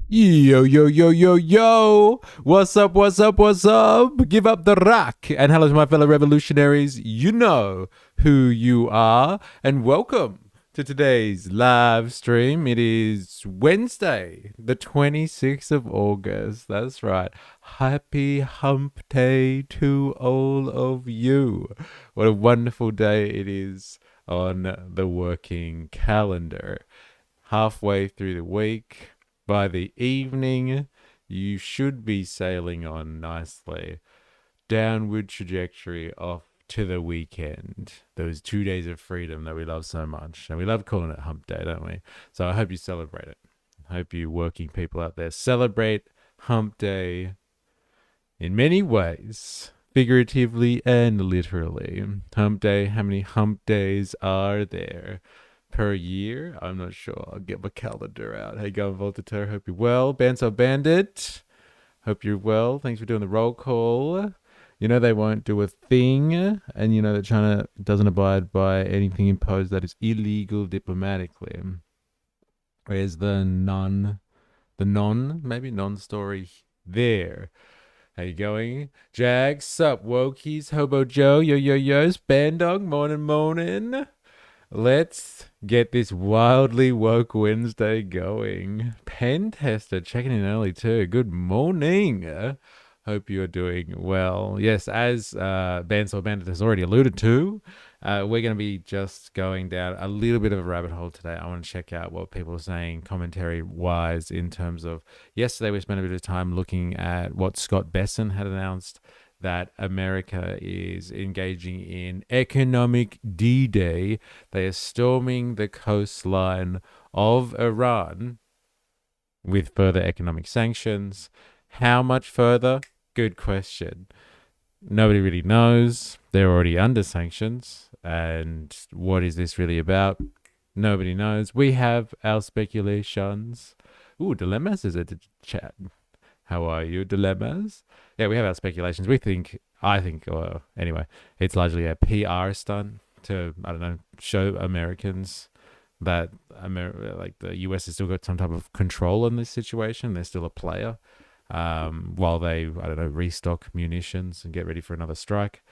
Yo, yo, yo, yo, yo. What's up, what's up, what's up? Give up the rock. And hello to my fellow revolutionaries. You know who you are. And welcome to today's live stream. It is Wednesday, the 26th of August. That's right. Happy hump day to all of you. What a wonderful day it is on the working calendar. Halfway through the week. By the evening, you should be sailing on nicely. Downward trajectory off to the weekend. Those 2 days of freedom that we love so much. And we love calling it hump day, don't we? So I hope you celebrate it. I hope you working people out there celebrate hump day in many ways. Figuratively and literally. Hump day, how many hump days are there? Per year? I'm not sure. I'll get my calendar out. Hey, going Voltaire. Hope you're well. Banso Bandit. Hope you're well. Thanks for doing the roll call. You know they won't do a thing, and you know that China doesn't abide by anything imposed that is illegal diplomatically. Where's the non-story there? How you going? Jag, sup, wokies, hobo Joe, yo-yo-yos, bandog, morning. Let's get this wildly woke Wednesday going. Pen tester checking in early too. Good morning. Hope you're doing well. Yes, as Bansor Bandit has already alluded to, we're going to be just going down a little bit of a rabbit hole today. I want to check out what people are saying commentary-wise in terms of, yesterday we spent a bit of time looking at what Scott Besson had announced, that America is engaging in economic D-Day. They are storming the coastline of Iran with further economic sanctions. How much further? Good question. Nobody really knows. They're already under sanctions. And what is this really about? Nobody knows. We have our speculations. Ooh, Dilemmas is a chat. How are you, Dilemmas? Yeah, we have our speculations. I think, or anyway, it's largely a PR stunt to, I don't know, show Americans that the US has still got some type of control in this situation. They're still a player, while they, I don't know, restock munitions and get ready for another strike.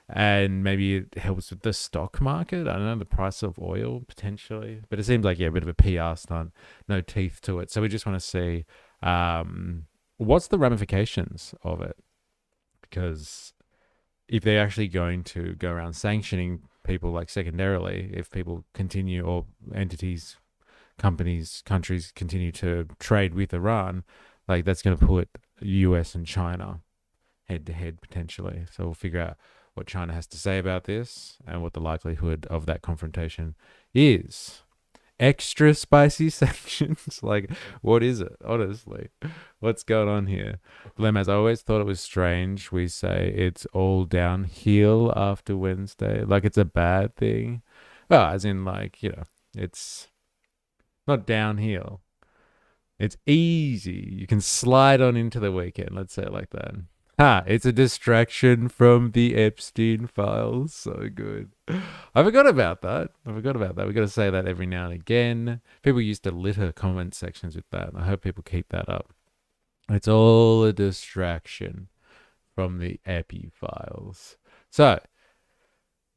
And maybe it helps with the stock market. I don't know, the price of oil potentially. But it seems like, yeah, a bit of a PR stunt, no teeth to it. So we just want to see what's the ramifications of it? Because if they're actually going to go around sanctioning people, like secondarily, if people continue, or entities, companies, countries continue to trade with Iran, like that's going to put US and China head to head potentially. So we'll figure out what China has to say about this and what the likelihood of that confrontation is. Extra spicy sanctions? Like, what is it? Honestly, what's going on here? Lemaz, I always thought it was strange. We say it's all downhill after Wednesday, like it's a bad thing. Well, as in, like, you know, it's not downhill. It's easy. You can slide on into the weekend. Let's say it like that. It's a distraction from the Epstein files. So good. I forgot about that. We got to say that every now and again. People used to litter comment sections with that. I hope people keep that up. It's all a distraction from the Epi files. So,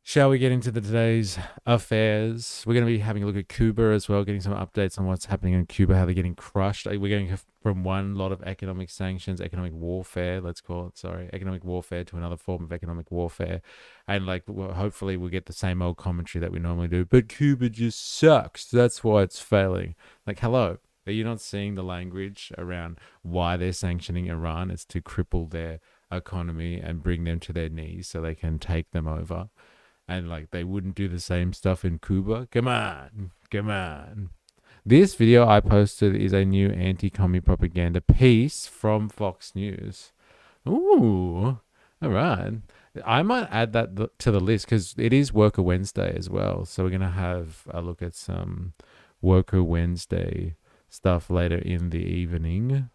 shall we get into today's affairs? We're going to be having a look at Cuba as well, getting some updates on what's happening in Cuba, how they're getting crushed. We're going from one lot of economic sanctions, economic warfare, economic warfare to another form of economic warfare. And hopefully we'll get the same old commentary that we normally do. But Cuba just sucks. That's why it's failing. Like, hello. Are you not seeing the language around why they're sanctioning Iran? It's to cripple their economy and bring them to their knees so they can take them over. And they wouldn't do the same stuff in Cuba. Come on. This video I posted is a new anti-commie propaganda piece from Fox News. Ooh, all right. I might add that to the list because it is Worker Wednesday as well. So we're going to have a look at some Worker Wednesday stuff later in the evening.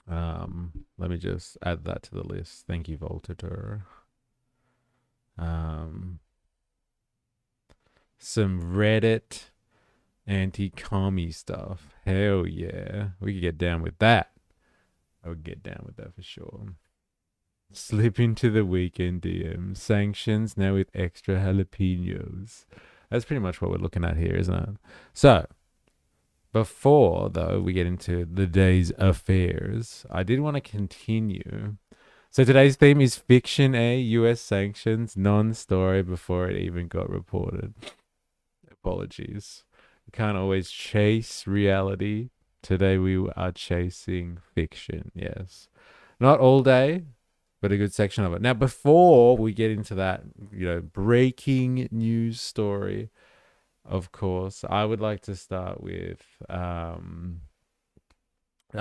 Let me just add that to the list. Thank you, Voltaire. Some Reddit Anti-commie stuff. Hell yeah. We could get down with that. I would get down with that for sure. Slip into the weekend DM. Sanctions now with extra jalapenos. That's pretty much what we're looking at here, isn't it? So, before, though, we get into the day's affairs, I did want to continue. So today's theme is fiction, US sanctions, non-story before it even got reported. Apologies. You can't always chase reality. Today we are chasing fiction, yes. Not all day, but a good section of it. Now, before we get into that, breaking news story, of course, I would like to start with a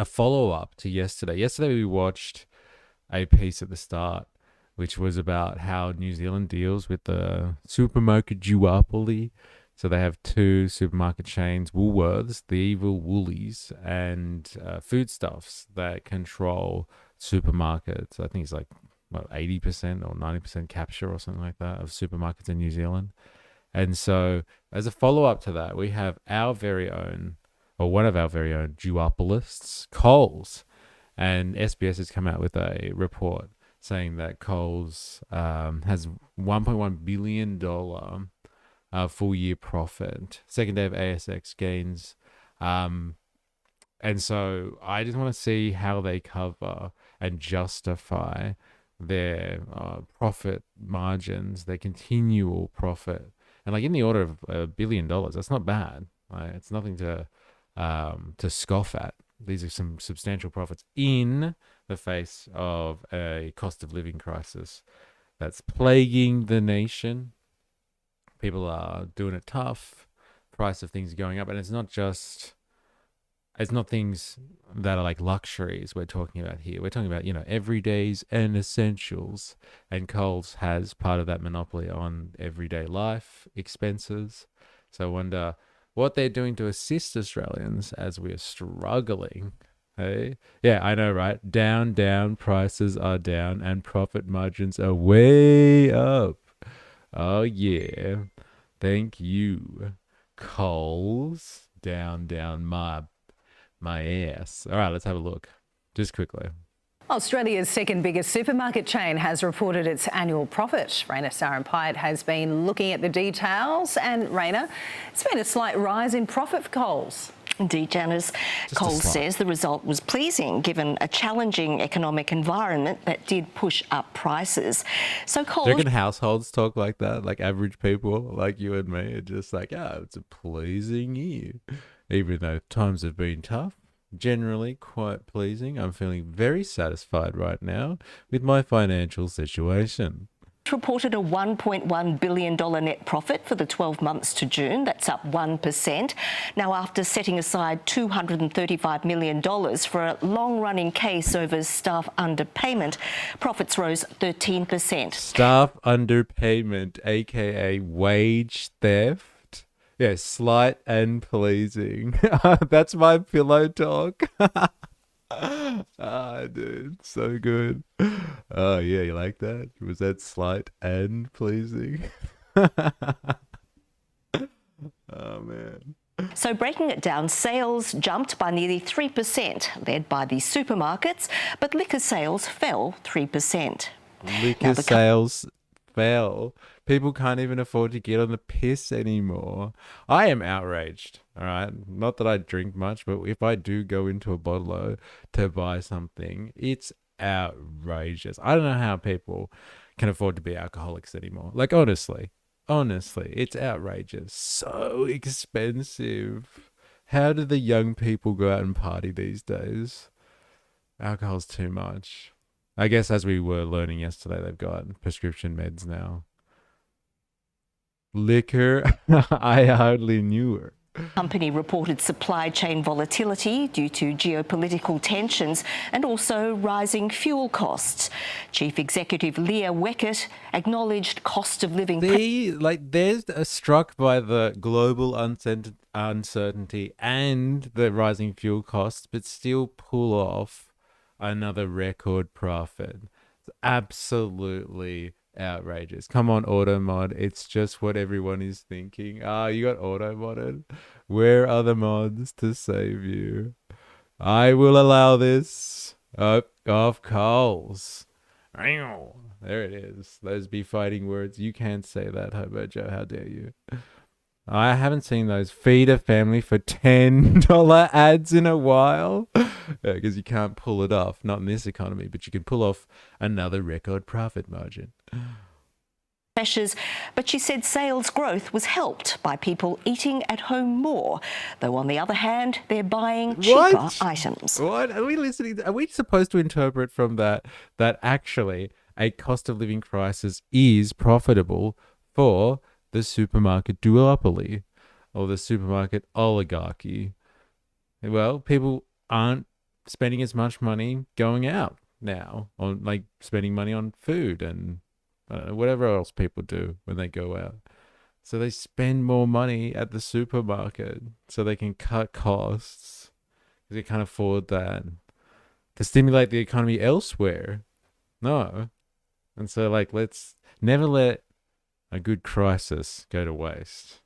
follow-up to yesterday. Yesterday we watched a piece at the start, which was about how New Zealand deals with the supermarket duopoly. So they have two supermarket chains, Woolworths, the evil Woolies, and Foodstuffs that control supermarkets. I think it's like 80% or 90% capture or something like that of supermarkets in New Zealand. And so as a follow-up to that, we have our very own, or one of our very own duopolists, Coles. And SBS has come out with a report saying that Coles has $1.1 billion full year profit. Second day of ASX gains. And so I just want to see how they cover and justify their profit margins, their continual profit. And like in the order of $1 billion, that's not bad. Right? It's nothing to scoff at. These are some substantial profits in the face of a cost of living crisis that's plaguing the nation. People are doing it tough. Price of things are going up. And it's not things that are like luxuries we're talking about here. We're talking about, everydays and essentials. And Coles has part of that monopoly on everyday life expenses. So I wonder what they're doing to assist Australians as we are struggling. Hey? Yeah, I know, right? Down, prices are down and profit margins are way up. Oh, yeah. Thank you, Coles. Down, my ass. All right, let's have a look. Just quickly. Australia's second biggest supermarket chain has reported its annual profit. Raina Saran-Pyatt has been looking at the details. And Raina, it's been a slight rise in profit for Coles. Indeed, Janice. Coles says the result was pleasing given a challenging economic environment that did push up prices. So Coles... Do you reckon households talk like that? Like average people like you and me are just like, it's a pleasing year. Even though times have been tough, generally quite pleasing. I'm feeling very satisfied right now with my financial situation. Reported a $1.1 billion net profit for the 12 months to June. That's up 1%. Now, after setting aside $235 million for a long-running case over staff underpayment, profits rose 13%. Staff underpayment, aka wage theft. Yeah, slight and pleasing. That's my pillow talk. Dude, so good. Oh, yeah, you like that? Was that slight and pleasing? Oh, man. So breaking it down, sales jumped by nearly 3%, led by the supermarkets, but liquor sales fell 3%. Liquor sales fell. People can't even afford to get on the piss anymore. I am outraged, all right? Not that I drink much, but if I do go into a bottle to buy something, it's outrageous. I don't know how people can afford to be alcoholics anymore. Like, honestly, it's outrageous. So expensive. How do the young people go out and party these days? Alcohol's too much. I guess as we were learning yesterday, they've got prescription meds now. Liquor, I hardly knew her. Company reported supply chain volatility due to geopolitical tensions and also rising fuel costs. Chief Executive Leah Weckett acknowledged cost of living... They're struck by the global uncertainty and the rising fuel costs, but still pull off another record profit. It's absolutely outrageous. Come on, auto mod. It's just what everyone is thinking. You got auto modded. Where are the mods to save you? I will allow this. Of coals. There it is. Those be fighting words. You can't say that, Hobo Joe. How dare you? I haven't seen those feed a family for $10 ads in a while. Because you can't pull it off. Not in this economy, but you can pull off another record profit margin. Pressures, but she said sales growth was helped by people eating at home more, though on the other hand, they're buying cheaper items. What are we listening to? Are we supposed to interpret from that actually a cost of living crisis is profitable for the supermarket duopoly or the supermarket oligarchy? Well, people aren't spending as much money going out now on like spending money on food and whatever else people do when they go out. So they spend more money at the supermarket so they can cut costs because they can't afford that to stimulate the economy elsewhere. No. And so like, let's never let a good crisis go to waste.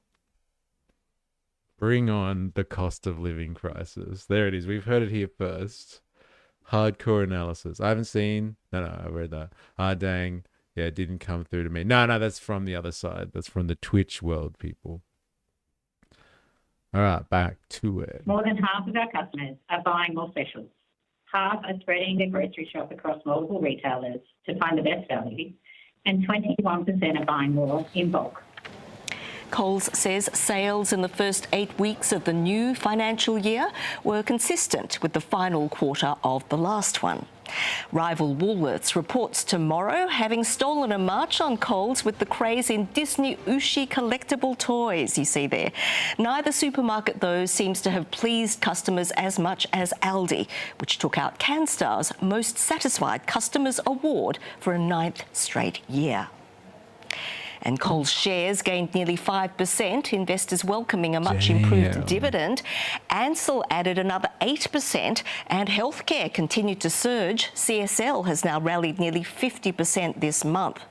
Bring on the cost of living crisis. There it is. We've heard it here first. Hardcore analysis. I haven't seen. No, I read that. Ah, dang. Yeah, it didn't come through to me. No, that's from the other side. That's from the Twitch world, people. All right, back to it. More than half of our customers are buying more specials. Half are spreading their grocery shop across multiple retailers to find the best value, and 21% are buying more in bulk. Coles says sales in the first 8 weeks of the new financial year were consistent with the final quarter of the last one. Rival Woolworths reports tomorrow having stolen a march on Coles with the craze in Disney Ushi collectible toys you see there. Neither supermarket, though, seems to have pleased customers as much as Aldi, which took out CanStar's Most Satisfied Customers Award for a 9th straight year. And Coles shares gained nearly 5%, investors welcoming a much improved dividend. Ansell added another 8%, and healthcare continued to surge. CSL has now rallied nearly 50% this month.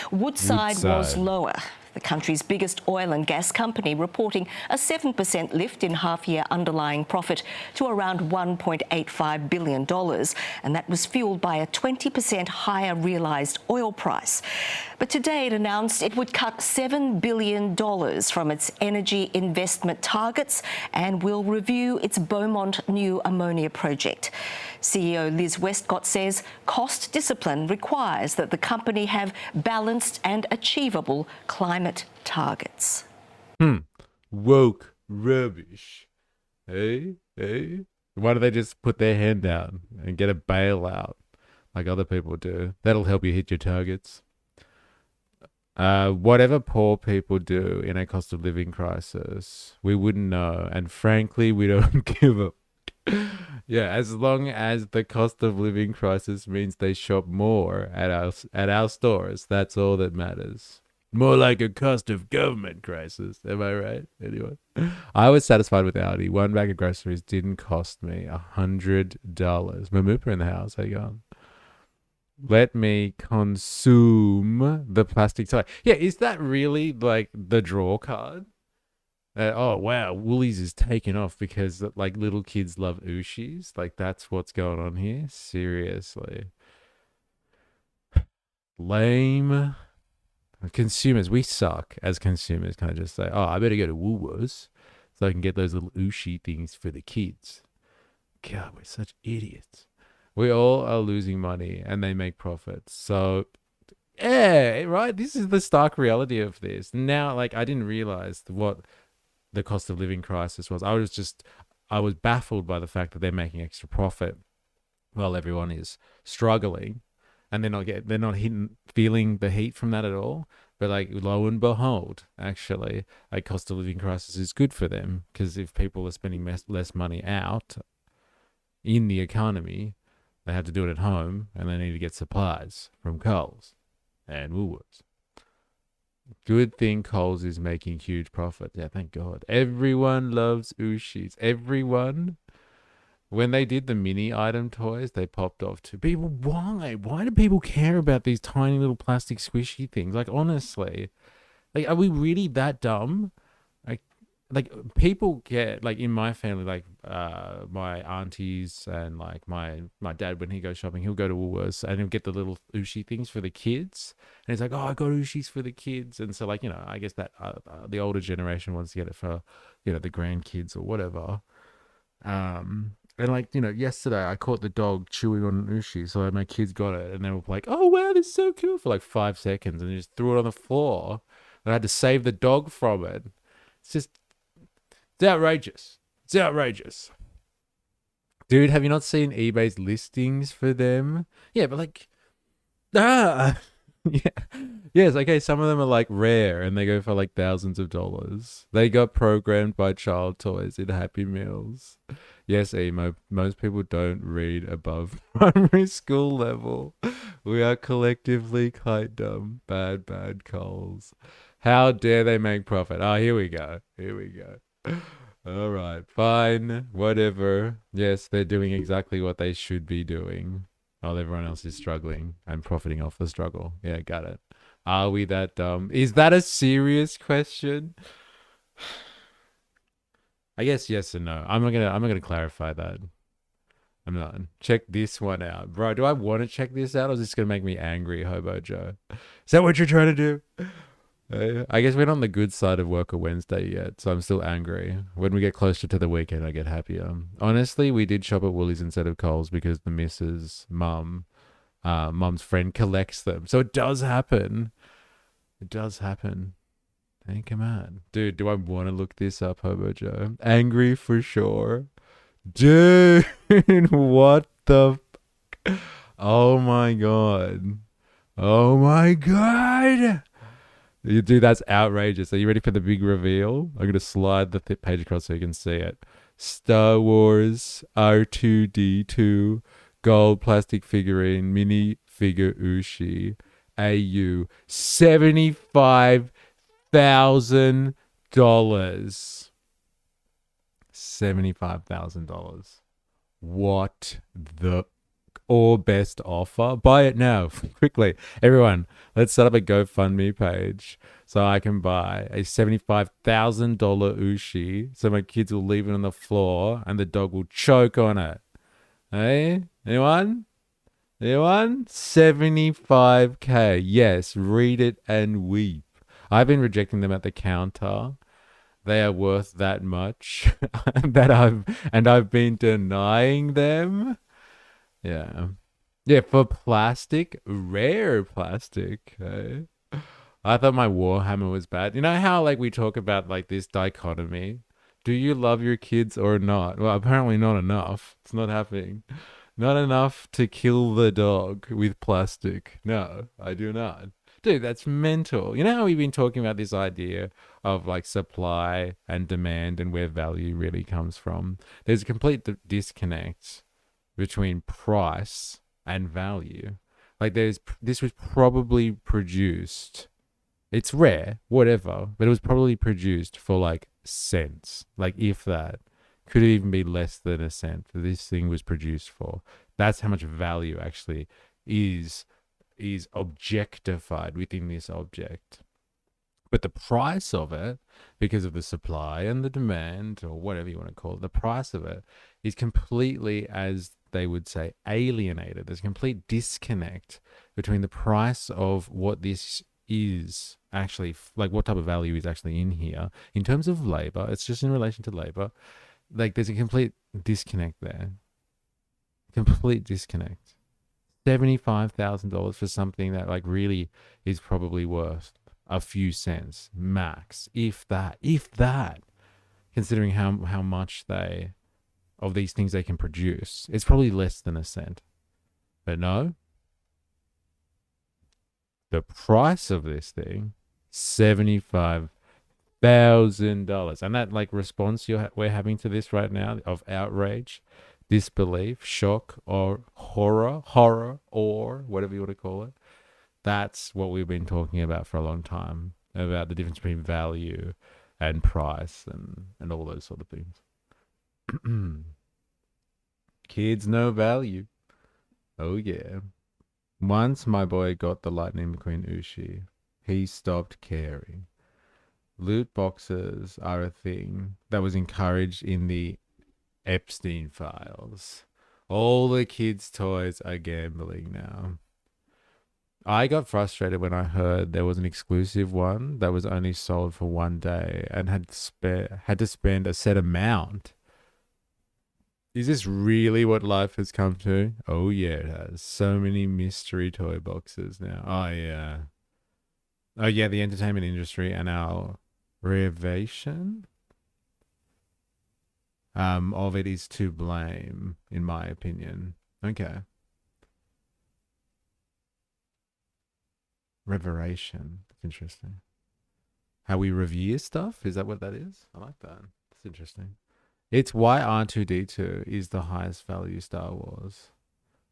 Woodside was lower. The country's biggest oil and gas company reporting a 7% lift in half-year underlying profit to around $1.85 billion, and that was fueled by a 20% higher realised oil price. But today it announced it would cut $7 billion from its energy investment targets and will review its Beaumont new ammonia project. CEO Liz Westcott says cost discipline requires that the company have balanced and achievable climate targets. Woke rubbish. Hey? Why don't they just put their hand down and get a bailout like other people do? That'll help you hit your targets. Whatever poor people do in a cost of living crisis, we wouldn't know. And frankly, we don't give a yeah, as long as the cost of living crisis means they shop more at our stores, that's all that matters. More like a cost of government crisis, am I right? Anyway, I was satisfied with Aldi. One bag of groceries didn't cost me $100. Mamupa in the house, how you going? Let me consume the plastic toy. Yeah, is that really like the draw card? Oh wow, Woolies is taking off because like little kids love Ushis. Like that's what's going on here. Seriously, lame consumers. We suck as consumers. Kind of just say, oh, I better go to Woolworths so I can get those little Ushi things for the kids. God, we're such idiots. We all are losing money and they make profits. So yeah, right. This is the stark reality of this. Now, like I didn't realize what the cost of living crisis was. I was baffled by the fact that they're making extra profit while everyone is struggling, and they're not feeling the heat from that at all. But like lo and behold, actually, a cost of living crisis is good for them because if people are spending less money out in the economy, they have to do it at home, and they need to get supplies from Coles and Woolworths. Good thing Coles is making huge profit. Yeah, thank God. Everyone loves Ushis. Everyone. When they did the mini item toys, they popped off too. People, why? Why do people care about these tiny little plastic squishy things? Like, honestly, like, are we really that dumb? like people get like in my family, like my aunties and like my dad, when he goes shopping, he'll go to Woolworths and he'll get the little ushi things for the kids, and he's like, oh, I got ushis for the kids. And so, like, you know, I guess that the older generation wants to get it for, you know, the grandkids or whatever. And like, you know, yesterday I caught the dog chewing on an ushi, so my kids got it and they were like, oh wow, this is so cool, for like 5 seconds, and they just threw it on the floor, and I had to save the dog from it. It's outrageous. It's outrageous. Dude, have you not seen eBay's listings for them? Yeah, but like, yeah. Yes, okay, some of them are like rare and they go for like thousands of dollars. They got programmed by child toys in Happy Meals. Yes, Emo, most people don't read above primary school level. We are collectively quite dumb. Bad Coles. How dare they make profit? Oh, here we go. All right, fine, whatever. Yes, they're doing exactly what they should be doing while everyone else is struggling and profiting off the struggle. Yeah, got it. Are we that dumb? Is that a serious question? I guess yes and no. I'm not gonna clarify that. I'm not. Check this one out. Bro, do I want to check this out, or is this gonna make me angry, Hobo Joe? Is that what you're trying to do? I guess we're not on the good side of Worker Wednesday yet, so I'm still angry. When we get closer to the weekend, I get happier. Honestly, we did shop at Woolies instead of Coles because the missus' mum's friend collects them. So it does happen. It does happen. Hey, come on. Dude, do I want to look this up, Hobo Joe? Angry for sure. Dude, what the... Oh my god. Oh my god. Dude, that's outrageous. Are you ready for the big reveal? I'm going to slide the page across so you can see it. Star Wars R2-D2 gold plastic figurine mini figure Ushi AU $75,000. $75,000. What the... or best offer? Buy it now, quickly. Everyone, let's set up a GoFundMe page so I can buy a $75,000 Ushi so my kids will leave it on the floor and the dog will choke on it. Hey, anyone? 75K. Yes, read it and weep. I've been rejecting them at the counter. They are worth that much and I've been denying them. Yeah. Yeah, for plastic, rare plastic. Okay? I thought my Warhammer was bad. You know how like we talk about like this dichotomy? Do you love your kids or not? Well, apparently not enough. It's not happening. Not enough to kill the dog with plastic. No, I do not. Dude, that's mental. You know how we've been talking about this idea of like supply and demand and where value really comes from? There's a complete disconnect between price and value. Like this was probably produced, it's rare, whatever, but it was probably produced for like cents, like if that. Could it even be less than a cent that this thing was produced for? That's how much value actually is objectified within this object. But the price of it, because of the supply and the demand, or whatever you want to call it, the price of it is completely, as they would say, alienated. There's a complete disconnect between the price of what this is actually, like what type of value is actually in here. In terms of labor, it's just in relation to labor. Like there's a complete disconnect there. Complete disconnect. $75,000 for something that like really is probably worth a few cents max, if that, considering how much of these things they can produce. It's probably less than a cent. But no, the price of this thing, $75,000. And that like response we're having to this right now of outrage, disbelief, shock, or horror, or whatever you want to call it. That's what we've been talking about for a long time, about the difference between value and price and all those sort of things. Kids know value. Oh yeah. Once my boy got the Lightning McQueen Ushi, he stopped caring. Loot boxes are a thing that was encouraged in the Epstein files. All the kids' toys are gambling now. I got frustrated when I heard there was an exclusive one that was only sold for one day and had to spend a set amount. Is this really what life has come to? Oh yeah, it has. So many mystery toy boxes now. Oh yeah. Oh yeah, the entertainment industry and our renovation of it is to blame, in my opinion. Okay. Reveration. That's interesting. How we revere stuff? Is that what that is? I like that. That's interesting. It's why R2D2 is the highest value Star Wars.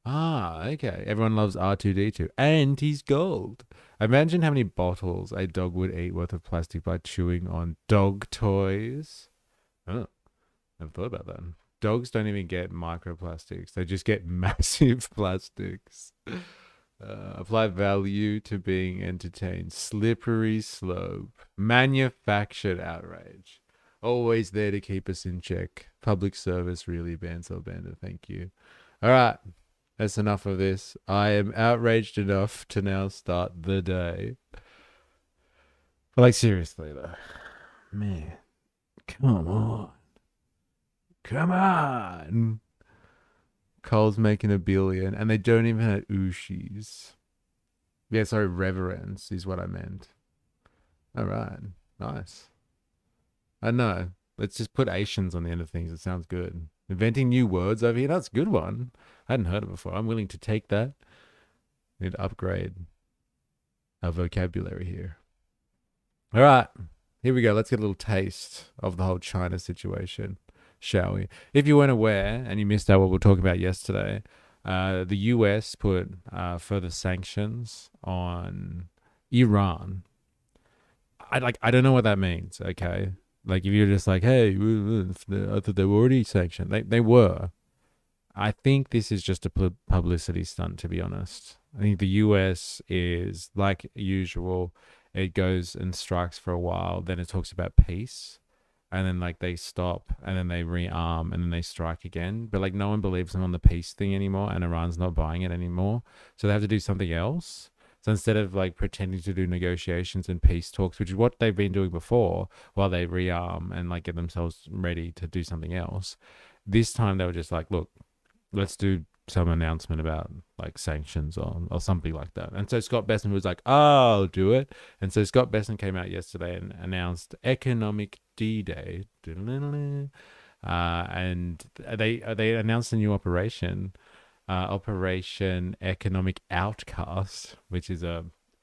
Ah, okay. Everyone loves R2D2. And he's gold. Imagine how many bottles a dog would eat worth of plastic by chewing on dog toys. Oh, I've thought about that. Dogs don't even get microplastics. They just get massive plastics. Apply value to being entertained. Slippery slope. Manufactured outrage. Always there to keep us in check. Public service really Bender. Thank you. All right. That's enough of this. I am outraged enough to now start the day. But like seriously though. Man. Come on. Come on. Cole's making $1 billion and they don't even have Ushis. Yeah, sorry, reverence is what I meant. All right. Nice. I know. Let's just put Asians on the end of things. It sounds good. Inventing new words over here. That's a good one. I hadn't heard it before. I'm willing to take that. Need to upgrade our vocabulary here. All right. Here we go. Let's get a little taste of the whole China situation, shall we? If you weren't aware and you missed out what we were talking about yesterday, the US put further sanctions on Iran. I don't know what that means, okay? Like if you're just like, hey, I thought they were already sanctioned. They were. I think this is just a publicity stunt, to be honest. I think the US is, like usual, it goes and strikes for a while, then it talks about peace, and then like they stop, and then they rearm, and then they strike again. But like no one believes them on the peace thing anymore, and Iran's not buying it anymore. So they have to do something else. So instead of like pretending to do negotiations and peace talks, which is what they've been doing before, while they rearm and like get themselves ready to do something else, this time they were just like, look, let's do some announcement about like sanctions or something like that. And so Scott Bessent was like, I'll do it. And so Scott Bessent came out yesterday and announced Economic D-Day. And they announced a new operation, Operation Economic Outcast, which is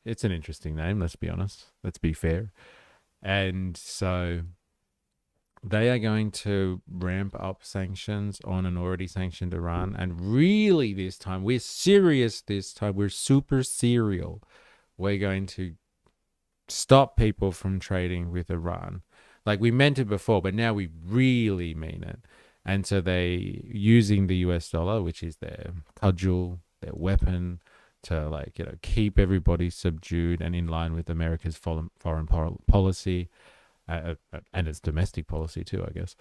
it's an interesting name, let's be honest. Let's be fair. And so they are going to ramp up sanctions on an already sanctioned Iran. And really this time, we're serious this time. We're super serial. We're going to stop people from trading with Iran. Like we meant it before, but now we really mean it. And so they using the US dollar, which is their cudgel, their weapon, to like, keep everybody subdued and in line with America's foreign policy. And its domestic policy too, I guess.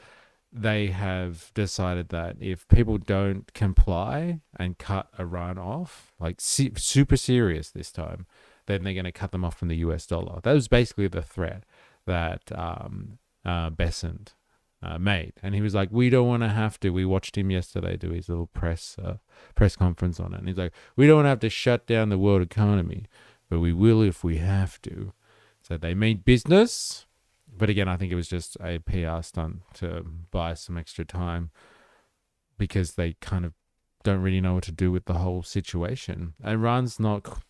They have decided that if people don't comply and cut Iran off, like super serious this time, then they're going to cut them off from the US dollar. That was basically the threat that Bessent made. And he was like, we don't want to have to. We watched him yesterday do his little press conference on it. And he's like, we don't want to have to shut down the world economy, but we will if we have to. So they made business. But again, I think it was just a PR stunt to buy some extra time because they kind of don't really know what to do with the whole situation. Iran's not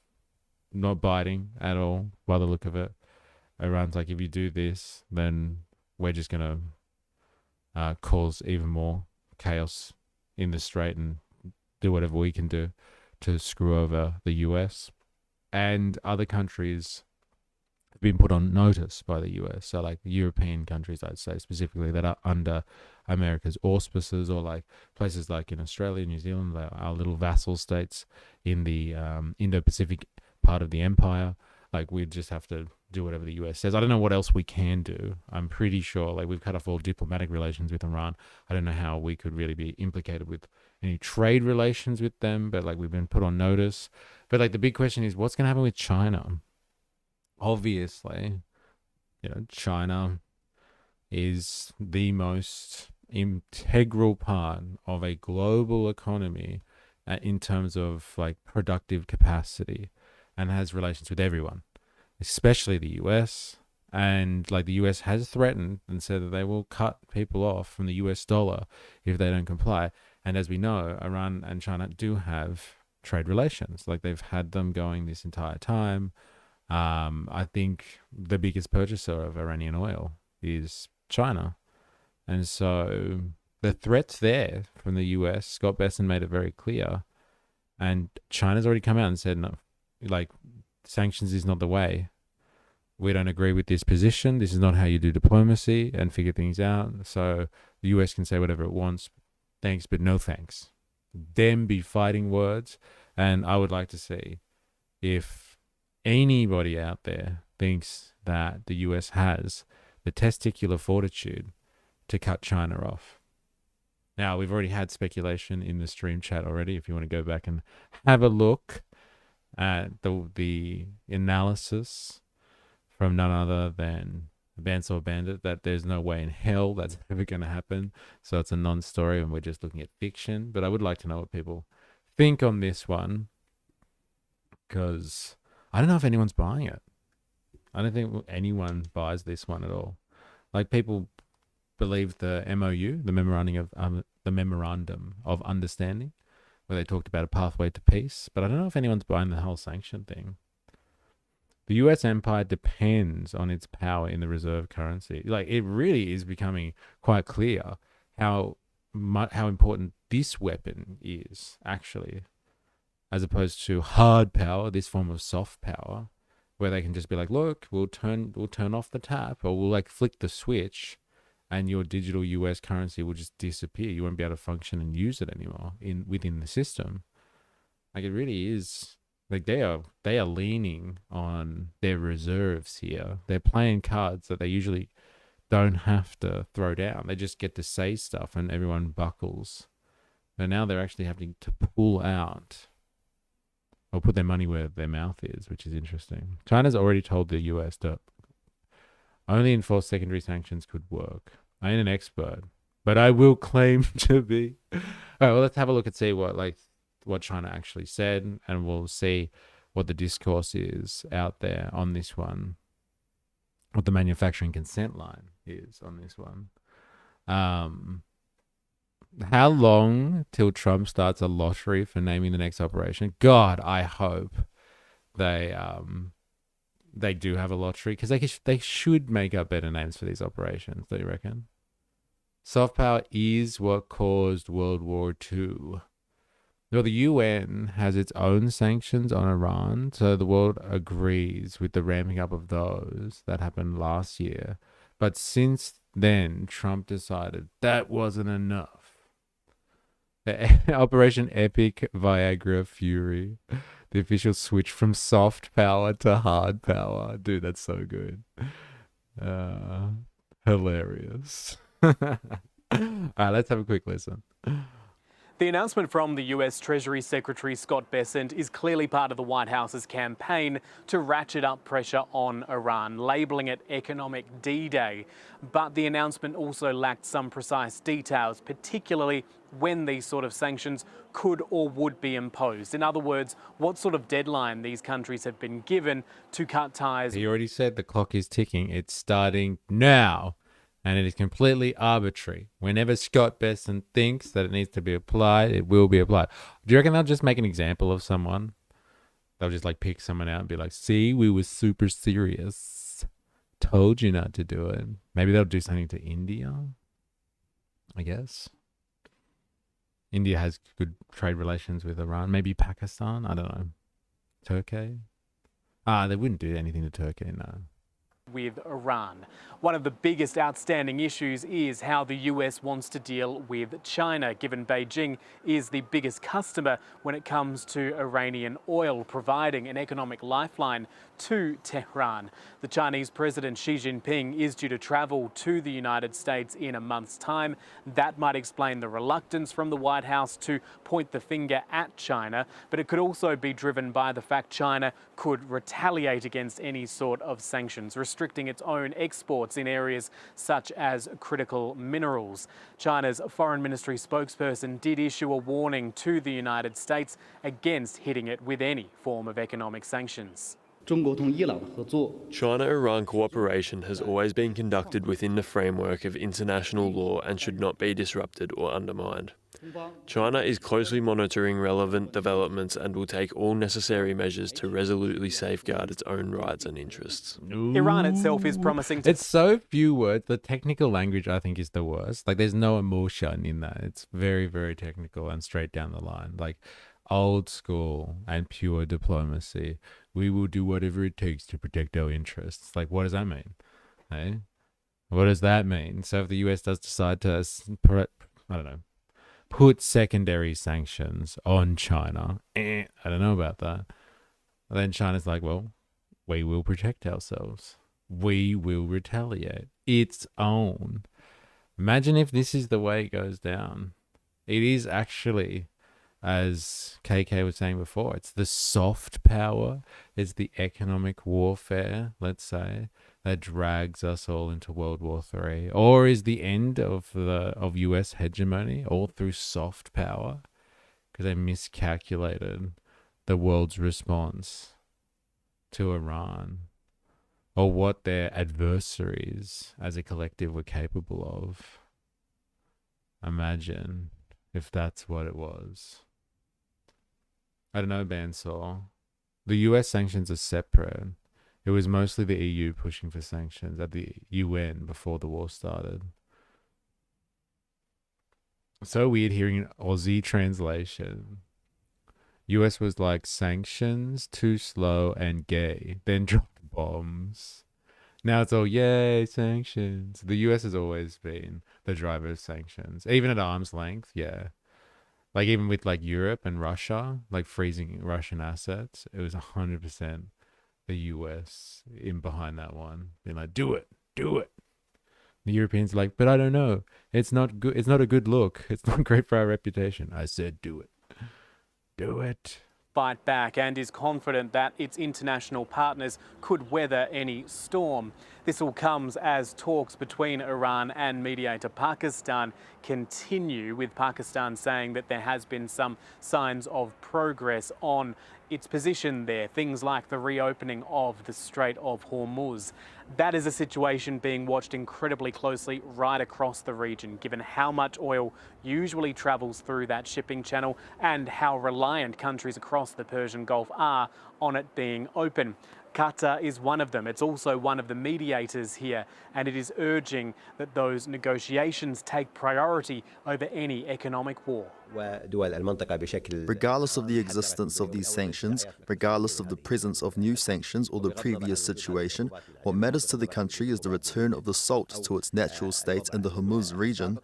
biting at all by the look of it. Iran's like, if you do this, then we're just going to cause even more chaos in the Strait and do whatever we can do to screw over the US and other countries. Been put on notice by the US, so like European countries, I'd say specifically, that are under America's auspices, or like places like in Australia, New Zealand, our little vassal states in the Indo-Pacific part of the empire, Like, we just have to do whatever the US says. I don't know what else we can do. I'm pretty sure, like, we've cut off all diplomatic relations with Iran. I don't know how we could really be implicated with any trade relations with them, but like, we've been put on notice. But like, the big question is, what's going to happen with China? Obviously, China is the most integral part of a global economy in terms of like productive capacity, and has relations with everyone, especially the US. And like, the US has threatened and said that they will cut people off from the US dollar if they don't comply. And as we know, Iran and China do have trade relations. Like, they've had them going this entire time. I think the biggest purchaser of Iranian oil is China. And so the threat's there from the US. Scott Bessent made it very clear. And China's already come out and said, no, like, sanctions is not the way. We don't agree with this position. This is not how you do diplomacy and figure things out. So the US can say whatever it wants. Thanks, but no thanks. Them be fighting words. And I would like to see if anybody out there thinks that the US has the testicular fortitude to cut China off. Now, we've already had speculation in the stream chat already. If you want to go back and have a look at the analysis from none other than Bandsaw Bandit, that there's no way in hell that's ever going to happen. So it's a non-story and we're just looking at fiction. But I would like to know what people think on this one, because I don't know if anyone's buying it. I don't think anyone buys this one at all. Like, people believe the MOU, the memorandum of understanding, where they talked about a pathway to peace. But I don't know if anyone's buying the whole sanction thing. The US empire depends on its power in the reserve currency. Like, it really is becoming quite clear how important this weapon is, actually, as opposed to hard power, this form of soft power, where they can just be like, look, we'll turn off the tap, or we'll like flick the switch, and your digital US currency will just disappear. You won't be able to function and use it anymore within the system. Like, it really is, like, they are leaning on their reserves here. They're playing cards that they usually don't have to throw down. They just get to say stuff and everyone buckles. But now they're actually having to pull out, or put their money where their mouth is, which is interesting. China's already told the US that only enforced secondary sanctions could work. I ain't an expert, but I will claim to be. All right, well, let's have a look and see what China actually said, and we'll see what the discourse is out there on this one, what the manufacturing consent line is on this one. How long till Trump starts a lottery for naming the next operation? God, I hope they do have a lottery, because they should make up better names for these operations. Do you reckon? Soft power is what caused World War II. Well, the UN has its own sanctions on Iran, so the world agrees with the ramping up of those that happened last year. But since then, Trump decided that wasn't enough. Operation Epic Viagra Fury. The official switch from soft power to hard power. Dude, that's so good. Hilarious. All right, let's have a quick listen. The announcement from the US Treasury Secretary Scott Bessent is clearly part of the White House's campaign to ratchet up pressure on Iran, labelling it economic D-Day. But the announcement also lacked some precise details, particularly when these sort of sanctions could or would be imposed. In other words, what sort of deadline these countries have been given to cut ties. He already said the clock is ticking. It's starting now. And it is completely arbitrary. Whenever Scott Bessent thinks that it needs to be applied, it will be applied. Do you reckon they'll just make an example of someone? They'll just like pick someone out and be like, see, we were super serious. Told you not to do it. Maybe they'll do something to India, I guess. India has good trade relations with Iran. Maybe Pakistan. I don't know. Turkey. They wouldn't do anything to Turkey, no. with Iran. One of the biggest outstanding issues is how the US wants to deal with China, given Beijing is the biggest customer when it comes to Iranian oil, providing an economic lifeline to Tehran. The Chinese President Xi Jinping is due to travel to the United States in a month's time. That might explain the reluctance from the White House to point the finger at China, but it could also be driven by the fact China could retaliate against any sort of sanctions, restricting its own exports in areas such as critical minerals. China's foreign ministry spokesperson did issue a warning to the United States against hitting it with any form of economic sanctions. China-Iran cooperation has always been conducted within the framework of international law and should not be disrupted or undermined. China is closely monitoring relevant developments and will take all necessary measures to resolutely safeguard its own rights and interests. Iran itself is promising to... It's so few words. The technical language, I think, is the worst. Like, there's no emotion in that. It's very, very technical and straight down the line. Like, old school and pure diplomacy. We will do whatever it takes to protect our interests. Like, what does that mean? Hey? What does that mean? So if the US does decide to, I don't know, put secondary sanctions on China, I don't know about that. Then China's like, well, we will protect ourselves. We will retaliate. Its own. Imagine if this is the way it goes down. It is actually, as KK was saying before, it's the soft power, it's the economic warfare, let's say, that drags us all into World War III, or is the end of US hegemony all through soft power because they miscalculated the world's response to Iran, or what their adversaries as a collective were capable of. Imagine if that's what it was. I don't know, Bandsaw. The US sanctions are separate. It was mostly the EU pushing for sanctions at the UN before the war started. So weird hearing an Aussie translation. US was like, sanctions, too slow and gay, then dropped bombs. Now it's all, yay, sanctions. The US has always been the driver of sanctions. Even at arm's length, yeah. Like even with like Europe and Russia, like freezing Russian assets, it was 100% the US in behind that one. Being like, do it. The Europeans are like, but I don't know. It's not good. It's not a good look. It's not great for our reputation. I said, do it. Do it. Fight back and is confident that its international partners could weather any storm. This all comes as talks between Iran and mediator Pakistan continue, with Pakistan saying that there has been some signs of progress on its position there, things like the reopening of the Strait of Hormuz. That is a situation being watched incredibly closely right across the region, given how much oil usually travels through that shipping channel and how reliant countries across the Persian Gulf are on it being open. Qatar is one of them. It's also one of the mediators here, and it is urging that those negotiations take priority over any economic war. Regardless of the existence of these sanctions, regardless of the presence of new sanctions or the previous situation, what matters to the country is the return of the salt to its natural state in the Hormuz region,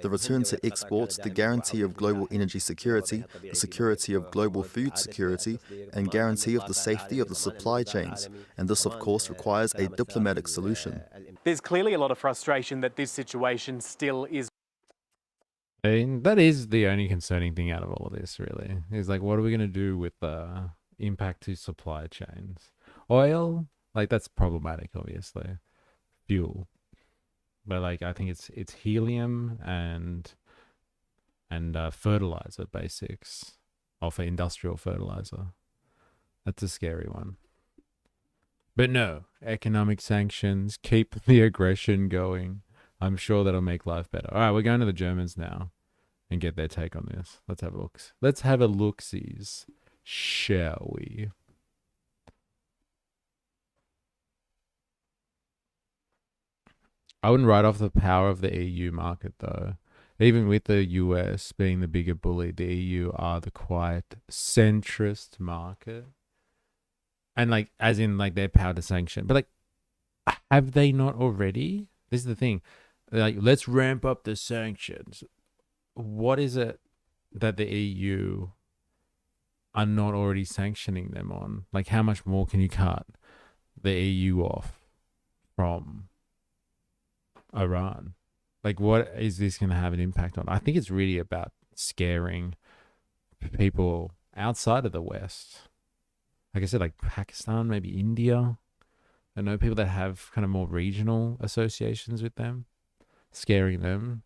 the return to exports, the guarantee of global energy security, the security of global food security, and guarantee of the safety of the supply chains. And this, of course, requires a diplomatic solution. There's clearly a lot of frustration that this situation still is. And that is the only concerning thing out of all of this, really. Is like, what are we going to do with the impact to supply chains? Oil, like that's problematic, obviously. Fuel. But like, I think it's helium and fertilizer basics, or for industrial fertilizer. That's a scary one. But no, economic sanctions, keep the aggression going. I'm sure that'll make life better. All right, we're going to the Germans now and get their take on this. Let's have a look. Let's have a look-sees, shall we? I wouldn't write off the power of the EU market, though. Even with the US being the bigger bully, the EU are the quiet centrist market. And like, as in like their power to sanction. But like, have they not already? This is the thing. Like, let's ramp up the sanctions. What is it that the EU are not already sanctioning them on? Like, how much more can you cut the EU off from Iran? Like, what is this going to have an impact on? I think it's really about scaring people outside of the West. Like I said, like Pakistan, maybe India. I know people that have kind of more regional associations with them, scaring them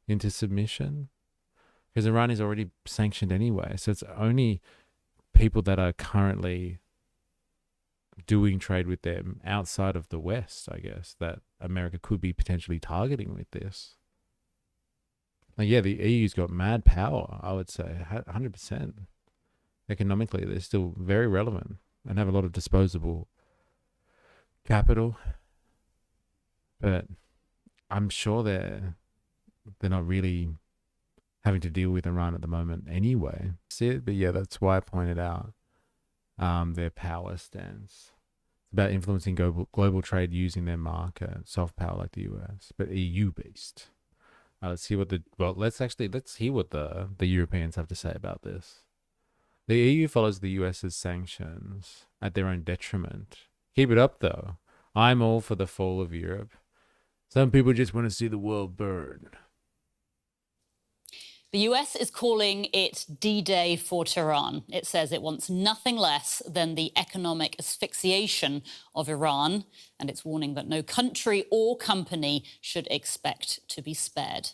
into submission. Because Iran is already sanctioned anyway. So it's only people that are currently doing trade with them outside of the West, I guess, that America could be potentially targeting with this. Like, yeah, the EU's got mad power, I would say, 100%. Economically, they're still very relevant and have a lot of disposable capital. But I'm sure they're not really having to deal with Iran at the moment anyway. See it? But yeah, that's why I pointed out their power stance. It's about influencing global trade using their market, soft power like the US, but EU based. Let's hear what let's hear what the Europeans have to say about this. The EU follows the US's sanctions at their own detriment. Keep it up though. I'm all for the fall of Europe. Some people just want to see the world burn. The US is calling it D-Day for Tehran. It says it wants nothing less than the economic asphyxiation of Iran, and it's warning that no country or company should expect to be spared.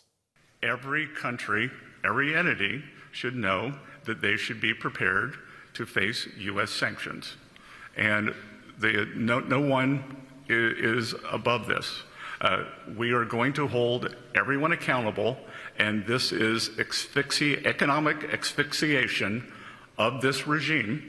Every country, every entity should know that they should be prepared to face U.S. sanctions. And no one is above this. We are going to hold everyone accountable, and this is economic asphyxiation of this regime.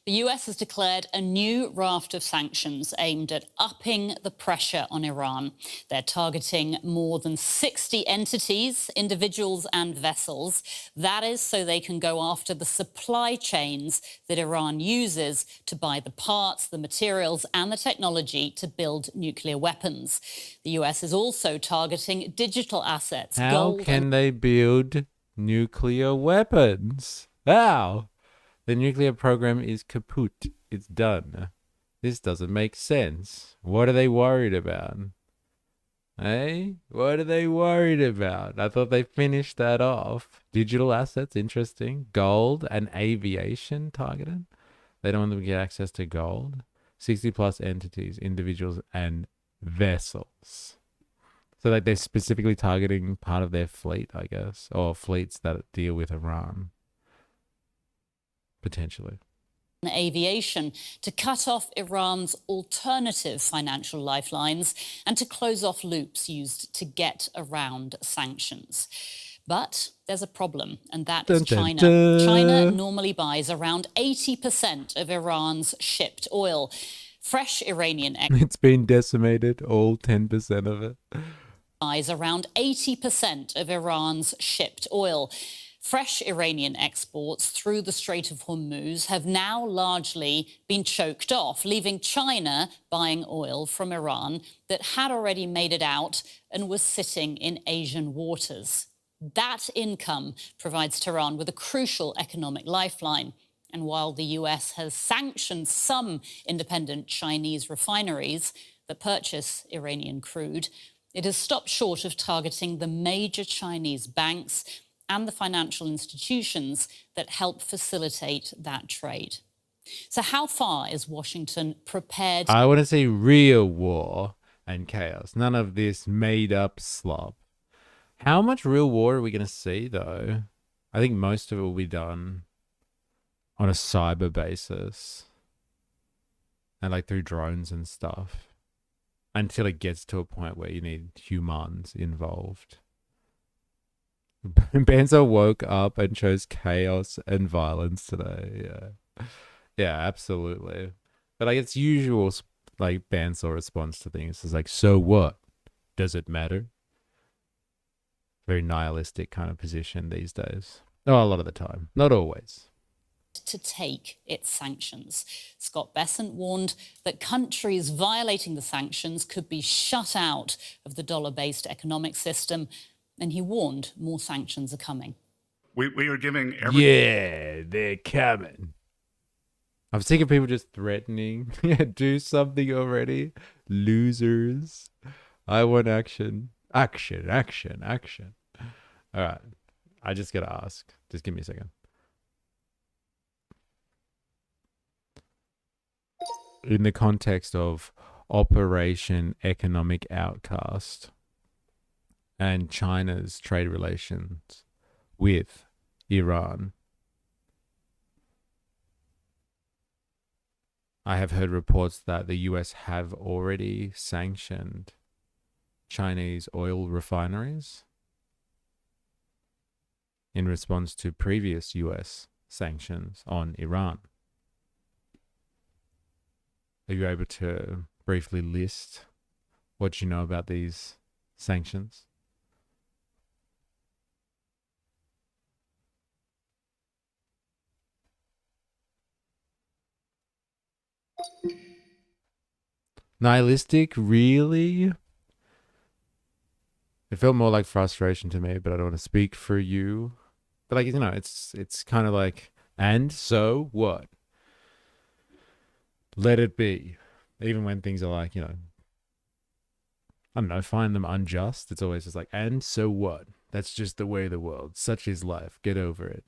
The US has declared a new raft of sanctions aimed at upping the pressure on Iran. They're targeting more than 60 entities, individuals and vessels. That is so they can go after the supply chains that Iran uses to buy the parts, the materials and the technology to build nuclear weapons. The US is also targeting digital assets. How can they build nuclear weapons? How? The nuclear program is kaput. It's done. This doesn't make sense. What are they worried about? Hey? What are they worried about? I thought they finished that off. Digital assets, interesting. Gold and aviation targeted. They don't want them to get access to gold. 60 plus entities, individuals and vessels. So like they're specifically targeting part of their fleet, I guess. Or fleets that deal with Iran. Potentially. Aviation to cut off Iran's alternative financial lifelines and to close off loops used to get around sanctions. But there's a problem, and that is China. China normally buys around 80% of Iran's shipped oil. Fresh Iranian It's been decimated, all 10% of it. Buys around 80% of Iran's shipped oil. Fresh Iranian exports through the Strait of Hormuz have now largely been choked off, leaving China buying oil from Iran that had already made it out and was sitting in Asian waters. That income provides Tehran with a crucial economic lifeline. And while the US has sanctioned some independent Chinese refineries that purchase Iranian crude, it has stopped short of targeting the major Chinese banks and the financial institutions that help facilitate that trade. So how far is Washington prepared? I want to see real war and chaos. None of this made up slop. How much real war are we going to see, though? I think most of it will be done on a cyber basis and like through drones and stuff until it gets to a point where you need humans involved. Banzo woke up and chose chaos and violence today. Yeah, absolutely. But like it's usual, like Banzo response to things is like, so what? Does it matter? Very nihilistic kind of position these days. Oh, a lot of the time, not always. to take its sanctions. Scott Bessent warned that countries violating the sanctions could be shut out of the dollar-based economic system, and he warned more sanctions are coming. We are giving Yeah, they're coming. I'm sick of people just threatening. Do something already. Losers. I want action. Action, action, action. All right. I just got to ask. Just give me a second. In the context of Operation Economic Outcast and China's trade relations with Iran, I have heard reports that the US have already sanctioned Chinese oil refineries in response to previous US sanctions on Iran. Are you able to briefly list what you know about these sanctions? Nihilistic, really? It felt more like frustration to me, but I don't want to speak for you. But like, you know, it's kind of like, and so what? Let it be. Even when things are like, you know, I don't know, find them unjust. It's always just like, and so what? That's just the way of the world. Such is life. Get over it.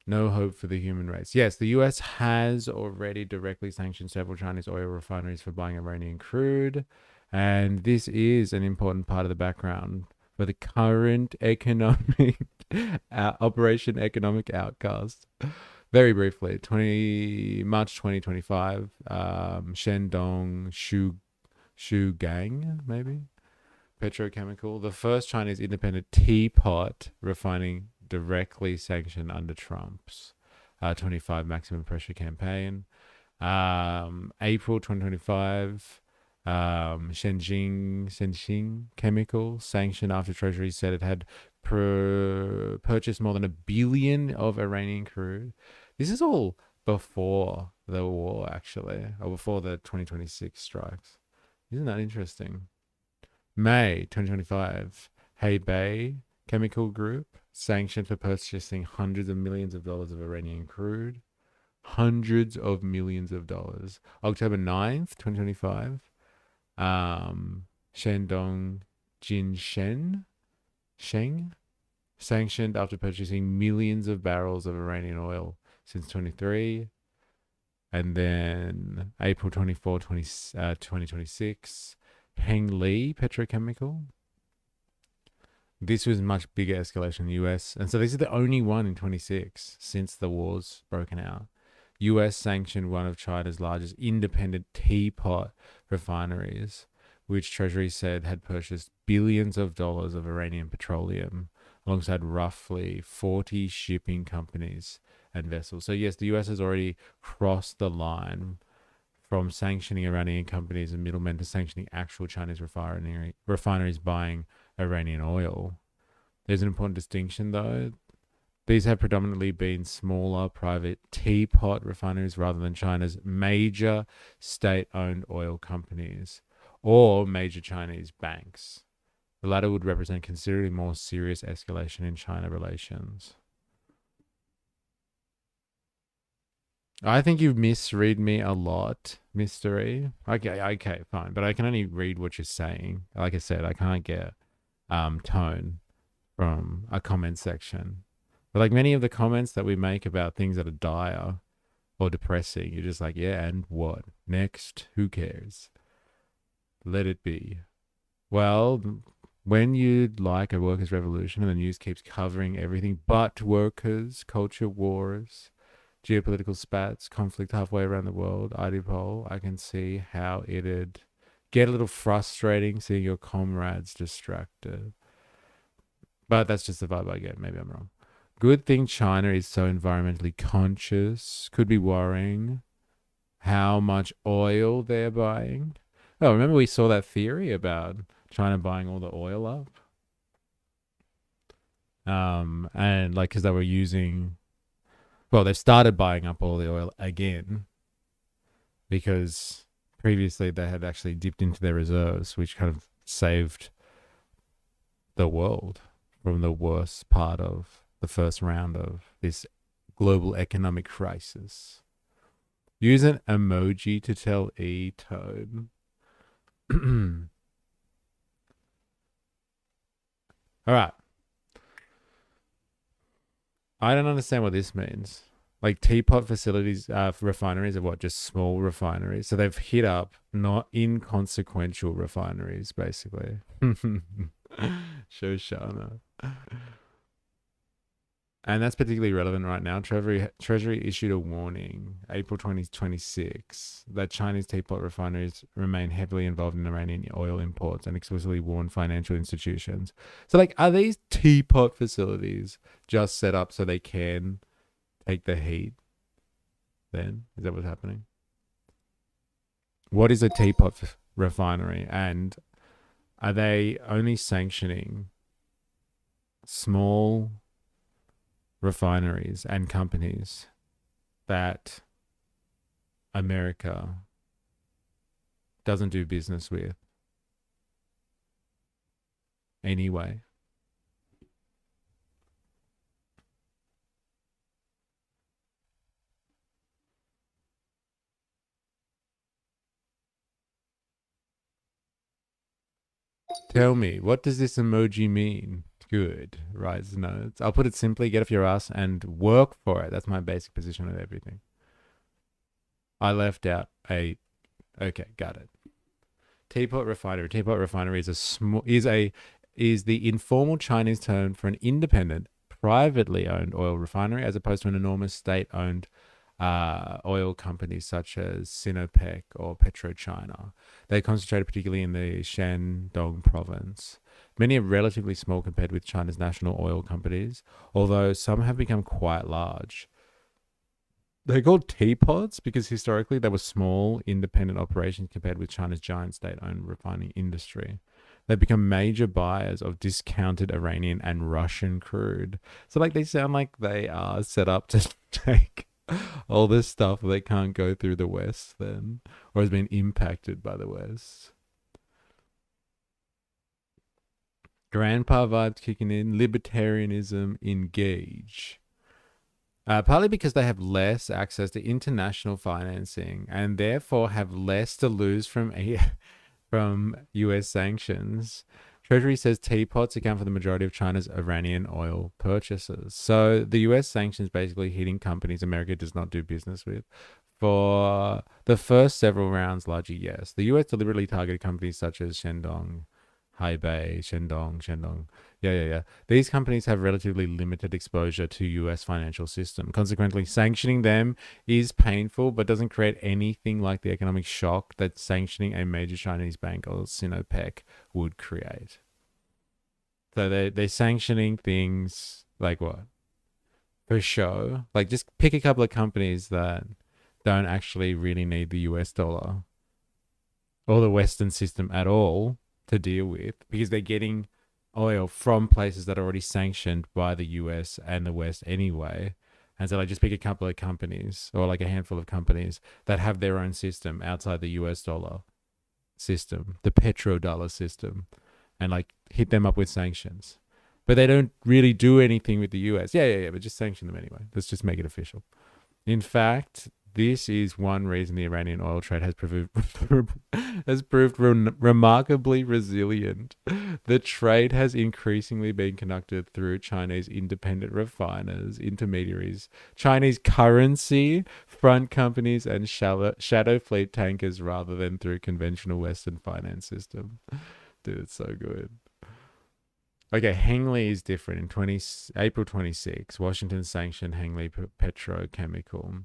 No hope for the human race. Yes, the US has already directly sanctioned several Chinese oil refineries for buying Iranian crude. And this is an important part of the background for the current economic Operation Economic Outcast. Very briefly, March 2025, Shandong Shugang, maybe? Petrochemical, the first Chinese independent teapot refining directly sanctioned under Trump's 25 maximum pressure campaign. April 2025, Shenzhen Chemical sanctioned after Treasury said it had purchased more than 1 billion of Iranian crude. This is all before the war, actually, or before the 2026 strikes. Isn't that interesting? May 2025, Hebei Chemical Group sanctioned for purchasing hundreds of millions of dollars of Iranian crude. Hundreds of millions of dollars. October 9th, 2025, Shandong Sheng sanctioned after purchasing millions of barrels of Iranian oil since 23. And then April 24, 2026, Heng Li Petrochemical. This was much bigger escalation in the US. And so this is the only one in 26 since the war's broken out. US sanctioned one of China's largest independent teapot refineries, which Treasury said had purchased billions of dollars of Iranian petroleum alongside roughly 40 shipping companies and vessels. So yes, the US has already crossed the line from sanctioning Iranian companies and middlemen to sanctioning actual Chinese refineries buying Iranian oil. There's an important distinction, though. These have predominantly been smaller private teapot refineries rather than China's major state-owned oil companies or major Chinese banks. The latter would represent considerably more serious escalation in China relations. I think you've misread me a lot, Mystery. Okay, fine. But I can only read what you're saying. Like I said, I can't get tone from a comment section. But like many of the comments that we make about things that are dire or depressing, you're just like, yeah, and what? Next? Who cares? Let it be. Well, when you'd like a workers' revolution and the news keeps covering everything but workers, culture wars, geopolitical spats, conflict halfway around the world, IDPOL, I can see how it'd get a little frustrating seeing your comrades distracted. But that's just the vibe I get. Maybe I'm wrong. Good thing China is so environmentally conscious. Could be worrying how much oil they're buying. Oh, remember we saw that theory about China buying all the oil up? And like, because they were using, well, they've started buying up all the oil again because previously they had actually dipped into their reserves, which kind of saved the world from the worst part of the first round of this global economic crisis. Use an emoji to tell E-Tone. All right. I don't understand what this means. Like teapot facilities for refineries are what? Just small refineries. So they've hit up not inconsequential refineries, basically. Shoshana. And that's particularly relevant right now. Treasury issued a warning, April 2026, that Chinese teapot refineries remain heavily involved in Iranian oil imports and explicitly warned financial institutions. So, like, are these teapot facilities just set up so they can take the heat then? Is that what's happening? What is a teapot refinery? And are they only sanctioning small refineries and companies that America doesn't do business with anyway? Tell me, what does this emoji mean? Good, rise notes. I'll put it simply, get off your ass and work for it. That's my basic position of everything. I left out a, okay, got it. Teapot refinery. Teapot refinery is the informal Chinese term for an independent, privately owned oil refinery, as opposed to an enormous state-owned oil companies such as Sinopec or PetroChina. They concentrated particularly in the Shandong province. Many are relatively small compared with China's national oil companies, although some have become quite large. They're called teapots because historically they were small, independent operations compared with China's giant state-owned refining industry. They've become major buyers of discounted Iranian and Russian crude. So, like, they sound like they are set up to take all this stuff that can't go through the West then, or has been impacted by the West. Grandpa vibes kicking in. Libertarianism engage. Partly because they have less access to international financing and therefore have less to lose from US sanctions. Treasury says teapots account for the majority of China's Iranian oil purchases. So the US sanctions basically hitting companies America does not do business with. For the first several rounds, largely yes. The US deliberately targeted companies such as Shandong, Haibei, Shandong. Yeah. These companies have relatively limited exposure to US financial system. Consequently, sanctioning them is painful, but doesn't create anything like the economic shock that sanctioning a major Chinese bank or Sinopec would create. So they're sanctioning things like what? For show. Like, just pick a couple of companies that don't actually really need the US dollar or the Western system at all to deal with, because they're getting oil from places that are already sanctioned by the US and the West anyway. And so, like, just pick a couple of companies or like a handful of companies that have their own system outside the US dollar system, the petrodollar system, and like hit them up with sanctions. But they don't really do anything with the US. Yeah, but just sanction them anyway. Let's just make it official. In fact, this is one reason the Iranian oil trade has proved remarkably resilient. The trade has increasingly been conducted through Chinese independent refiners, intermediaries, Chinese currency, front companies, and shadow fleet tankers rather than through conventional Western finance system. Dude, it's so good. Okay, Hengley is different. In April 26, Washington sanctioned Hengley Petrochemical.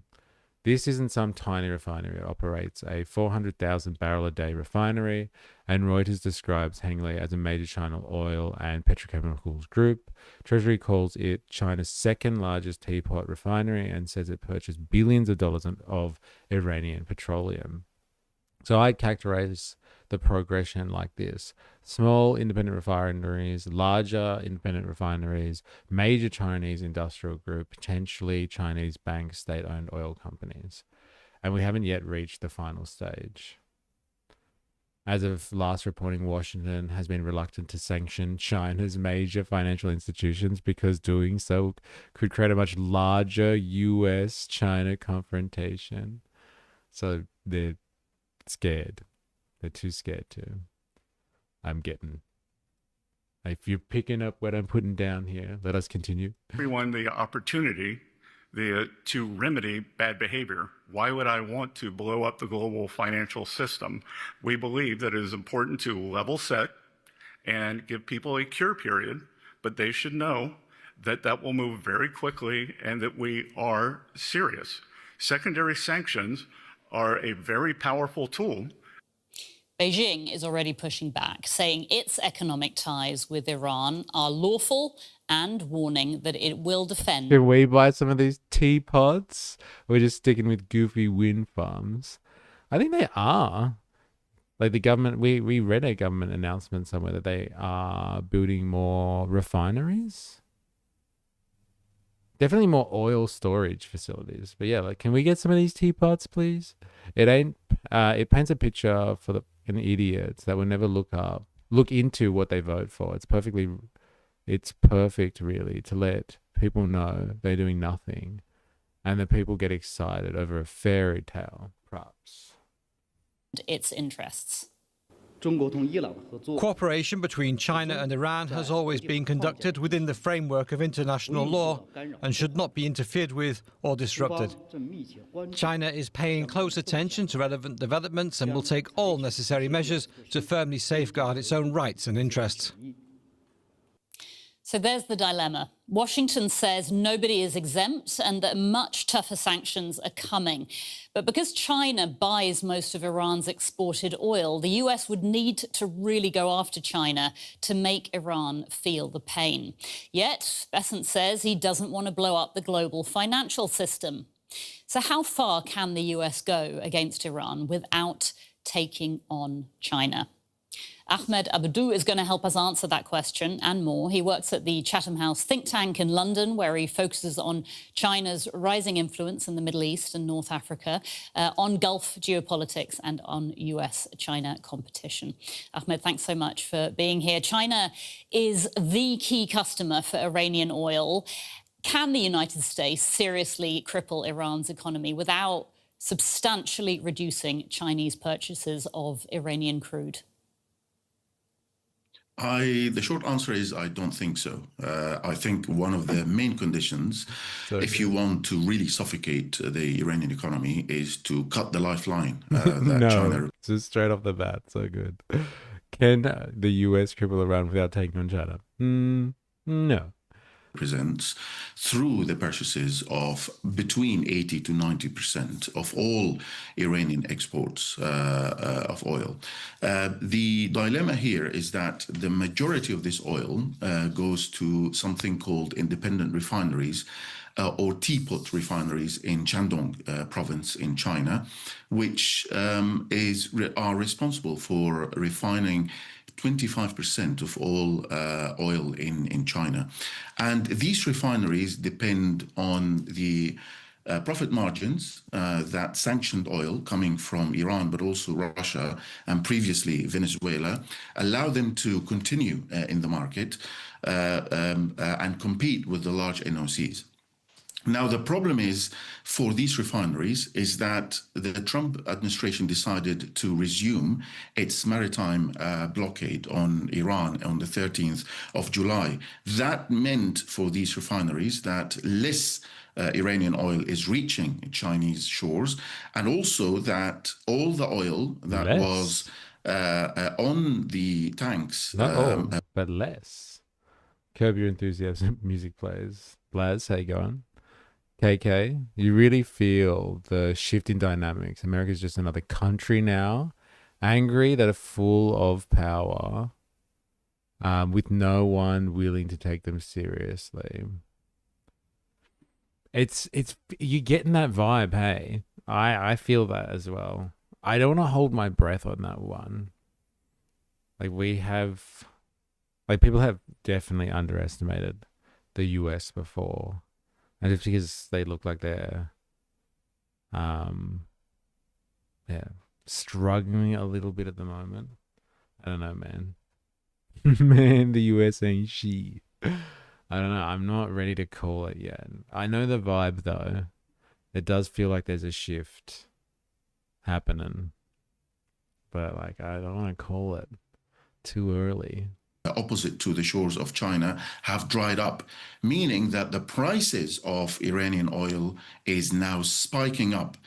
This isn't some tiny refinery. It operates a 400,000 barrel a day refinery, and Reuters describes Hengley as a major China oil and petrochemicals group. Treasury calls it China's second largest teapot refinery and says it purchased billions of dollars of Iranian petroleum. So I'd characterize the progression like this. Small independent refineries, larger independent refineries, major Chinese industrial group, potentially Chinese banks, state-owned oil companies. And we haven't yet reached the final stage. As of last reporting, Washington has been reluctant to sanction China's major financial institutions because doing so could create a much larger US-China confrontation. So they're scared. They're too scared to. I'm getting. If you're picking up what I'm putting down here, let us continue. Everyone the opportunity to remedy bad behavior. Why would I want to blow up the global financial system? We believe that it is important to level set and give people a cure period, but they should know that that will move very quickly and that we are serious. Secondary sanctions are a very powerful tool. Beijing is already pushing back, saying its economic ties with Iran are lawful and warning that it will defend. Can we buy some of these teapots? We're just sticking with goofy wind farms. I think they are. Like the government, we read a government announcement somewhere that they are building more refineries. Definitely more oil storage facilities. But yeah, like, can we get some of these teapots, please? It paints a picture for an idiots that will never look into what they vote for. It's perfect, really, to let people know they're doing nothing, and the people get excited over a fairy tale. Props. Its interests. Cooperation between China and Iran has always been conducted within the framework of international law and should not be interfered with or disrupted. China is paying close attention to relevant developments and will take all necessary measures to firmly safeguard its own rights and interests. So there's the dilemma. Washington says nobody is exempt and that much tougher sanctions are coming. But because China buys most of Iran's exported oil, the US would need to really go after China to make Iran feel the pain. Yet, Bessent says he doesn't want to blow up the global financial system. So how far can the US go against Iran without taking on China? Ahmed Abadou is going to help us answer that question and more. He works at the Chatham House think tank in London, where he focuses on China's rising influence in the Middle East and North Africa, on Gulf geopolitics and on US-China competition. Ahmed, thanks so much for being here. China is the key customer for Iranian oil. Can the United States seriously cripple Iran's economy without substantially reducing Chinese purchases of Iranian crude? The short answer is I don't think so. I think one of the main conditions, if you want to really suffocate the Iranian economy, is to cut the lifeline that no, China... just straight off the bat, so good. Can the US cripple Iran without taking on China? No. Presents through the purchases of between 80 to 90% of all Iranian exports of oil. The dilemma here is that the majority of this oil goes to something called independent refineries or teapot refineries in Shandong province in China, which are responsible for refining 25% of all oil in China. And these refineries depend on the profit margins that sanctioned oil coming from Iran, but also Russia and previously Venezuela, allow them to continue in the market and compete with the large NOCs. Now, the problem is for these refineries is that the Trump administration decided to resume its maritime blockade on Iran on the 13th of July. That meant for these refineries that less Iranian oil is reaching Chinese shores, and also that all the oil that was on the tanks... Not all, but less. Curb Your Enthusiasm music plays. Blaz, how you going? KK, you really feel the shift in dynamics. America's just another country now, angry that are full of power, with no one willing to take them seriously. It's you're getting that vibe, hey? I feel that as well. I don't want to hold my breath on that one. Like people have definitely underestimated the US before. And it's because they look like they're yeah, struggling a little bit at the moment. I don't know, man. Man, the US ain't shit. I don't know. I'm not ready to call it yet. I know the vibe though. It does feel like there's a shift happening. But like I don't want to call it too early. Opposite to the shores of China have dried up, meaning that the prices of Iranian oil is now spiking up,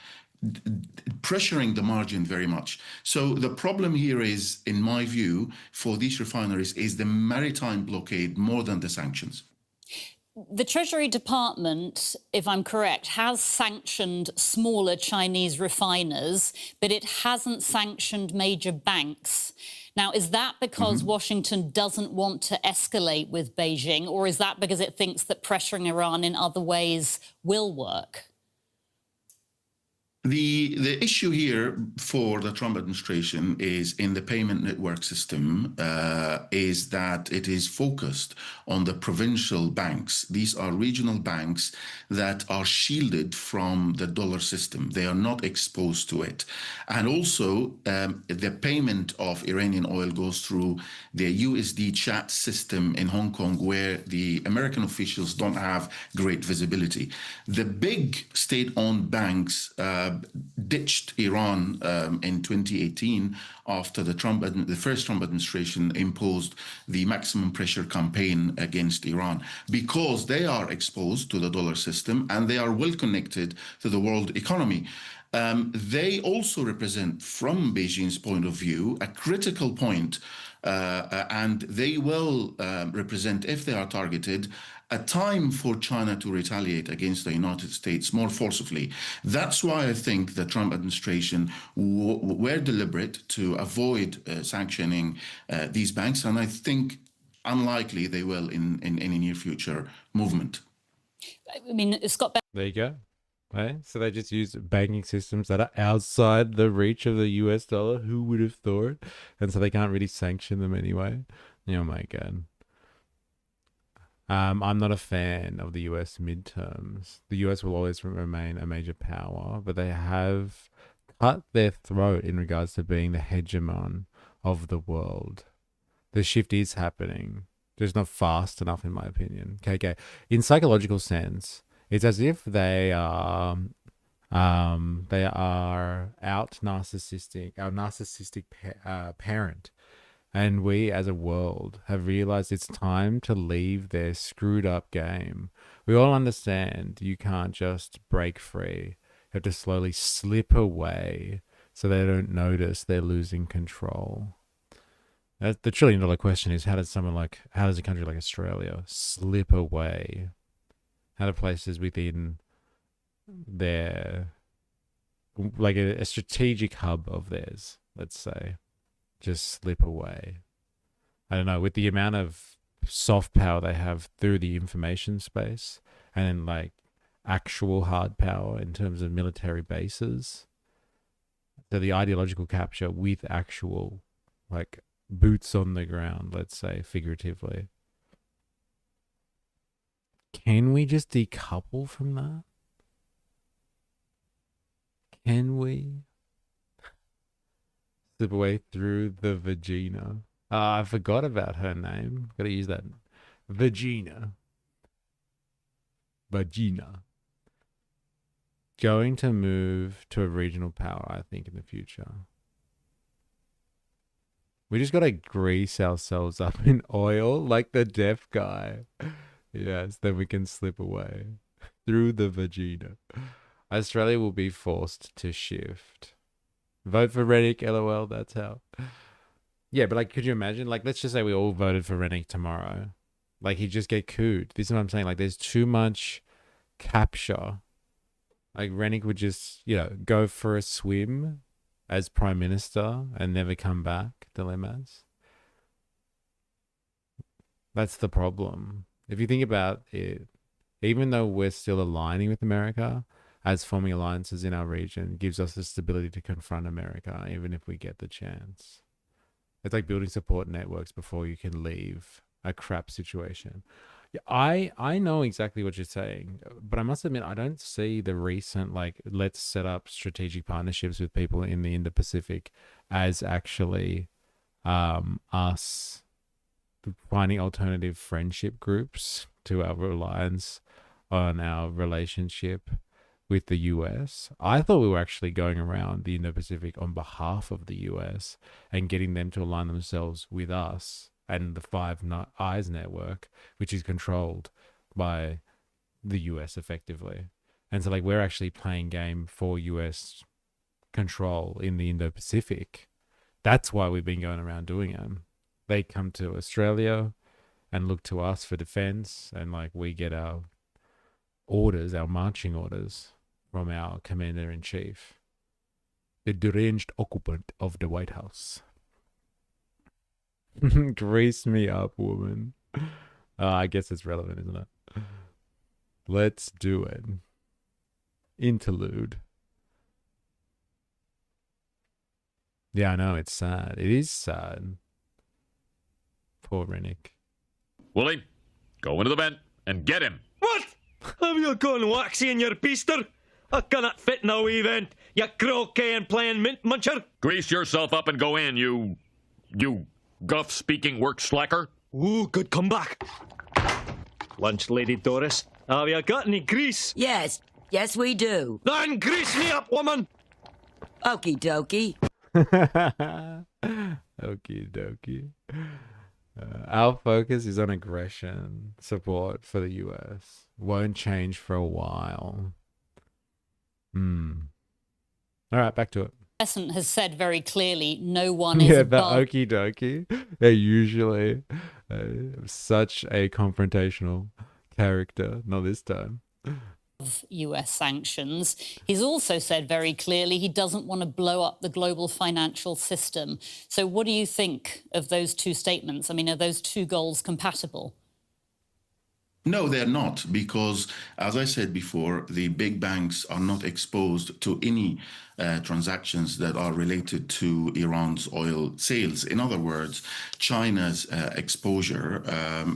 pressuring the margin very much. So the problem here is, in my view, for these refineries is the maritime blockade more than the sanctions. The Treasury Department, if I'm correct, has sanctioned smaller Chinese refiners, but it hasn't sanctioned major banks. Now, is that because Washington doesn't want to escalate with Beijing, or is that because it thinks that pressuring Iran in other ways will work? The issue here for the Trump administration is in the payment network system is that it is focused on the provincial banks. These are regional banks that are shielded from the dollar system. They are not exposed to it. And also the payment of Iranian oil goes through the USD chat system in Hong Kong, where the American officials don't have great visibility. The big state-owned banks ditched Iran in 2018 after the first Trump administration imposed the maximum pressure campaign against Iran, because they are exposed to the dollar system and they are well connected to the world economy. They also represent, from Beijing's point of view, a critical point, and they will represent, if they are targeted, a time for China to retaliate against the United States more forcibly. That's why I think the Trump administration were deliberate to avoid sanctioning these banks, and I think unlikely they will in any near future movement. I mean, Scott. There you go. Right? So they just use banking systems that are outside the reach of the US dollar. Who would have thought? And so they can't really sanction them anyway. Oh my God. I'm not a fan of the US midterms. The US will always remain a major power, but they have cut their throat in regards to being the hegemon of the world. The shift is happening. Just not fast enough, in my opinion. Okay. In psychological sense, it's as if they are out narcissistic, our narcissistic parent. And we as a world have realized it's time to leave their screwed up game. We all understand you can't just break free. You have to slowly slip away so they don't notice they're losing control. The $1 trillion question is, how does a country like Australia slip away? How do places within their, like a strategic hub of theirs, let's say, just slip away? I don't know, with the amount of soft power they have through the information space and then like actual hard power in terms of military bases. So the ideological capture with actual like boots on the ground, let's say, figuratively. Can we just decouple from that? Can we slip away through the vagina? I forgot about her name. Gotta use that. Vagina. Going to move to a regional power, I think, in the future. We just gotta grease ourselves up in oil like the deaf guy. Yes, then we can slip away through the vagina. Australia will be forced to shift. Vote for Rennick, LOL, that's how. Yeah, but like, could you imagine? Like, let's just say we all voted for Rennick tomorrow. Like, he'd just get cooed. This is what I'm saying. Like, there's too much capture. Like, Rennick would just, go for a swim as Prime Minister and never come back. Dilemmas. That's the problem. If you think about it, even though we're still aligning with America, as forming alliances in our region gives us the stability to confront America, even if we get the chance. It's like building support networks before you can leave a crap situation. Yeah, I know exactly what you're saying, but I must admit I don't see the recent like let's set up strategic partnerships with people in the Indo-Pacific as actually us finding alternative friendship groups to our reliance on our relationship with the US. I thought we were actually going around the Indo-Pacific on behalf of the US and getting them to align themselves with us and the Five Eyes network, which is controlled by the US effectively. And so like we're actually playing game for US control in the Indo-Pacific. That's why we've been going around doing it. They come to Australia and look to us for defense, and like we get our orders, our marching orders from our commander-in-chief, the deranged occupant of the White House. Grease me up, woman. I guess it's relevant, isn't it? Let's do it. Interlude. Yeah, I know, it's sad. It is sad. Poor Rennick. Willie, go into the vent and get him. What? Have you gone waxy in your beaster? I cannot fit in a wee vent, you croquet and playing mint muncher. Grease yourself up and go in, you guff-speaking work slacker. Ooh, good comeback. Lunch, Lady Doris. Have you got any grease? Yes, we do. Then grease me up, woman. Okie dokie. Okie dokie. Our focus is on aggression, support for the US. Won't change for a while. All right, back to it. President has said very clearly no one is Yeah, the above okie dokie. They're usually such a confrontational character. Not this time. US sanctions. He's also said very clearly he doesn't want to blow up the global financial system. So what do you think of those two statements? I mean, are those two goals compatible? No, they're not, because, as I said before, the big banks are not exposed to any transactions that are related to Iran's oil sales. In other words, China's exposure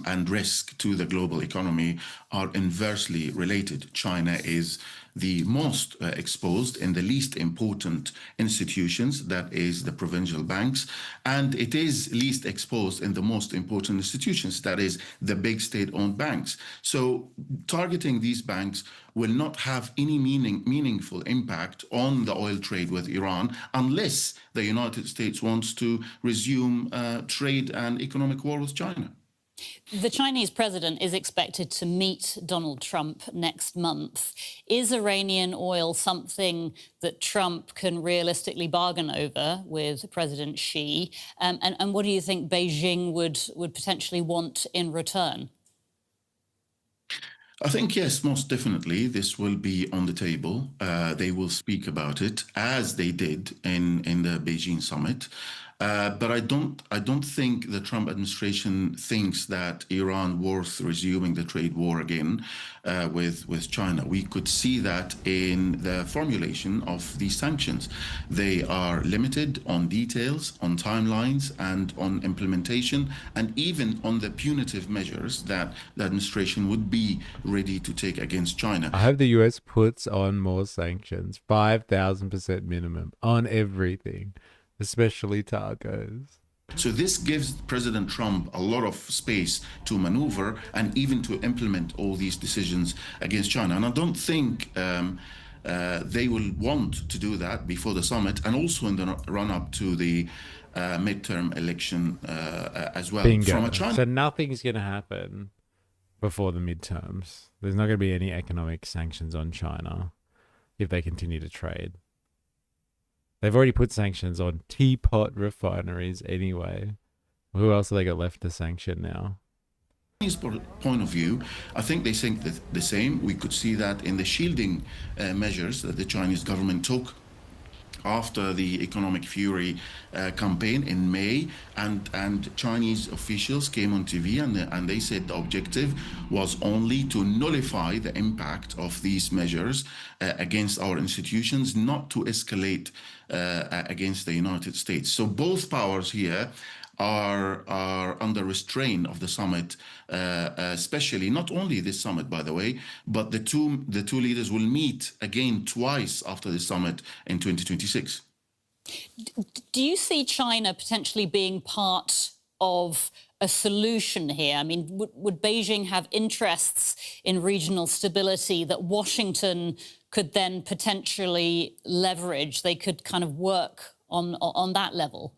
and risk to the global economy are inversely related. China is the most exposed in the least important institutions, that is the provincial banks, and it is least exposed in the most important institutions, that is the big state-owned banks. So targeting these banks will not have any meaningful impact on the oil trade with Iran unless the United States wants to resume trade and economic war with China. The Chinese president is expected to meet Donald Trump next month. Is Iranian oil something that Trump can realistically bargain over with President Xi? And what do you think Beijing would potentially want in return? I think, yes, most definitely, this will be on the table. They will speak about it, as they did in the Beijing summit. But I don't think the Trump administration thinks that Iran worth resuming the trade war again with China. We could see that in the formulation of these sanctions. They are limited on details, on timelines, and on implementation, and even on the punitive measures that the administration would be ready to take against China. I hope the US puts on more sanctions, 5,000% minimum on everything, especially tacos. So this gives President Trump a lot of space to maneuver and even to implement all these decisions against China. And I don't think they will want to do that before the summit and also in the run-up to the midterm election as well. Bingo. From a China. So nothing's going to happen before the midterms. There's not going to be any economic sanctions on China if they continue to trade. They've already put sanctions on teapot refineries anyway. Who else have they got left to sanction now? Point of view, I think they think the same. We could see that in the shielding measures that the Chinese government took after the economic fury campaign in May, and Chinese officials came on TV and they said the objective was only to nullify the impact of these measures against our institutions, not to escalate against the United States. So both powers here are under restraint of the summit, especially not only this summit, by the way, but the two leaders will meet again twice after the summit in 2026. Do you see China potentially being part of a solution here? I mean, would Beijing have interests in regional stability that Washington could then potentially leverage? They could kind of work on that level?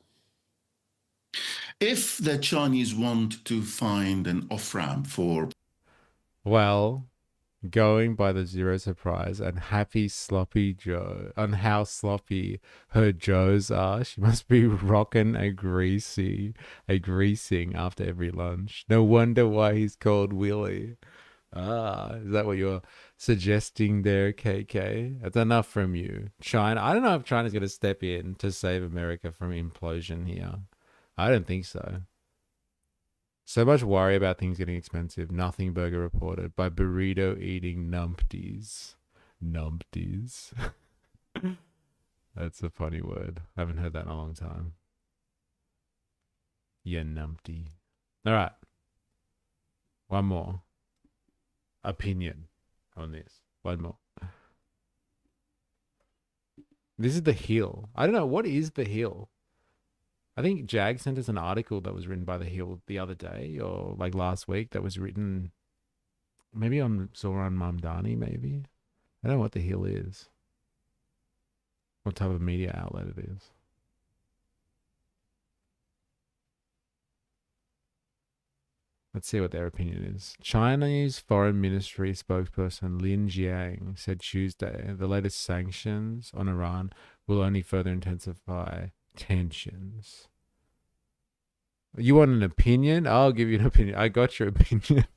If the Chinese want to find an off-ramp for... Well, going by the zero surprise and happy sloppy Joe on how sloppy her Joes are, she must be rocking a greasing after every lunch. No wonder why he's called Willie. Is that what you're suggesting there, KK? That's enough from you. China, I don't know if China's going to step in to save America from implosion here. I don't think so. So much worry about things getting expensive. Nothing burger reported by burrito eating numpties. Numpties. That's a funny word. I haven't heard that in a long time. Yeah, numpty. All right. One more opinion on this. One more. This is The Hill. I don't know. What is The Hill? I think Jag sent us an article that was written by The Hill the other day, or like last week, that was written maybe on Zoran Mamdani, maybe. I don't know what The Hill is. What type of media outlet it is. Let's see what their opinion is. Chinese Foreign Ministry spokesperson Lin Jiang said Tuesday the latest sanctions on Iran will only further intensify tensions. You want an opinion? I'll give you an opinion. I got your opinion.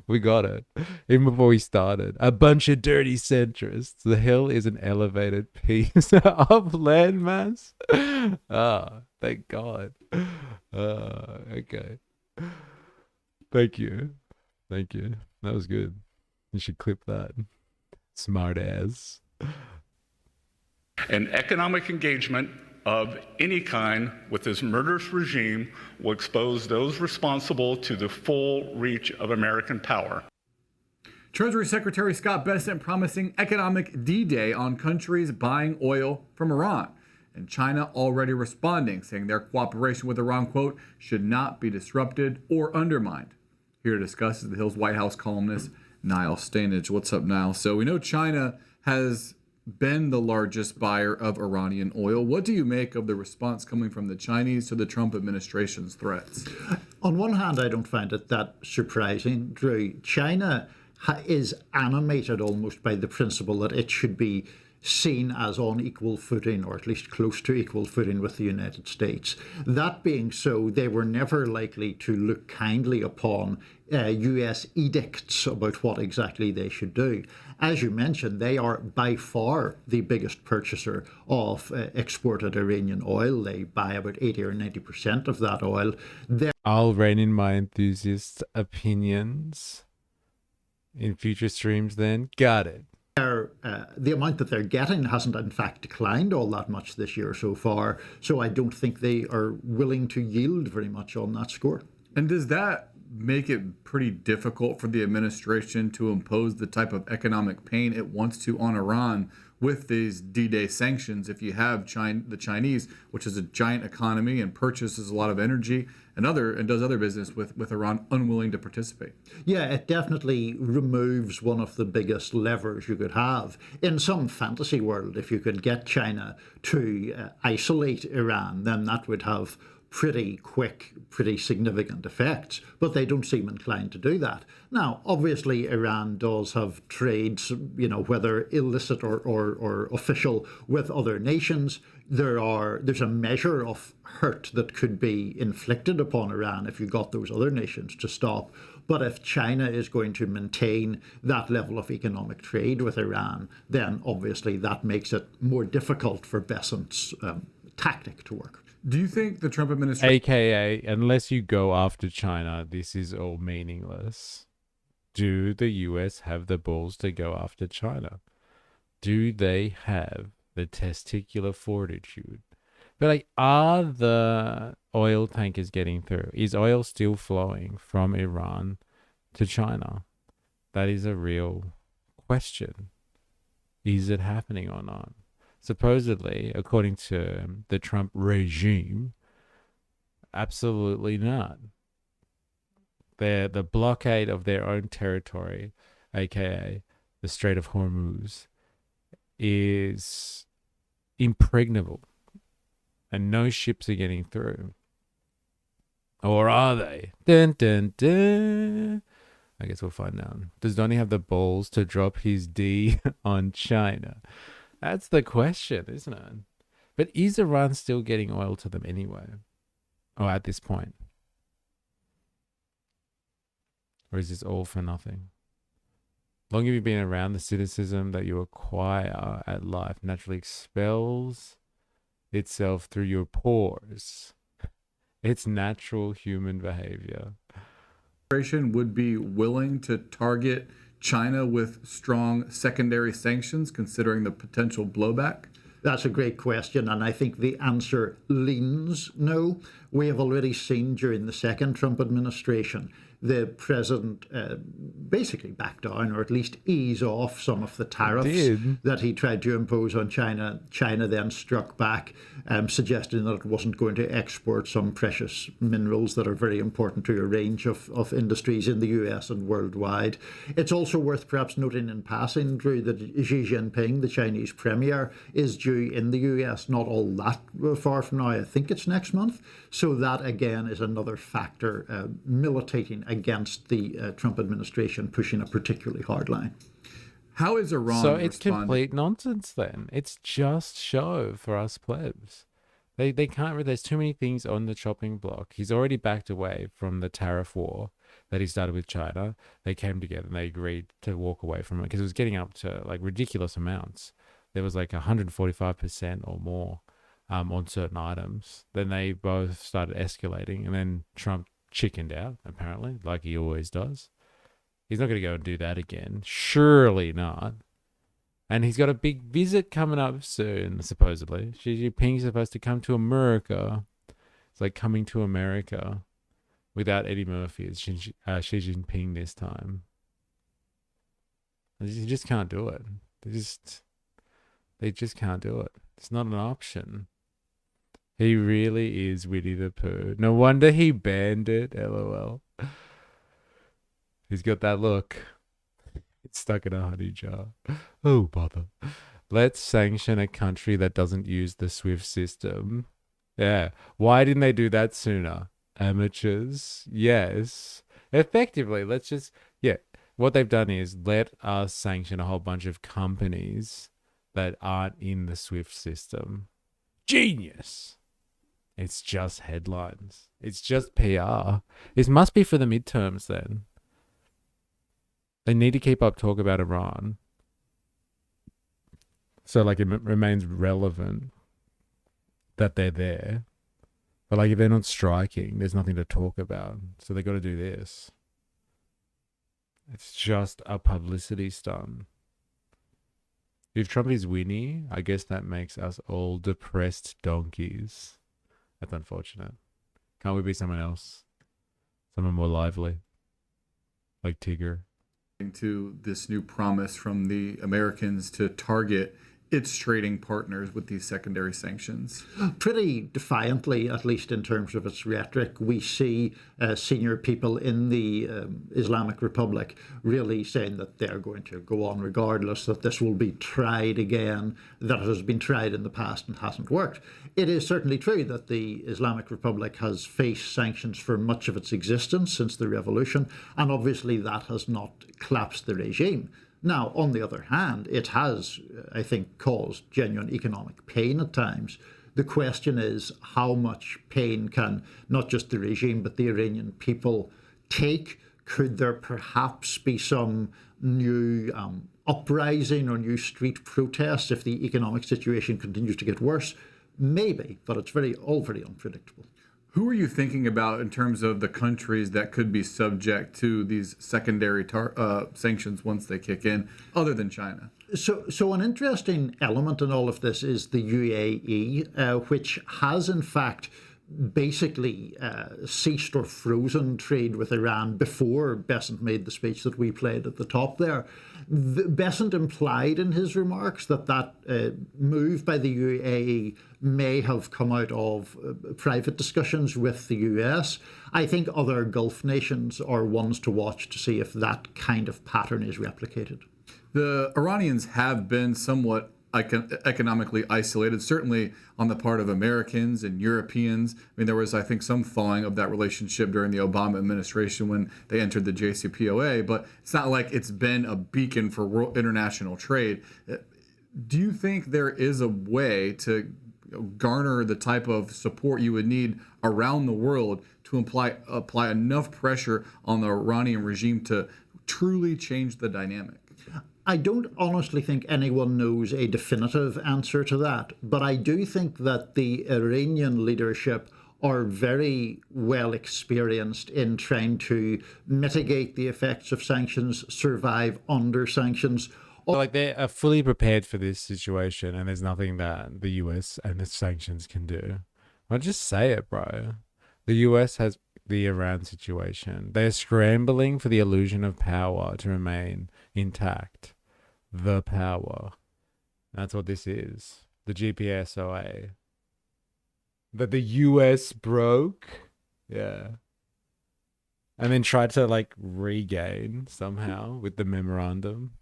We got it. Even before we started. A bunch of dirty centrists. The Hill is an elevated piece of landmass. Thank God. Okay. Thank you. Thank you. That was good. You should clip that. Smart ass. An economic engagement of any kind with this murderous regime will expose those responsible to the full reach of American power. Treasury Secretary Scott Bessent promising economic D-Day on countries buying oil from Iran. And China already responding, saying their cooperation with Iran, quote, should not be disrupted or undermined. Here to discuss is The Hill's White House columnist, Niall Stanage. What's up, Niall? So we know China has been the largest buyer of Iranian oil. What do you make of the response coming from the Chinese to the Trump administration's threats? On one hand, I don't find it that surprising, Drew. China is animated almost by the principle that it should be seen as on equal footing, or at least close to equal footing, with the United States. That being so, they were never likely to look kindly upon US edicts about what exactly they should do. As you mentioned, they are by far the biggest purchaser of exported Iranian oil. They buy about 80 or 90% of that oil. I'll rein in my enthusiast opinions in future streams then. Got it. The amount that they're getting hasn't in fact declined all that much this year so far, so I don't think they are willing to yield very much on that score. And does that make it pretty difficult for the administration to impose the type of economic pain it wants to on Iran with these D-Day sanctions if you have the Chinese, which is a giant economy and purchases a lot of energy and does other business with Iran, unwilling to participate? Yeah, it definitely removes one of the biggest levers you could have. In some fantasy world, if you could get China to isolate Iran, then that would have pretty quick, pretty significant effects, but they don't seem inclined to do that. Now, obviously, Iran does have trades, whether illicit or official, with other nations. there's a measure of hurt that could be inflicted upon Iran if you got those other nations to stop. But if China is going to maintain that level of economic trade with Iran, then obviously that makes it more difficult for Besant's tactic to work. Do you think the Trump administration... AKA, unless you go after China, this is all meaningless. Do the US have the balls to go after China? Do they have the testicular fortitude? But like, are the oil tankers getting through? Is oil still flowing from Iran to China? That is a real question. Is it happening or not? Supposedly, according to the Trump regime, absolutely not. The blockade of their own territory, aka the Strait of Hormuz, is impregnable, and no ships are getting through. Or are they? Dun, dun, dun. I guess we'll find out. Does Donnie have the balls to drop his D on China? That's the question, isn't it? But is Iran still getting oil to them anyway? Or at this point? Or is this all for nothing? Long have you been around, the cynicism that you acquire at life naturally expels itself through your pores. It's natural human behavior. Would be willing to target China with strong secondary sanctions, considering the potential blowback? That's a great question, and I think the answer leans no. We have already seen during the second Trump administration the president basically back down, or at least ease off some of the tariffs that he tried to impose on China. China then struck back, suggesting that it wasn't going to export some precious minerals that are very important to a range of industries in the US and worldwide. It's also worth perhaps noting in passing, Drew, that Xi Jinping, the Chinese premier, is due in the US not all that far from now. I think it's next month. So that, again, is another factor militating against the Trump administration pushing a particularly hard line. How is Iran So it's responding? complete nonsense then. It's just show for us plebs. They can't, there's too many things on the chopping block. He's already backed away from the tariff war that he started with China. They came together and they agreed to walk away from it because it was getting up to like ridiculous amounts. There was like 145% or more on certain items. Then they both started escalating, and then Trump chickened out, apparently, like he always does. He's not going to go and do that again. Surely not. And he's got a big visit coming up soon, supposedly. Xi Jinping's supposed to come to America. It's like coming to America without Eddie Murphy. It's Xi Jinping this time. You just can't do it. They just can't do it. It's not an option. He really is Winnie the Pooh. No wonder he banned it, LOL. He's got that look. It's stuck in a honey jar. Oh, bother. Let's sanction a country that doesn't use the SWIFT system. Yeah. Why didn't they do that sooner? Amateurs. Yes. Effectively, let's just... Yeah. What they've done is let us sanction a whole bunch of companies that aren't in the SWIFT system. Genius. It's just headlines. It's just PR. This must be for the midterms then. They need to keep up talk about Iran. So like it remains relevant that they're there. But like if they're not striking, there's nothing to talk about. So they got to do this. It's just a publicity stunt. If Trump is Winnie, I guess that makes us all depressed donkeys. That's unfortunate. Can't we be someone else? Someone more lively? Like Tigger? To this new promise from the Americans to target its trading partners with these secondary sanctions? Pretty defiantly, at least in terms of its rhetoric. We see senior people in the Islamic Republic really saying that they're going to go on regardless, that this will be tried again, that it has been tried in the past and hasn't worked. It is certainly true that the Islamic Republic has faced sanctions for much of its existence since the revolution, and obviously that has not collapsed the regime. Now, on the other hand, it has, I think, caused genuine economic pain at times The question is how much pain can not just the regime but the Iranian people take? Could there perhaps be some new uprising or new street protests if the economic situation continues to get worse? Maybe, but it's all very unpredictable. Who are you thinking about in terms of the countries that could be subject to these secondary sanctions once they kick in, other than China? So an interesting element in all of this is the UAE, which has in fact basically ceased or frozen trade with Iran before Besant made the speech that we played at the top there. Besant implied in his remarks that move by the UAE may have come out of private discussions with the US. I think other Gulf nations are ones to watch to see if that kind of pattern is replicated. The Iranians have been somewhat economically isolated, certainly on the part of Americans and Europeans. I mean, there was, I think, some thawing of that relationship during the Obama administration when they entered the JCPOA, but it's not like it's been a beacon for world international trade. Do you think there is a way to garner the type of support you would need around the world to apply enough pressure on the Iranian regime to truly change the dynamic? I don't honestly think anyone knows a definitive answer to that, but I do think that the Iranian leadership are very well experienced in trying to mitigate the effects of sanctions, survive under sanctions. Like, they are fully prepared for this situation, and there's nothing that the US and the sanctions can do. I'll just say it, bro. The US has the Iran situation. They're scrambling for the illusion of power to remain intact. The power. That's what this is. The GPSOA. That the US broke. Yeah. And then tried to like regain somehow with the memorandum.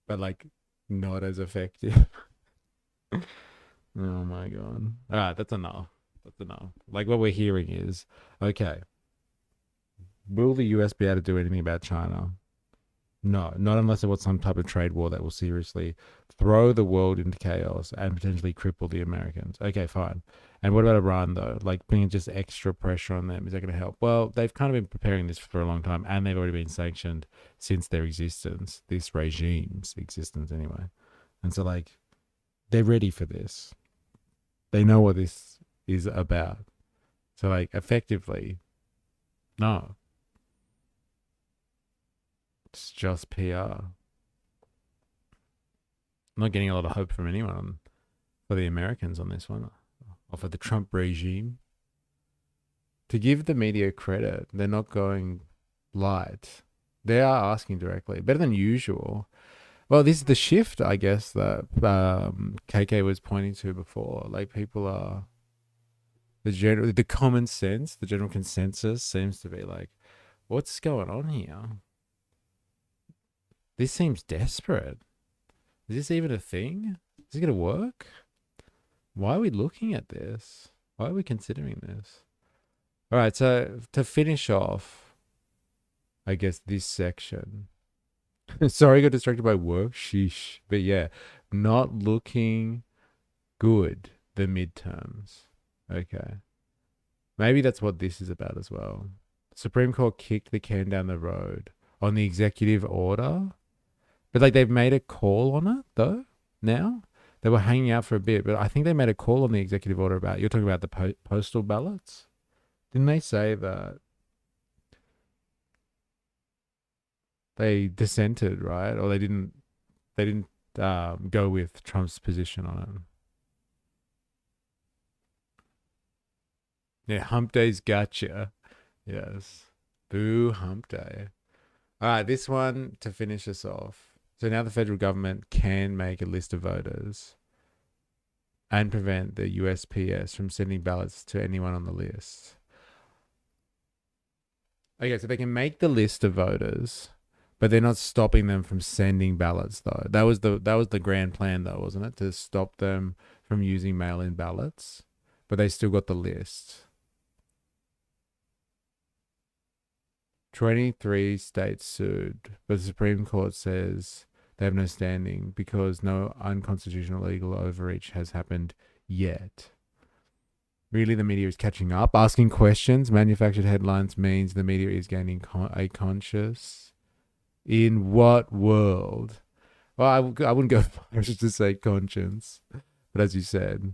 But like not as effective. Oh my God. Alright, that's enough. That's enough. Like, what we're hearing is, okay, will the US be able to do anything about China? No, not unless there was some type of trade war that will seriously throw the world into chaos and potentially cripple the Americans. Okay, fine. And what about Iran, though? Like, putting just extra pressure on them, is that going to help? Well, they've kind of been preparing this for a long time, and they've already been sanctioned since their existence, this regime's existence anyway. And so, like, they're ready for this. They know what this is about. So, like, effectively, no. It's just PR. I'm not getting a lot of hope from anyone for the Americans on this one, or for the Trump regime. To give the media credit, they're not going light. They are asking directly, better than usual. Well, this is the shift, I guess, that KK was pointing to before. Like, people are, the common sense, the general consensus seems to be like, what's going on here? This seems desperate. Is this even a thing? Is it going to work? Why are we looking at this? Why are we considering this? All right, so to finish off, I guess, this section. Sorry, I got distracted by work. Sheesh. But yeah, not looking good, the midterms. Okay. Maybe that's what this is about as well. Supreme Court kicked the can down the road on the executive order. But like, they've made a call on it, though, now. They were hanging out for a bit, but I think they made a call on the executive order about, you're talking about the postal ballots? Didn't they say that they dissented, right? Or they didn't go with Trump's position on it? Yeah, Hump Day's gotcha. Yes. Boo Hump Day. All right, this one to finish us off. So now the federal government can make a list of voters and prevent the USPS from sending ballots to anyone on the list. Okay, so they can make the list of voters, but they're not stopping them from sending ballots, though. That was the grand plan, though, wasn't it? To stop them from using mail-in ballots, but they still got the list. 23 states sued, but the Supreme Court says they have no standing because no unconstitutional legal overreach has happened yet. Really, the media is catching up. Asking questions, manufactured headlines means the media is gaining a conscious. In what world? Well, I wouldn't go far as to say conscience, but as you said,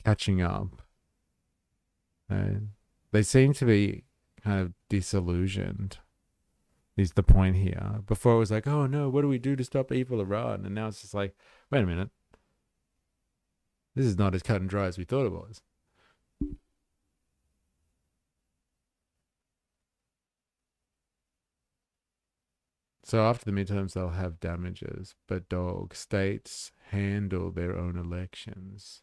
catching up. They seem to be kind of disillusioned, is the point here. Before it was like, oh no, what do we do to stop evil Iran? And now it's just like, wait a minute. This is not as cut and dry as we thought it was. So after the midterms, they'll have damages, but states handle their own elections.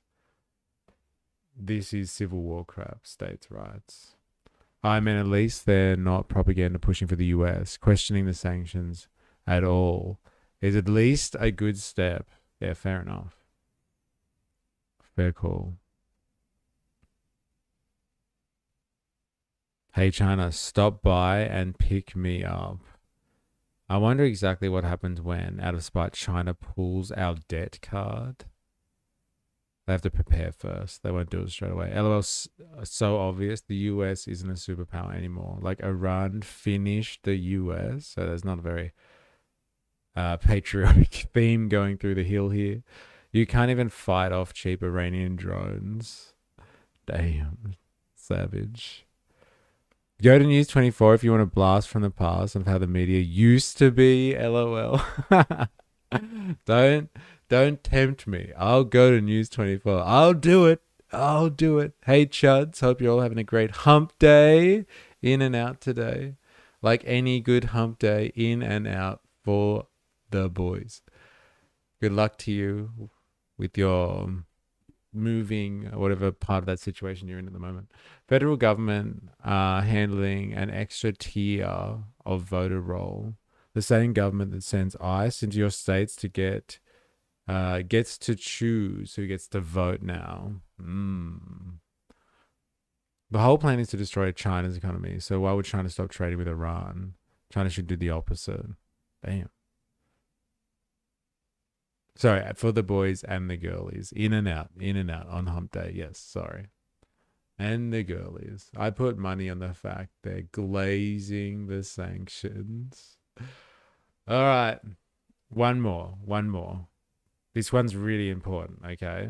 This is civil war crap, states' rights. I mean, at least they're not propaganda pushing for the US. Questioning the sanctions at all is at least a good step. Yeah, fair enough. Fair call. Hey, China, stop by and pick me up. I wonder exactly what happens when, out of spite, China pulls our debt card. They have to prepare first. They won't do it straight away. LOL, so obvious. The US isn't a superpower anymore. Like, Iran finished the US, so there's not a very patriotic theme going through the hill here. You can't even fight off cheap Iranian drones. Damn. Savage. Go to News 24 if you want a blast from the past of how the media used to be. LOL. Don't tempt me. I'll go to News 24. I'll do it. Hey, chuds. Hope you're all having a great hump day. In and out today. Like any good hump day, in and out for the boys. Good luck to you with your moving, or whatever part of that situation you're in at the moment. Federal government handling an extra tier of voter roll. The same government that sends ICE into your states to gets to choose who gets to vote now. The whole plan is to destroy China's economy. So why would China stop trading with Iran? China should do the opposite. Damn. Sorry, for the boys and the girlies. In and out on hump day. Yes, sorry. And the girlies. I put money on the fact they're glazing the sanctions. All right. One more. This one's really important, okay?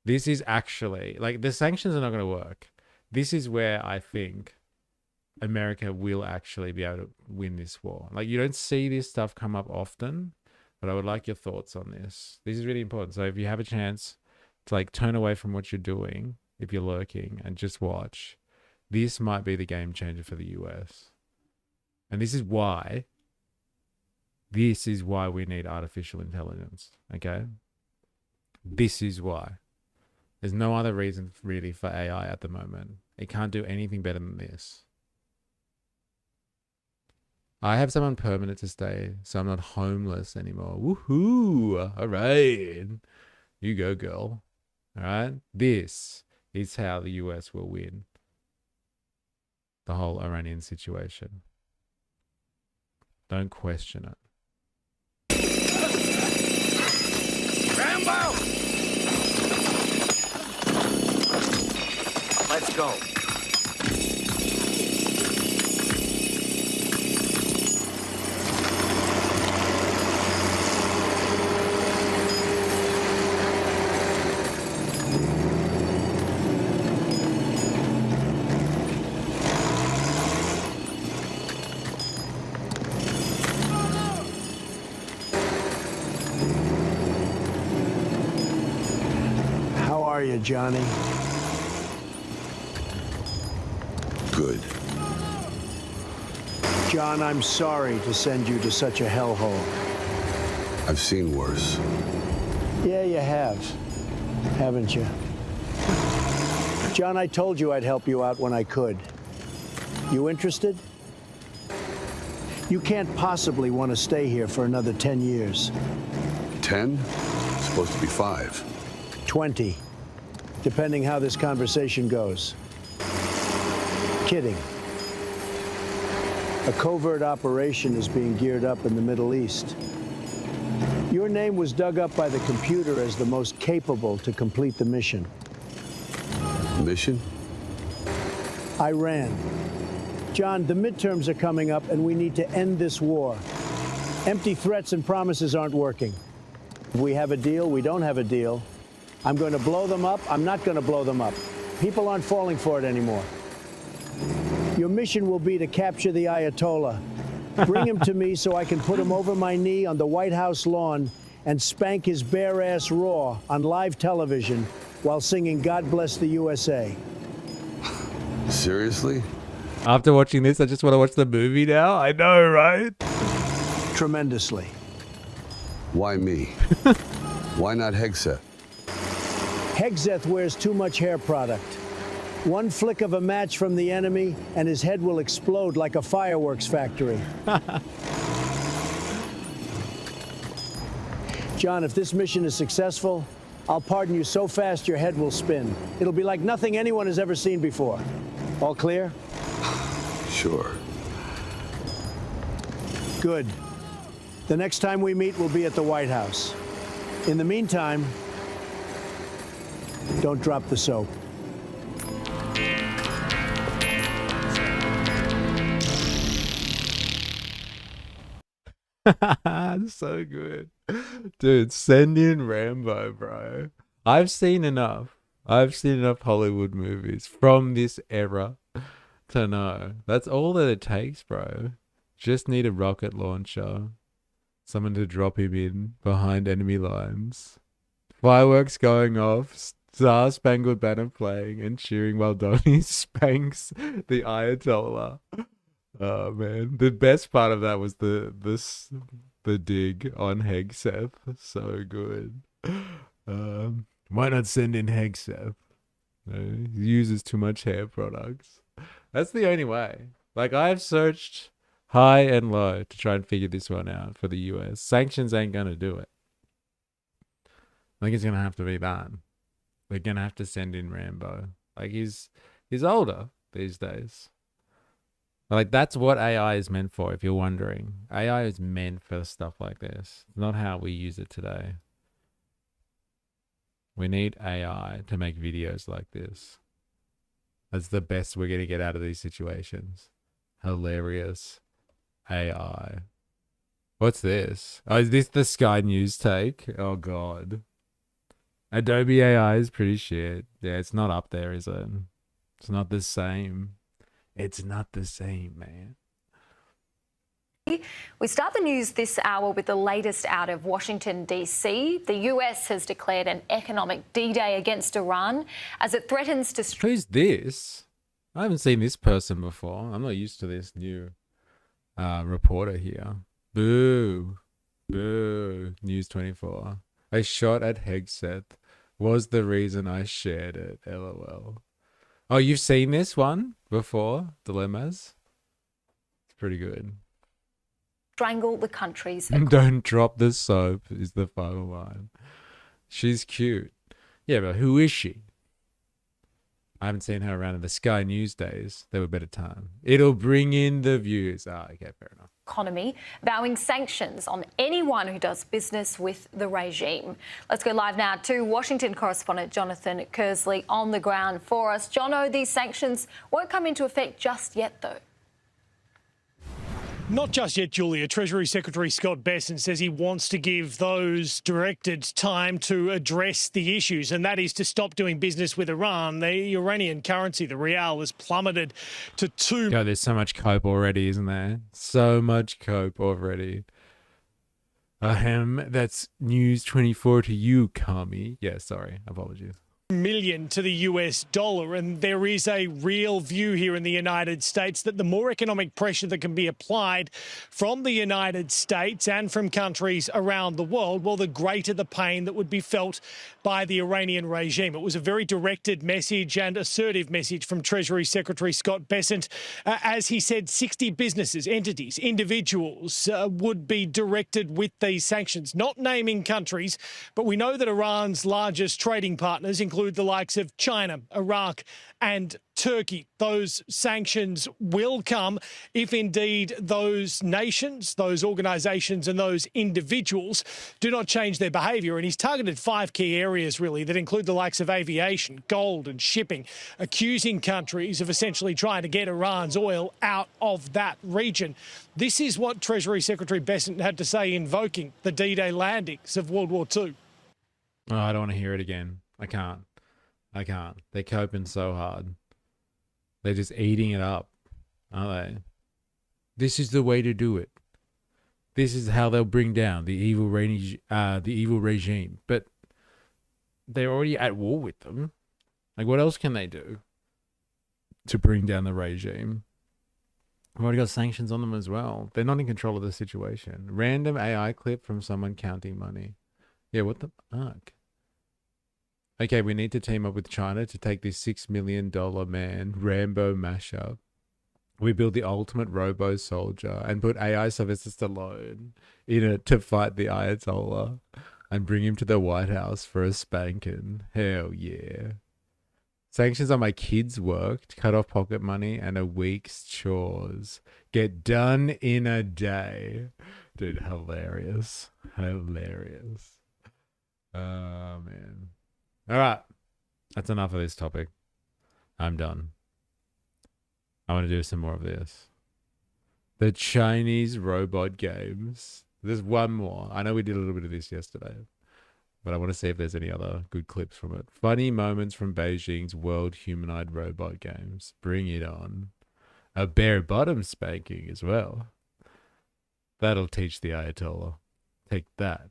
This is actually, like, the sanctions are not going to work. This is where I think America will actually be able to win this war. Like, you don't see this stuff come up often, but I would like your thoughts on this. This is really important. So if you have a chance to, like, turn away from what you're doing, if you're lurking, and just watch, this might be the game changer for the US. And this is why we need artificial intelligence, okay? This is why. There's no other reason really for AI at the moment. It can't do anything better than this. I have someone permanent to stay, so I'm not homeless anymore. Woohoo! All right. You go, girl. All right? This is how the US will win the whole Iranian situation. Don't question it. Rambo! Let's go. How are you, Johnny? Good. John, I'm sorry to send you to such a hellhole. I've seen worse. Yeah, you have. Haven't you? John, I told you I'd help you out when I could. You interested? You can't possibly want to stay here for another 10 years. 10? It's supposed to be 5. 20. Depending how this conversation goes. Kidding. A covert operation is being geared up in the Middle East. Your name was dug up by the computer as the most capable to complete the mission. Mission? Iran. John, the midterms are coming up, and we need to end this war. Empty threats and promises aren't working. If we have a deal, we don't have a deal. I'm going to blow them up. I'm not going to blow them up. People aren't falling for it anymore. Your mission will be to capture the Ayatollah. Bring him to me so I can put him over my knee on the White House lawn and spank his bare ass raw on live television while singing God Bless the USA. Seriously? After watching this, I just want to watch the movie now. I know, right? Tremendously. Why me? Why not Hegseth? Hegseth wears too much hair product. One flick of a match from the enemy, and his head will explode like a fireworks factory. John, if this mission is successful, I'll pardon you so fast your head will spin. It'll be like nothing anyone has ever seen before. All clear? Sure. Good. The next time we meet will be at the White House. In the meantime, don't drop the soap. So good. Dude, send in Rambo, bro. I've seen enough. I've seen enough Hollywood movies from this era to know. That's all that it takes, bro. Just need a rocket launcher. Someone to drop him in behind enemy lines. Fireworks going off. Star Spangled Banner playing and cheering while Donnie spanks the Ayatollah. Oh man, the best part of that was the dig on Hegseth. So good. Why not send in Hegseth? He uses too much hair products. That's the only way. Like, I've searched high and low to try and figure this one out for the US. Sanctions ain't gonna do it. I think it's gonna have to be that. They're gonna have to send in Rambo. Like, he's older these days. Like, that's what AI is meant for, if you're wondering. AI is meant for stuff like this. Not how we use it today. We need AI to make videos like this. That's the best we're going to get out of these situations. Hilarious AI. What's this? Oh, is this the Sky News take? Oh, God. Adobe AI is pretty shit. Yeah, it's not up there, is it? It's not the same. It's not the same, man. We start the news this hour with the latest out of Washington, D.C. The US has declared an economic D-Day against Iran as it threatens to... Who's this? I haven't seen this person before. I'm not used to this new reporter here. Boo. Boo. News 24. A shot at Hegseth was the reason I shared it. LOL. Oh, you've seen this one before? Dilemmas? It's pretty good. Strangle the country's... Don't drop the soap is the final line. She's cute. Yeah, but who is she? I haven't seen her around in the Sky News days. They were better time. It'll bring in the views. Ah, okay, fair enough. Economy, vowing sanctions on anyone who does business with the regime. Let's go live now to Washington correspondent Jonathan Kersley on the ground for us. Jono, these sanctions won't come into effect just yet, though. Not just yet, Julia. Treasury Secretary Scott Bessent says he wants to give those directed time to address the issues, and that is to stop doing business with Iran. The Iranian currency, the rial, has plummeted to 2... God, there's so much cope already, isn't there? So much cope already. That's News 24 to you, Kami. Yeah, sorry. Apologies. million to the US dollar, and there is a real view here in the United States that the more economic pressure that can be applied from the United States and from countries around the world, well, the greater the pain that would be felt by the Iranian regime. It was a very directed message and assertive message from Treasury Secretary Scott Bessent. As he said, 60 businesses, entities, individuals would be directed with these sanctions, not naming countries, but we know that Iran's largest trading partners, including include the likes of China, Iraq and Turkey. Those sanctions will come if indeed those nations, those organisations and those individuals do not change their behaviour. And he's targeted 5 key areas, really, that include the likes of aviation, gold and shipping, accusing countries of essentially trying to get Iran's oil out of that region. This is what Treasury Secretary Bessent had to say invoking the D-Day landings of World War II. Oh, I don't want to hear it again. I can't. They're coping so hard. They're just eating it up, aren't they? This is the way to do it. This is how they'll bring down the evil regime. But they're already at war with them. Like, what else can they do to bring down the regime? We've already got sanctions on them as well. They're not in control of the situation. Random AI clip from someone counting money. Yeah, what the fuck? Okay, we need to team up with China to take this $6 million man Rambo mashup. We build the ultimate robo soldier and put AI Sylvester Stallone in it to fight the Ayatollah and bring him to the White House for a spanking. Hell yeah. Sanctions on my kids' work, cut off pocket money and a week's chores. Get done in a day. Dude, hilarious. Hilarious. Oh, man. All right. That's enough of this topic. I'm done. I want to do some more of this. The Chinese robot games. There's one more. I know we did a little bit of this yesterday, but I want to see if there's any other good clips from it. Funny moments from Beijing's World Humanoid Robot Games. Bring it on. A bare bottom spanking as well. That'll teach the Ayatollah. Take that.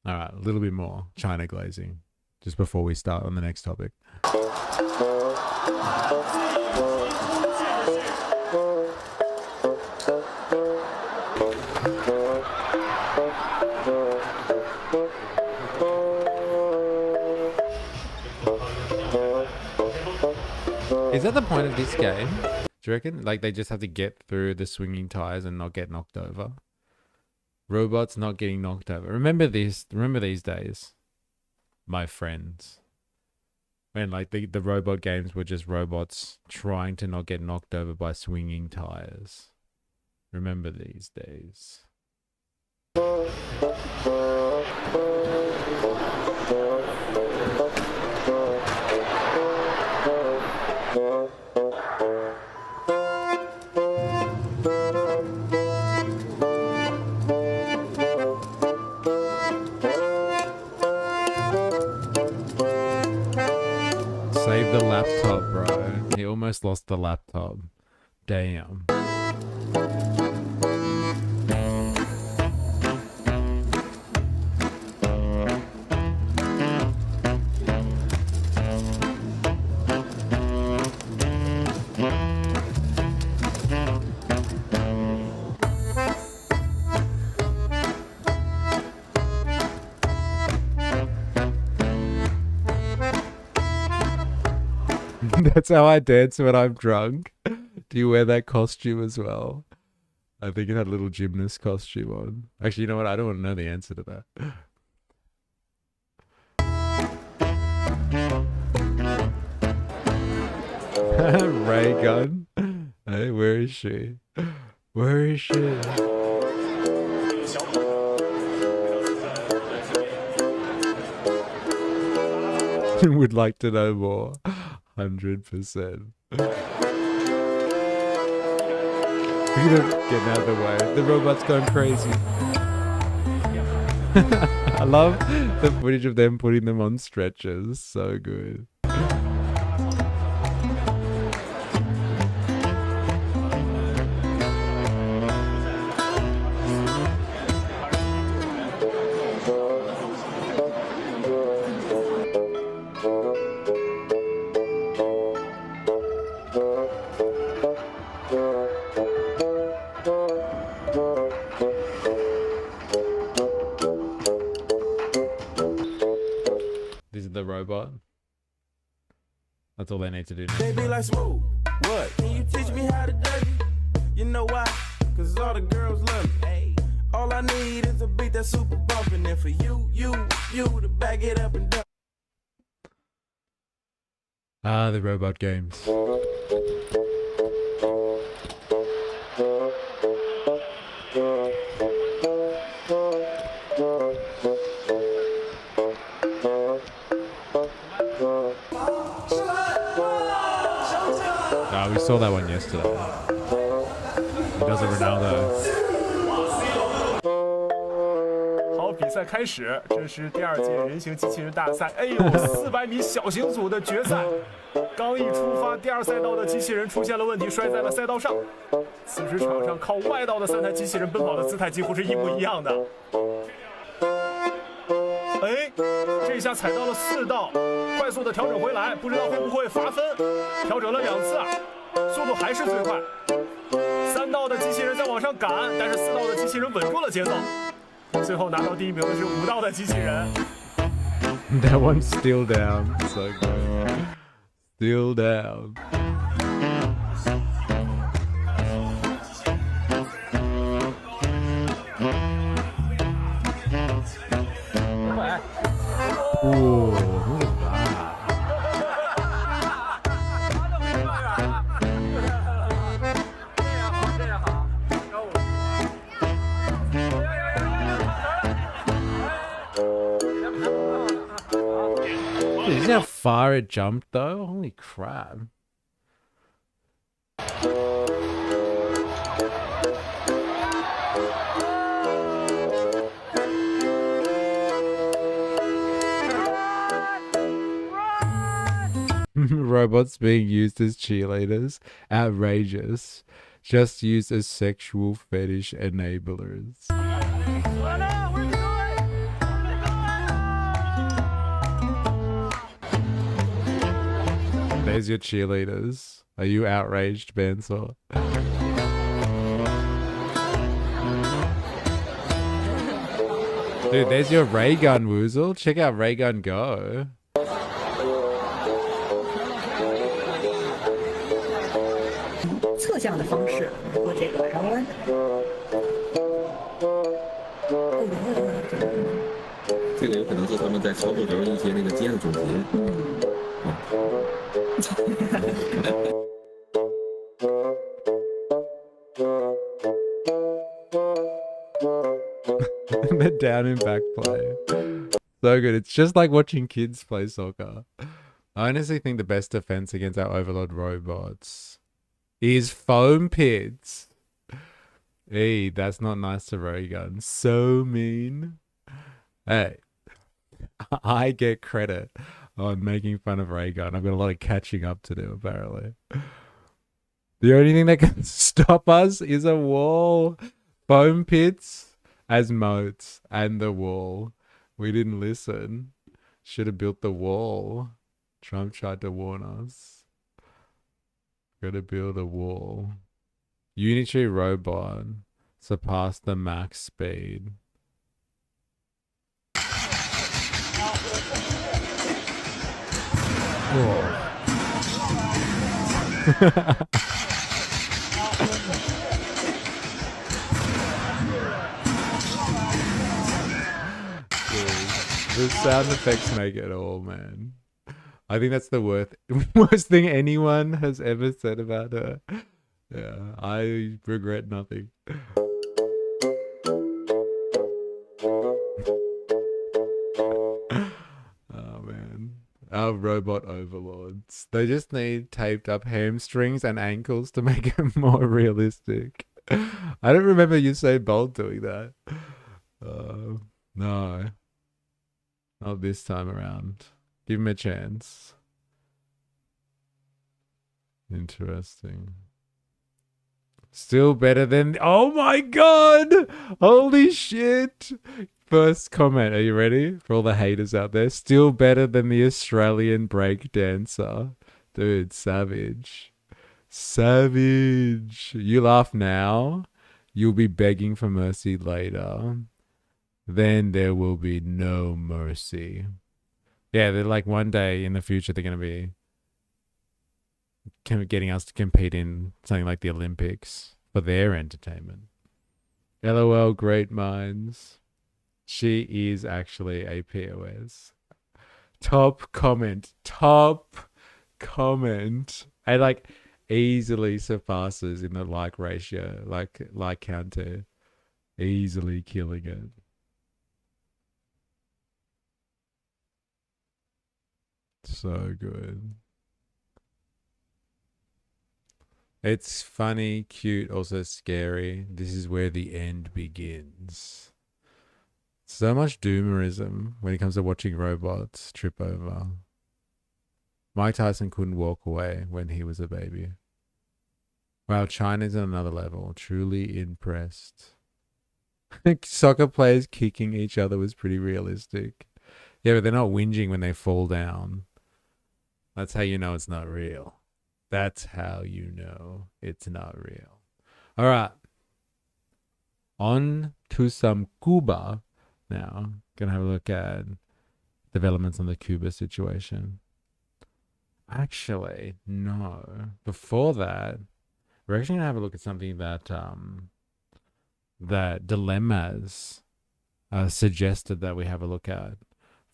All right, a little bit more China glazing just before we start on the next topic. Is that the point of this game? Do you reckon? Like, they just have to get through the swinging tires and not get knocked over? Robots not getting knocked over. Remember this. Remember these days, my friends. When like the robot games were just robots trying to not get knocked over by swinging tires. Remember these days. Save the laptop, bro. He almost lost the laptop. Damn. That's how I dance when I'm drunk. Do you wear that costume as well? I think it had a little gymnast costume on. Actually, you know what? I don't want to know the answer to that. Ray gun. Hey, where is she? Where is she? Would like to know more. 100%. We're getting out of the way. The robot's going crazy. I love the footage of them putting them on stretchers. So good. Robot. That's all they need to do now. They be like, Smooth, what? Can you teach me how to dirty? You know why? Cause all the girls love me. All I need is a beat that's super bumpin', and for you to back it up and down. Ah, the robot games. Ah, we saw that one yesterday. He does a Ronaldo. 好，比赛开始，这是第2届人形机器人大赛。哎呦，400米小型组的决赛，刚一出发，第2赛道的机器人出现了问题，摔在了赛道上。此时场上靠外道的3台机器人奔跑的姿态几乎是一模一样的。哎，这下踩到了4道，快速的调整回来，不知道会不会罚分。调整了2次，速度还是最快。3道的机器人在往上赶，但是4道的机器人稳住了节奏。最后拿到第1名的是5道的机器人。That one's still down. So good. Still down. Ooh, look at that. Dude, you see how far it jumped though? Holy crap. Robots being used as cheerleaders. Outrageous. Just used as sexual fetish enablers. There's your cheerleaders. Are you outraged, Bansor? Dude, there's your ray gun, Woozle. Check out Ray Gun Go. 侧向的方式做这个转弯。这个有可能是他们在操作时候一些那个经验总结。The down and back play. So good. It's just like watching kids play soccer. I honestly think the best defense against our overload robots is foam pits. Hey, that's not nice to ray gun. So mean. Hey, I get credit on making fun of ray gun. I've got a lot of catching up to do, apparently. The only thing that can stop us is a wall. Foam pits as moats and the wall. We didn't listen. Should have built the wall. Trump tried to warn us. Gotta build a wall. Unitary robot surpassed the max speed. The sound effects make it all, man. I think that's the worst thing anyone has ever said about her. Yeah, I regret nothing. Oh man. Our robot overlords. They just need taped up hamstrings and ankles to make it more realistic. I don't remember Usain Bolt doing that. No. Not this time around. Give him a chance. Interesting. Still better than... Oh my god! Holy shit! First comment. Are you ready? For all the haters out there. Still better than the Australian break dancer. Dude, savage. Savage. You laugh now. You'll be begging for mercy later. Then there will be no mercy. Yeah, they're like one day in the future they're going to be getting us to compete in something like the Olympics for their entertainment. LOL, great minds. She is actually a POS. Top comment. And like easily surpasses in the like ratio, like counter. Easily killing it. So good. It's funny, cute, also scary. This is where the end begins. So much doomerism when it comes to watching robots trip over. Mike Tyson couldn't walk away when he was a baby. Wow, China's on another level. Truly impressed. Soccer players kicking each other was pretty realistic. Yeah, but they're not whinging when they fall down. That's how you know it's not real. That's how you know it's not real. All right. On to some Cuba now. Gonna have a look at developments on the Cuba situation. Actually, no. Before that, we're actually gonna have a look at something that that Dilemmas suggested that we have a look at.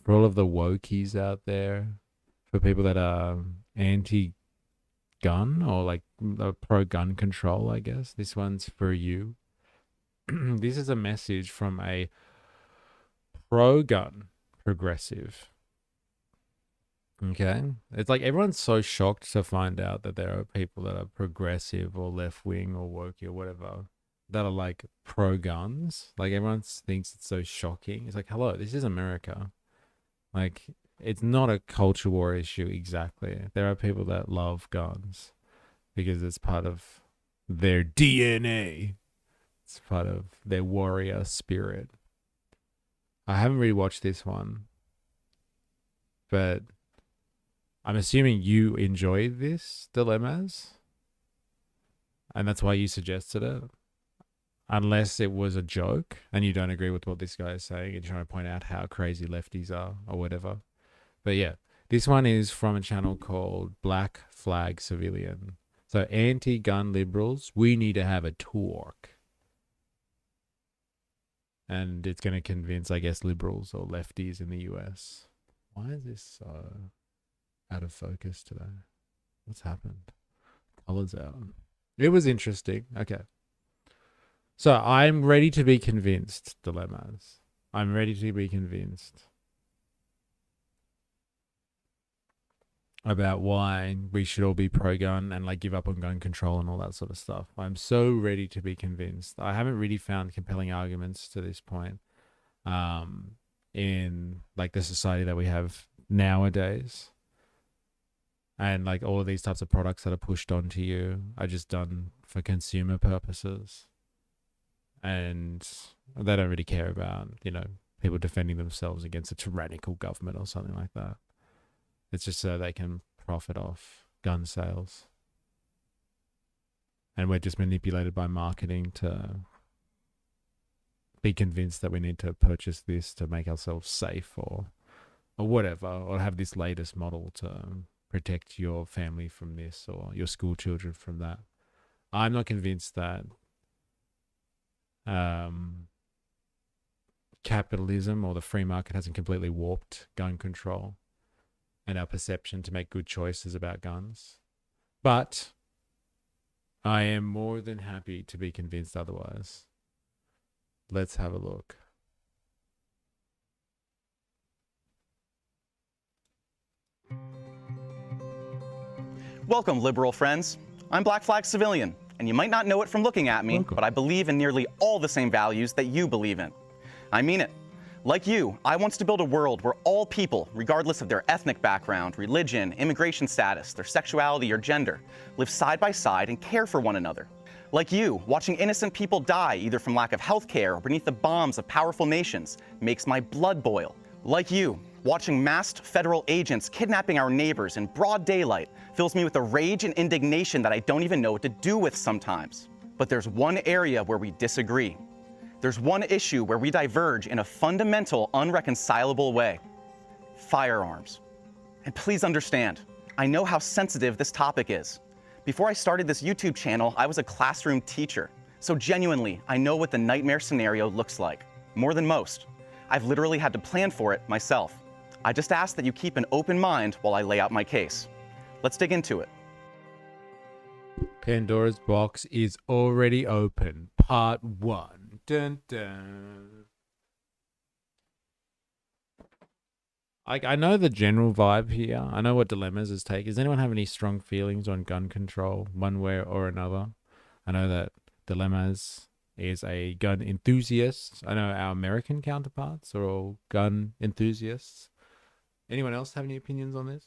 For all of the wokies out there, for people that are anti-gun or like pro-gun control, I guess. This one's for you. This is a message from a pro-gun progressive. Okay? It's like everyone's so shocked to find out that there are people that are progressive or left-wing or wokey or whatever that are like pro-guns. Like everyone thinks it's so shocking. It's like, hello, this is America. Like, it's not a culture war issue exactly. There are people that love guns because it's part of their DNA. It's part of their warrior spirit. I haven't really watched this one, but I'm assuming you enjoyed this, Dilemmas, and that's why you suggested it. Unless it was a joke and you don't agree with what this guy is saying and you're trying to point out how crazy lefties are or whatever. But yeah, this one is from a channel called Black Flag Civilian. So anti-gun liberals, we need to have a talk. And it's going to convince, I guess, liberals or lefties in the US. Why is this so out of focus today? What's happened? Colors out. It was interesting. Okay. So I'm ready to be convinced, Dilemmas. I'm ready to be convinced about why we should all be pro-gun and like give up on gun control and all that sort of stuff. I'm so ready to be convinced. I haven't really found compelling arguments to this point in like the society that we have nowadays. And like all of these types of products that are pushed onto you are just done for consumer purposes. And they don't really care about, you know, people defending themselves against a tyrannical government or something like that. It's just so they can profit off gun sales. And we're just manipulated by marketing to be convinced that we need to purchase this to make ourselves safe or whatever, or have this latest model to protect your family from this or your school children from that. I'm not convinced that capitalism or the free market hasn't completely warped gun control and our perception to make good choices about guns. But I am more than happy to be convinced otherwise. Let's have a look. Welcome, liberal friends. I'm Black Flag Civilian, and you might not know it from looking at me, but I believe in nearly all the same values that you believe in. I mean it. Like you, I want to build a world where all people, regardless of their ethnic background, religion, immigration status, their sexuality, or gender, live side by side and care for one another. Like you, watching innocent people die either from lack of health care or beneath the bombs of powerful nations makes my blood boil. Like you, watching masked federal agents kidnapping our neighbors in broad daylight fills me with a rage and indignation that I don't even know what to do with sometimes. But there's one area where we disagree. There's one issue where we diverge in a fundamental, unreconcilable way. Firearms. And please understand, I know how sensitive this topic is. Before I started this YouTube channel, I was a classroom teacher. So genuinely, I know what the nightmare scenario looks like. More than most. I've literally had to plan for it myself. I just ask that you keep an open mind while I lay out my case. Let's dig into it. Pandora's box is already open. Part 1. Dun dun. I know the general vibe here. I know what dilemmas is take. Does anyone have any strong feelings on gun control, one way or another? I know that Dilemmas is a gun enthusiast. I know our American counterparts are all gun enthusiasts. Anyone else have any opinions on this?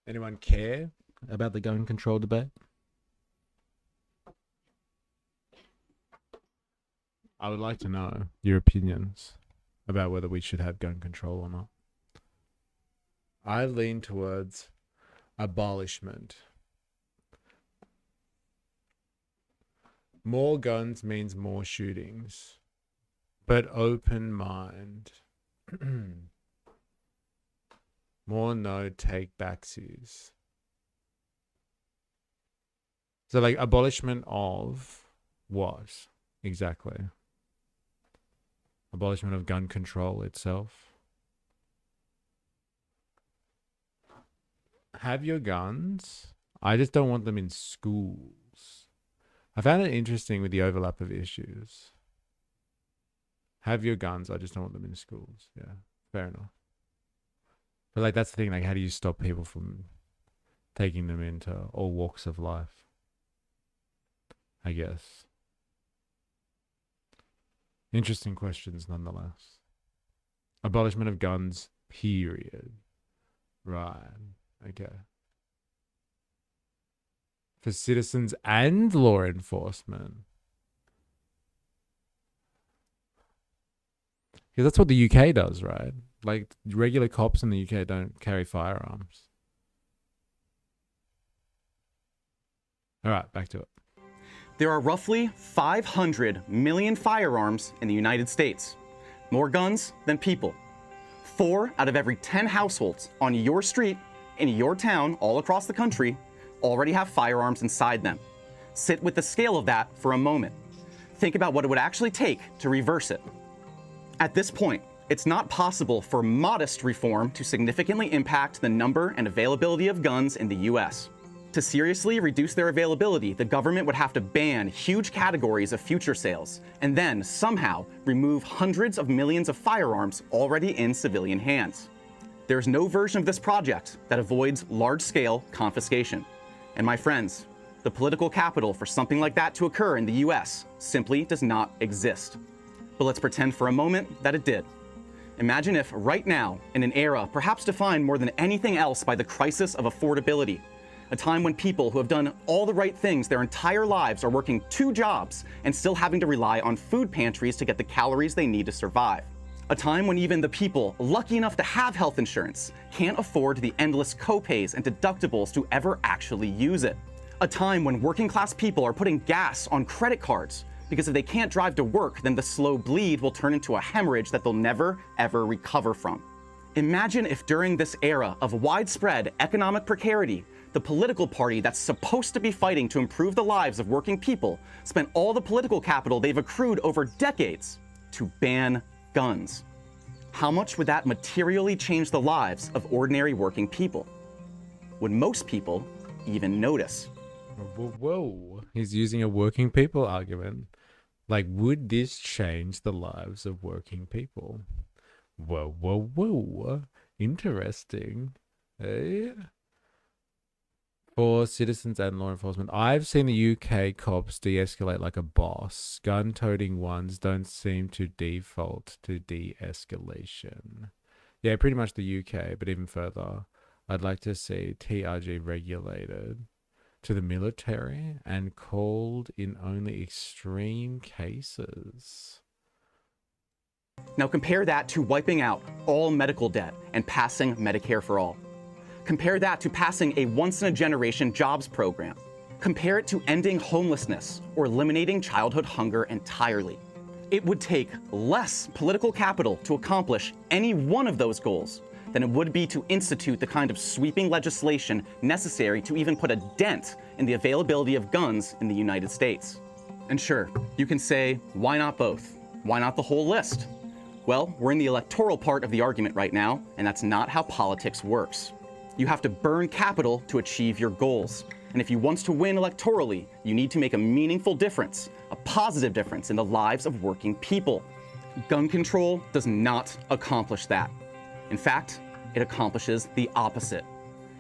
Anyone care about the gun control debate? I would like to know your opinions about whether we should have gun control or not. I lean towards abolishment. More guns means more shootings, but open mind. More no take backsies. So like abolishment of what exactly? Abolishment of gun control itself. Have your guns. I just don't want them in schools. I found it interesting with the overlap of issues. Have your guns. I just don't want them in schools. Yeah, fair enough. But like that's the thing. Like, how do you stop people from taking them into all walks of life? I guess. Interesting questions nonetheless. Abolishment of guns, period. Right. Okay. For citizens and law enforcement. Because that's what the UK does, right? Like, regular cops in the UK don't carry firearms. All right, back to it. There are roughly 500 million firearms in the United States. More guns than people. 4 out of every 10 households on your street, in your town, all across the country, already have firearms inside them. Sit with the scale of that for a moment. Think about what it would actually take to reverse it. At this point, it's not possible for modest reform to significantly impact the number and availability of guns in the US. To seriously reduce their availability, the government would have to ban huge categories of future sales, and then somehow remove hundreds of millions of firearms already in civilian hands. There's no version of this project that avoids large-scale confiscation. And my friends, the political capital for something like that to occur in the US simply does not exist. But let's pretend for a moment that it did. Imagine if right now, in an era perhaps defined more than anything else by the crisis of affordability, a time when people who have done all the right things their entire lives are working 2 jobs and still having to rely on food pantries to get the calories they need to survive. A time when even the people lucky enough to have health insurance can't afford the endless copays and deductibles to ever actually use it. A time when working class people are putting gas on credit cards because if they can't drive to work, then the slow bleed will turn into a hemorrhage that they'll never, ever recover from. Imagine if during this era of widespread economic precarity, the political party that's supposed to be fighting to improve the lives of working people spent all the political capital they've accrued over decades to ban guns. How much would that materially change the lives of ordinary working people? Would most people even notice? Whoa. He's using a working people argument. Like, would this change the lives of working people? Whoa. Interesting. Hey. For citizens and law enforcement, I've seen the UK cops de-escalate like a boss. Gun-toting ones don't seem to default to de-escalation. Yeah, pretty much the UK, but even further. I'd like to see TRG regulated to the military and called in only extreme cases. Now compare that to wiping out all medical debt and passing Medicare for all. Compare that to passing a once-in-a-generation jobs program. Compare it to ending homelessness or eliminating childhood hunger entirely. It would take less political capital to accomplish any one of those goals than it would be to institute the kind of sweeping legislation necessary to even put a dent in the availability of guns in the United States. And sure, you can say, why not both? Why not the whole list? Well, we're in the electoral part of the argument right now, and that's not how politics works. You have to burn capital to achieve your goals. And if you want to win electorally, you need to make a meaningful difference, a positive difference in the lives of working people. Gun control does not accomplish that. In fact, it accomplishes the opposite.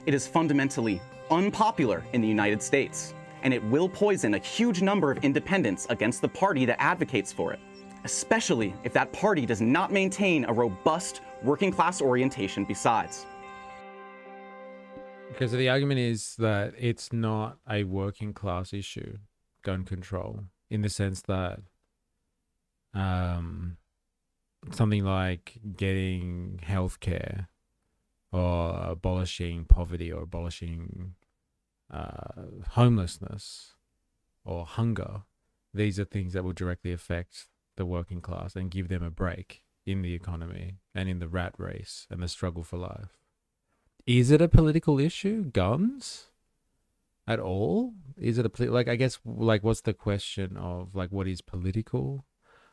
It is fundamentally unpopular in the United States, and it will poison a huge number of independents against the party that advocates for it, especially if that party does not maintain a robust working class orientation besides. Because the argument is that it's not a working class issue, gun control, in the sense that something like getting healthcare or abolishing poverty or abolishing homelessness or hunger, these are things that will directly affect the working class and give them a break in the economy and in the rat race and the struggle for life. Is it a political issue, guns, at all? Is it I guess, what's the question of, what is political?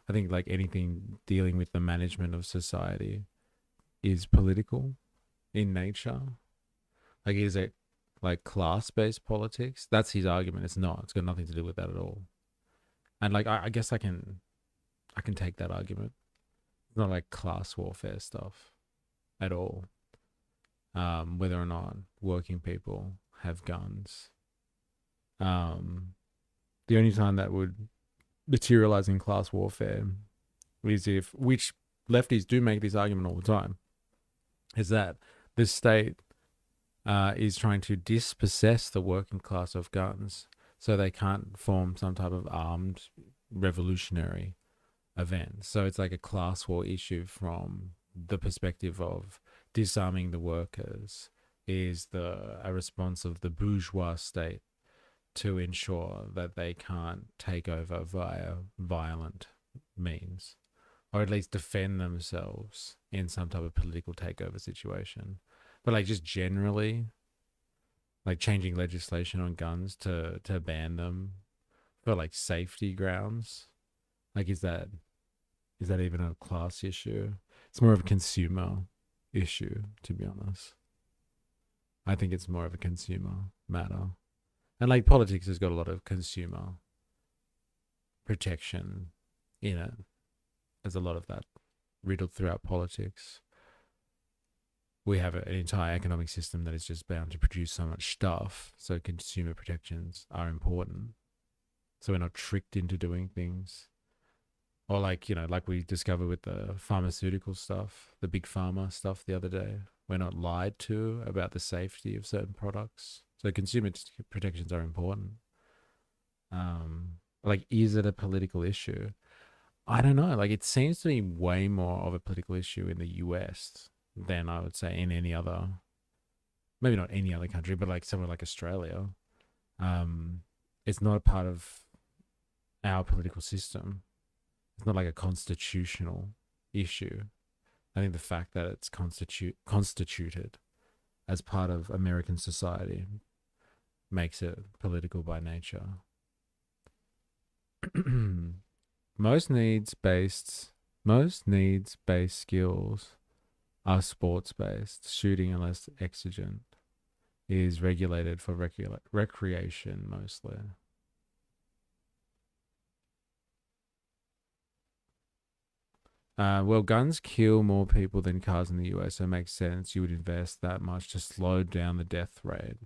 I think, anything dealing with the management of society is political in nature. Is it, class-based politics? That's his argument. It's not. It's got nothing to do with that at all. And, I guess I can take that argument. It's not, class warfare stuff at all. Whether or not working people have guns. The only time that would materialize in class warfare is which lefties do make this argument all the time, is that the state is trying to dispossess the working class of guns so they can't form some type of armed revolutionary event. So it's like a class war issue from the perspective of disarming the workers is a response of the bourgeois state to ensure that they can't take over via violent means, or at least defend themselves in some type of political takeover situation. But just generally, changing legislation on guns to ban them for safety grounds, is that even a class issue? It's more of a consumer issue, to be honest. I think it's more of a consumer matter. And politics has got a lot of consumer protection in it. There's a lot of that riddled throughout politics. We have an entire economic system that is just bound to produce so much stuff, so consumer protections are important. So we're not tricked into doing things. Or like we discovered with the pharmaceutical stuff, the big pharma stuff the other day. We're not lied to about the safety of certain products. So consumer protections are important. Is it a political issue? I don't know. It seems to be way more of a political issue in the US than I would say in any other, maybe not any other country, but somewhere like Australia. It's not a part of our political system. It's not a constitutional issue. I think the fact that it's constituted as part of American society makes it political by nature. Most needs-based skills are sports-based. Shooting, unless exigent, is regulated for recreation mostly. Well, guns kill more people than cars in the US, so it makes sense you would invest that much to slow down the death rate.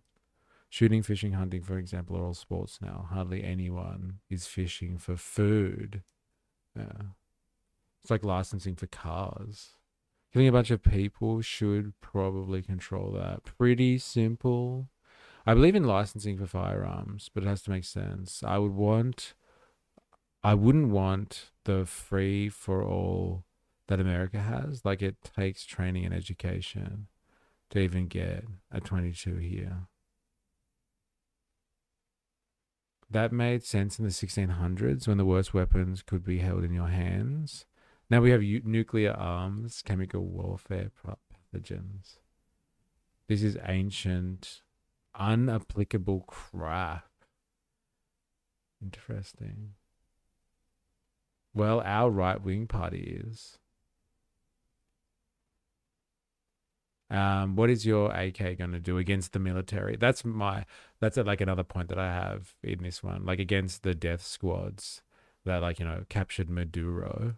Shooting, fishing, hunting, for example, are all sports now. Hardly anyone is fishing for food. Yeah. It's like licensing for cars. Killing a bunch of people should probably control that. Pretty simple. I believe in licensing for firearms, but it has to make sense. I wouldn't want the free for all that America has. It takes training and education to even get a 22 here. That made sense in the 1600s when the worst weapons could be held in your hands. Now we have nuclear arms, chemical warfare, pathogens. This is ancient, unapplicable crap. Interesting. Well, our right-wing party is. What is your AK going to do against the military? That's like another point that I have in this one, like against the death squads that, like, captured Maduro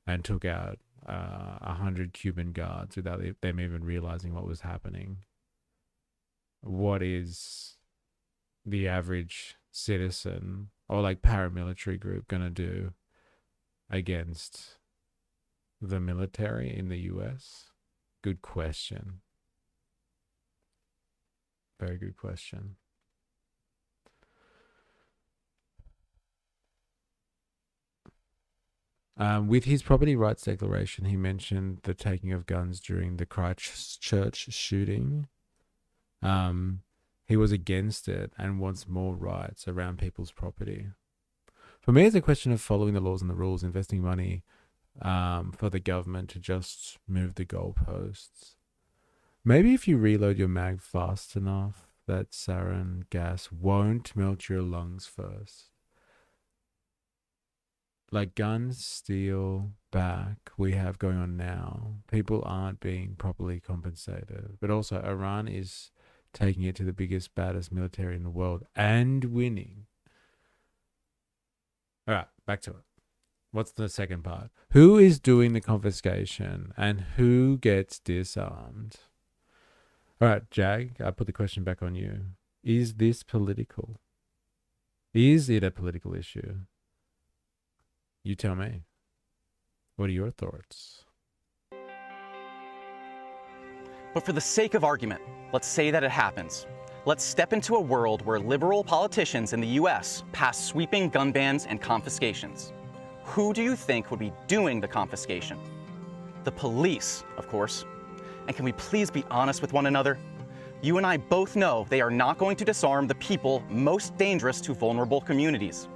and took out 100 Cuban guards without them even realizing what was happening. What is the average citizen or like paramilitary group going to do against the military in the US? Good question. Very good question. With his property rights declaration, he mentioned the taking of guns during the Christchurch shooting. He was against it and wants more rights around people's property. For me, it's a question of following the laws and the rules, investing money for the government to just move the goalposts. Maybe if you reload your mag fast enough, that sarin gas won't melt your lungs first. Like gun steal back we have going on now, people aren't being properly compensated. But also Iran is taking it to the biggest, baddest military in the world and winning. All right, back to it. What's the second part? Who is doing the confiscation and who gets disarmed? All right, Jag, I put the question back on you. Is this political? Is it a political issue? You tell me. What are your thoughts? But for the sake of argument, let's say that it happens. Let's step into a world where liberal politicians in the US pass sweeping gun bans and confiscations. Who do you think would be doing the confiscation? The police, of course. And can we please be honest with one another? You and I both know they are not going to disarm the people most dangerous to vulnerable communities.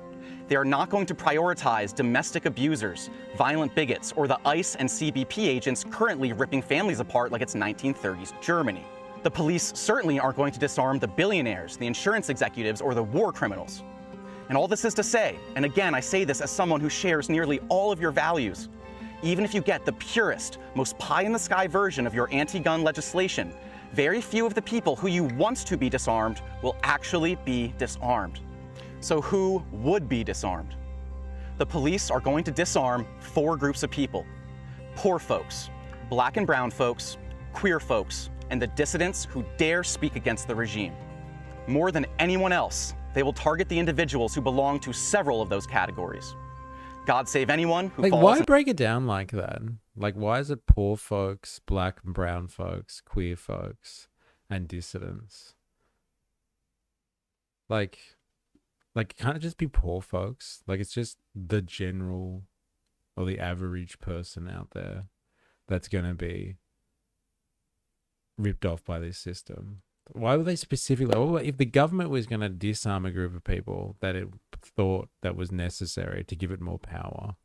They are not going to prioritize domestic abusers, violent bigots, or the ICE and CBP agents currently ripping families apart like it's 1930s Germany. The police certainly aren't going to disarm the billionaires, the insurance executives, or the war criminals. And all this is to say, and again I say this as someone who shares nearly all of your values, even if you get the purest, most pie-in-the-sky version of your anti-gun legislation, very few of the people who you want to be disarmed will actually be disarmed. So who would be disarmed? The police are going to disarm 4 groups of people: poor folks, black and brown folks, queer folks, and the dissidents who dare speak against the regime. More than anyone else, they will target the individuals who belong to several of those categories. God save anyone who falls. Why break it down like that? Like, why is it poor folks, black and brown folks, queer folks, and dissidents? Like, can't it just be poor folks? Like, it's just the general or the average person out there that's going to be ripped off by this system. Why were they specifically... Well, if the government was going to disarm a group of people that it thought that was necessary to give it more power,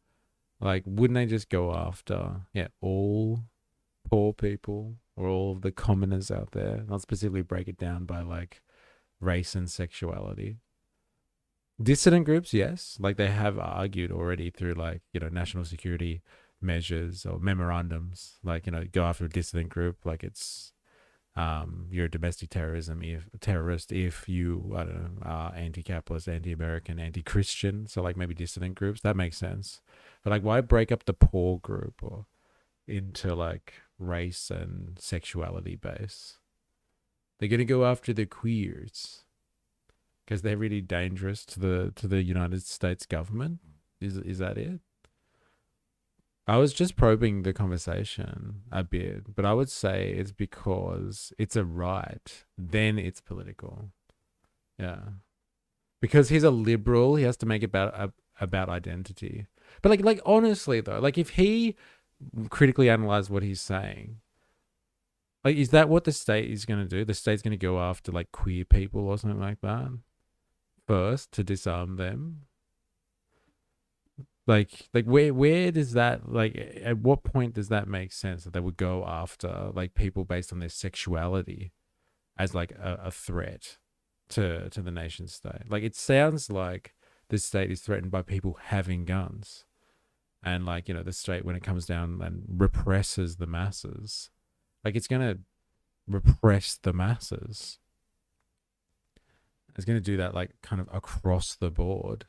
like, wouldn't they just go after, all poor people or all of the commoners out there? Not specifically break it down by, like, race and sexuality. Dissident groups, yes. Like, they have argued already through, like, national security measures or memorandums. Like, go after a dissident group, like it's... you're a domestic terrorist if you, I don't know, are anti-capitalist, anti-American, anti-Christian. So like maybe dissident groups, that makes sense. But like, why break up the poor group or into like race and sexuality base? They're gonna go after the queers because they're really dangerous to the United States government. Is that it? I was just probing the conversation a bit, but I would say it's because it's a right, then it's political. Yeah. Because he's a liberal, he has to make it about identity. But like honestly though, like if he critically analyzed what he's saying, like is that what the state is going to do? The state's going to go after like queer people or something like that first to disarm them? Like where does that, like, at what point does that make sense that they would go after like people based on their sexuality as like a threat to the nation state? Like, it sounds like the state is threatened by people having guns, and like, you know, the state, when it comes down and represses the masses, like, it's gonna repress the masses. It's gonna do that like kind of across the board,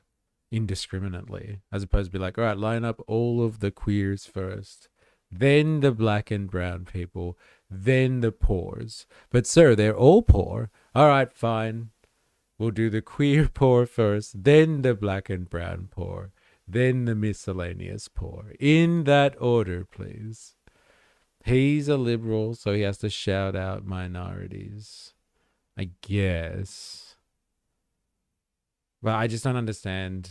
indiscriminately, as opposed to be like, all right, line up all of the queers first, then the black and brown people, then the poors. But sir, they're all poor. All right, fine. We'll do the queer poor first, then the black and brown poor, then the miscellaneous poor. In that order, please. He's a liberal, so he has to shout out minorities, I guess. But I just don't understand.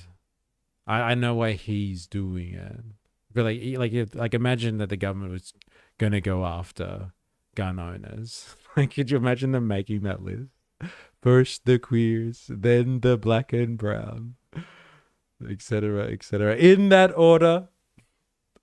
I know why he's doing it. But like imagine that the government was gonna go after gun owners. Like, could you imagine them making that list? First the queers, then the black and brown, etc., etc. In that order,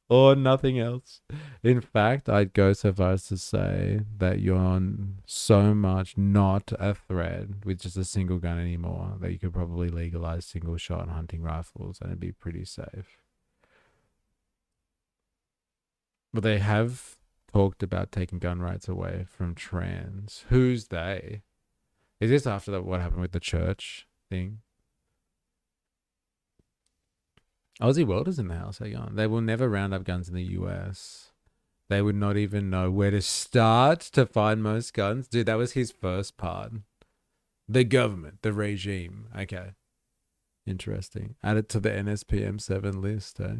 or nothing else. In fact, I'd go so far as to say that you're so much not a threat with just a single gun anymore that you could probably legalize single shot hunting rifles and it'd be pretty safe. But they have talked about taking gun rights away from trans. Who's they? Is this after what happened with the church thing? Aussie Welders in the house, how you going? They will never round up guns in the US. They would not even know where to start to find most guns. Dude, that was his first part. The government, the regime. Okay. Interesting. Add it to the NSPM 7 list, eh?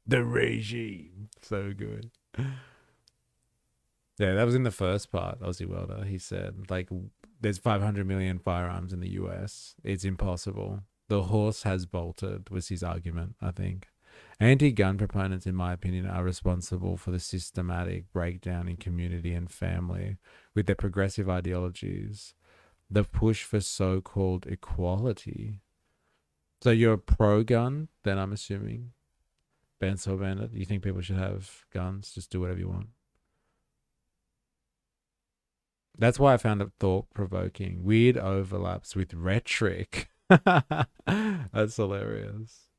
The regime. So good. Yeah, that was in the first part, Aussie Welder. He said, like, there's 500 million firearms in the US. It's impossible. The horse has bolted, was his argument, I think. Anti-gun proponents, in my opinion, are responsible for the systematic breakdown in community and family with their progressive ideologies, the push for so-called equality. So you're pro-gun, then, I'm assuming? Benso Bandit, you think people should have guns? Just do whatever you want. That's why I found it thought-provoking. Weird overlaps with rhetoric. That's hilarious.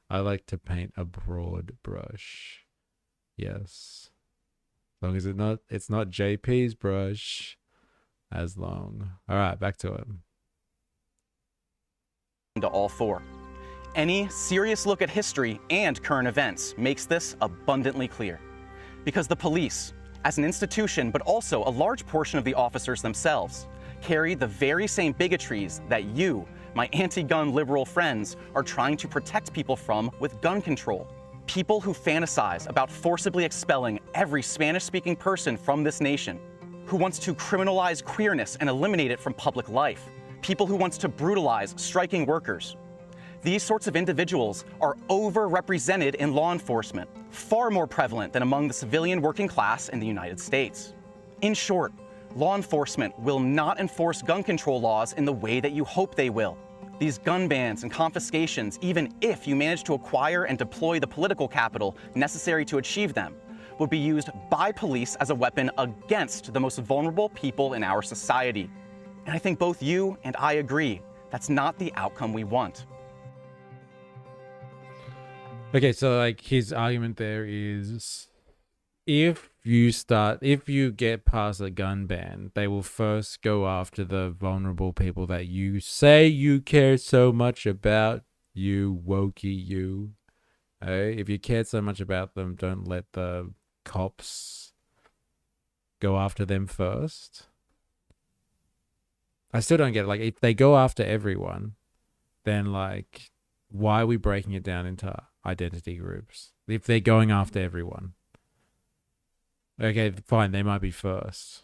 I like to paint a broad brush. Yes. As long as it's not JP's brush. As long. All right, back to it. To all four. Any serious look at history and current events makes this abundantly clear. Because the police, as an institution, but also a large portion of the officers themselves, carry the very same bigotries that you, my anti-gun liberal friends, are trying to protect people from with gun control. People who fantasize about forcibly expelling every Spanish-speaking person from this nation, who wants to criminalize queerness and eliminate it from public life, people who wants to brutalize striking workers. These sorts of individuals are overrepresented in law enforcement, far more prevalent than among the civilian working class in the United States. In short, law enforcement will not enforce gun control laws in the way that you hope they will. These gun bans and confiscations, even if you manage to acquire and deploy the political capital necessary to achieve them, will be used by police as a weapon against the most vulnerable people in our society. And I think both you and I agree that's not the outcome we want. Okay, so like his argument there is if you get past a gun ban, they will first go after the vulnerable people that you say you care so much about, you wokey you. If you cared so much about them, don't let the cops go after them first. I still don't get it. Like, if they go after everyone, then like, why are we breaking it down into identity groups? If they're going after everyone. Okay, fine, they might be first.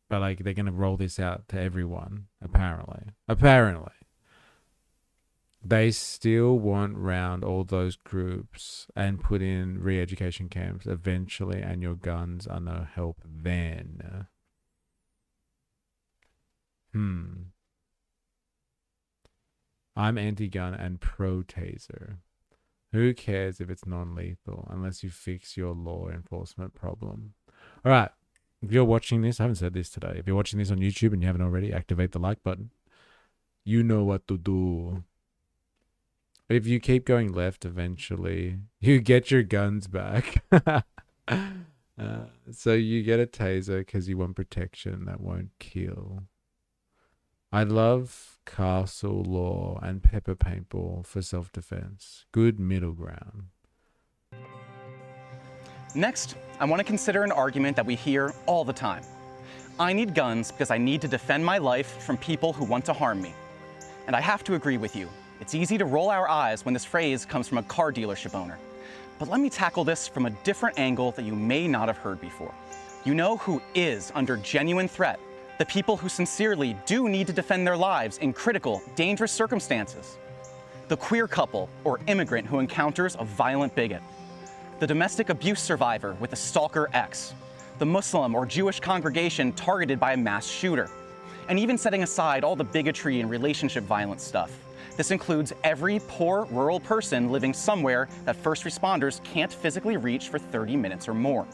But like, they're going to roll this out to everyone, apparently. Apparently. They still want round all those groups and put in re-education camps eventually, and your guns are no help then. I'm anti-gun and pro-taser. Who cares if it's non-lethal unless you fix your law enforcement problem? All right. If you're watching this, I haven't said this today. If you're watching this on YouTube and you haven't already, activate the like button. You know what to do. If you keep going left, eventually you get your guns back. So you get a taser because you want protection that won't kill. I love castle law and pepper paintball for self-defense. Good middle ground. Next, I want to consider an argument that we hear all the time. I need guns because I need to defend my life from people who want to harm me. And I have to agree with you. It's easy to roll our eyes when this phrase comes from a car dealership owner. But let me tackle this from a different angle that you may not have heard before. You know who is under genuine threat? The people who sincerely do need to defend their lives in critical, dangerous circumstances. The queer couple or immigrant who encounters a violent bigot. The domestic abuse survivor with a stalker ex. The Muslim or Jewish congregation targeted by a mass shooter. And even setting aside all the bigotry and relationship violence stuff. This includes every poor rural person living somewhere that first responders can't physically reach for 30 minutes or more.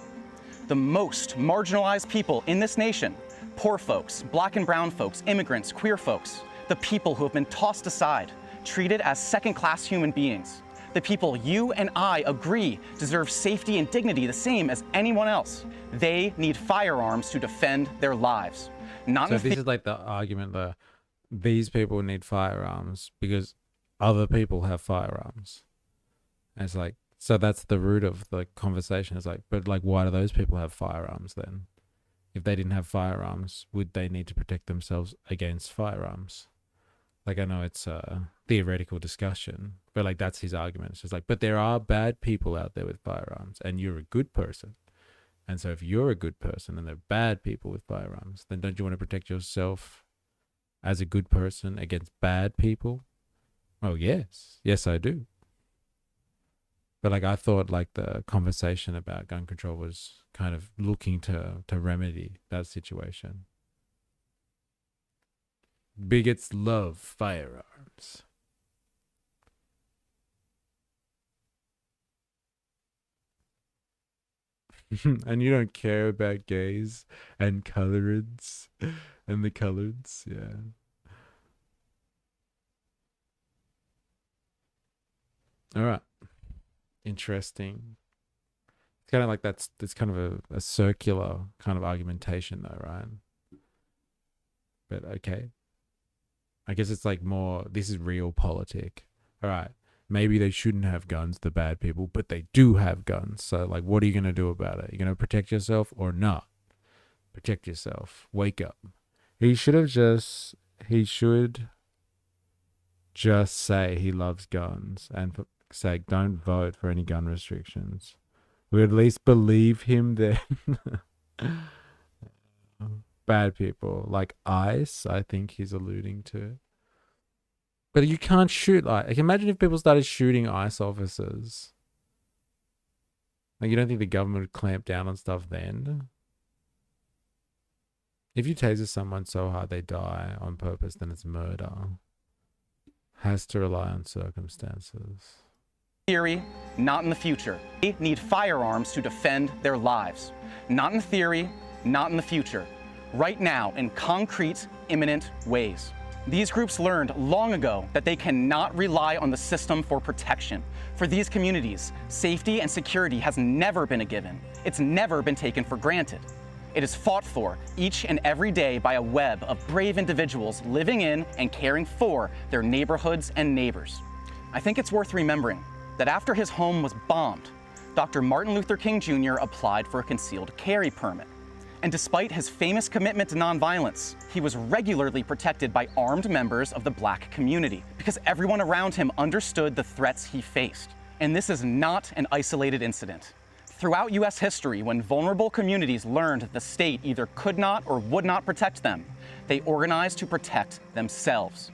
The most marginalized people in this nation, poor folks, black and brown folks, immigrants, queer folks, the people who have been tossed aside, treated as second-class human beings, the people you and I agree deserve safety and dignity the same as anyone else. They need firearms to defend their lives. Not so this is like the argument that these people need firearms because other people have firearms. And it's like, so that's the root of the conversation. It's like, but like, why do those people have firearms then? If they didn't have firearms, would they need to protect themselves against firearms? Like, I know it's a theoretical discussion, but like, that's his argument. It's just like, but there are bad people out there with firearms and you're a good person. And so if you're a good person and there are bad people with firearms, then don't you want to protect yourself as a good person against bad people? Oh, yes. Yes, I do. But like, I thought like the conversation about gun control was kind of looking to remedy that situation. Bigots love firearms. And you don't care about gays and coloreds and the coloreds, yeah. All right. Interesting. It's kind of like that's kind of a circular kind of argumentation though, right? But okay. I guess it's like more, this is real politic. All right. Maybe they shouldn't have guns, the bad people, but they do have guns. So like, what are you going to do about it? You're going to protect yourself or not? Protect yourself. Wake up. He should just say he loves guns and for sake, don't vote for any gun restrictions. We at least believe him then. Bad people like ICE, I think he's alluding to. But you can't shoot like imagine if people started shooting ICE officers. Like, you don't think the government would clamp down on stuff then? If you taser someone so hard they die on purpose, then it's murder. Has to rely on circumstances. Theory, not in the future. They need firearms to defend their lives. Not in theory, not in the future. Right now, in concrete, imminent ways. These groups learned long ago that they cannot rely on the system for protection. For these communities, safety and security has never been a given. It's never been taken for granted. It is fought for each and every day by a web of brave individuals living in and caring for their neighborhoods and neighbors. I think it's worth remembering that after his home was bombed, Dr. Martin Luther King Jr. applied for a concealed carry permit. And despite his famous commitment to nonviolence, he was regularly protected by armed members of the black community because everyone around him understood the threats he faced. And this is not an isolated incident. Throughout U.S. history, when vulnerable communities learned that the state either could not or would not protect them, they organized to protect themselves.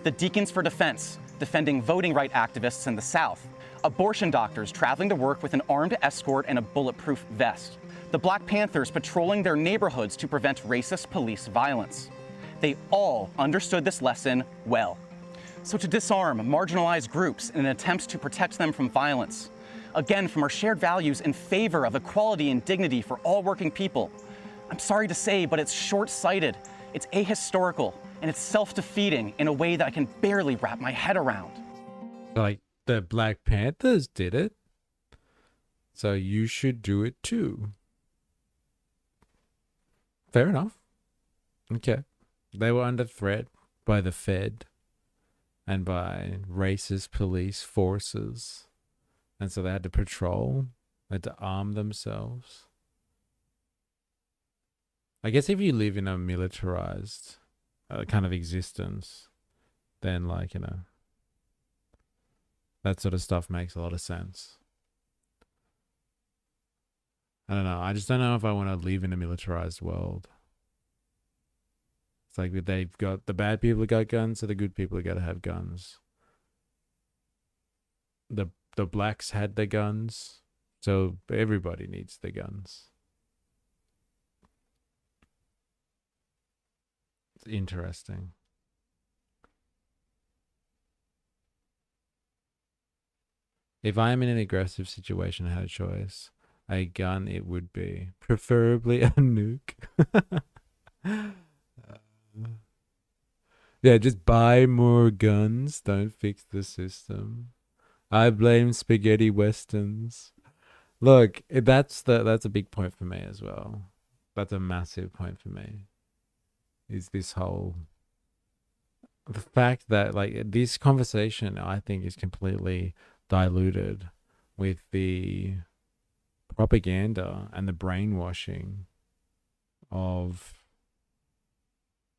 The Deacons for Defense, defending voting rights activists in the South, abortion doctors traveling to work with an armed escort and a bulletproof vest, the Black Panthers patrolling their neighborhoods to prevent racist police violence. They all understood this lesson well. So to disarm marginalized groups in an attempt to protect them from violence, again, from our shared values in favor of equality and dignity for all working people, I'm sorry to say, but it's short-sighted, it's ahistorical, and it's self-defeating in a way that I can barely wrap my head around. Like the Black Panthers did it, so you should do it too. Fair enough. Okay. They were under threat by the Fed and by racist police forces. And so they had to patrol, they had to arm themselves. I guess if you live in a militarized kind of existence, then like, you know, that sort of stuff makes a lot of sense. I don't know. I just don't know if I want to live in a militarized world. It's like they've got the bad people got guns, so the good people got to have guns. The blacks had the guns, so everybody needs the guns. It's interesting. If I'm in an aggressive situation and had a choice, a gun it would be. Preferably a nuke. Yeah, just buy more guns. Don't fix the system. I blame spaghetti westerns. Look, that's a big point for me as well. That's a massive point for me. Is this whole the fact that like this conversation I think is completely diluted with the propaganda and the brainwashing of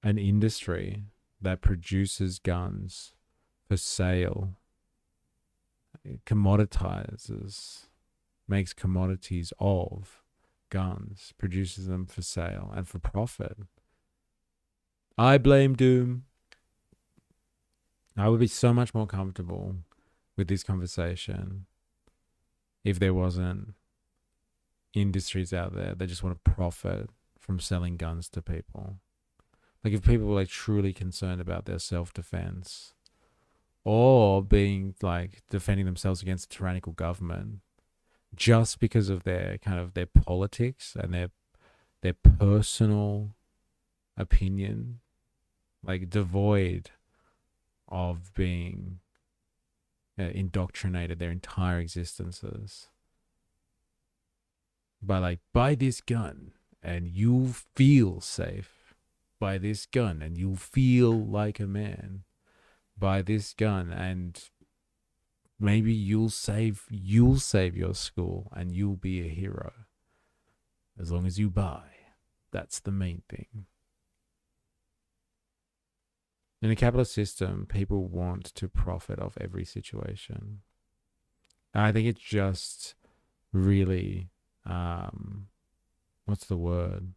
an industry that produces guns for sale, commoditizes, makes commodities of guns, produces them for sale and for profit. I blame Doom. I would be so much more comfortable with this conversation if there wasn't industries out there that just want to profit from selling guns to people. Like if people were like truly concerned about their self-defense or being like defending themselves against a tyrannical government just because of their kind of their politics and their personal opinion, like devoid of being indoctrinated their entire existences by like, buy this gun and you'll feel safe. Buy this gun and you'll feel like a man. Buy this gun and maybe you'll save your school and you'll be a hero. As long as you buy. That's the main thing. In a capitalist system, people want to profit off every situation. I think it just really, what's the word?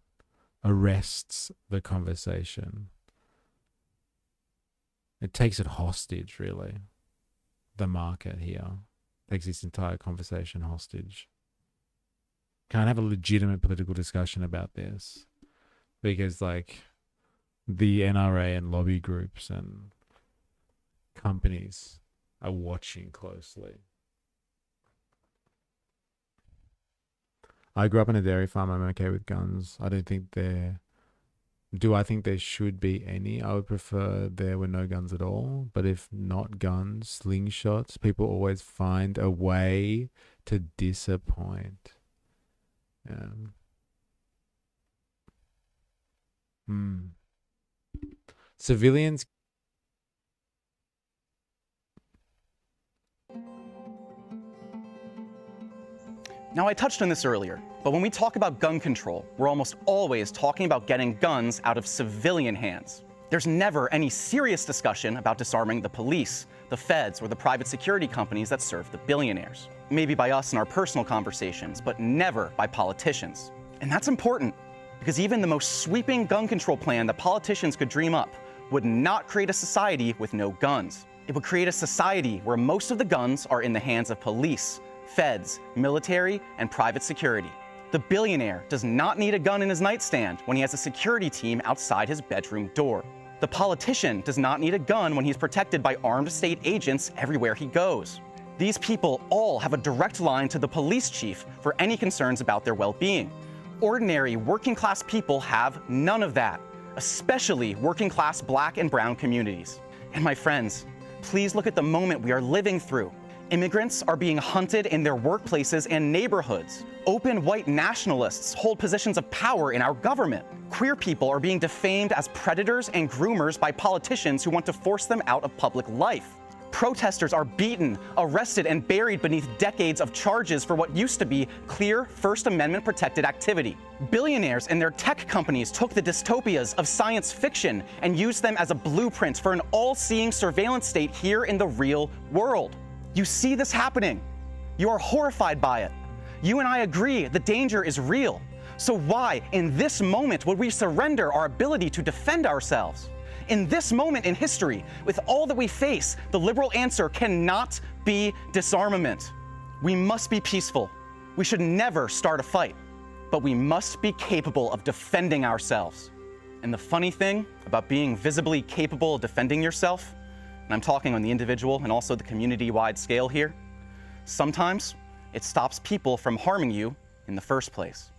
Arrests the conversation. It takes it hostage, really. The market here takes this entire conversation hostage. Can't have a legitimate political discussion about this because, like, the NRA and lobby groups and companies are watching closely. I grew up on a dairy farm. I'm okay with guns. I don't think do I think there should be any? I would prefer there were no guns at all. But if not guns, slingshots, people always find a way to disappoint. Civilians. Now, I touched on this earlier, but when we talk about gun control, we're almost always talking about getting guns out of civilian hands. There's never any serious discussion about disarming the police, the feds, or the private security companies that serve the billionaires. Maybe by us in our personal conversations, but never by politicians. And that's important, because even the most sweeping gun control plan that politicians could dream up would not create a society with no guns. It would create a society where most of the guns are in the hands of police, feds, military, and private security. The billionaire does not need a gun in his nightstand when he has a security team outside his bedroom door. The politician does not need a gun when he's protected by armed state agents everywhere he goes. These people all have a direct line to the police chief for any concerns about their well-being. Ordinary working-class people have none of that, especially working-class black and brown communities. And my friends, please look at the moment we are living through. Immigrants are being hunted in their workplaces and neighborhoods. Open white nationalists hold positions of power in our government. Queer people are being defamed as predators and groomers by politicians who want to force them out of public life. Protesters are beaten, arrested, and buried beneath decades of charges for what used to be clear First Amendment protected activity. Billionaires and their tech companies took the dystopias of science fiction and used them as a blueprint for an all-seeing surveillance state here in the real world. You see this happening. You are horrified by it. You and I agree the danger is real. So why, in this moment, would we surrender our ability to defend ourselves? In this moment in history, with all that we face, the liberal answer cannot be disarmament. We must be peaceful. We should never start a fight, but we must be capable of defending ourselves. And the funny thing about being visibly capable of defending yourself, and I'm talking on the individual and also the community-wide scale here, sometimes it stops people from harming you in the first place.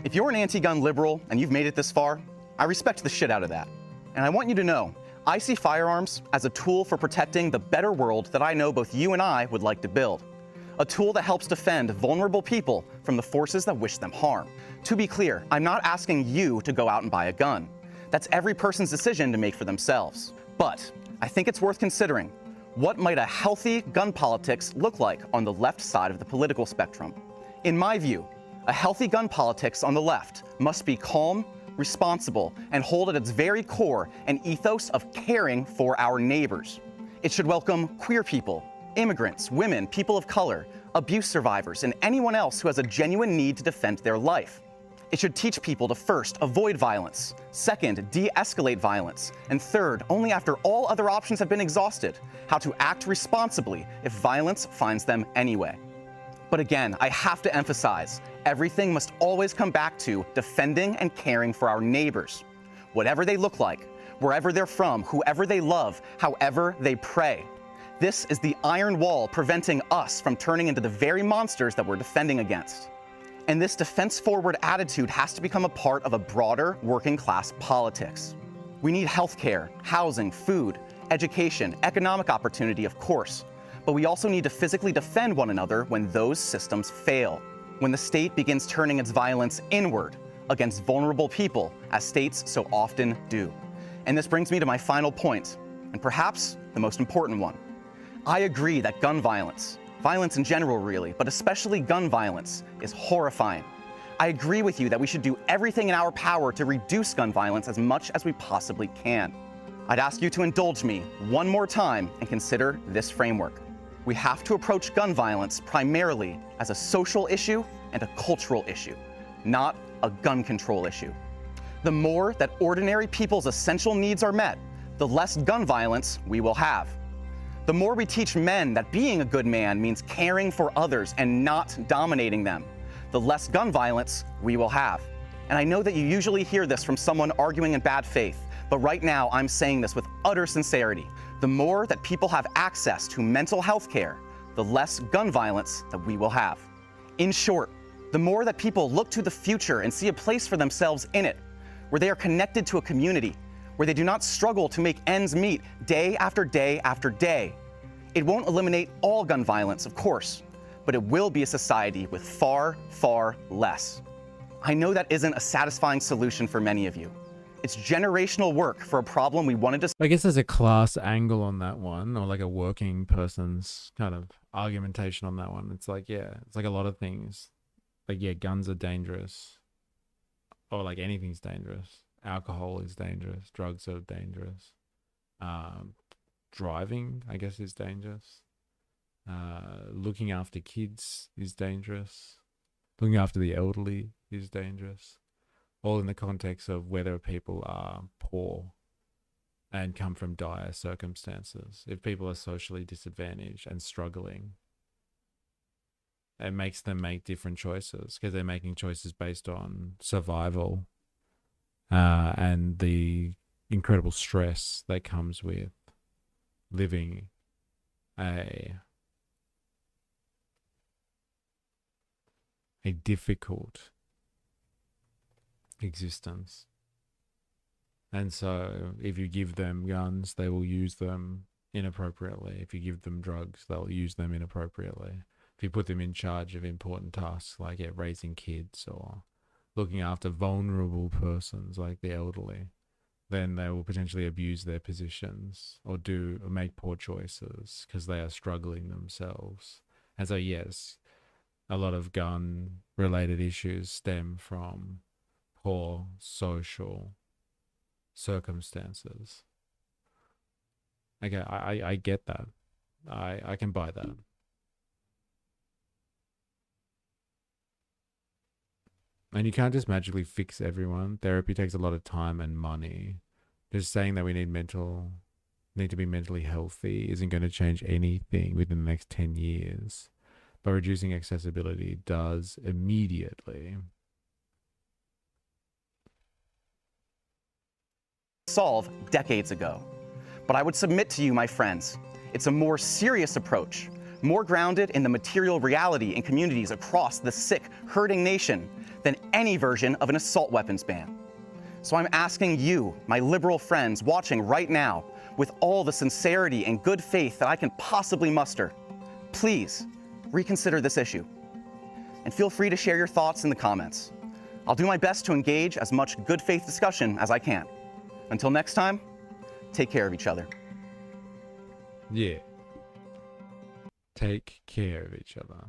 If you're an anti-gun liberal and you've made it this far, I respect the shit out of that. And I want you to know, I see firearms as a tool for protecting the better world that I know both you and I would like to build. A tool that helps defend vulnerable people from the forces that wish them harm. To be clear, I'm not asking you to go out and buy a gun. That's every person's decision to make for themselves. But I think it's worth considering, what might a healthy gun politics look like on the left side of the political spectrum? In my view, a healthy gun politics on the left must be calm, responsible, and hold at its very core an ethos of caring for our neighbors. It should welcome queer people, immigrants, women, people of color, abuse survivors, and anyone else who has a genuine need to defend their life. It should teach people to first, avoid violence, second, de-escalate violence, and third, only after all other options have been exhausted, how to act responsibly if violence finds them anyway. But again, I have to emphasize, everything must always come back to defending and caring for our neighbors. Whatever they look like, wherever they're from, whoever they love, however they pray. This is the iron wall preventing us from turning into the very monsters that we're defending against. And this defense-forward attitude has to become a part of a broader working-class politics. We need healthcare, housing, food, education, economic opportunity, of course. But we also need to physically defend one another when those systems fail. When the state begins turning its violence inward against vulnerable people, as states so often do. And this brings me to my final point, and perhaps the most important one. I agree that gun violence, violence in general really, but especially gun violence, is horrifying. I agree with you that we should do everything in our power to reduce gun violence as much as we possibly can. I'd ask you to indulge me one more time and consider this framework. We have to approach gun violence primarily as a social issue and a cultural issue, not a gun control issue. The more that ordinary people's essential needs are met, the less gun violence we will have. The more we teach men that being a good man means caring for others and not dominating them, the less gun violence we will have. And I know that you usually hear this from someone arguing in bad faith, but right now I'm saying this with utter sincerity. The more that people have access to mental health care, the less gun violence that we will have. In short, the more that people look to the future and see a place for themselves in it, where they are connected to a community, where they do not struggle to make ends meet day after day after day. It won't eliminate all gun violence, of course, but it will be a society with far, far less. I know that isn't a satisfying solution for many of you. It's generational work for a problem we wanted to... I guess there's a class angle on that one, or like a working person's kind of argumentation on that one. It's like, yeah, it's like a lot of things. Like, yeah, guns are dangerous, or like anything's dangerous. Alcohol is dangerous. Drugs are dangerous. Driving, I guess, is dangerous. Looking after kids is dangerous. Looking after the elderly is dangerous. All in the context of whether people are poor and come from dire circumstances. If people are socially disadvantaged and struggling, it makes them make different choices because they're making choices based on survival and the incredible stress that comes with living a difficult existence. And so if you give them guns, they will use them inappropriately. If you give them drugs, they'll use them inappropriately. If you put them in charge of important tasks like raising kids or looking after vulnerable persons like the elderly, then they will potentially abuse their positions or make poor choices because they are struggling themselves. And so, yes, a lot of gun-related issues stem from poor social circumstances. Okay, I get that. I can buy that. And you can't just magically fix everyone. Therapy takes a lot of time and money. Just saying that we need to be mentally healthy isn't going to change anything within the next 10 years. But reducing accessibility does immediately. Solve decades ago. But I would submit to you, my friends, it's a more serious approach, more grounded in the material reality in communities across the sick, hurting nation than any version of an assault weapons ban. So I'm asking you, my liberal friends watching right now, with all the sincerity and good faith that I can possibly muster, please reconsider this issue. And feel free to share your thoughts in the comments. I'll do my best to engage as much good faith discussion as I can. Until next time, take care of each other. Yeah. Take care of each other.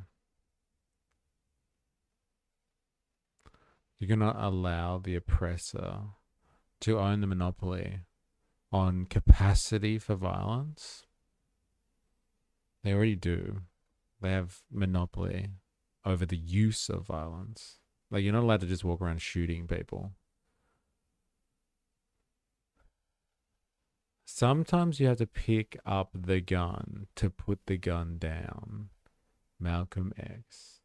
You're going to allow the oppressor to own the monopoly on capacity for violence. They already do. They have monopoly over the use of violence. Like, you're not allowed to just walk around shooting people. Sometimes you have to pick up the gun to put the gun down. Malcolm X.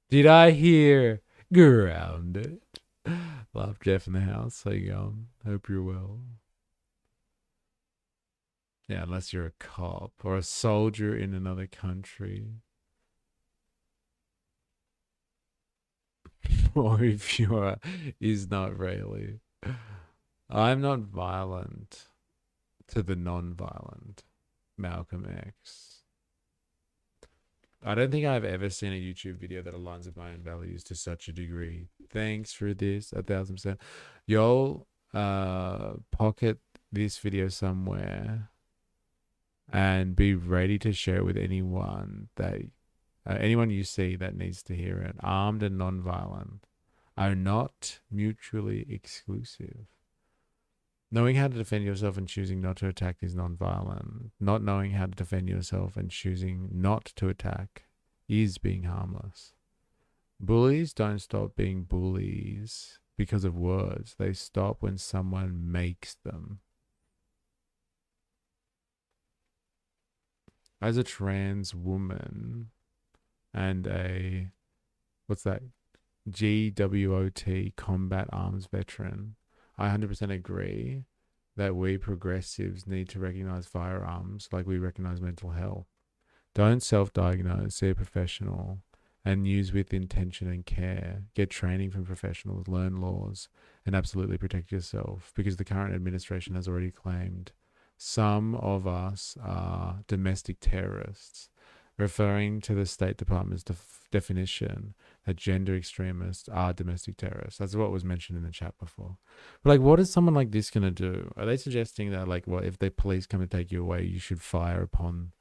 Did I hear grounded? Love Jeff in the house. How you going? Hope you're well. Yeah, unless you're a cop or a soldier in another country. Or if you're Israeli. I'm not violent to the non-violent Malcolm X. I don't think I've ever seen a YouTube video that aligns with my own values to such a degree. Thanks for this, 1000%. Y'all pocket this video somewhere and be ready to share it with anyone anyone you see that needs to hear it. Armed and non-violent are not mutually exclusive. Knowing how to defend yourself and choosing not to attack is non-violent. Not knowing how to defend yourself and choosing not to attack is being harmless. Bullies don't stop being bullies because of words. They stop when someone makes them. As a trans woman and a, GWOT combat arms veteran, I 100% agree that we progressives need to recognize firearms like we recognize mental health. Don't self-diagnose, see a professional, and use with intention and care. Get training from professionals, learn laws, and absolutely protect yourself, because the current administration has already claimed some of us are domestic terrorists, referring to the State Department's definition that gender extremists are domestic terrorists. That's what was mentioned in the chat before. But like, what is someone like this going to do? Are they suggesting that, like, what if the police come and take you away, you should fire upon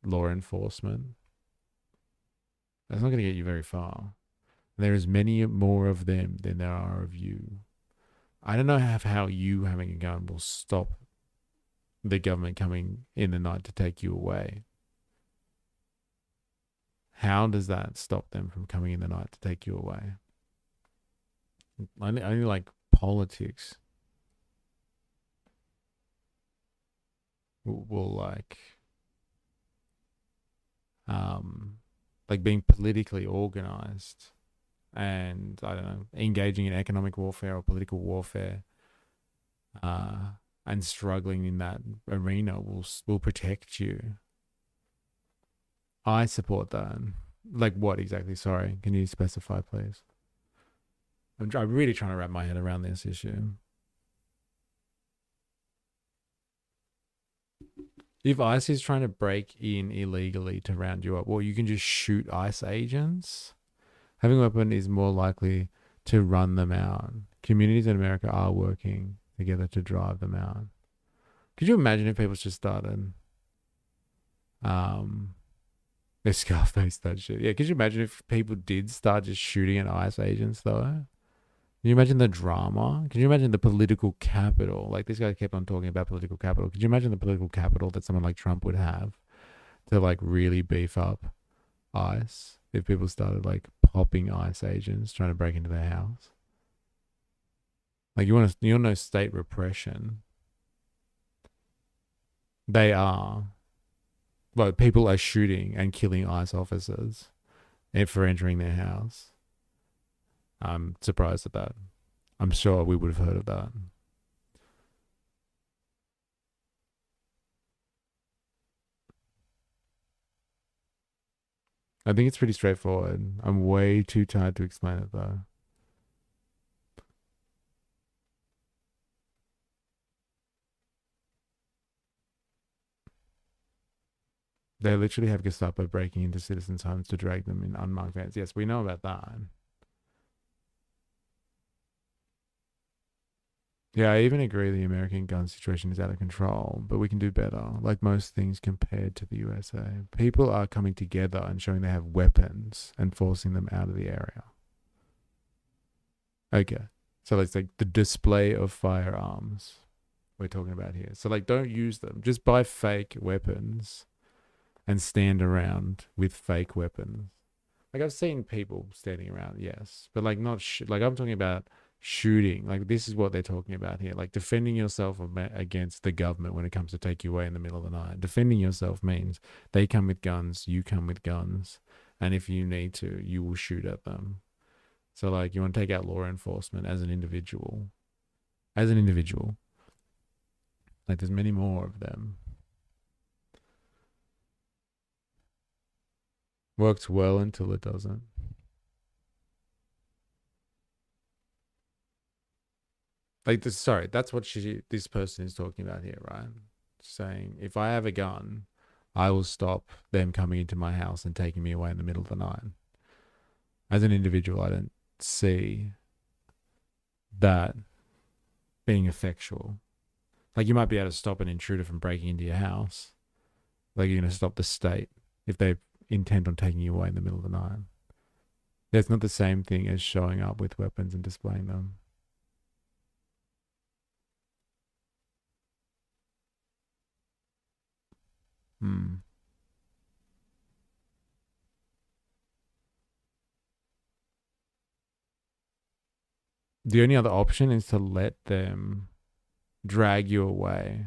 law enforcement? That's not going to get you very far. There is many more of them than there are of you. I don't know how you having a gun will stop the government coming in the night to take you away. How does that stop them from coming in the night to take you away? Only like politics will like like being politically organized and, I don't know, engaging in economic warfare or political warfare, and struggling in that arena will protect you. I support that. Like what exactly? Sorry, can you specify, please? I'm really trying to wrap my head around this issue. If ICE is trying to break in illegally to round you up, well, you can just shoot ICE agents. Having a weapon is more likely to run them out. Communities in America are working together to drive them out. Could you imagine if people just started they Scarface that shit? Yeah, could you imagine if people did start just shooting at ICE agents though? Can you imagine the drama? Can you imagine the political capital? Like, this guy kept on talking about political capital. Could you imagine the political capital that someone like Trump would have to like really beef up ICE if people started like popping ICE agents trying to break into their house? Like, you want to know state repression? They are. Well, people are shooting and killing ICE officers for entering their house. I'm surprised at that. I'm sure we would have heard of that. I think it's pretty straightforward. I'm way too tired to explain it though. They literally have Gestapo breaking into citizens' homes to drag them in unmarked vans. Yes, we know about that. Yeah, I even agree the American gun situation is out of control, but we can do better, like most things compared to the USA. People are coming together and showing they have weapons and forcing them out of the area. Okay, so it's like the display of firearms we're talking about here. So like, don't use them. Just buy fake weapons and stand around with fake weapons. Like, I've seen people standing around, yes, but like not like, I'm talking about shooting. Like, this is what they're talking about here. Like, defending yourself against the government when it comes to take you away in the middle of the night. Defending yourself means they come with guns, you come with guns, and if you need to, you will shoot at them. So like, you want to take out law enforcement as an individual. As an individual. Like, there's many more of them. Works well until it doesn't. Like, sorry, that's what this person is talking about here, right? Saying, if I have a gun, I will stop them coming into my house and taking me away in the middle of the night. As an individual, I don't see that being effectual. Like, you might be able to stop an intruder from breaking into your house. Like, you're going to stop the state if they intend on taking you away in the middle of the night. That's not the same thing as showing up with weapons and displaying them. The only other option is to let them drag you away.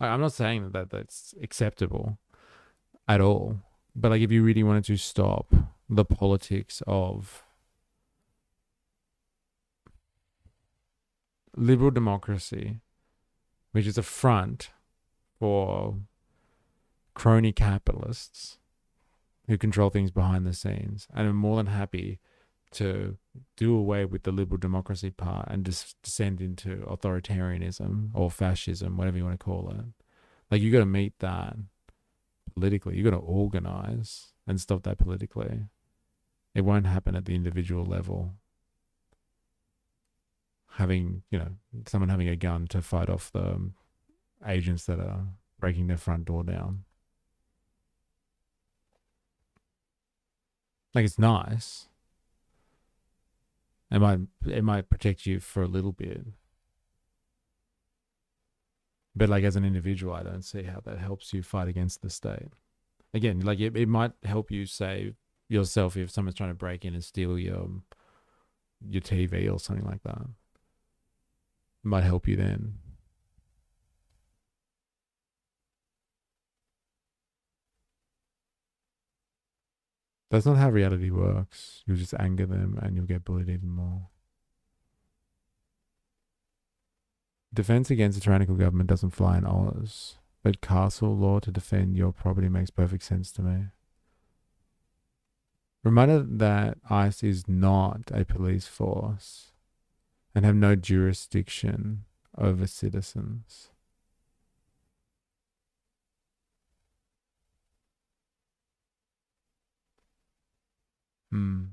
I'm not saying that that's acceptable at all. But like, if you really wanted to stop the politics of liberal democracy, which is a front for crony capitalists who control things behind the scenes, and are more than happy to do away with the liberal democracy part and just descend into authoritarianism or fascism, whatever you want to call it. Like, you got to meet that politically. You got to organize and stop that politically. It won't happen at the individual level. Having, someone having a gun to fight off the agents that are breaking their front door down. Like, it's nice. It might protect you for a little bit. But like, as an individual, I don't see how that helps you fight against the state. Again, like, it might help you save yourself if someone's trying to break in and steal your TV or something like that. It might help you then. That's not how reality works. You'll just anger them and you'll get bullied even more. Defense against a tyrannical government doesn't fly in Oz, but castle law to defend your property makes perfect sense to me. Reminder that ICE is not a police force and have no jurisdiction over citizens.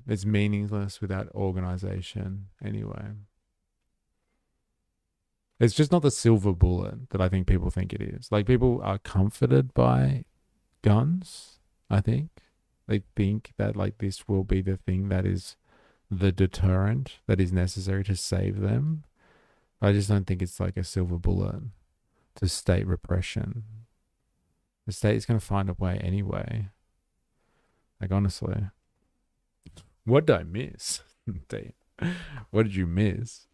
It's meaningless without organization anyway. It's just not the silver bullet that I think people think it is. Like, people are comforted by guns, I think. They think that, like, this will be the thing that is the deterrent that is necessary to save them. I just don't think it's like a silver bullet to state repression. The state is going to find a way anyway. Like, honestly. What did I miss? Damn. What did you miss?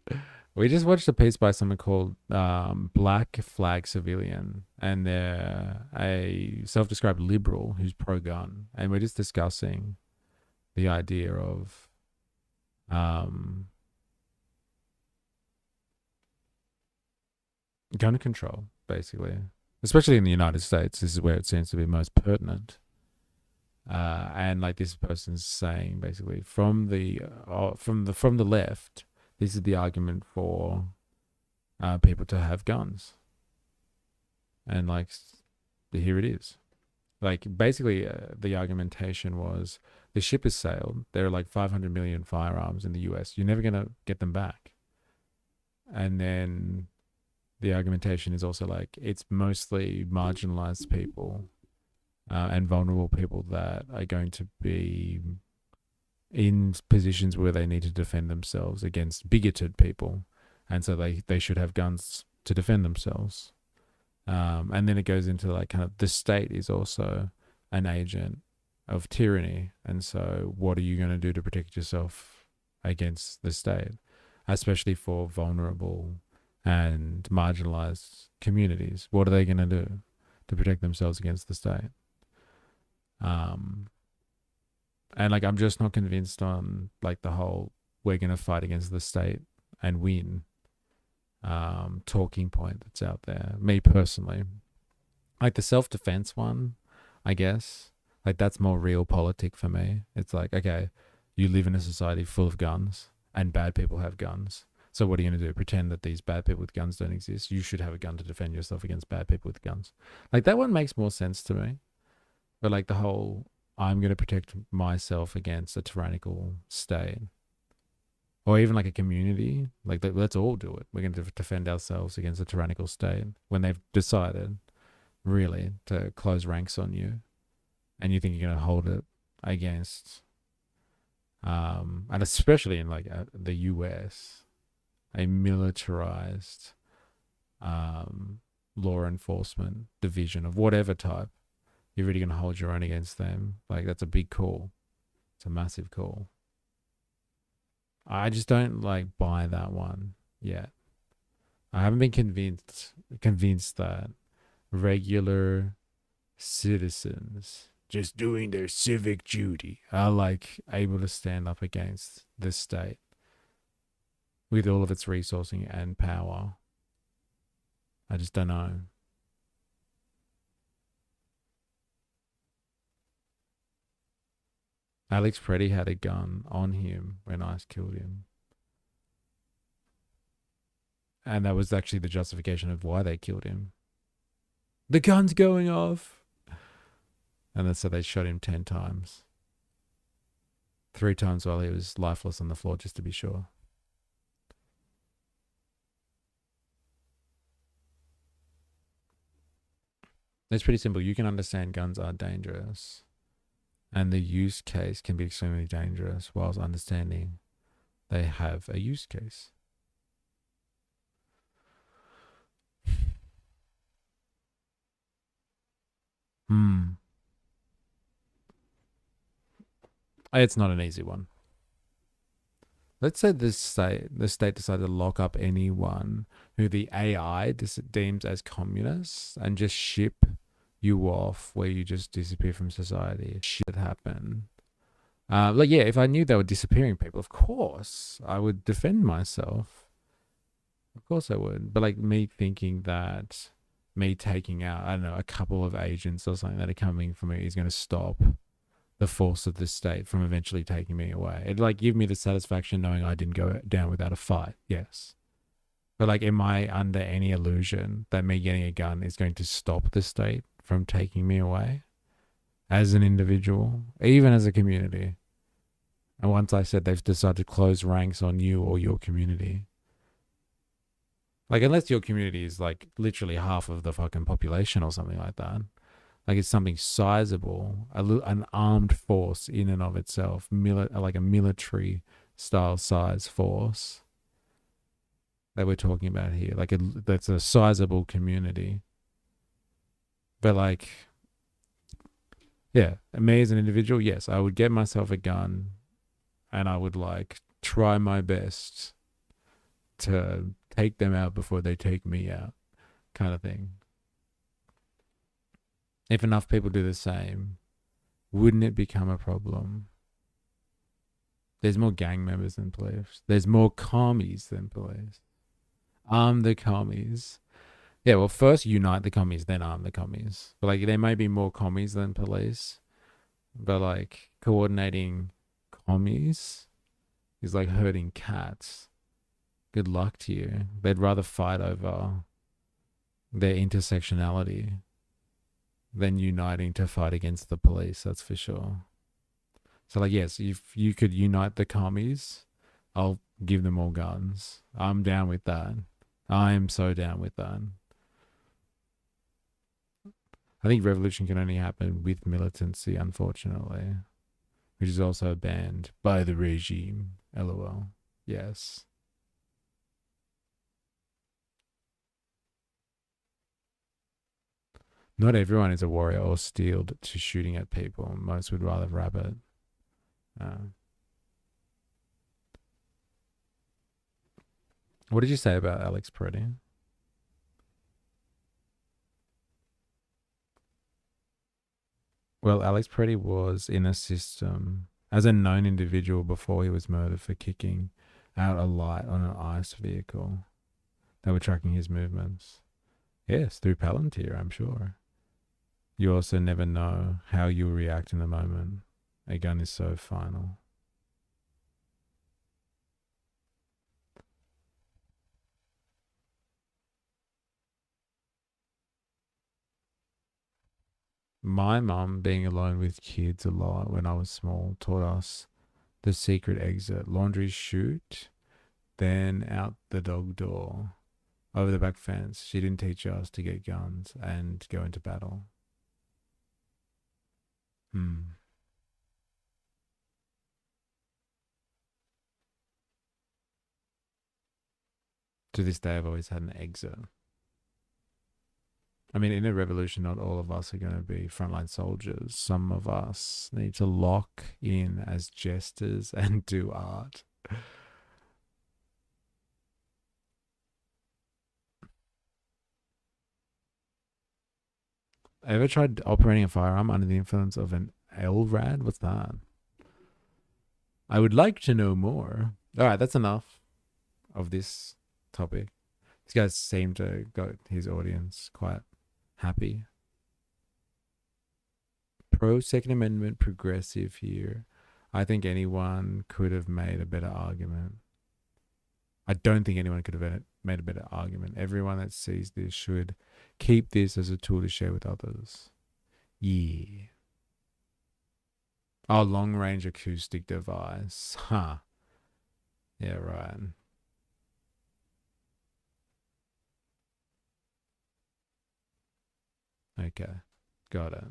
We just watched a piece by someone called Black Flag Civilian, and they're a self-described liberal who's pro-gun, and we're just discussing the idea of gun control, basically. Especially in the United States, this is where it seems to be most pertinent. And like this person's saying, basically, from the left, this is the argument for people to have guns. And like, here it is. Like, basically, the argumentation was the ship has sailed. There are like 500 million firearms in the US. You're never going to get them back. And then the argumentation is also like, it's mostly marginalized people and vulnerable people that are going to be in positions where they need to defend themselves against bigoted people, and so they should have guns to defend themselves. And then it goes into like kind of the state is also an agent of tyranny, and so what are you going to do to protect yourself against the state, especially for vulnerable and marginalized communities? What are they going to do to protect themselves against the state? And like, I'm just not convinced on like the whole we're going to fight against the state and win talking point that's out there. Me personally, like the self-defense one, I guess, like that's more realpolitik for me. It's like, okay, you live in a society full of guns and bad people have guns. So what are you going to do? Pretend that these bad people with guns don't exist? You should have a gun to defend yourself against bad people with guns. Like, that one makes more sense to me. But like the whole, I'm going to protect myself against a tyrannical state, or even like a community, like let's all do it. We're going to defend ourselves against a tyrannical state when they've decided really to close ranks on you, and you think you're going to hold it against, and especially in like the US, a militarized law enforcement division of whatever type. You're really going to hold your own against them. Like, that's a big call. It's a massive call. I just don't like buy that one yet. I haven't been convinced that regular citizens just doing their civic duty are like able to stand up against the state with all of its resourcing and power. I just don't know. Alex Preddy had a gun on him when ICE killed him. And that was actually the justification of why they killed him. The gun's going off. And then so they shot him 10 times. 3 times while he was lifeless on the floor, just to be sure. It's pretty simple. You can understand guns are dangerous, and the use case can be extremely dangerous, whilst understanding they have a use case. It's not an easy one. Let's say the state decided to lock up anyone who the AI deems as communists and just ship you off where you just disappear from society. Shit happen. Like, yeah, if I knew they were disappearing people, of course I would defend myself. Of course I would. But like me thinking that me taking out, I don't know, a couple of agents or something that are coming for me is going to stop the force of the state from eventually taking me away. It'd like give me the satisfaction knowing I didn't go down without a fight. Yes. But like, am I under any illusion that me getting a gun is going to stop the state from taking me away as an individual, even as a community? And once I said they've decided to close ranks on you or your community, like, unless your community is like literally half of the fucking population or something like that, like it's something sizable, an armed force in and of itself, like a military style size force that we're talking about here, like that's a sizable community. But like, yeah, me as an individual, yes, I would get myself a gun and I would like try my best to take them out before they take me out, kind of thing. If enough people do the same, wouldn't it become a problem? There's more gang members than police. There's more commies than police. Arm the commies. Yeah, well, first unite the commies, then arm the commies. But like, there may be more commies than police, but like coordinating commies is like herding cats. Good luck to you. They'd rather fight over their intersectionality than uniting to fight against the police, that's for sure. So like, yes, if you could unite the commies, I'll give them all guns. I'm down with that. I am so down with that. I think revolution can only happen with militancy, unfortunately, which is also banned by the regime. LOL. Yes. Not everyone is a warrior or steeled to shooting at people. Most would rather rabbit. What did you say about Alex Peretti? Well, Alex Peretti was in a system as a known individual before he was murdered for kicking out a light on an ICE vehicle. They were tracking his movements. Yes, through Palantir, I'm sure. You also never know how you'll react in the moment. A gun is so final. My mum, being alone with kids a lot when I was small, taught us the secret exit. Laundry chute, then out the dog door, over the back fence. She didn't teach us to get guns and go into battle. To this day, I've always had an exit. I mean, in a revolution, not all of us are going to be frontline soldiers. Some of us need to lock in as jesters and do art. Ever tried operating a firearm under the influence of an LRAD? What's that? I would like to know more. All right, that's enough of this topic. This guy seemed to got his audience quite happy. Pro Second Amendment progressive here. I think anyone could have made a better argument. I don't think anyone could have made a better argument. Everyone that sees this should keep this as a tool to share with others. Yeah. Oh, long-range acoustic device. Huh. Yeah, right. Okay. Got it.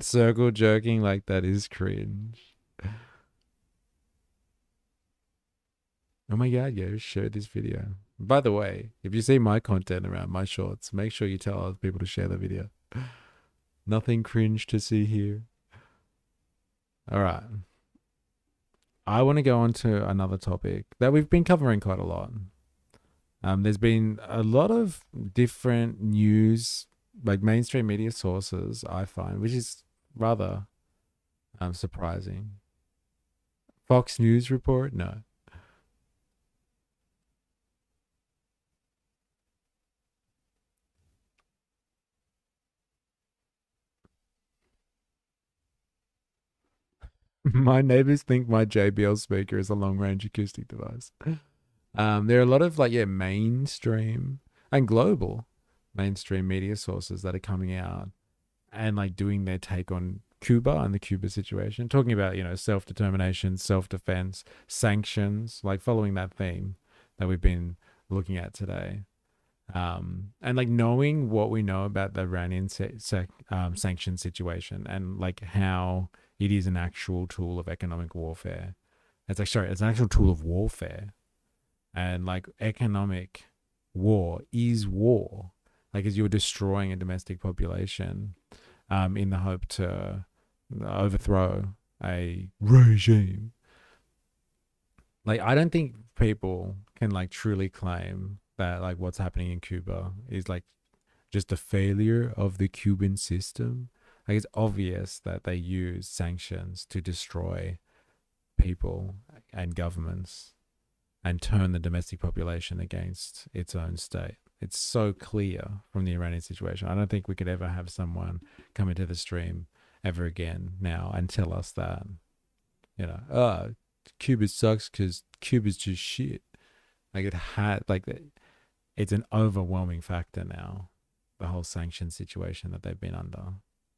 Circle jerking like that is cringe. Oh my god, yo, share this video. By the way, if you see my content around my shorts, make sure you tell other people to share the video. Nothing cringe to see here. Alright. I want to go on to another topic that we've been covering quite a lot. There's been a lot of different news like mainstream media sources, I find, which is rather surprising. Fox News report? No. My neighbors think my JBL speaker is a long-range acoustic device. There are a lot of mainstream and global mainstream media sources that are coming out and doing their take on Cuba and the Cuba situation, talking about self-determination, self-defense, sanctions, following that theme that we've been looking at today. And knowing what we know about the Iranian sanction situation and how it is an actual tool of economic warfare. It's an actual tool of warfare. And economic war is war. As you're destroying a domestic population in the hope to overthrow a regime. I don't think people can truly claim that what's happening in Cuba is just a failure of the Cuban system. It's obvious that they use sanctions to destroy people and governments and turn the domestic population against its own state. It's so clear from the Iranian situation. I don't think we could ever have someone come into the stream ever again now and tell us that, Cuba sucks because Cuba's just shit. It's an overwhelming factor now, the whole sanction situation that they've been under.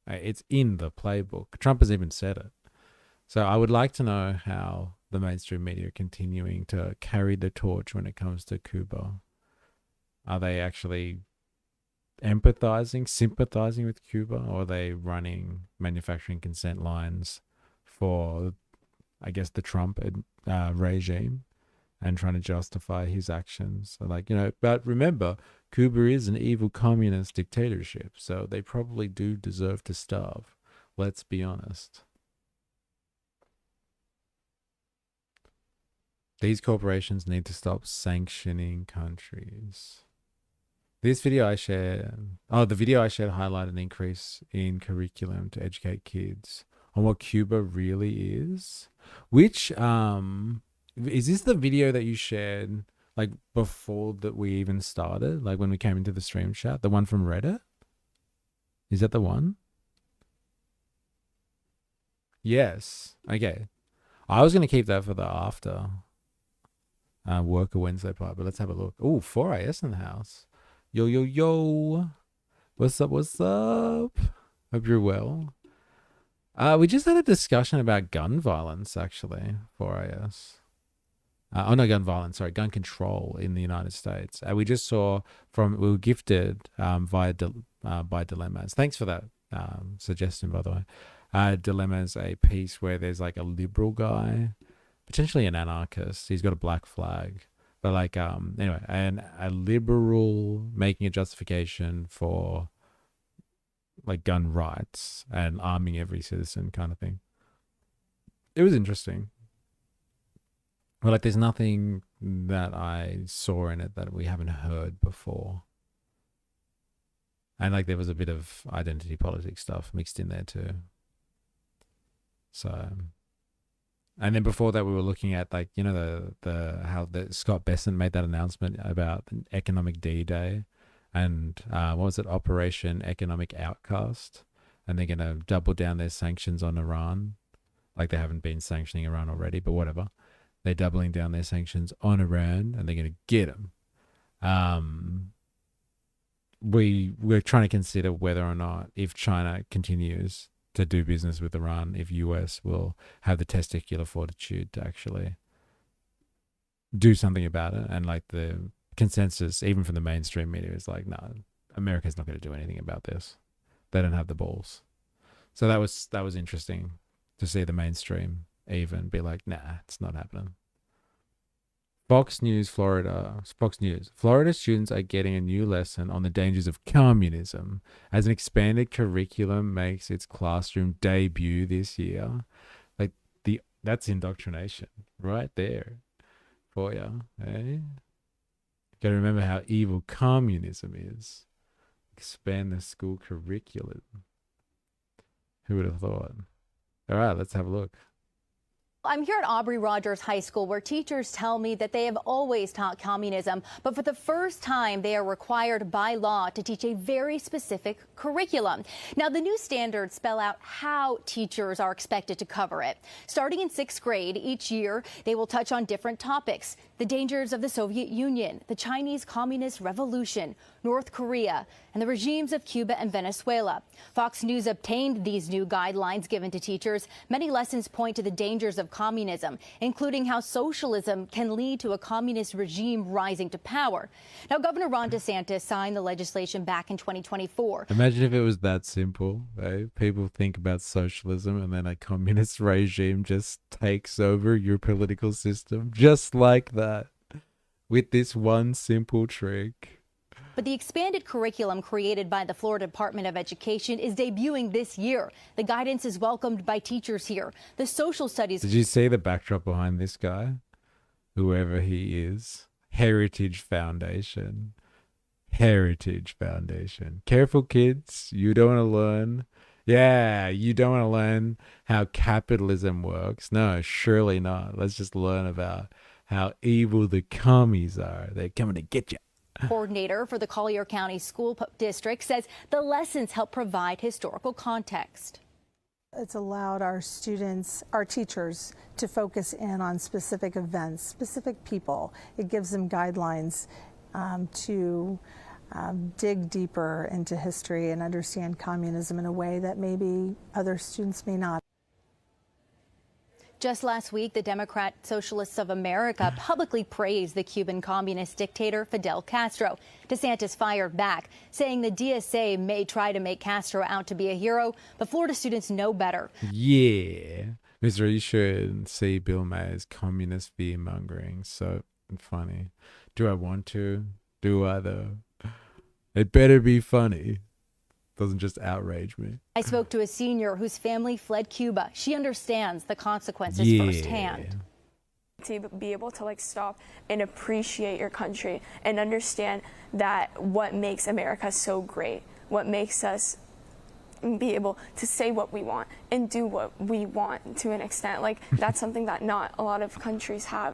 It's in the playbook. Trump has even said it. So I would like to know how the mainstream media are continuing to carry the torch when it comes to Cuba. Are they actually empathizing, sympathizing with Cuba, or are they running manufacturing consent lines for, I guess, the Trump regime and trying to justify his actions? But remember, Cuba is an evil communist dictatorship, so they probably do deserve to starve. Let's be honest. These corporations need to stop sanctioning countries. This video I shared, the video I shared highlighted an increase in curriculum to educate kids on what Cuba really is. Which, is this the video that you shared before that we even started? When we came into the stream chat? The one from Reddit? Is that the one? Yes. Okay. I was going to keep that for the after Worker Wednesday part, but let's have a look. Oh, 4AS in the house. Yo, yo, yo. What's up? What's up? Hope you're well. We just had a discussion about gun violence, actually, 4AS. No, gun violence, sorry, gun control in the United States. We just saw we were gifted by Dilemmas. Thanks for that suggestion, by the way. Dilemmas, a piece where there's a liberal guy, potentially an anarchist. He's got a black flag, but anyway, and a liberal making a justification for gun rights and arming every citizen kind of thing. It was interesting. But there's nothing that I saw in it that we haven't heard before. And there was a bit of identity politics stuff mixed in there too. So, and then before that we were looking at how the Scott Bessent made that announcement about economic D-Day and what was it, Operation Economic Outcast, and they're going to double down their sanctions on Iran. They haven't been sanctioning Iran already, but whatever. They're doubling down their sanctions on Iran, and they're going to get them. We're trying to consider whether or not, if China continues to do business with Iran, if US will have the testicular fortitude to actually do something about it. And the consensus, even from the mainstream media, is no, America's not going to do anything about this. They don't have the balls. So that was interesting to see the mainstream even be nah, it's not happening. Fox News, Florida students are getting a new lesson on the dangers of communism as an expanded curriculum makes its classroom debut this year. That's indoctrination right there for you. Eh? Got to remember how evil communism is. expand the school curriculum. Who would have thought? All right, let's have a look. I'm here at Aubrey Rogers High School, where teachers tell me that they have always taught communism, but for the first time, they are required by law to teach a very specific curriculum. Now, the new standards spell out how teachers are expected to cover it. Starting in 6th grade each year, they will touch on different topics: the dangers of the Soviet Union, the Chinese Communist Revolution, North Korea, and the regimes of Cuba and Venezuela. Fox News obtained these new guidelines given to teachers. Many lessons point to the dangers of communism, including how socialism can lead to a communist regime rising to power. Now, Governor Ron DeSantis signed the legislation back in 2024. Imagine if it was that simple, right? People think about socialism and then a communist regime just takes over your political system just like that with this one simple trick. But the expanded curriculum created by the Florida Department of Education is debuting this year. The guidance is welcomed by teachers here. The social studies... Did you see the backdrop behind this guy? Whoever he is. Heritage Foundation. Heritage Foundation. Careful, kids. You don't want to learn. Yeah, you don't want to learn how capitalism works. No, surely not. Let's just learn about how evil the commies are. They're coming to get you. Coordinator for the Collier County School District says the lessons help provide historical context. It's allowed our students, our teachers, to focus in on specific events, specific people. It gives them guidelines to dig deeper into history and understand communism in a way that maybe other students may not. Just last week, the Democratic Socialists of America publicly praised the Cuban communist dictator Fidel Castro. DeSantis fired back, saying the DSA may try to make Castro out to be a hero, but Florida students know better. Yeah. Mr. You should see Bill Maher's communist fear-mongering. So funny. Do I want to? Do I, though? It better be funny. Doesn't just outrage me. I spoke to a senior whose family fled Cuba. She understands the consequences firsthand. To be able to stop and appreciate your country and understand that what makes America so great, what makes us be able to say what we want and do what we want to an extent. That's something that not a lot of countries have.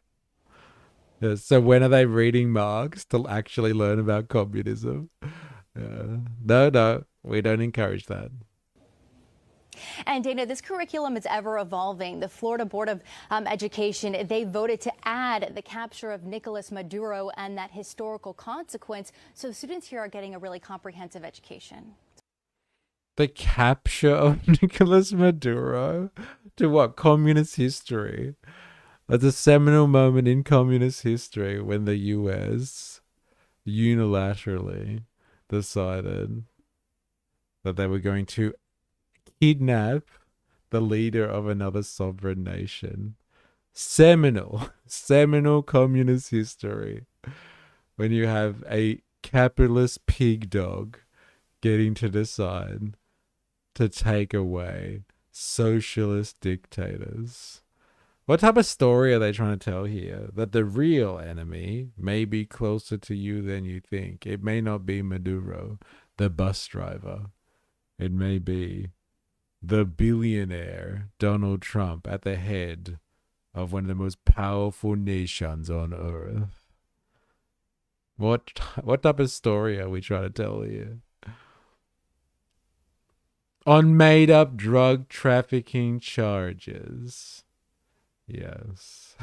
Yeah, so when are they reading Marx to actually learn about communism? No. We don't encourage that. And Dana, this curriculum is ever evolving. The Florida Board of Education, they voted to add the capture of Nicolas Maduro and that historical consequence. So students here are getting a really comprehensive education. The capture of Nicolas Maduro to what? Communist history. That's a seminal moment in communist history when the US unilaterally decided that they were going to kidnap the leader of another sovereign nation. Seminal communist history. When you have a capitalist pig dog getting to decide to take away socialist dictators. What type of story are they trying to tell here? That the real enemy may be closer to you than you think. It may not be Maduro, the bus driver. It may be the billionaire Donald Trump at the head of one of the most powerful nations on earth. What type of story are we trying to tell here? On made-up drug trafficking charges. Yes.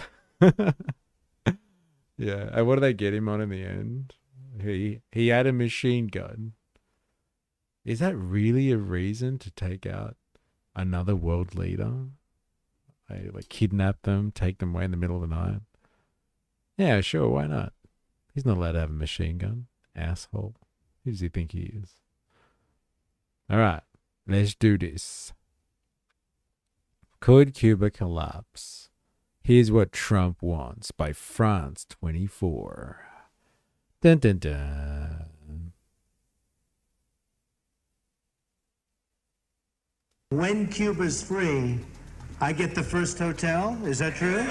Yeah. And what did they get him on in the end? He had a machine gun. Is that really a reason to take out another world leader? Like kidnap them, take them away in the middle of the night? Yeah, sure, why not? He's not allowed to have a machine gun. Asshole. Who does he think he is? Alright, let's do this. Could Cuba collapse? Here's what Trump wants by France 24. Dun dun dun. When Cuba's free, I get the first hotel. Is that true?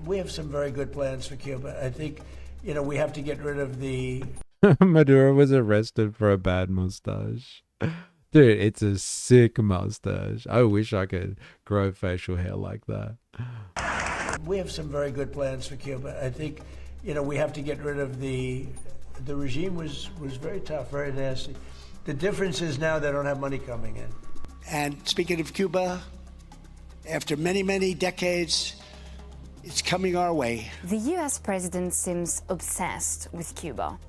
We have some very good plans for Cuba. I think, we have to get rid of the... Maduro was arrested for a bad mustache. Dude, it's a sick mustache. I wish I could grow facial hair like that. We have some very good plans for Cuba. I think, we have to get rid of the regime was very tough, very nasty. The difference is now they don't have money coming in. And speaking of Cuba, after many, many decades, it's coming our way. The US president seems obsessed with Cuba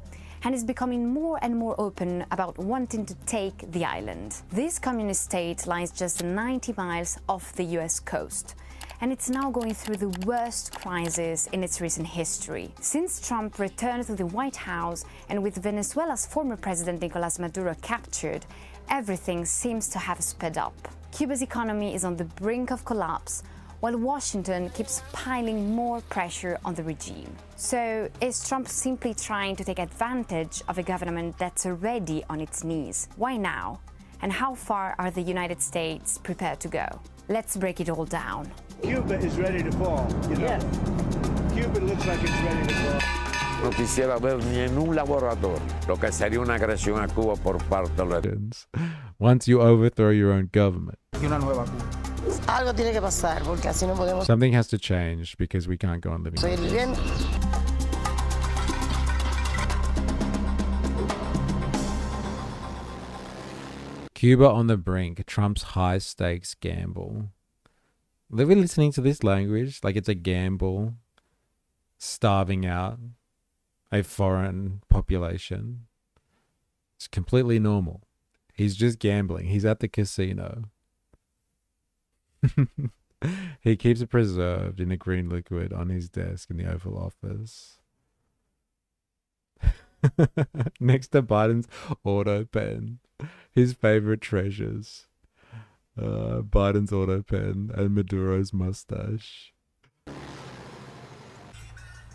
and is becoming more and more open about wanting to take the island. This communist state lies just 90 miles off the US coast, and it's now going through the worst crisis in its recent history. Since Trump returned to the White House and with Venezuela's former president Nicolas Maduro captured, everything seems to have sped up. Cuba's economy is on the brink of collapse, while Washington keeps piling more pressure on the regime. So is Trump simply trying to take advantage of a government that's already on its knees? Why now? And how far are the United States prepared to go? Let's break it all down. Cuba is ready to fall, Yes. Cuba looks like it's ready to fall. No quisiera ver ni en un laboratorio lo que sería una agresión a Cuba por parte de los... Once you overthrow your own government. Una nueva Cuba. Algo tiene que pasar porque así no podemos. Something has to change because we can't go on living. Seguir viviendo. Cuba on the brink, Trump's high stakes gamble. Are we listening to this language like it's a gamble, starving out a foreign population? It's completely normal. He's just gambling. He's at the casino. He keeps it preserved in a green liquid on his desk in the Oval Office. Next to Biden's auto pen. His favorite treasures. Biden's auto pen and Maduro's mustache.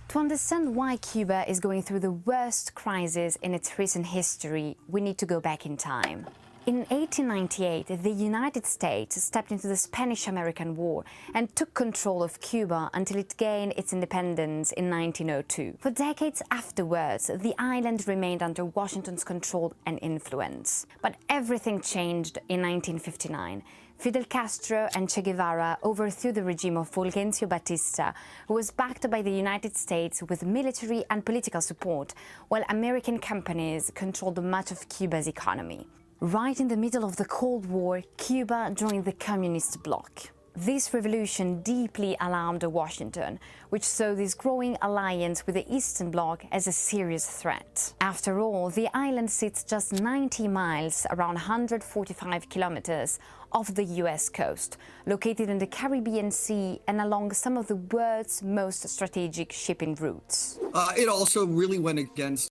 To understand why Cuba is going through the worst crisis in its recent history, we need to go back in time. In 1898, the United States stepped into the Spanish-American War and took control of Cuba until it gained its independence in 1902. For decades afterwards, the island remained under Washington's control and influence. But everything changed in 1959. Fidel Castro and Che Guevara overthrew the regime of Fulgencio Batista, who was backed by the United States with military and political support, while American companies controlled much of Cuba's economy. Right in the middle of the Cold War, Cuba joined the communist bloc. This revolution deeply alarmed Washington, which saw this growing alliance with the Eastern Bloc as a serious threat. After all, the island sits just 90 miles, around 145 kilometers, off the US coast, located in the Caribbean Sea and along some of the world's most strategic shipping routes. It also really went against...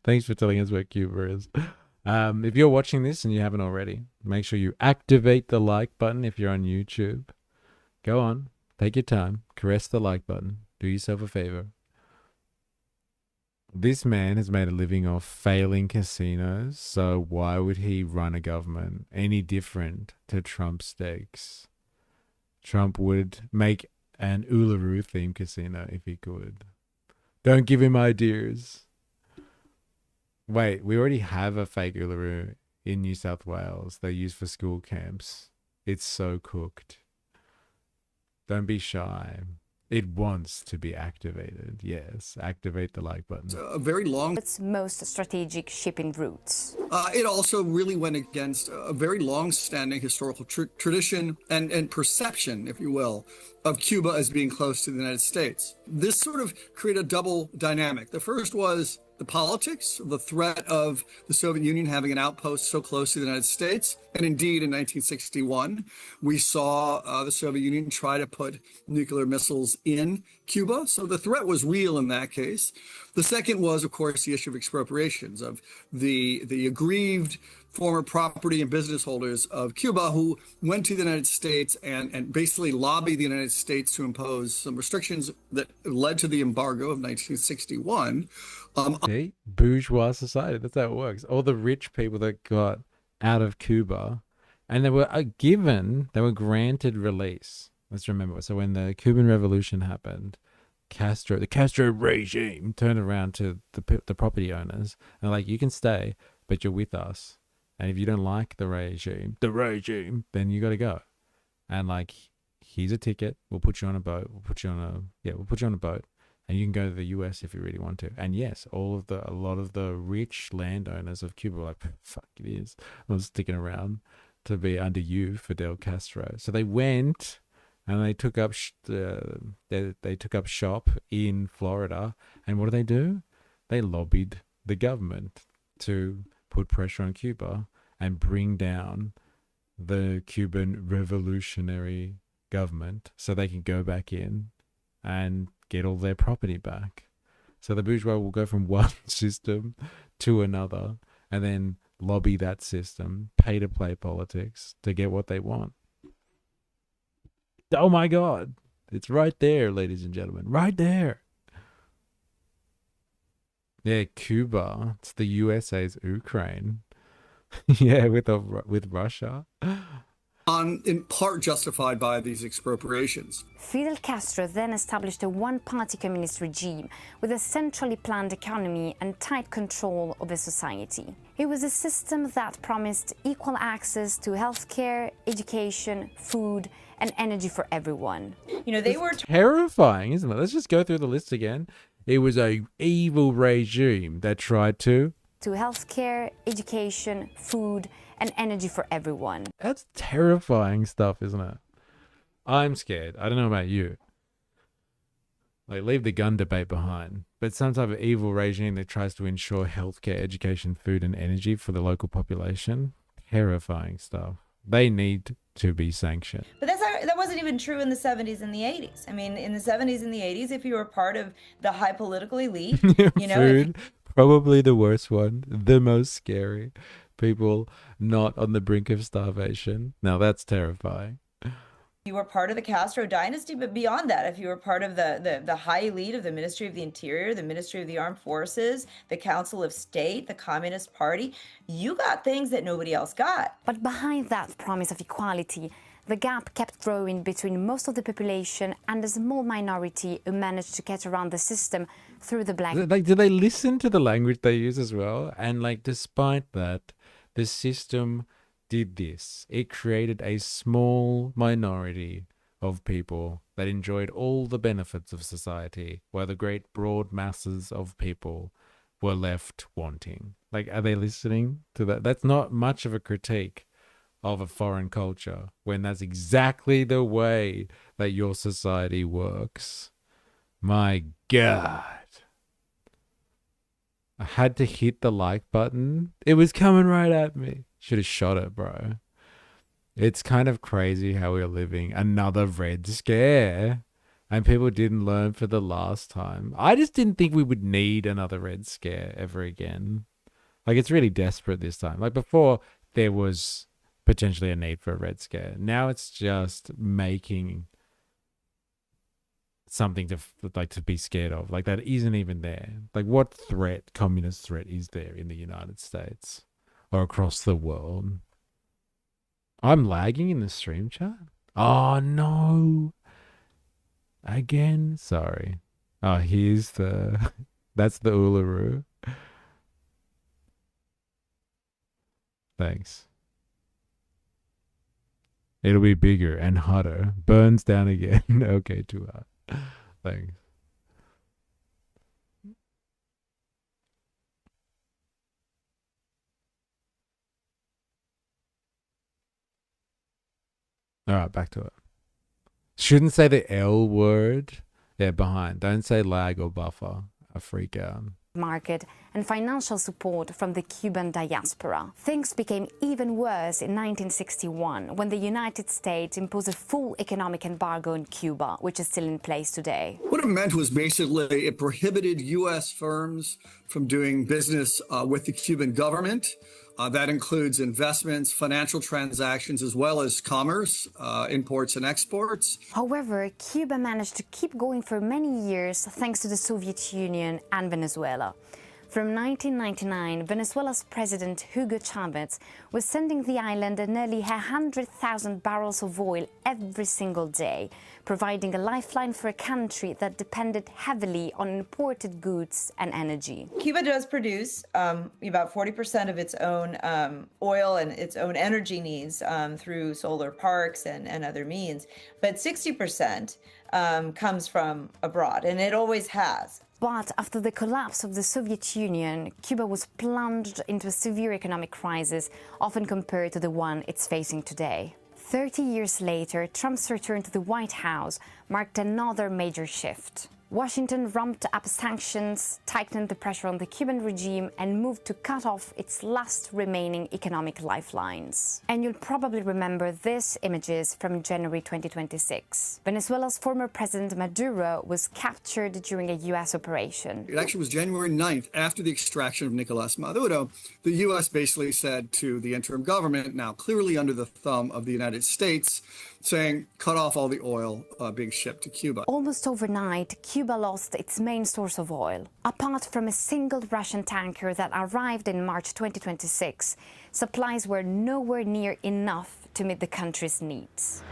Thanks for telling us where Cuba is. If you're watching this and you haven't already, make sure you activate the like button if you're on YouTube. Go on, take your time, caress the like button, do yourself a favor. This man has made a living off failing casinos, so why would he run a government any different to Trump stakes? Trump would make an Uluru themed casino if he could. Don't give him ideas. Wait, we already have a fake Uluru in New South Wales they use for school camps. It's so cooked. Don't be shy. It wants to be activated. Yes, activate the like button. A very long... Its most strategic shipping routes. It also really went against a very long-standing historical tradition and perception, if you will, of Cuba as being close to the United States. This sort of created a double dynamic. The first was the politics, the threat of the Soviet Union having an outpost so close to the United States. And indeed, in 1961, we saw the Soviet Union try to put nuclear missiles in Cuba. So the threat was real in that case. The second was, of course, the issue of expropriations, of the aggrieved former property and business holders of Cuba who went to the United States and basically lobbied the United States to impose some restrictions that led to the embargo of 1961. See? Bourgeois society, that's how it works. All the rich people that got out of Cuba, and they were granted release. Let's remember. So when the Cuban Revolution happened, the Castro regime turned around to the property owners and like, you can stay, but you're with us. And if you don't like the regime, then you got to go. And like, here's a ticket. We'll put you on a boat. We'll put you on a boat, and you can go to the US if you really want to. And yes, a lot of the rich landowners of Cuba were like, fuck it is. I'm sticking around to be under you, Fidel Castro. So they went and they took up they took up shop in Florida. And what do? They lobbied the government to put pressure on Cuba and bring down the Cuban revolutionary government so they can go back in and get all their property back. So the bourgeois will go from one system to another and then lobby that system, pay to play politics to get what they want. Oh my God. It's right there, ladies and gentlemen. Right there. Yeah, Cuba. It's the USA's Ukraine. Yeah, with Russia. In part justified by these expropriations. Fidel Castro then established a one-party communist regime with a centrally planned economy and tight control over society. It was a system that promised equal access to healthcare, education, food, and energy for everyone. You know, they were terrifying, isn't it? Let's just go through the list again. It was a evil regime that tried to healthcare, education, food, and energy for everyone. That's terrifying stuff, isn't it? I'm scared. I don't know about you. Like, leave the gun debate behind. But some type of evil regime that tries to ensure healthcare, education, food, and energy for the local population. Terrifying stuff. They need to be sanctioned. But that wasn't even true in the 70s and the 80s. I mean, in the 70s and the 80s, if you were part of the high political elite, you know, food, probably the worst one, the most scary. People not on the brink of starvation. Now that's terrifying. You were part of the Castro dynasty, but beyond that, if you were part of the high elite of the Ministry of the Interior, the Ministry of the Armed Forces, the Council of State, the Communist Party, you got things that nobody else got. But behind that promise of equality, the gap kept growing between most of the population and a small minority who managed to get around the system through the black. Like, do they listen to the language they use as well? And like, despite that, the system did this. It created a small minority of people that enjoyed all the benefits of society, while the great broad masses of people were left wanting. Like, are they listening to that? That's not much of a critique of a foreign culture when that's exactly the way that your society works. My God. I had to hit the like button. It was coming right at me. Should have shot it, bro. It's kind of crazy how we're living another Red Scare. And people didn't learn for the last time. I just didn't think we would need another Red Scare ever again. Like, it's really desperate this time. Like, before, there was potentially a need for a Red Scare. Now it's just making something to be scared of. Like, that isn't even there. Like, what threat, communist threat, is there in the United States or across the world? I'm lagging in the stream chat. Oh no. Again, sorry. Oh, here's the that's the Uluru. Thanks. It'll be bigger and hotter. Burns down again. Okay, too hot. Thanks. All right, back to it. Shouldn't say the L word. Yeah, behind. Don't say lag or buffer. I freak out. Market and financial support from the Cuban diaspora. Things became even worse in 1961 when the United States imposed a full economic embargo on Cuba, which is still in place today. What it meant was basically it prohibited U.S. firms from doing business with the Cuban government. That includes investments, financial transactions, as well as commerce, imports and exports. However, Cuba managed to keep going for many years thanks to the Soviet Union and Venezuela. From 1999, Venezuela's President Hugo Chavez was sending the island nearly 100,000 barrels of oil every single day, providing a lifeline for a country that depended heavily on imported goods and energy. Cuba does produce about 40% of its own oil and its own energy needs through solar parks and other means, but 60% comes from abroad, and it always has. But after the collapse of the Soviet Union, Cuba was plunged into a severe economic crisis, often compared to the one it's facing today. 30 years later, Trump's return to the White House marked another major shift. Washington ramped up sanctions, tightened the pressure on the Cuban regime, and moved to cut off its last remaining economic lifelines. And you'll probably remember these images from January 2026. Venezuela's former President Maduro was captured during a U.S. operation. It actually was January 9th, after the extraction of Nicolas Maduro. The U.S. basically said to the interim government, now clearly under the thumb of the United States, saying, cut off all the oil being shipped to Cuba. Almost overnight, Cuba lost its main source of oil. Apart from a single Russian tanker that arrived in March 2026, supplies were nowhere near enough to meet the country's needs.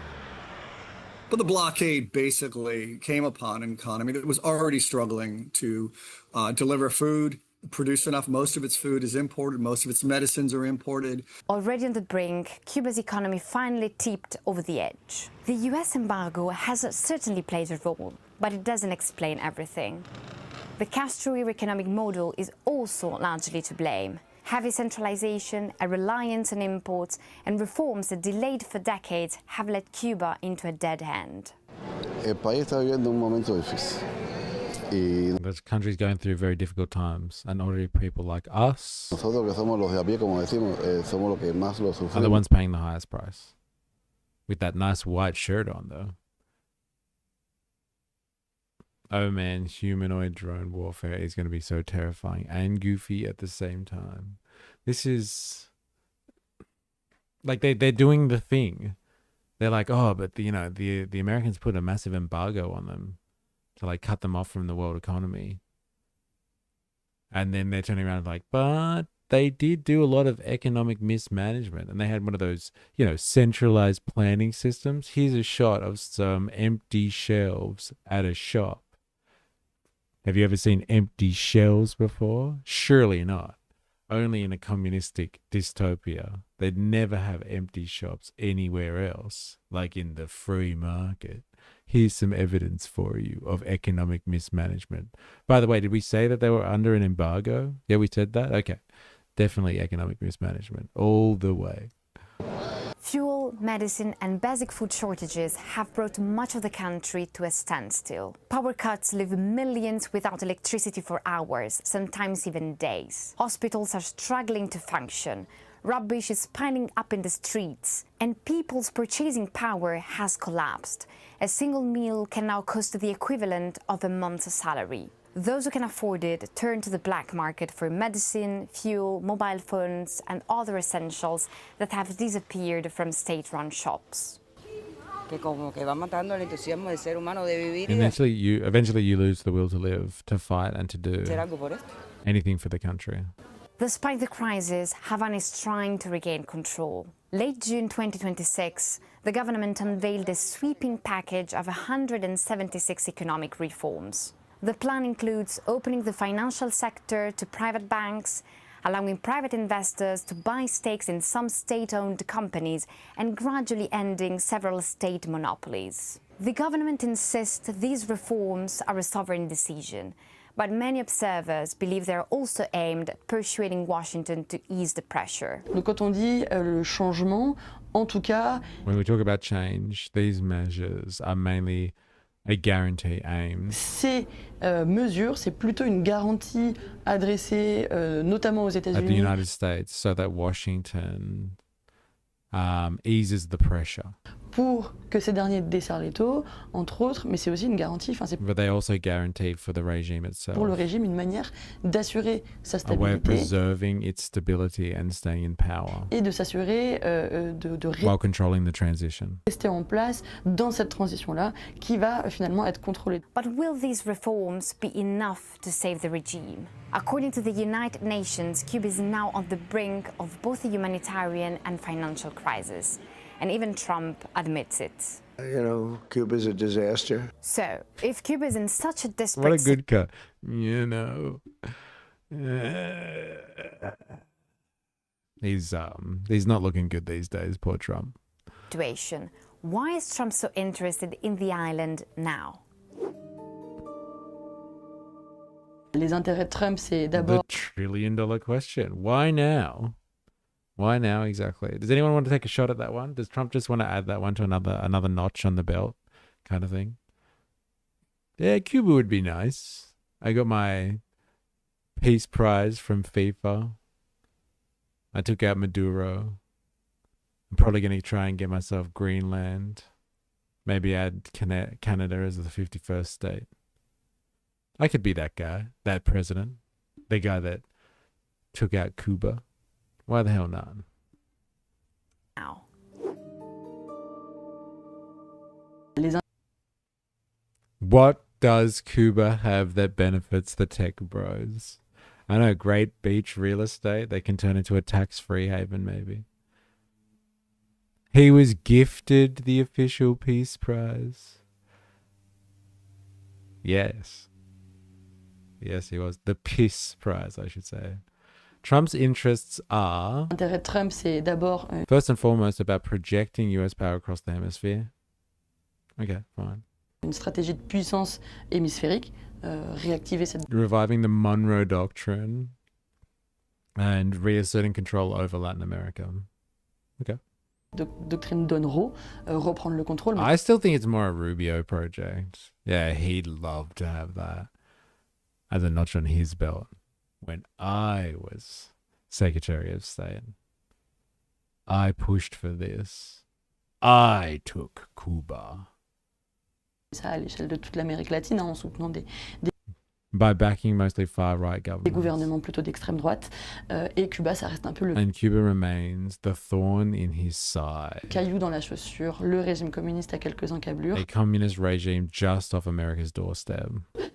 But the blockade basically came upon an economy that was already struggling to deliver food, produce enough. Most of its food is imported. Most of its medicines are imported. Already on the brink, Cuba's economy finally tipped over the edge. The US embargo has certainly played a role, but it doesn't explain everything. The Castro-era economic model is also largely to blame. Heavy centralization, a reliance on imports, and reforms that delayed for decades have led Cuba into a dead end. El país está viviendo un momento difícil. The country's going through very difficult times, and ordinary people like us are the ones paying the highest price. With that nice white shirt on, though. Oh man, humanoid drone warfare is going to be so terrifying and goofy at the same time. This is like they're doing the thing. They're like, oh, but the Americans put a massive embargo on them to like cut them off from the world economy. And then they're turning around like, but they did do a lot of economic mismanagement, and they had one of those, centralized planning systems. Here's a shot of some empty shelves at a shop. Have you ever seen empty shelves before? Surely not. Only in a communistic dystopia. They'd never have empty shops anywhere else, like in the free market. Here's some evidence for you of economic mismanagement. By the way, did we say that they were under an embargo? Yeah, we said that? Okay. Definitely economic mismanagement all the way. Fuel, medicine, and basic food shortages have brought much of the country to a standstill. Power cuts leave millions without electricity for hours, sometimes even days. Hospitals are struggling to function. Rubbish is piling up in the streets, and people's purchasing power has collapsed. A single meal can now cost the equivalent of a month's salary. Those who can afford it turn to the black market for medicine, fuel, mobile phones, and other essentials that have disappeared from state-run shops. Eventually you lose the will to live, to fight, and to do anything for the country. Despite the crisis, Havana is trying to regain control. Late June 2026, the government unveiled a sweeping package of 176 economic reforms. The plan includes opening the financial sector to private banks, allowing private investors to buy stakes in some state-owned companies, and gradually ending several state monopolies. The government insists these reforms are a sovereign decision, but many observers believe they are also aimed at persuading Washington to ease the pressure. Quand on dit le changement, en tout cas, when we talk about change, these measures are mainly a guarantee aimed. Ces mesures, c'est plutôt une garantie adressée notamment aux États-Unis. At the United States, so that Washington eases the pressure. pour que ces derniers desserrent les taux, entre autres, mais c'est aussi une garantie, c'est But they also guaranteed for the regime itself. pour le régime une manière d'assurer sa A way of stabilité preserving its stability and staying in power et de s'assurer while controlling the transition. rester en place dans cette transition-là qui va finalement être contrôlée. But will these reforms be enough to save the regime? According to the United Nations, Cuba is now on the brink of both a humanitarian and financial crisis. And even Trump admits it. You know, Cuba's a disaster. So, if Cuba is in such a desperate What a good cut. You know. He's not looking good these days, poor Trump. situation, why is Trump so interested in the island now? Les intérêts de Trump, c'est d'abord... The trillion-dollar question. Why now? Why now exactly? Does anyone want to take a shot at that one? Does Trump just want to add that one to another notch on the belt kind of thing? Yeah, Cuba would be nice. I got my peace prize from FIFA. I took out Maduro. I'm probably going to try and get myself Greenland. Maybe add Canada as the 51st state. I could be that guy, that president, the guy that took out Cuba. Why the hell not? Now. What does Cuba have that benefits the tech bros? I know, great beach real estate. They can turn into a tax-free haven, maybe. He was gifted the official peace prize. Yes. Yes, he was. The peace prize, I should say. Trump's interests are... L'intérêt de Trump, c'est d'abord... First and foremost, about projecting US power across the hemisphere. Okay, fine. Une stratégie de puissance hémisphérique, réactiver cette... Reviving the Monroe Doctrine and reasserting control over Latin America. Okay. Doctrine Donroe, reprendre le contrôle. I still think it's more a Rubio project. Yeah, he'd love to have that as a notch on his belt. When I was Secretary of State, I pushed for this. I took Cuba. Ça à l'échelle de toute l'Amérique latine, en soutenant des By backing mostly far-right governments. gouvernements plutôt d'extrême droite. Et Cuba, ça reste un peu le And Cuba remains the thorn in his side. caillou dans la chaussure, le régime communiste à quelques encablures. A communist regime just off America's doorstep.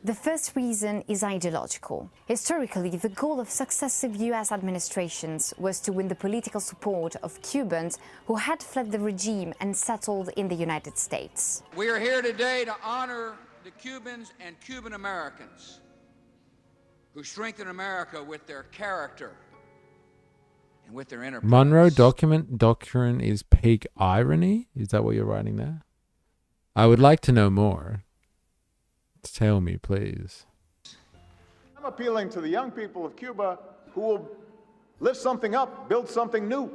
The first reason is ideological. Historically, the goal of successive US administrations was to win the political support of Cubans who had fled the regime and settled in the United States. We are here today to honor the Cubans and Cuban Americans who strengthen America with their character and with their enterprise. Monroe Doctrine is peak irony? Is that what you're writing there? I would like to know more. Tell me, please. I'm appealing to the young people of Cuba who will lift something up, build something new.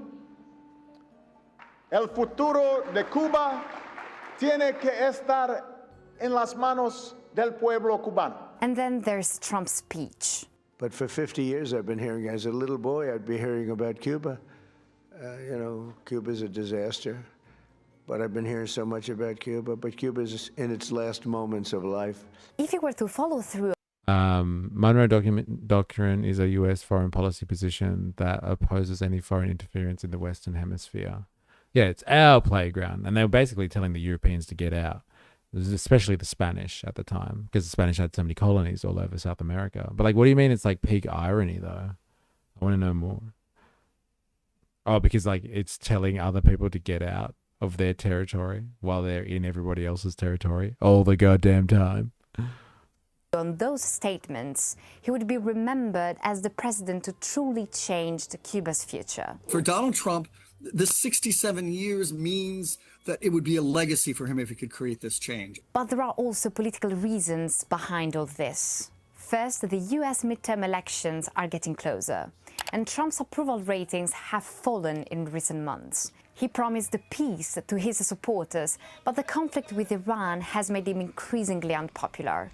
El futuro de Cuba tiene que estar en las manos del pueblo cubano. And then there's Trump's speech. But for 50 years, I've been hearing, as a little boy, I'd be hearing about Cuba. Cuba's a disaster. But I've been hearing so much about Cuba. But Cuba's in its last moments of life. If you were to follow through... Monroe Doctrine is a US foreign policy position that opposes any foreign interference in the Western Hemisphere. Yeah, it's our playground. And they were basically telling the Europeans to get out. Especially the Spanish at the time, because the Spanish had so many colonies all over South America. But what do you mean it's peak irony though? I want to know more. Oh, because it's telling other people to get out of their territory while they're in everybody else's territory all the goddamn time. On those statements, he would be remembered as the president who truly changed Cuba's future. For Donald Trump, the 67 years means that it would be a legacy for him if he could create this change. But there are also political reasons behind all this. First, the US midterm elections are getting closer, and Trump's approval ratings have fallen in recent months. He promised peace to his supporters, but the conflict with Iran has made him increasingly unpopular.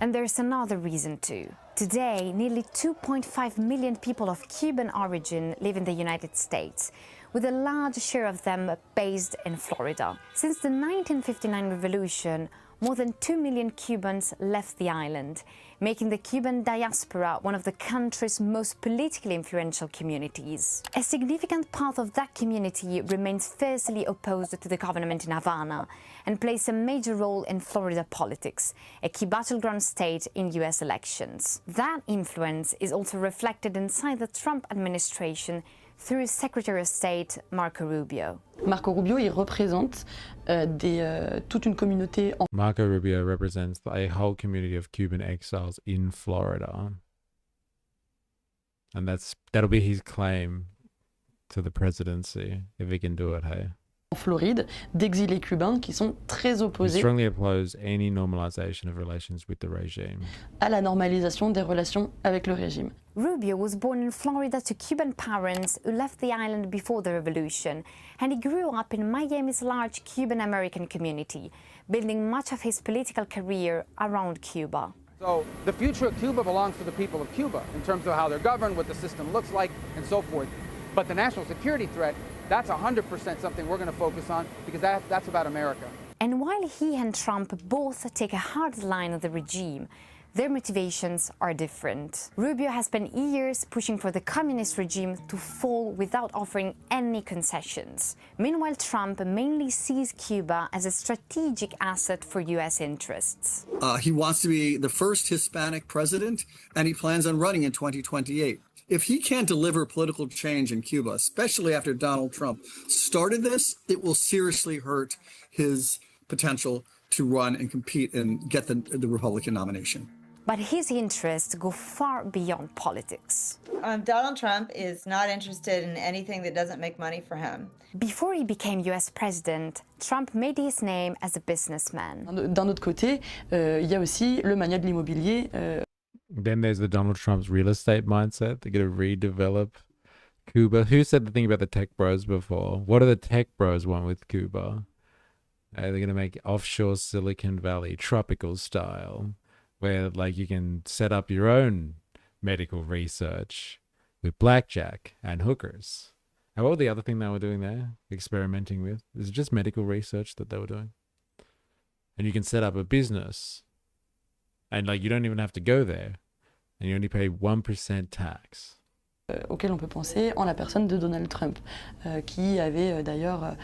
And there's another reason too. Today, nearly 2.5 million people of Cuban origin live in the United States, with a large share of them based in Florida. Since the 1959 revolution, more than 2 million Cubans left the island, making the Cuban diaspora one of the country's most politically influential communities. A significant part of that community remains fiercely opposed to the government in Havana and plays a major role in Florida politics, a key battleground state in US elections. That influence is also reflected inside the Trump administration through Secretary of State Marco Rubio. Marco Rubio, il représente toute une communauté. Marco Rubio represents a whole community of Cuban exiles in Florida. And that'll be his claim to the presidency, if he can do it, hey? En Floride, d'exilés cubains qui sont très opposés He strongly oppose any normalization of relations with the regime. À la normalisation des relations avec le régime. Rubio was born in Florida to Cuban parents who left the island before the revolution, and he grew up in Miami's large Cuban-American community, building much of his political career around Cuba. So the future of Cuba belongs to the people of Cuba in terms of how they're governed, what the system looks like, and so forth. But the national security threat, that's 100% something we're going to focus on because that's about America. And while he and Trump both take a hard line on the regime, their motivations are different. Rubio has spent years pushing for the communist regime to fall without offering any concessions. Meanwhile, Trump mainly sees Cuba as a strategic asset for US interests. He wants to be the first Hispanic president, and he plans on running in 2028. If he can't deliver political change in Cuba, especially after Donald Trump started this, it will seriously hurt his potential to run and compete and get the Republican nomination. But his interests go far beyond politics. Donald Trump is not interested in anything that doesn't make money for him. Before he became US president, Trump made his name as a businessman. D'un autre côté, il y a aussi le mania de l'immobilier. Then there's the Donald Trump's real estate mindset. They're going to redevelop Cuba. Who said the thing about the tech bros before? What do the tech bros want with Cuba? They're going to make offshore Silicon Valley tropical style, where like you can set up your own medical research with blackjack and hookers. And what was the other thing they were doing there? Experimenting with? Is it just medical research that they were doing? And you can set up a business. And like you don't even have to go there, and you only pay 1% tax. Auquel on peut penser en la personne de Donald Trump, qui avait d'ailleurs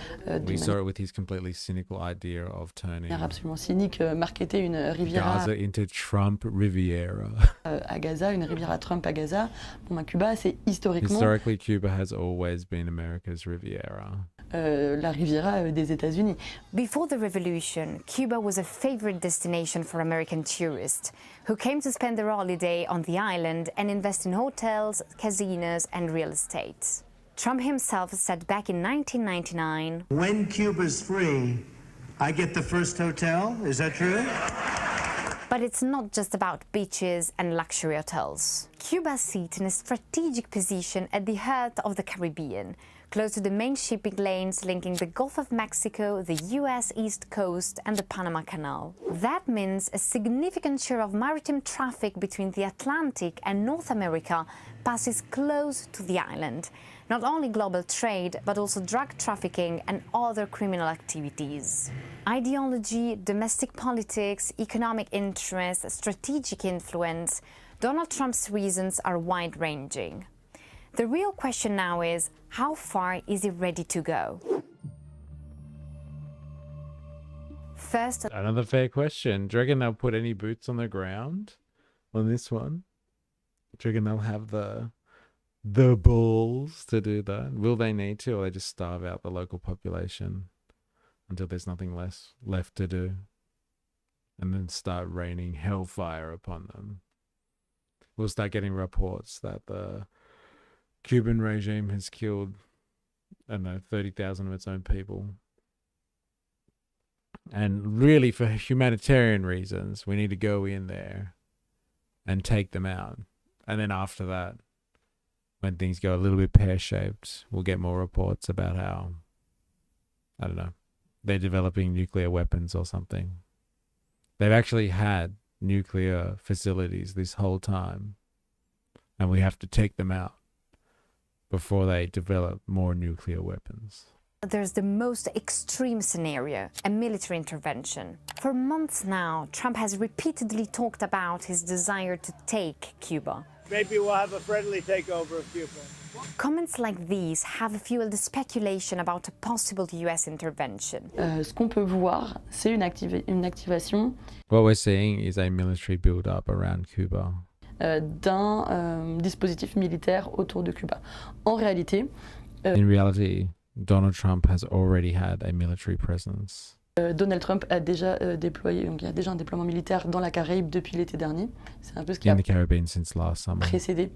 We saw it with his completely cynical idea of turning absolument cynique marketé une riviera Gaza into Trump Riviera. À Gaza, une riviera Trump à Gaza. Bon, Cuba, c'est Historically, Cuba has always been America's Riviera. La Riviera des États-Unis. Before the revolution, Cuba was a favorite destination for American tourists who came to spend their holiday on the island and invest in hotels, casinos, and real estate. Trump himself said back in 1999, "When Cuba's free, I get the first hotel." Is that true? But it's not just about beaches and luxury hotels. Cuba sits in a strategic position at the heart of the Caribbean, close to the main shipping lanes linking the Gulf of Mexico, the US East Coast, and the Panama Canal. That means a significant share of maritime traffic between the Atlantic and North America passes close to the island. Not only global trade, but also drug trafficking and other criminal activities. Ideology, domestic politics, economic interest, strategic influence, Donald Trump's reasons are wide-ranging. The real question now is, how far is he ready to go? First, another fair question. Do you reckon they'll put any boots on the ground on this one? Do you reckon they'll have the balls to do that? Will they need to, or they just starve out the local population until there's nothing left to do, and then start raining hellfire upon them? We'll start getting reports that the Cuban regime has killed, I don't know, 30,000 of its own people. And really, for humanitarian reasons, we need to go in there and take them out. And then after that, when things go a little bit pear-shaped, we'll get more reports about how, I don't know, they're developing nuclear weapons or something. They've actually had nuclear facilities this whole time, and we have to take them out. before they develop more nuclear weapons. There's the most extreme scenario, a military intervention. For months now, Trump has repeatedly talked about his desire to take Cuba. Maybe we'll have a friendly takeover of Cuba. Comments like these have fueled the speculation about a possible US intervention. Ce qu'on peut voir, c'est une activation What we're seeing is a military build-up around Cuba. d'un dispositif militaire autour de Cuba. En réalité, In reality, Donald Trump has already had a military presence. Donald Trump a déjà déployé, donc il y a déjà un déploiement militaire dans la Caraïbe depuis l'été dernier. C'est un peu ce qui In a the Caribbean since last summer. précédé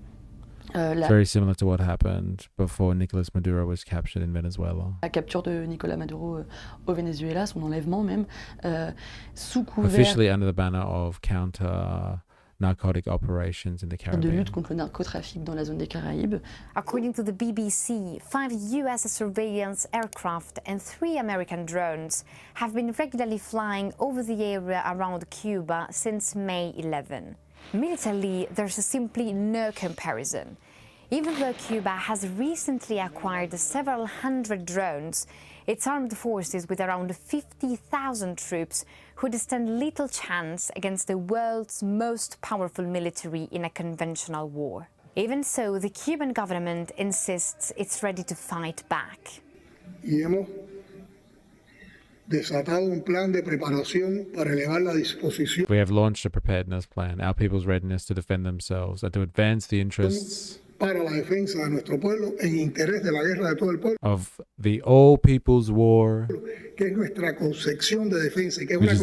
Very similar to what happened before Nicolas Maduro was captured in Venezuela. la capture de Nicolas Maduro au Venezuela, son enlèvement même, sous couvert Officially under the banner of counter-narcotic operations in the de Caribbean. lutte contre le narcotrafic dans la zone des Caraïbes. According to the BBC, 5 US surveillance aircraft and 3 American drones have been regularly flying over the area around Cuba since May 11. Militarily, there's simply no comparison. Even though Cuba has recently acquired several hundred drones, its armed forces with around 50,000 troops would stand little chance against the world's most powerful military in a conventional war. Even so, the Cuban government insists it's ready to fight back. Y hemos desatado un plan de preparación para elevar la disposición We have launched a preparedness plan, our people's readiness to defend themselves and to advance the interests para la defensa de nuestro pueblo en interés de la guerra de todo el pueblo, of the all people's war, que es nuestra concepción de defensa, y que es which una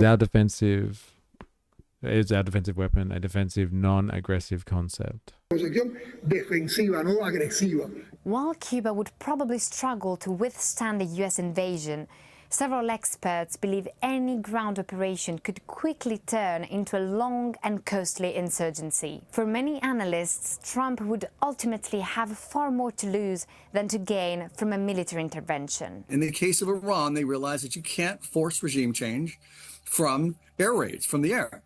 is our defensive weapon, a defensive non-aggressive concept. concepción defensiva, no agresiva. While Cuba would probably struggle to withstand a US invasion, several experts believe any ground operation could quickly turn into a long and costly insurgency. For many analysts, Trump would ultimately have far more to lose than to gain from a military intervention. In the case of Iran, they realized that you can't force regime change from air raids, from the air.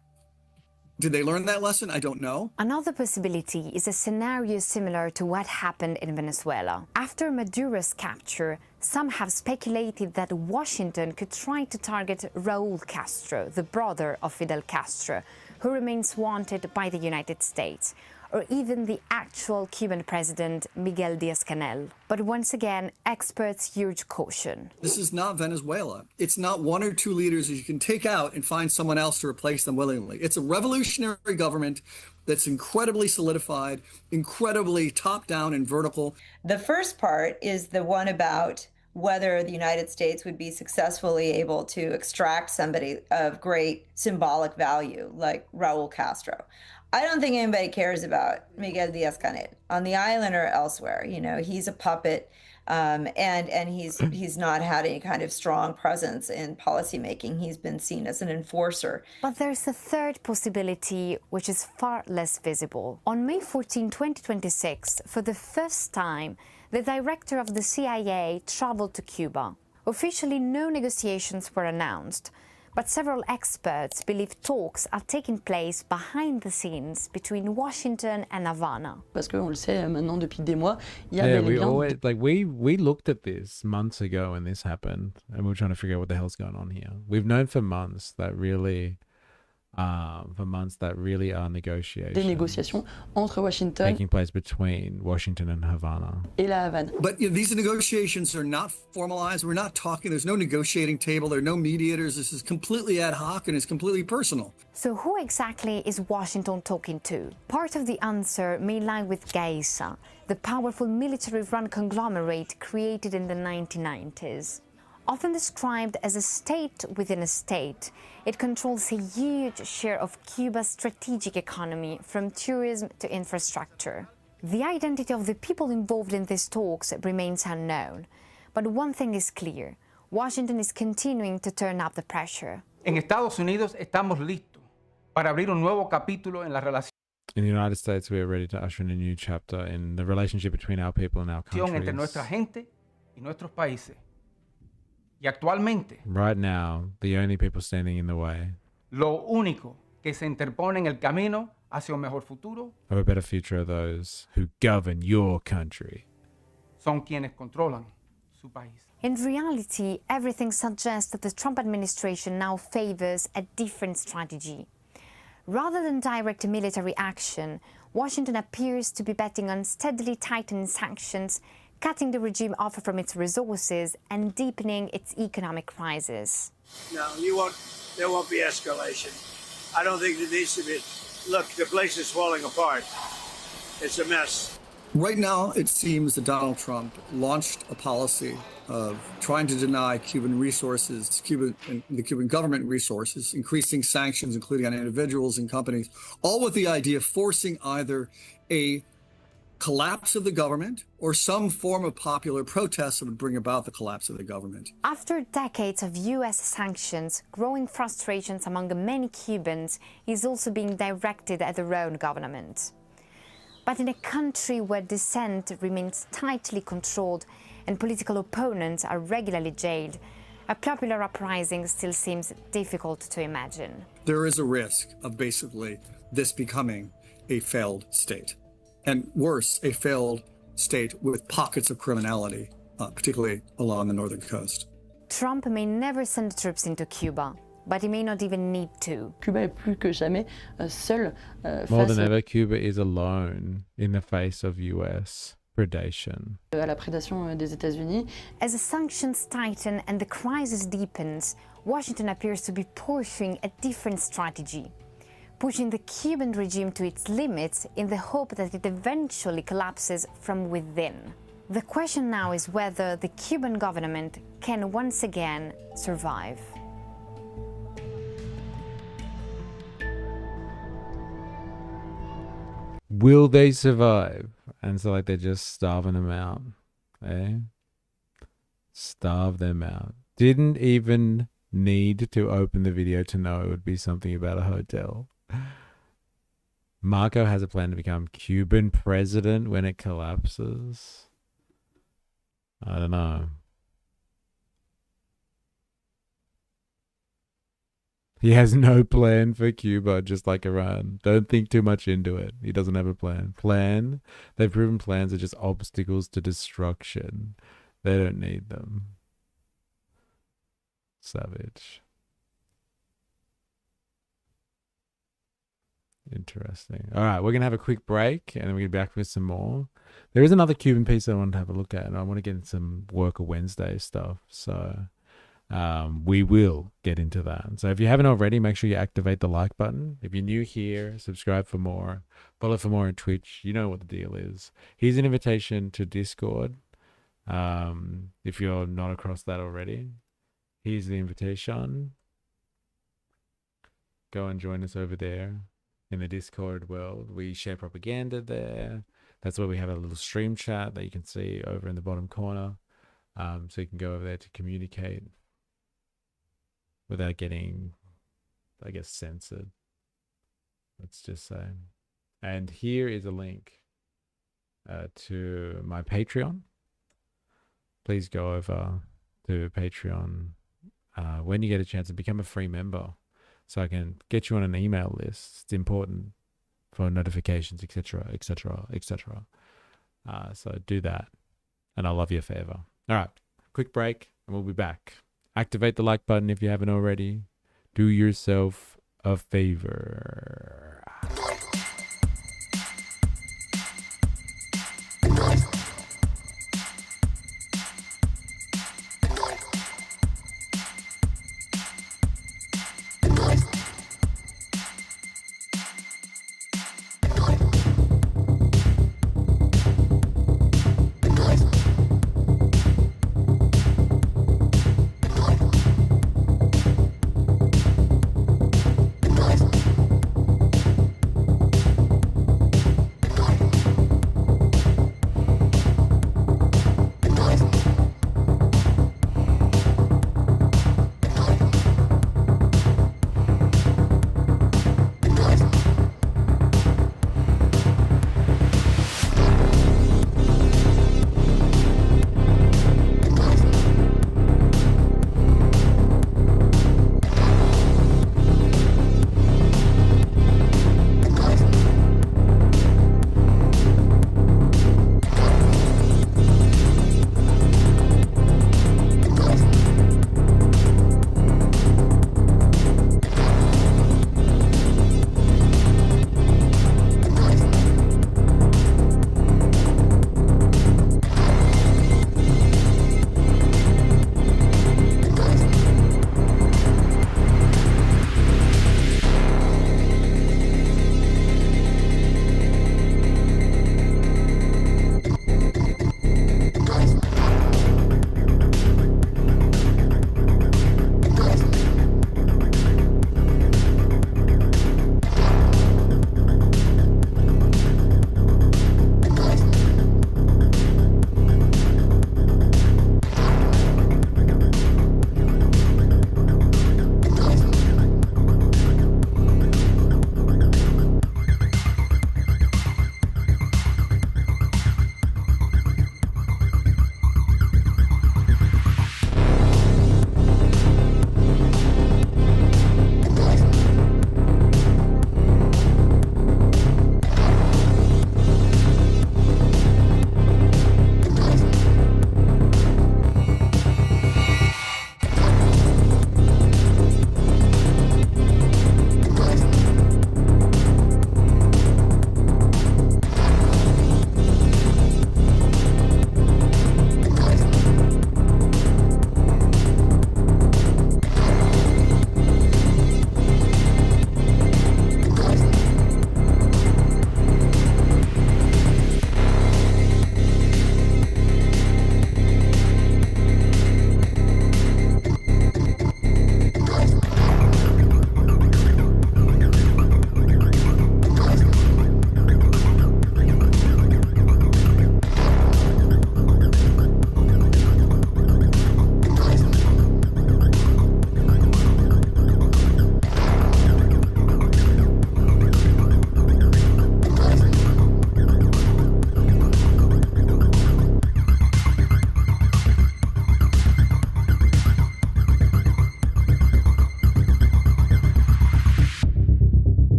Did they learn that lesson? I don't know. Another possibility is a scenario similar to what happened in Venezuela. After Maduro's capture, some have speculated that Washington could try to target Raúl Castro, the brother of Fidel Castro, who remains wanted by the United States, or even the actual Cuban president, Miguel Díaz-Canel. But once again, experts urge caution. This is not Venezuela. It's not one or two leaders that you can take out and find someone else to replace them willingly. It's a revolutionary government that's incredibly solidified, incredibly top-down and vertical. The first part is the one about whether the United States would be successfully able to extract somebody of great symbolic value like Raúl Castro. I don't think anybody cares about Miguel Díaz-Canel on the island or elsewhere. You know, he's a puppet, and he's not had any kind of strong presence in policymaking. He's been seen as an enforcer. But there's a third possibility, which is far less visible. On May 14, 2026, for the first time, the director of the CIA traveled to Cuba. Officially, no negotiations were announced, but several experts believe talks are taking place behind the scenes between Washington and Havana. Parce qu'on le sait maintenant depuis des mois, il y a Yeah, bel et bien we looked at this months ago when this happened, and we were trying to figure out what the hell's going on here. We've known for months that really are des négociations entre Washington taking place between Washington and Havana. et la Havane. But these negotiations are not formalized. We're not talking. There's no negotiating table. There are no mediators. This is completely ad hoc and it's completely personal. So who exactly is Washington talking to? Part of the answer may lie with Gaesa, the powerful military-run conglomerate created in the 1990s. Often described as a state within a state, it controls a huge share of Cuba's strategic economy, from tourism to infrastructure. The identity of the people involved in these talks remains unknown. But one thing is clear: Washington is continuing to turn up the pressure. En Estados Unidos estamos listos para abrir un nuevo capítulo en la relación In the United States, we are ready to usher in a new chapter in the relationship between our people and our countries. entre nuestra gente y nuestros países. Y actualmente, Right now, the only people standing in the way lo único que se interpone en el camino hacia un mejor futuro of a better future are those who govern your country. son quienes controlan su país. In reality, everything suggests that the Trump administration now favors a different strategy. Rather than direct military action, Washington appears to be betting on steadily tightening sanctions, cutting the regime off from its resources, and deepening its economic crisis. No, there won't be escalation. I don't think there needs to be. Look, the place is falling apart. It's a mess. Right now, it seems that Donald Trump launched a policy of trying to deny Cuban resources, the Cuban government resources, increasing sanctions, including on individuals and companies, all with the idea of forcing either a collapse of the government or some form of popular protest that would bring about the collapse of the government. After decades of U.S. sanctions, growing frustrations among many Cubans is also being directed at their own government. But in a country where dissent remains tightly controlled and political opponents are regularly jailed, a popular uprising still seems difficult to imagine. There is a risk of basically this becoming a failed state. And worse, a failed state with pockets of criminality, particularly along the northern coast. Trump may never send troops into Cuba, but he may not even need to. Cuba est plus que jamais seul More face than ever, Cuba is alone in the face of US predation. à la prédation des États-Unis. As the sanctions tighten and the crisis deepens, Washington appears to be pursuing a different strategy, pushing the Cuban regime to its limits in the hope that it eventually collapses from within. The question now is whether the Cuban government can once again survive. Will they survive? And so like they're just starving them out. Eh? Starve them out. Didn't even need to open the video to know it would be something about a hotel. Marco has a plan to become Cuban president when it collapses. I don't know. He has no plan for Cuba, just like Iran. Don't think too much into it. He doesn't have a plan. They've proven plans are just obstacles to destruction. They don't need them. Savage. Interesting. All right, we're going to have a quick break and then we're going to be back with some more. There is another Cuban piece I want to have a look at, and I want to get into some Worker Wednesday stuff. So we will get into that. So if you haven't already, make sure you activate the like button. If you're new here, subscribe for more. Follow for more on Twitch. You know what the deal is. Here's an invitation to Discord. If you're not across that already, here's the invitation. Go and join us over there in the Discord world. We share propaganda there. That's where we have a little stream chat that you can see over in the bottom corner. So you can go over there to communicate without getting, I guess, censored. Let's just say. And here is a link to my Patreon. Please go over to Patreon when you get a chance and become a free member, so I can get you on an email list. It's important for notifications, etc., etc., etc. So do that, and I'll love you forever. All right, quick break, and we'll be back. Activate the like button if you haven't already. Do yourself a favor.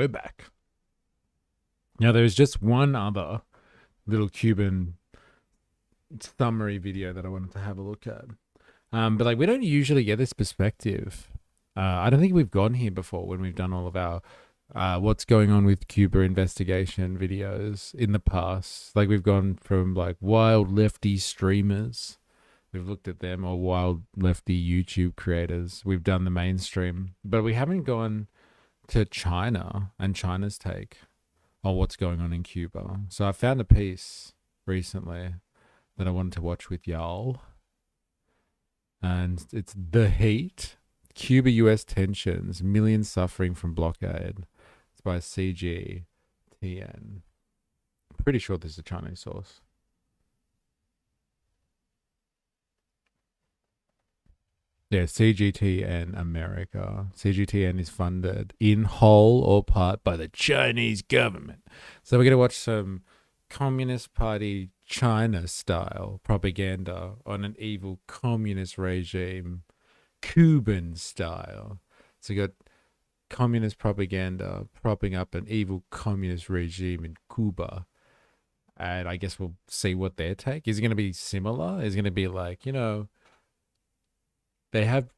we're back. Now, there's just one other little Cuban summary video that I wanted to have a look at. But like, we don't usually get this perspective. I don't think we've gone here before when we've done all of our what's going on with Cuba investigation videos in the past. Like, we've gone from like wild lefty streamers. We've looked at them, or wild lefty YouTube creators. We've done the mainstream, but we haven't gone to China and China's take on what's going on in Cuba. So I found a piece recently that I wanted to watch with y'all. And it's The Heat, Cuba-US Tensions, Millions Suffering from Blockade. It's by CGTN. Pretty sure this is a Chinese source. Yeah, CGTN America. CGTN is funded in whole or part by the Chinese government. So we're going to watch some Communist Party China style propaganda on an evil communist regime, Cuban style. So you got communist propaganda propping up an evil communist regime in Cuba. And I guess we'll see what their take is. It going to be similar? Is it going to be like, you know, they have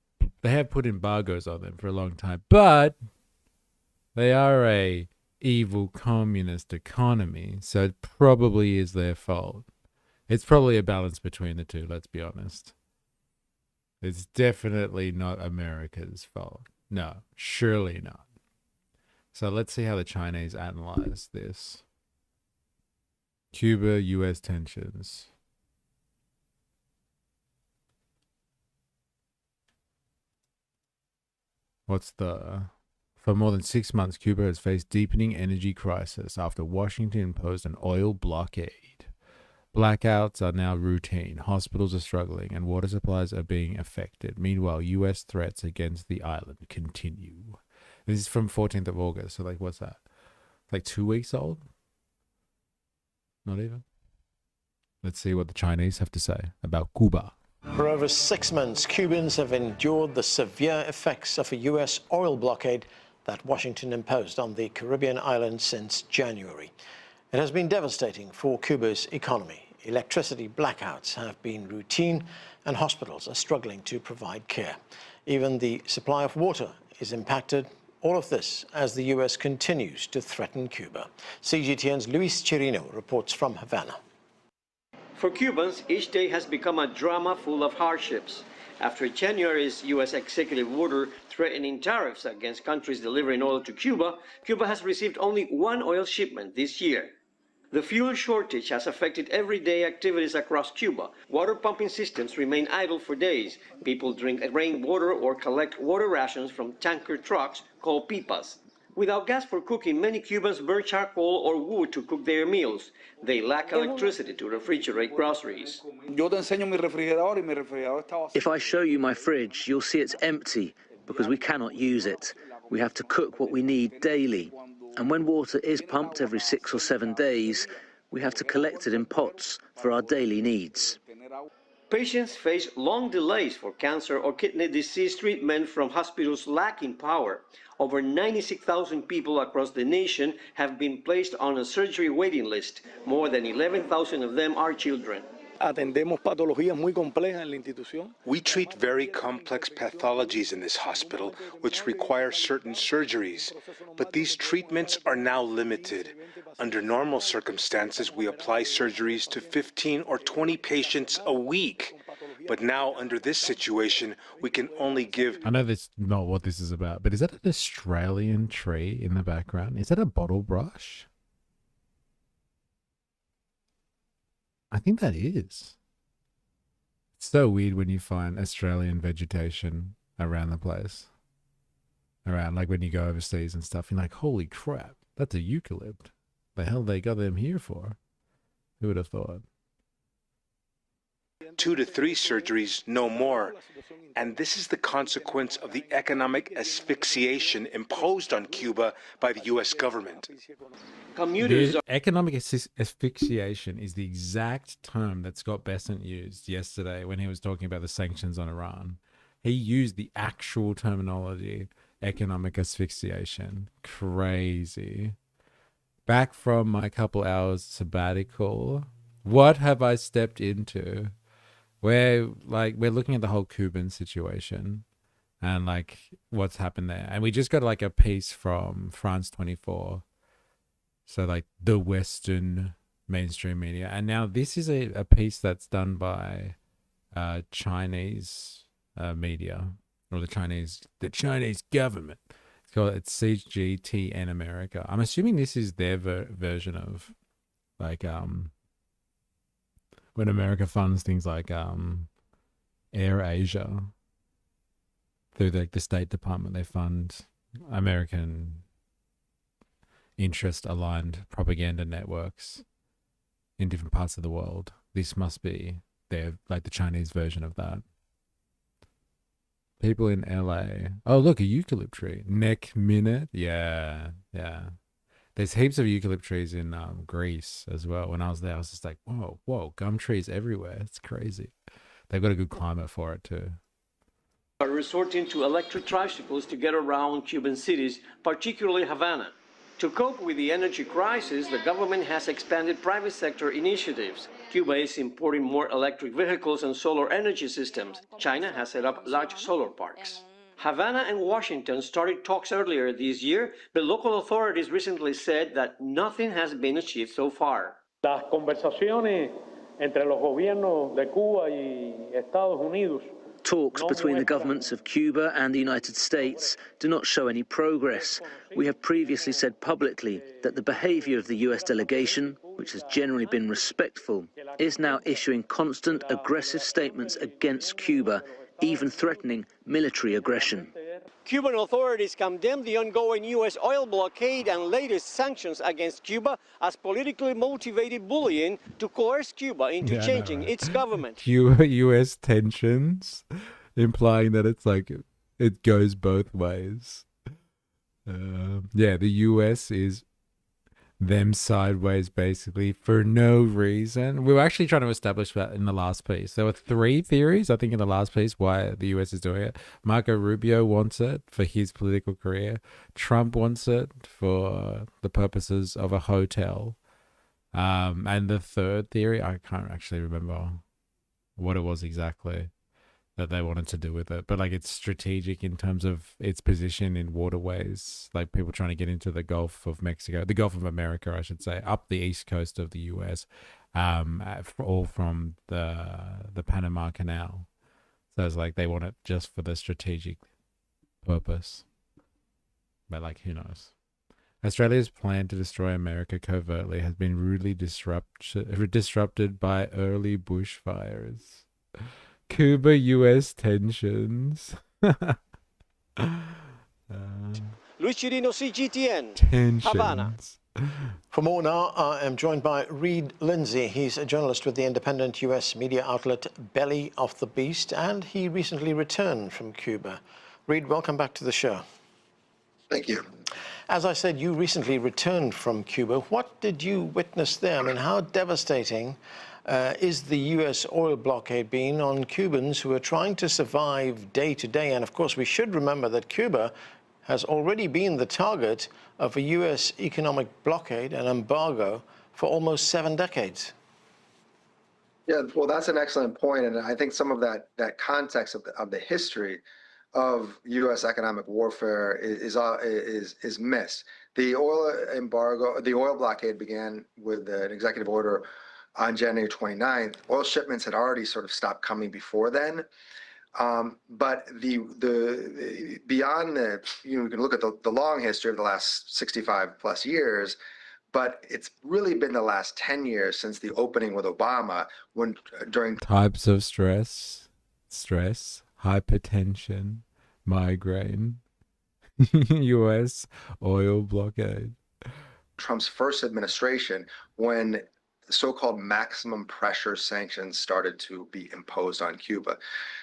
put embargoes on them for a long time, but they are a evil communist economy, so it probably is their fault. It's probably a balance between the two, let's be honest. It's definitely not America's fault. No, surely not. So let's see how the Chinese analyze this. Cuba-US tensions. For more than 6 months, Cuba has faced deepening energy crisis after Washington imposed an oil blockade. Blackouts are now routine, hospitals are struggling, and water supplies are being affected. Meanwhile, U.S. threats against the island continue. This is from 14th of August, so like, what's that? Like 2 weeks old? Not even? Let's see what the Chinese have to say about Cuba. For over 6 months, Cubans have endured the severe effects of a U.S. oil blockade that Washington imposed on the Caribbean island since January. It has been devastating for Cuba's economy. Electricity blackouts have been routine, and hospitals are struggling to provide care. Even the supply of water is impacted. All of this as the U.S. continues to threaten Cuba. CGTN's Luis Chirino reports from Havana. For Cubans, each day has become a drama full of hardships. After January's U.S. executive order threatening tariffs against countries delivering oil to Cuba, Cuba has received only one oil shipment this year. The fuel shortage has affected everyday activities across Cuba. Water pumping systems remain idle for days. People drink rainwater or collect water rations from tanker trucks called pipas. Without gas for cooking, many Cubans burn charcoal or wood to cook their meals. They lack electricity to refrigerate groceries. If I show you my fridge, you'll see it's empty because we cannot use it. We have to cook what we need daily. And when water is pumped every 6 or 7 days, we have to collect it in pots for our daily needs. Patients face long delays for cancer or kidney disease treatment from hospitals lacking power. Over 96,000 people across the nation have been placed on a surgery waiting list. More than 11,000 of them are children. We treat very complex pathologies in this hospital, which require certain surgeries. But these treatments are now limited. Under normal circumstances, we apply surgeries to 15 or 20 patients a week. But now, under this situation, we can only give... I know that's not what this is about, but is that an Australian tree in the background? Is that a bottle brush? I think that is. It's so weird when you find Australian vegetation around the place. Around, like when you go overseas and stuff, you're like, holy crap, that's a eucalypt. The hell they got them here for? Who would have thought? 2 to 3 surgeries, no more. And this is the consequence of the economic asphyxiation imposed on Cuba by the U.S. government. Economic asphyxiation is the exact term that Scott Bessent used yesterday when he was talking about the sanctions on Iran. He used the actual terminology. economic asphyxiation. Crazy. Back from my couple hours sabbatical, what have I stepped into? We're looking at the whole Cuban situation and like what's happened there. And we just got like a piece from France 24. So like the Western mainstream media. And now this is a piece that's done by Chinese media, or the Chinese government. It's CGTN America. I'm assuming this is their version of like when America funds things like Air Asia through the State Department. They fund American interest aligned propaganda networks in different parts of the world. This must be their the Chinese version of that. People in LA. Oh, look, a eucalypt tree. Neck minute. Yeah. There's heaps of eucalypt trees in Greece as well. When I was there, I was just like, whoa, gum trees everywhere. It's crazy. They've got a good climate for it too. Are resorting to electric tricycles to get around Cuban cities, particularly Havana. To cope with the energy crisis, the government has expanded private sector initiatives. Cuba is importing more electric vehicles and solar energy systems. China has set up large solar parks. Havana and Washington started talks earlier this year, but local authorities recently said that nothing has been achieved so far. Las conversaciones entre los gobiernos de Cuba y Estados Unidos. Talks between the governments of Cuba and the United States do not show any progress. We have previously said publicly that the behavior of the US delegation, which has generally been respectful, is now issuing constant aggressive statements against Cuba, even threatening military aggression. Cuban authorities condemned the ongoing U.S. oil blockade and latest sanctions against Cuba as politically motivated bullying to coerce Cuba into changing its government. U.S. tensions, implying that it's like it goes both ways. The U.S. is them sideways basically for no reason. We were actually trying to establish that in the last piece. There were 3 theories, I think, in the last piece why the US is doing it. Marco Rubio wants it for his political career. Trump wants it for the purposes of a hotel. And the third theory, I can't actually remember what it was exactly that they wanted to do with it, but like it's strategic in terms of its position in waterways, like people trying to get into the Gulf of Mexico, the Gulf of America, I should say, up the east coast of the US, all from the Panama Canal. So it's like they want it just for the strategic purpose, but like who knows. Australia's plan to destroy America covertly has been rudely disrupted by early bushfires. Cuba-US tensions. Luis Chirino, CGTN, Tensions. Havana. For more now, I am joined by Reed Lindsay. He's a journalist with the independent U.S. media outlet Belly of the Beast, and he recently returned from Cuba. Reed, welcome back to the show. Thank you. As I said, you recently returned from Cuba. What did you witness there? I mean, how devastating is the U.S. oil blockade been on Cubans who are trying to survive day to day? And of course, we should remember that Cuba has already been the target of a U.S. economic blockade and embargo for almost 7 decades. Yeah, well, that's an excellent point, and I think some of that context of the history of U.S. economic warfare is missed. The oil embargo, the oil blockade began with an executive order on January 29th. Oil shipments had already sort of stopped coming before then. But beyond you can look at the long history of the last 65 plus years, but it's really been the last 10 years since the opening with Obama, when during types of stress, hypertension, migraine, U.S. oil blockade. Trump's first administration, when so-called maximum pressure sanctions started to be imposed on Cuba.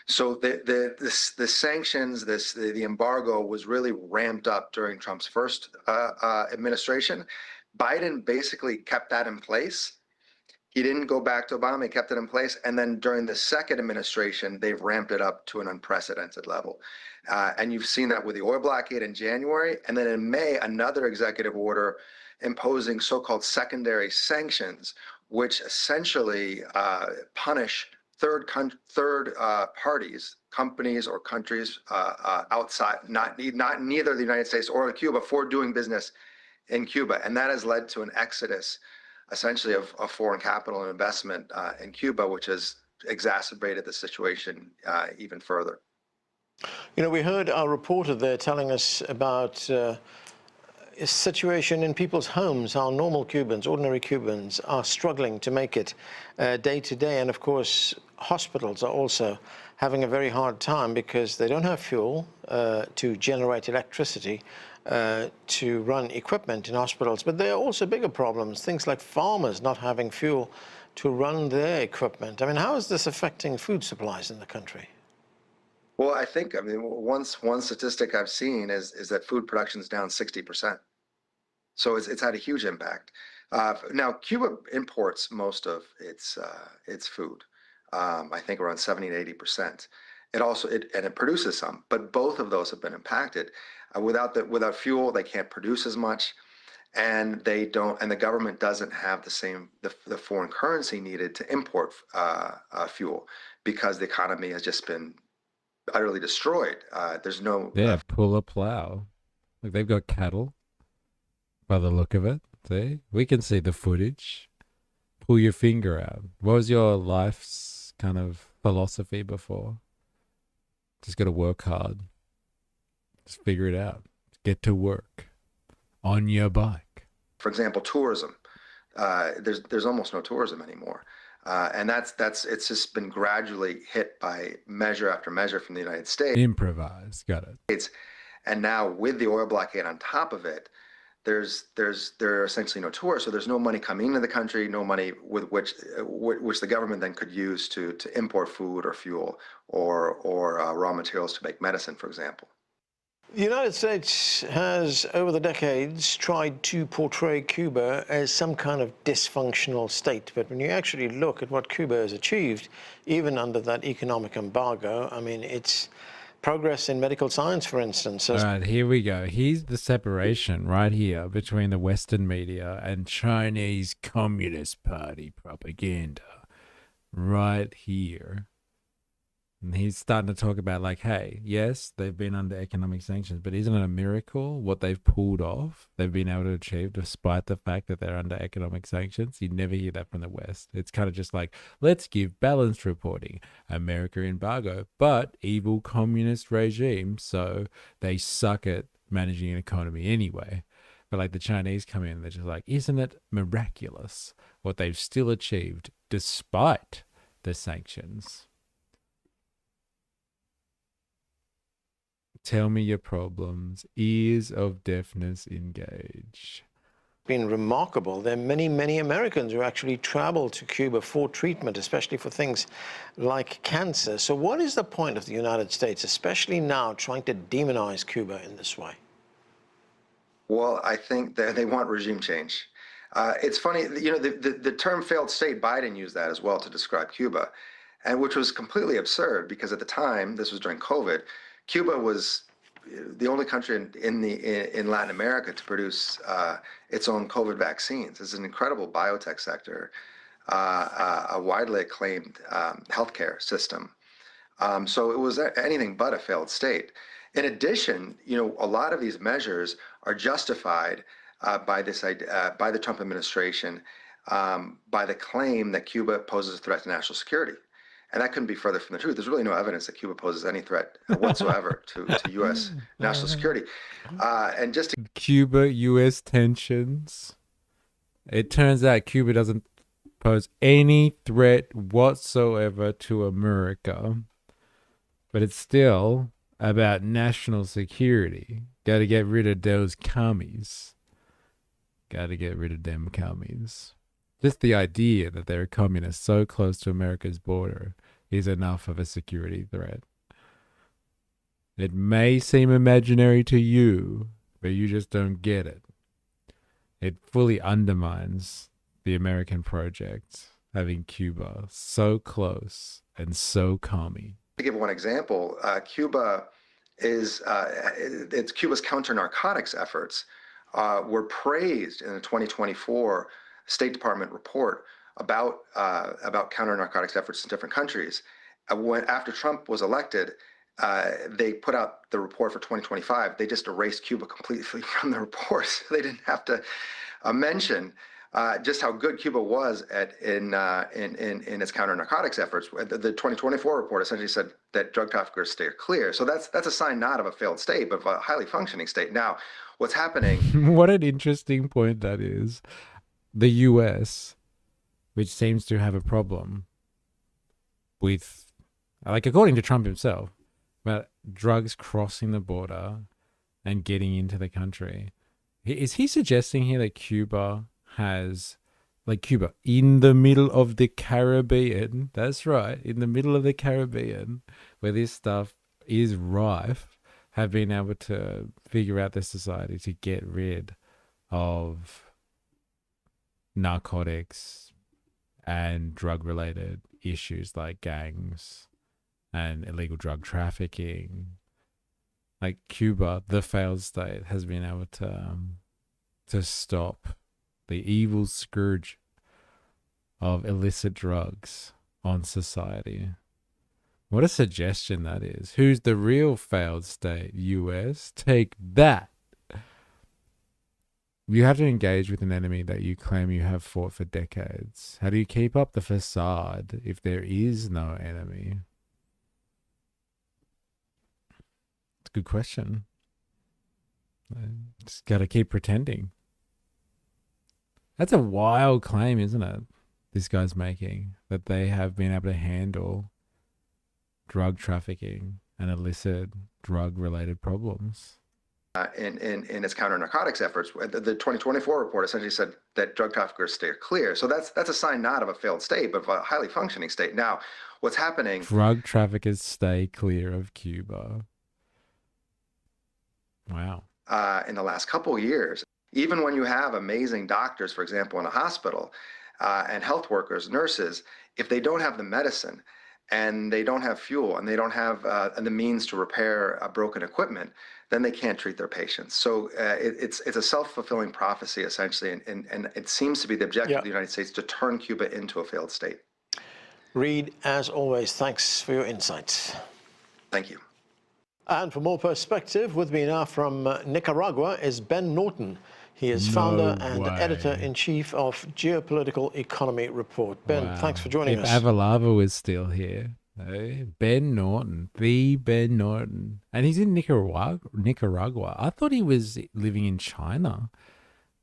So the sanctions, the embargo was really ramped up during Trump's first administration. Biden basically kept that in place. He didn't go back to Obama. He kept it in place. And then during the second administration, they've ramped it up to an unprecedented level. And you've seen that with the oil blockade in January. And then in May, another executive order imposing so-called secondary sanctions, which essentially punish third parties, companies or countries outside, neither the United States or Cuba, for doing business in Cuba. And that has led to an exodus, essentially, of foreign capital and investment in Cuba, which has exacerbated the situation even further. You know, we heard our reporter there telling us about a situation in people's homes, how normal Cubans, ordinary Cubans, are struggling to make it day to day. And of course, hospitals are also having a very hard time because they don't have fuel to generate electricity to run equipment in hospitals. But there are also bigger problems, things like farmers not having fuel to run their equipment. I mean, how is this affecting food supplies in the country? Well, I mean, one statistic I've seen is that food production is down 60%. So it's had a huge impact. Now, Cuba imports most of its food. I think around 70 to 80%. It produces some, but both of those have been impacted. Without fuel, they can't produce as much, and the government doesn't have the foreign currency needed to import fuel, because the economy has just been utterly destroyed. There's no pull a plow. Like, they've got cattle by the look of it. See, we can see the footage. Pull your finger out. What was your life's kind of philosophy before? Just got to work hard. Just figure it out. Get to work on your bike. For example, tourism. There's almost no tourism anymore. And it's just been gradually hit by measure after measure from the United States. Improvise, got it. And now with the oil blockade on top of it, there are essentially no tourists, so there's no money coming into the country, no money with which the government then could use to import food or fuel or raw materials to make medicine, for example. The United States has, over the decades, tried to portray Cuba as some kind of dysfunctional state. But when you actually look at what Cuba has achieved, even under that economic embargo, I mean, it's progress in medical science, for instance. All right, here we go. Here's the separation right here between the Western media and Chinese Communist Party propaganda. Right here. And he's starting to talk about, like, hey, yes, they've been under economic sanctions, but isn't it a miracle what they've pulled off, they've been able to achieve, despite the fact that they're under economic sanctions? You never hear that from the West. It's kind of just like, let's give balanced reporting. America embargo, but evil communist regime, so they suck at managing an economy anyway. But like the Chinese come in, they're just like, isn't it miraculous what they've still achieved despite the sanctions? Tell me your problems. Ears of deafness engage. Been remarkable. There are many, many Americans who actually travel to Cuba for treatment, especially for things like cancer. So what is the point of the United States, especially now, trying to demonize Cuba in this way? Well, I think that they want regime change. It's funny, you know, the term failed state, Biden used that as well to describe Cuba, and which was completely absurd because at the time, this was during COVID, Cuba was the only country in Latin America to produce its own COVID vaccines. It's an incredible biotech sector, a widely acclaimed healthcare system. So it was anything but a failed state. In addition, you know, a lot of these measures are justified by the Trump administration by the claim that Cuba poses a threat to national security. And that couldn't be further from the truth. There's really no evidence that Cuba poses any threat whatsoever to U.S. national security. And just Cuba-U.S. tensions. It turns out Cuba doesn't pose any threat whatsoever to America. But it's still about national security. Got to get rid of those commies. Got to get rid of them commies. Just the idea that there are communists so close to America's border is enough of a security threat. It may seem imaginary to you, but you just don't get it. It fully undermines the American project. having Cuba so close and so calming. To give one example, Cuba is it's Cuba's counter-narcotics efforts were praised in the 2024 State Department report about counter-narcotics efforts in different countries. After Trump was elected, they put out the report for 2025. They just erased Cuba completely from the report. So they didn't have to mention just how good Cuba was in its counter-narcotics efforts. The 2024 report essentially said that drug traffickers stay clear. So that's a sign not of a failed state, but of a highly functioning state. Now, what's happening? What an interesting point that is. The US, which seems to have a problem with, like, according to Trump himself, about drugs crossing the border and getting into the country. Is he suggesting here that Cuba has, like, Cuba in the middle of the Caribbean, that's right, in the middle of the Caribbean, where this stuff is rife, have been able to figure out their society to get rid of narcotics and drug-related issues like gangs and illegal drug trafficking? Like, Cuba, the failed state, has been able to stop the evil scourge of illicit drugs on society. What a suggestion that is. Who's the real failed state? US? Take that. You have to engage with an enemy that you claim you have fought for decades. How do you keep up the facade if there is no enemy? It's a good question. Just got to keep pretending. That's a wild claim, isn't it? This guy's making, that they have been able to handle drug trafficking and illicit drug-related problems. In its counter-narcotics efforts, the 2024 report essentially said that drug traffickers stay clear. So that's a sign not of a failed state, but of a highly functioning state. Now, what's happening? Drug traffickers stay clear of Cuba. Wow. In the last couple of years, even when you have amazing doctors, for example, in a hospital, and health workers, nurses, if they don't have the medicine and they don't have fuel and they don't have the means to repair broken equipment, then they can't treat their patients. So it's a self-fulfilling prophecy, essentially, and it seems to be the objective of the United States to turn Cuba into a failed state. Reid, as always, thanks for your insights. Thank you. And for more perspective, with me now from Nicaragua is Ben Norton. He is founder and editor-in-chief of Geopolitical Economy Report. Ben, thanks for joining us. If Avalava was still here. Ben Norton, the Ben Norton. And he's in Nicaragua. I thought he was living in China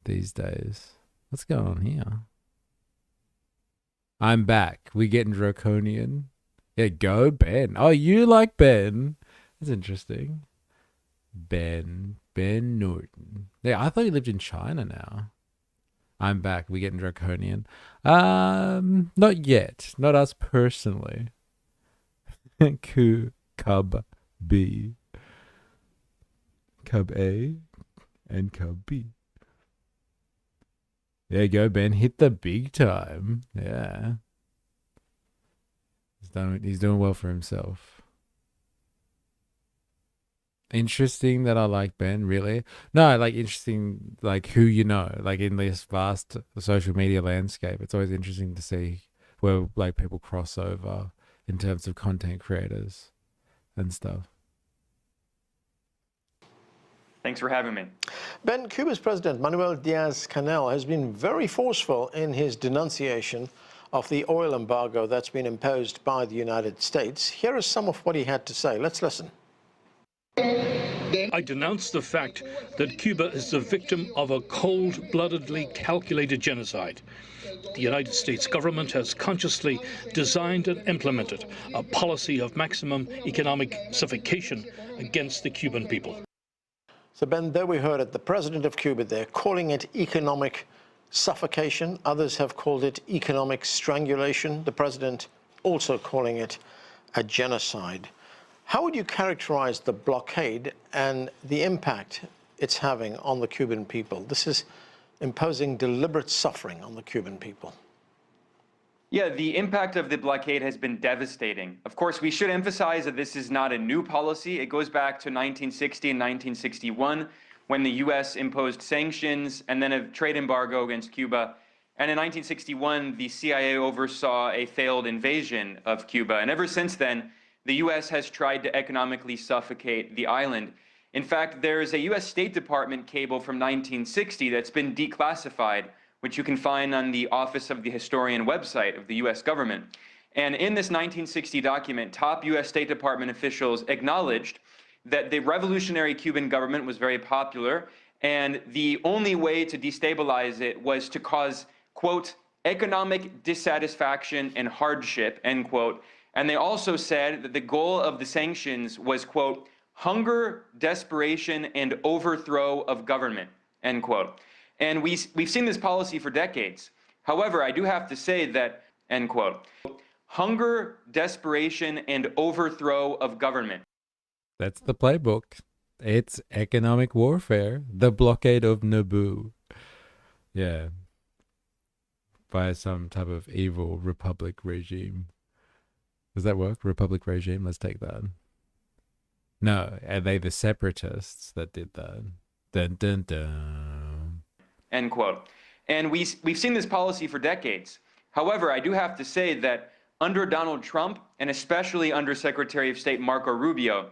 these days. What's going on here? I'm back. We're getting draconian. Yeah, go Ben. Oh, you like Ben. That's interesting. Ben Norton. Yeah, I thought he lived in China now. I'm back. We're getting draconian. Not yet. Not us personally. Cub B. Cub A and Cub B. There you go, Ben. Hit the big time. Yeah. He's doing well for himself. Interesting that I like Ben, really. No, like, interesting, like, who you know, like, in this vast social media landscape. It's always interesting to see where, like, people cross over in terms of content creators and stuff. Thanks for having me. Ben, Cuba's President Manuel Diaz-Canel has been very forceful in his denunciation of the oil embargo that's been imposed by the United States. Here is some of what he had to say. Let's listen. I denounce the fact that Cuba is the victim of a cold-bloodedly calculated genocide. The United States government has consciously designed and implemented a policy of maximum economic suffocation against the Cuban people. So, Ben, there we heard it. The president of Cuba, they're calling it economic suffocation. Others have called it economic strangulation. The president also calling it a genocide. How would you characterize the blockade and the impact it's having on the Cuban people? This is imposing deliberate suffering on the Cuban people. Yeah, the impact of the blockade has been devastating. Of course, we should emphasize that this is not a new policy. It goes back to 1960 and 1961 when the US imposed sanctions and then a trade embargo against Cuba. And in 1961, the CIA oversaw a failed invasion of Cuba. And ever since then, the US has tried to economically suffocate the island. In fact, there's a US State Department cable from 1960 that's been declassified, which you can find on the Office of the Historian website of the US government. And in this 1960 document, top US State Department officials acknowledged that the revolutionary Cuban government was very popular, and the only way to destabilize it was to cause, quote, economic dissatisfaction and hardship, end quote. And they also said that the goal of the sanctions was, quote, hunger, desperation, and overthrow of government, end quote. And we've seen this policy for decades. However, I do have to say that, end quote, hunger, desperation, and overthrow of government. That's the playbook. It's economic warfare. The blockade of Naboo. Yeah. By some type of evil republic regime. Does that work? Republic regime? Let's take that. No, are they the separatists that did that? Dun dun dun. End quote. And we've seen this policy for decades. However, I do have to say that under Donald Trump, and especially under Secretary of State Marco Rubio,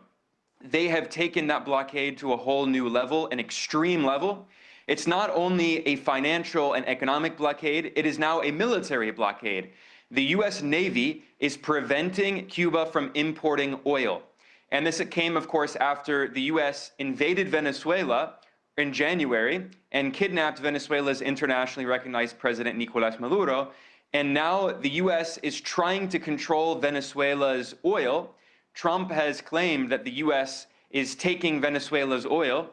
they have taken that blockade to a whole new level, an extreme level. It's not only a financial and economic blockade, it is now a military blockade. The US Navy is preventing Cuba from importing oil. And this came, of course, after the US invaded Venezuela in January and kidnapped Venezuela's internationally recognized president, Nicolás Maduro. And now the US is trying to control Venezuela's oil. Trump has claimed that the US is taking Venezuela's oil,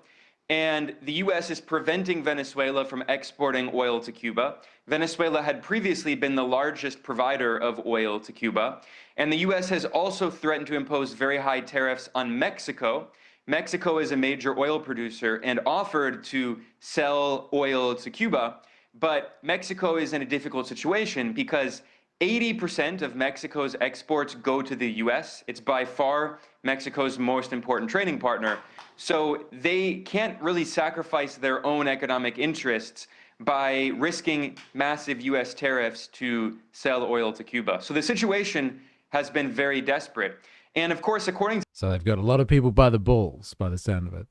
and the US is preventing Venezuela from exporting oil to Cuba. Venezuela had previously been the largest provider of oil to Cuba, and the US has also threatened to impose very high tariffs on Mexico. Mexico is a major oil producer and offered to sell oil to Cuba, but Mexico is in a difficult situation because 80% of Mexico's exports go to the US. It's by far Mexico's most important trading partner. So they can't really sacrifice their own economic interests by risking massive US tariffs to sell oil to Cuba. So the situation has been very desperate. And of course, according to... So they've got a lot of people by the balls, by the sound of it.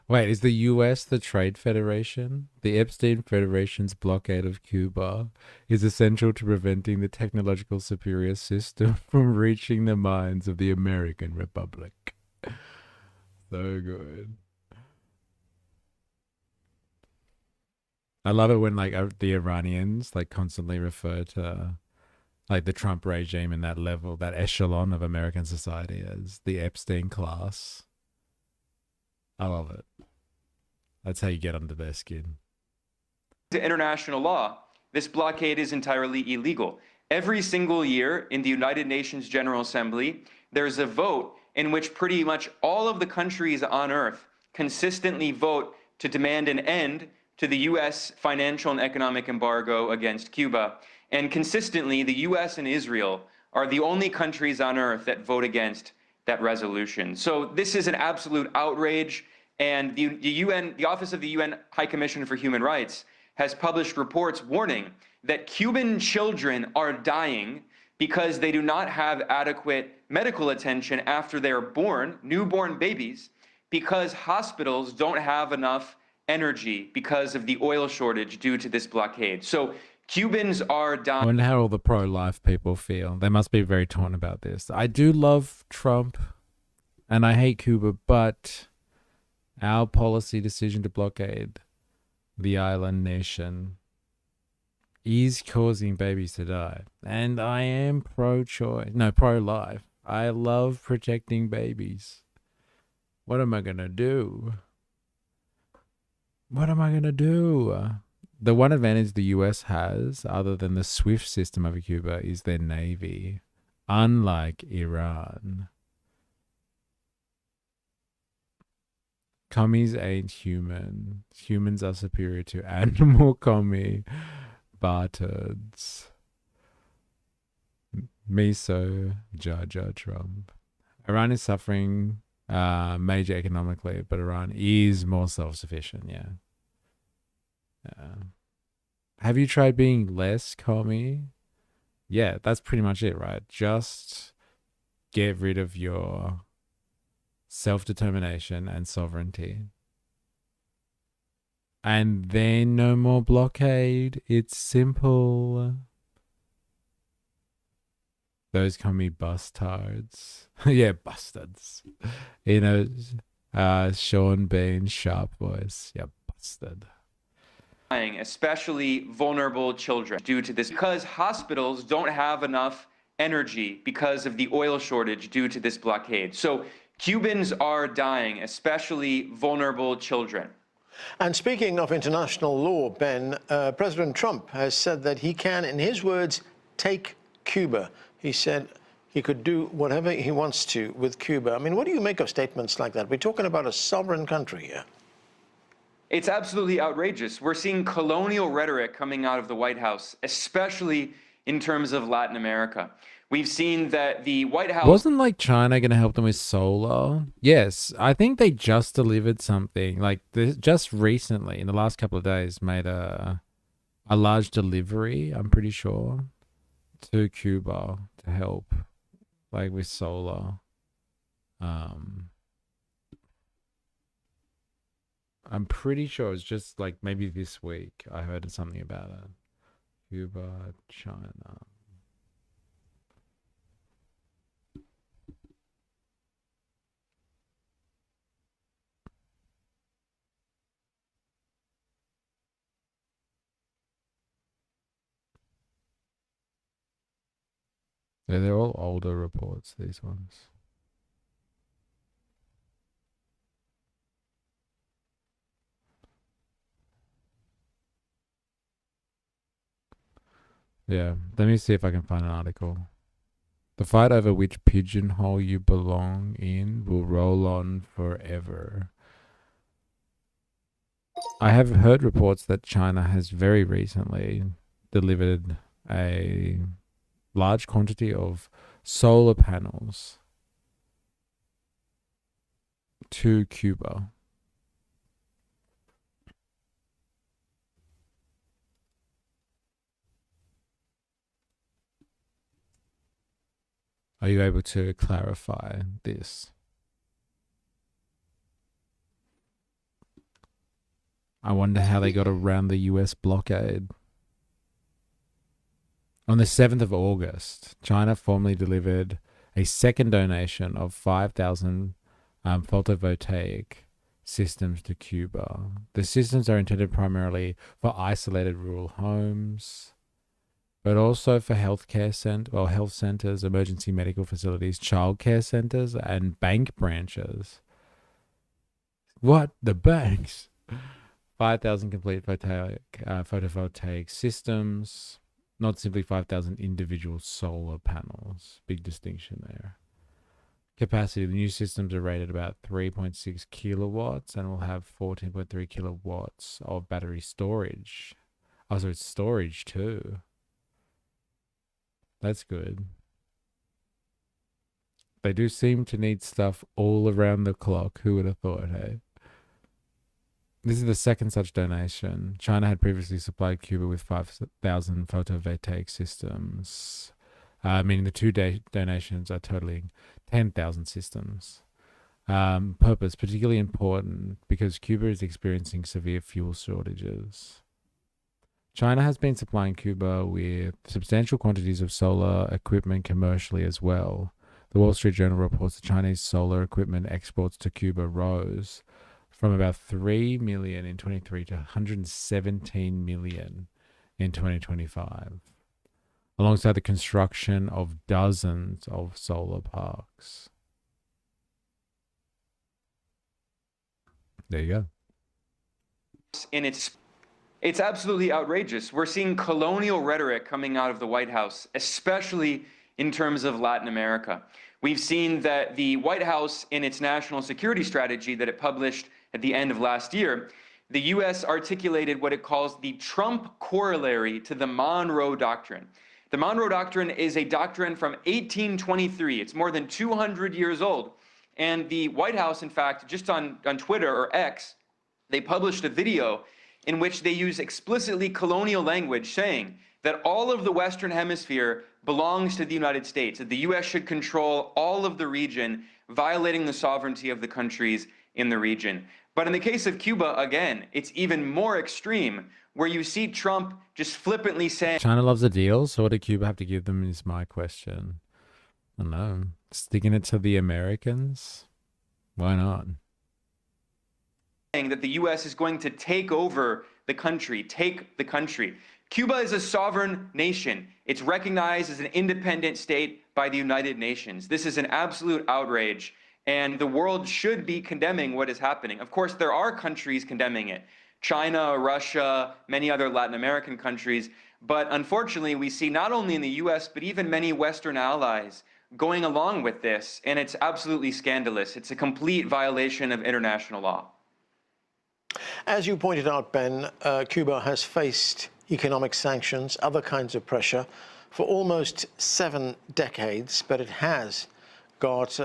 Wait, is the US the trade federation? The Epstein Federation's blockade of Cuba is essential to preventing the technological superior system from reaching the minds of the American Republic. So good. I love it when like the Iranians like constantly refer to like the Trump regime in that level, that echelon of American society as the Epstein class. I love it. That's how you get under their skin. To international law, this blockade is entirely illegal. Every single year in the United Nations General Assembly, there's a vote in which pretty much all of the countries on Earth consistently vote to demand an end to the US financial and economic embargo against Cuba. And consistently, the US and Israel are the only countries on Earth that vote against that resolution. So this is an absolute outrage. And the Office of the UN High Commissioner for Human Rights has published reports warning that Cuban children are dying because they do not have adequate medical attention after they're born, newborn babies, because hospitals don't have enough energy because of the oil shortage due to this blockade. So Cubans are dying. I wonder how all the pro-life people feel. They must be very torn about this. I do love Trump and I hate Cuba, but our policy decision to blockade the island nation is causing babies to die. And I am pro-choice, no, pro-life. I love protecting babies. What am I going to do? What am I going to do? The one advantage the US has, other than the SWIFT system over Cuba, is their navy. Unlike Iran. Commies ain't human. Humans are superior to animal commie bastards. Me so, Jar Jar Trump. Iran is suffering major economically, but Iran is more self-sufficient, yeah. Have you tried being less commie? Yeah, that's pretty much it, right? Just get rid of your self-determination and sovereignty. And then no more blockade. It's simple. Those commie bastards. Yeah, bastards. You know, Sean Bean, sharp voice. Yeah, bastard. Especially vulnerable children due to this, because hospitals don't have enough energy because of the oil shortage due to this blockade. So Cubans are dying, especially vulnerable children. And speaking of international law, Ben, President Trump has said that he can, in his words, take Cuba. He said he could do whatever he wants to with Cuba. I mean, what do you make of statements like that? We're talking about a sovereign country here. It's absolutely outrageous. We're seeing colonial rhetoric coming out of the White House, especially in terms of Latin America. We've seen that the White House... Wasn't like China going to help them with solar? Yes, I think they just delivered something. Like just recently, in the last couple of days, made a large delivery, I'm pretty sure, to Cuba to help like with solar. I'm pretty sure it's just like maybe this week I heard something about it. Cuba, China. Yeah, they're all older reports, these ones. Yeah, let me see if I can find an article. The fight over which pigeonhole you belong in will roll on forever. I have heard reports that China has very recently delivered a large quantity of solar panels to Cuba. Are you able to clarify this? I wonder how they got around the US blockade. On the 7th of August, China formally delivered a second donation of 5,000 photovoltaic systems to Cuba. The systems are intended primarily for isolated rural homes, but also for health centers, emergency medical facilities, childcare centers, and bank branches. What? The banks? 5,000 complete photovoltaic systems, not simply 5,000 individual solar panels. Big distinction there. Capacity. The new systems are rated about 3.6 kilowatts and will have 14.3 kilowatts of battery storage. Oh, so it's storage too. That's good. They do seem to need stuff all around the clock. Who would have thought, hey? This is the second such donation. China had previously supplied Cuba with 5,000 photovoltaic systems, meaning the two donations are totaling 10,000 systems. Purpose, particularly important because Cuba is experiencing severe fuel shortages. China has been supplying Cuba with substantial quantities of solar equipment commercially as well. The Wall Street Journal reports that Chinese solar equipment exports to Cuba rose from about 3 million in 2023 to 117 million in 2025, alongside the construction of dozens of solar parks. There you go. It's absolutely outrageous. We're seeing colonial rhetoric coming out of the White House, especially in terms of Latin America. We've seen that the White House, in its national security strategy that it published at the end of last year, the U.S. articulated what it calls the Trump corollary to the Monroe Doctrine. The Monroe Doctrine is a doctrine from 1823. It's more than 200 years old. And the White House, in fact, just on Twitter or X, they published a video in which they use explicitly colonial language saying that all of the Western Hemisphere belongs to the United States, that the U.S. should control all of the region, violating the sovereignty of the countries in the region. But in the case of Cuba, again, it's even more extreme, where you see Trump just flippantly saying... China loves a deal, so what did Cuba have to give them is my question. I don't know. Sticking it to the Americans? Why not? That the U.S. is going to take over the country, take the country. Cuba is a sovereign nation. It's recognized as an independent state by the United Nations. This is an absolute outrage, and the world should be condemning what is happening. Of course, there are countries condemning it. China, Russia, many other Latin American countries. But unfortunately, we see not only in the U.S., but even many Western allies going along with this, and it's absolutely scandalous. It's a complete violation of international law. As you pointed out, Ben, Cuba has faced economic sanctions, other kinds of pressure for almost 7 decades, but it has got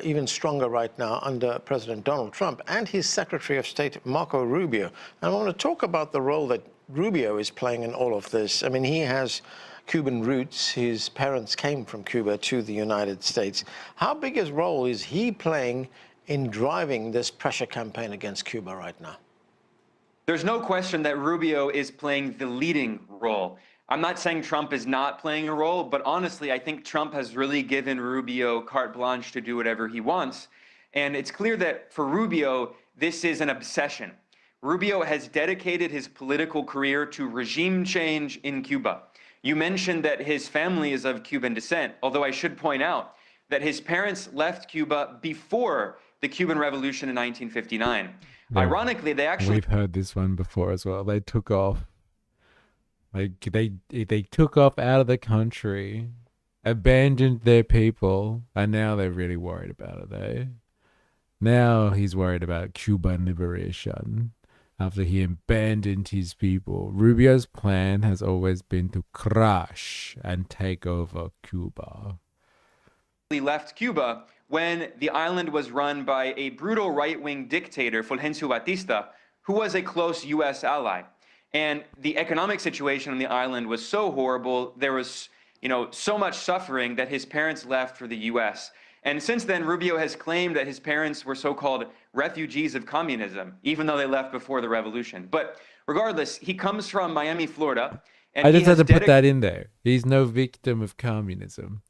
even stronger right now under President Donald Trump and his Secretary of State, Marco Rubio. And I want to talk about the role that Rubio is playing in all of this. I mean, he has Cuban roots. His parents came from Cuba to the United States. How big a role is he playing in driving this pressure campaign against Cuba right now? There's no question that Rubio is playing the leading role. I'm not saying Trump is not playing a role, but honestly, I think Trump has really given Rubio carte blanche to do whatever he wants. And it's clear that for Rubio, this is an obsession. Rubio has dedicated his political career to regime change in Cuba. You mentioned that his family is of Cuban descent, although I should point out that his parents left Cuba before the Cuban Revolution in 1959. Yeah. Ironically, they actually... We've heard this one before as well. They took off. Like, they took off out of the country, abandoned their people, and now they're really worried about it, eh? Now he's worried about Cuban liberation after he abandoned his people. Rubio's plan has always been to crush and take over Cuba. He left Cuba when the island was run by a brutal right-wing dictator, Fulgencio Batista, who was a close U.S. ally. And the economic situation on the island was so horrible, there was, so much suffering that his parents left for the U.S. And since then, Rubio has claimed that his parents were so-called refugees of communism, even though they left before the revolution. But regardless, he comes from Miami, Florida. And I just had to put that in there. He's no victim of communism.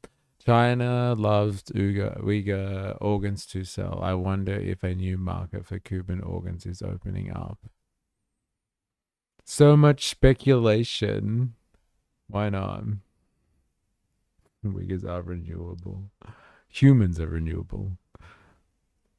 China loves Uyghur organs to sell. I wonder if a new market for Cuban organs is opening up. So much speculation. Why not? Uyghurs are renewable. Humans are renewable. I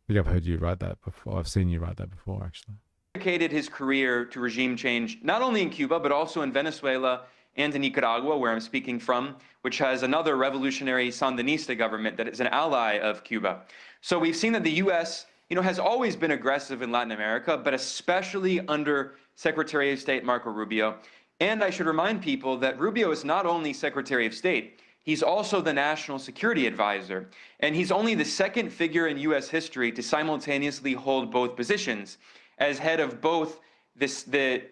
think I've heard you write that before. I've seen you write that before, actually. Dedicated his career to regime change, not only in Cuba, but also in Venezuela and in Nicaragua, where I'm speaking from, which has another revolutionary Sandinista government that is an ally of Cuba. So we've seen that the U.S., has always been aggressive in Latin America, but especially under Secretary of State Marco Rubio. And I should remind people that Rubio is not only Secretary of State, he's also the National Security Advisor. And he's only the second figure in U.S. history to simultaneously hold both positions, as head of both the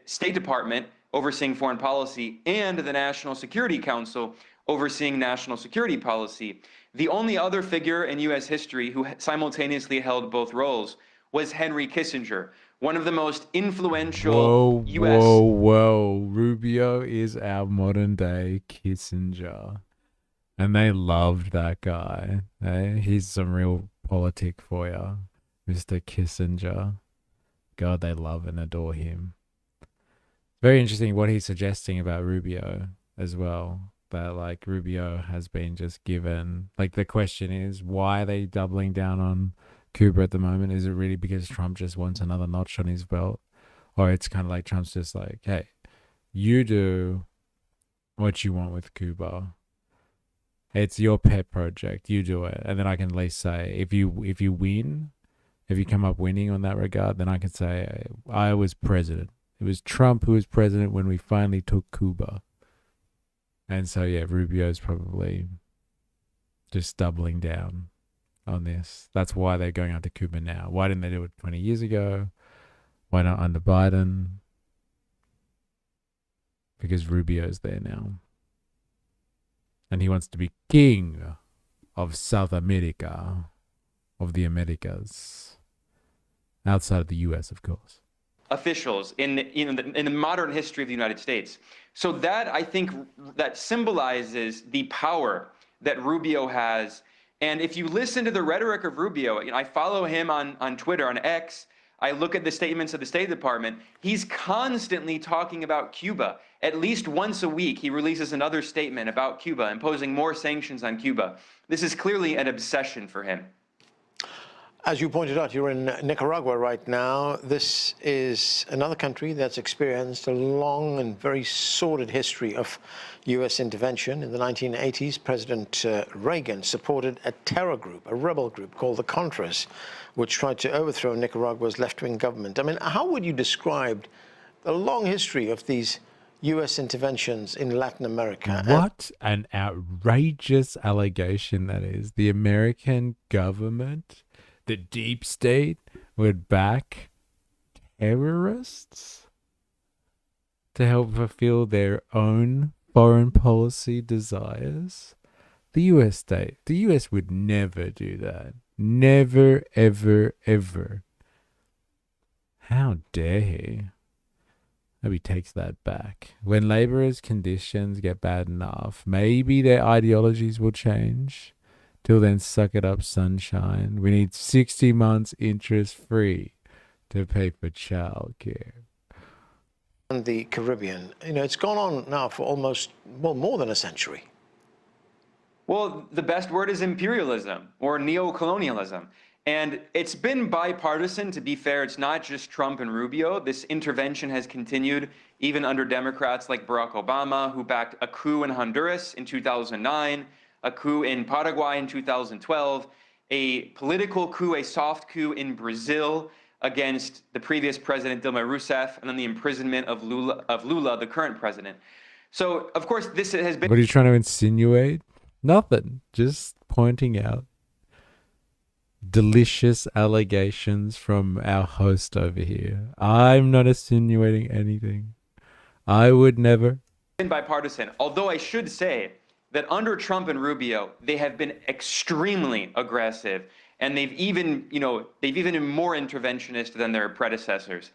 State Department overseeing foreign policy and the National Security Council overseeing national security policy. The only other figure in U.S. history who simultaneously held both roles was Henry Kissinger, one of the most influential U.S. Whoa. Rubio is our modern day Kissinger. And they loved that guy. Eh? He's some real politic for you, Mr. Kissinger. God, they love and adore him. Very interesting what he's suggesting about Rubio as well. That like Rubio has been just given, like the question is, why are they doubling down on Cuba at the moment? Is it really because Trump just wants another notch on his belt? Or it's kind of like Trump's just like, hey, you do what you want with Cuba. It's your pet project. You do it. And then I can at least say, if you win, if you come up winning on that regard, then I can say, I was president. It was Trump who was president when we finally took Cuba. And so, yeah, Rubio's probably just doubling down on this. That's why they're going after Cuba now. Why didn't they do it 20 years ago? Why not under Biden? Because Rubio's there now. And he wants to be king of South America, of the Americas, outside of the US, of course. Officials in the modern history of the United States. So that, I think, that symbolizes the power that Rubio has. And if you listen to the rhetoric of Rubio, I follow him on Twitter, on X. I look at the statements of the State Department. He's constantly talking about Cuba. At least once a week, he releases another statement about Cuba, imposing more sanctions on Cuba. This is clearly an obsession for him. As you pointed out, you're in Nicaragua right now. This is another country that's experienced a long and very sordid history of U.S. intervention. In the 1980s, President Reagan supported a terror group, a rebel group called the Contras, which tried to overthrow Nicaragua's left-wing government. I mean, how would you describe the long history of these U.S. interventions in Latin America? What an outrageous allegation that is. The American government, the deep state, would back terrorists to help fulfill their own foreign policy desires. The US state, the US would never do that. Never, ever, ever. How dare he? Maybe takes that back. When laborers' conditions get bad enough, maybe their ideologies will change. Till then, suck it up, sunshine. We need 60 months interest-free to pay for childcare. And the Caribbean, it's gone on now for almost, well, more than a century. Well, the best word is imperialism or neocolonialism. And it's been bipartisan, to be fair. It's not just Trump and Rubio. This intervention has continued even under Democrats like Barack Obama, who backed a coup in Honduras in 2009, a coup in Paraguay in 2012, a political coup, a soft coup in Brazil against the previous president, Dilma Rousseff, and then the imprisonment of Lula, the current president. So, of course, this has been... What are you trying to insinuate? Nothing. Just pointing out delicious allegations from our host over here. I'm not insinuating anything. I would never. Been bipartisan, although I should say that under Trump and Rubio, they have been extremely aggressive, and they've even been more interventionist than their predecessors.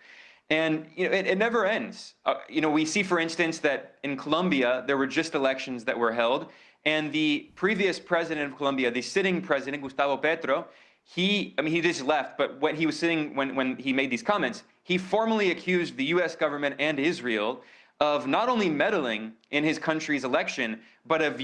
And it never ends. We see, for instance, that in Colombia, there were just elections that were held, and the previous president of Colombia, the sitting president, Gustavo Petro, he just left, but when he was sitting, when he made these comments, he formally accused the US government and Israel of not only meddling in his country's election, but of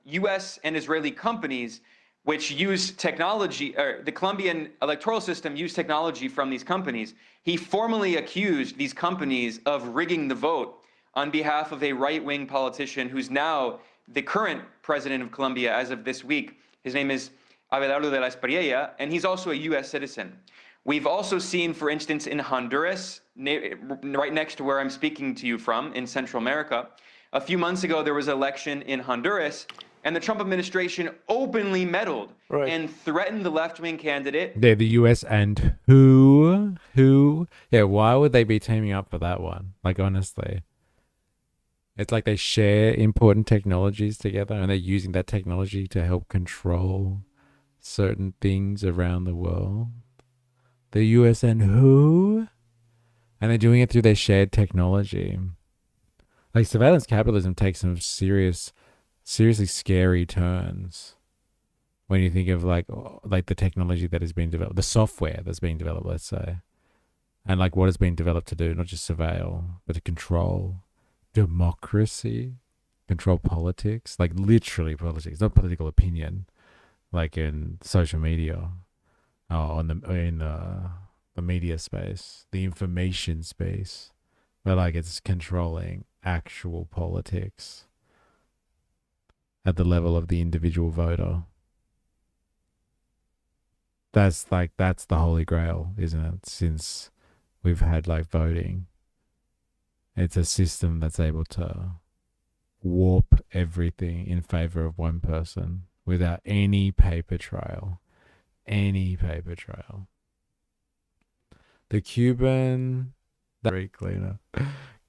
US and Israeli companies which use technology, or the Colombian electoral system used technology from these companies. He formally accused these companies of rigging the vote on behalf of a right-wing politician who's now the current president of Colombia as of this week. His name is Abelardo de la Espriella, and he's also a US citizen. We've also seen, for instance, in Honduras, right next to where I'm speaking to you from, in Central America, a few months ago there was an election in Honduras, and the Trump administration openly meddled and threatened the left-wing candidate. They're the US and who? Yeah, why would they be teaming up for that one? Like, honestly. It's like they share important technologies together, and they're using that technology to help control certain things around the world. The US and who? And they're doing it through their shared technology. Like, surveillance capitalism takes some seriously scary turns when you think of like the technology that is being developed, the software that's being developed, let's say, and like what is being developed to do, not just surveil, but to control democracy, control politics, like literally politics, not political opinion, like in social media, in the media space, the information space, but like it's controlling actual politics at the level of the individual voter. That's the holy grail, isn't it? Since we've had like voting, it's a system that's able to warp everything in favor of one person without any paper trail. Any paper trail. The Cuban cleaner.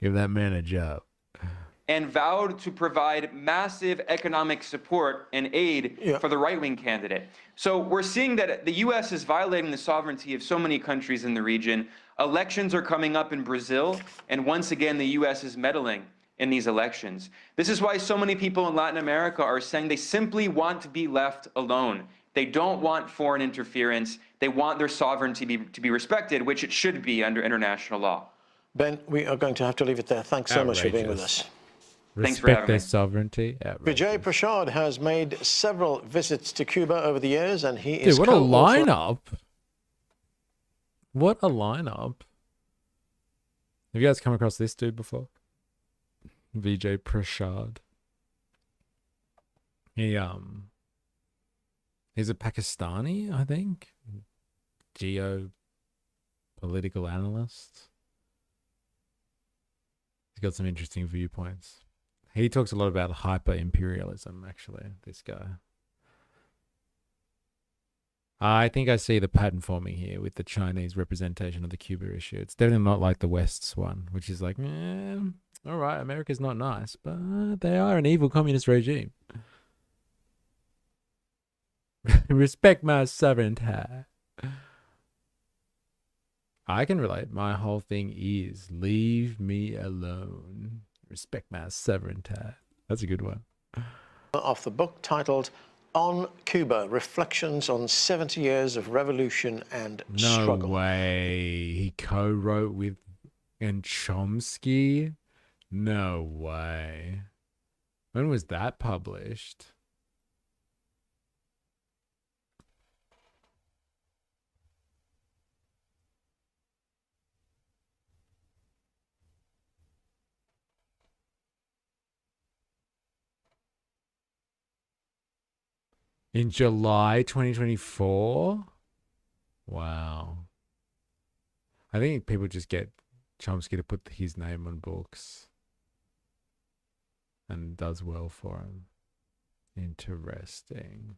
Give that man a job. And vowed to provide massive economic support and aid for the right-wing candidate. So we're seeing that the U.S. is violating the sovereignty of so many countries in the region. Elections are coming up in Brazil, and once again, the U.S. is meddling in these elections. This is why so many people in Latin America are saying they simply want to be left alone. They don't want foreign interference. They want their sovereignty to be respected, which it should be under international law. Ben, we are going to have to leave it there. Thanks so much for being with us. Thanks for having me. Respect their sovereignty. Vijay Prashad has made several visits to Cuba over the years, and he is Dude, what a lineup. What a lineup. Have you guys come across this dude before? Vijay Prashad. He's a Pakistani, I think. Geopolitical analyst. He's got some interesting viewpoints. He talks a lot about hyper-imperialism, actually, this guy. I think I see the pattern forming here with the Chinese representation of the Cuba issue. It's definitely not like the West's one, which is like, all right, America's not nice, but they are an evil communist regime. Respect my sovereignty. I can relate. My whole thing is leave me alone. Respect my sovereignty. That's a good one. Of the book titled On Cuba, Reflections on 70 Years of Revolution and Struggle. No way. He co-wrote with Chomsky? No way. When was that published? In July 2024? Wow. I think people just get Chomsky to put his name on books. And does well for him. Interesting.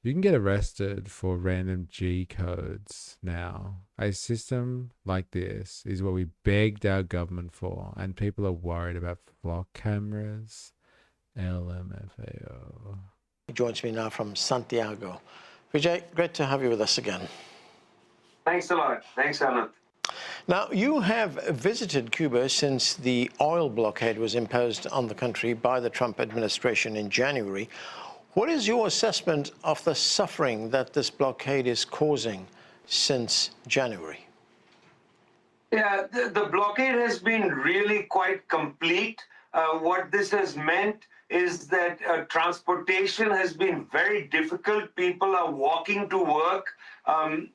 You can get arrested for random G codes now. A system like this is what we begged our government for. And people are worried about flock cameras. LMFAO. He joins me now from Santiago. Vijay, great to have you with us again. Thanks a lot. Thanks, Anand. Now, you have visited Cuba since the oil blockade was imposed on the country by the Trump administration in January. What is your assessment of the suffering that this blockade is causing since January? Yeah, the blockade has been really quite complete. What this has meant is that transportation has been very difficult. People are walking to work.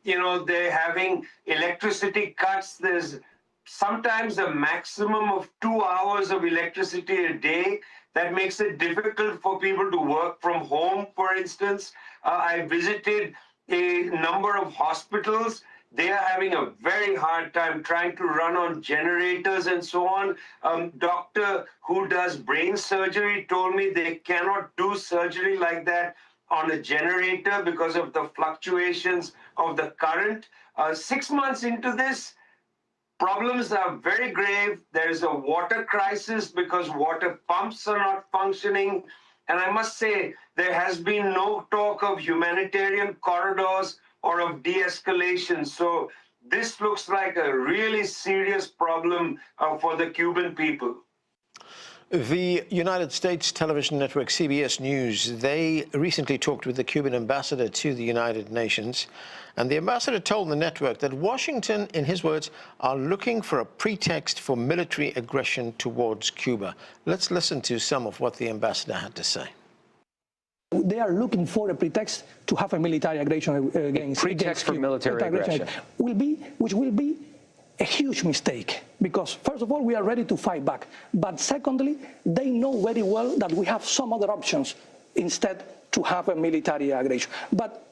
They're having electricity cuts. There's sometimes a maximum of 2 hours of electricity a day. That makes it difficult for people to work from home, for instance. I visited a number of hospitals. They are having a very hard time trying to run on generators and so on. Doctor who does brain surgery told me they cannot do surgery like that on a generator because of the fluctuations of the current. 6 months into this, problems are very grave. There is a water crisis because water pumps are not functioning. And I must say, there has been no talk of humanitarian corridors or of de-escalation. So this looks like a really serious problem for the Cuban people. The United States television network CBS News, they recently talked with the Cuban ambassador to the United Nations, and the ambassador told the network that Washington, in his words, are looking for a pretext for military aggression towards Cuba. Let's listen to some of what the ambassador had to say. They are looking for a pretext to have a military aggression against for military aggression. Which will be a huge mistake, because first of all, we are ready to fight back. But secondly, they know very well that we have some other options instead to have a military aggression. But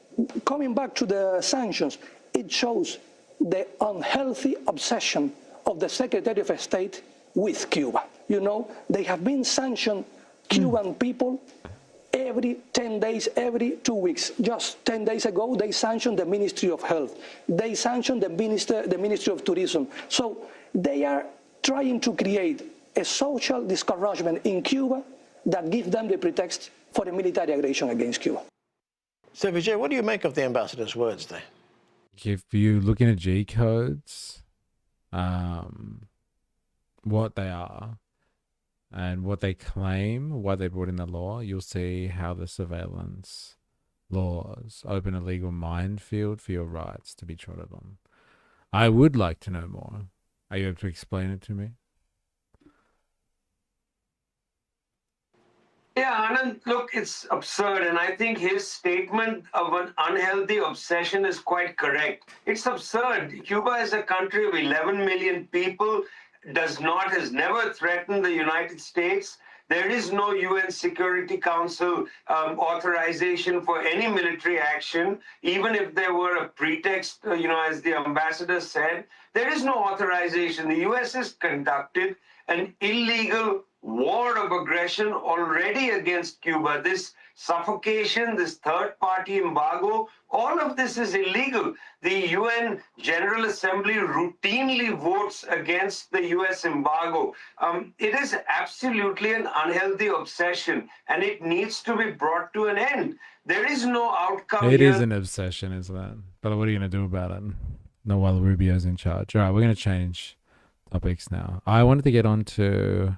coming back to the sanctions, it shows the unhealthy obsession of the Secretary of State with Cuba. You know, they have been sanctioned Cuban people every 10 days, every 2 weeks. Just 10 days ago, they sanctioned the Ministry of Health. They sanctioned the Ministry of Tourism. So they are trying to create a social discouragement in Cuba that gives them the pretext for a military aggression against Cuba. So, Vijay, what do you make of the ambassador's words there? If you look into G codes, what they are and what they claim, why they brought in the law, you'll see how the surveillance laws open a legal minefield for your rights to be trodden on. I would like to know more. Are you able to explain it to me? Yeah, Anand, look, it's absurd. And I think his statement of an unhealthy obsession is quite correct. It's absurd. Cuba is a country of 11 million people, has never threatened the United States. There is no UN Security Council authorization for any military action, even if there were a pretext, as the ambassador said. There is no authorization. The US has conducted an illegal war of aggression already against Cuba. This suffocation, this third-party embargo, all of this is illegal. The UN General Assembly routinely votes against the US embargo. It is absolutely an unhealthy obsession, and it needs to be brought to an end. There is no outcome It here. is an obsession, isn't it? But what are you going to do about it? No, while Rubio's in charge. All right, we're going to change topics now. I wanted to get on to...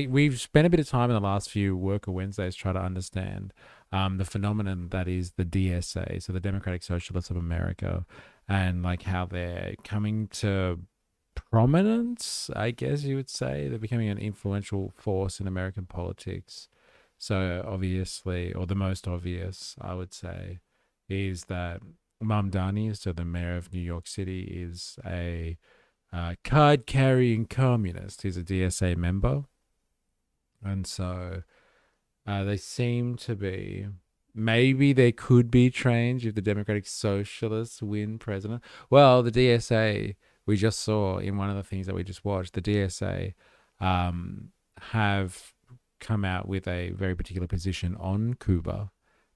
we've spent a bit of time in the last few Worker Wednesdays trying to understand the phenomenon that is the DSA, so the Democratic Socialists of America, and like how they're coming to prominence, I guess you would say. They're becoming an influential force in American politics. So obviously, or the most obvious, I would say, is that Mamdani, so the mayor of New York City, is a card-carrying communist. He's a DSA member. And so they seem to be... Maybe there could be change if the Democratic Socialists win president. Well, the DSA, we just saw in one of the things that we just watched, the DSA have come out with a very particular position on Cuba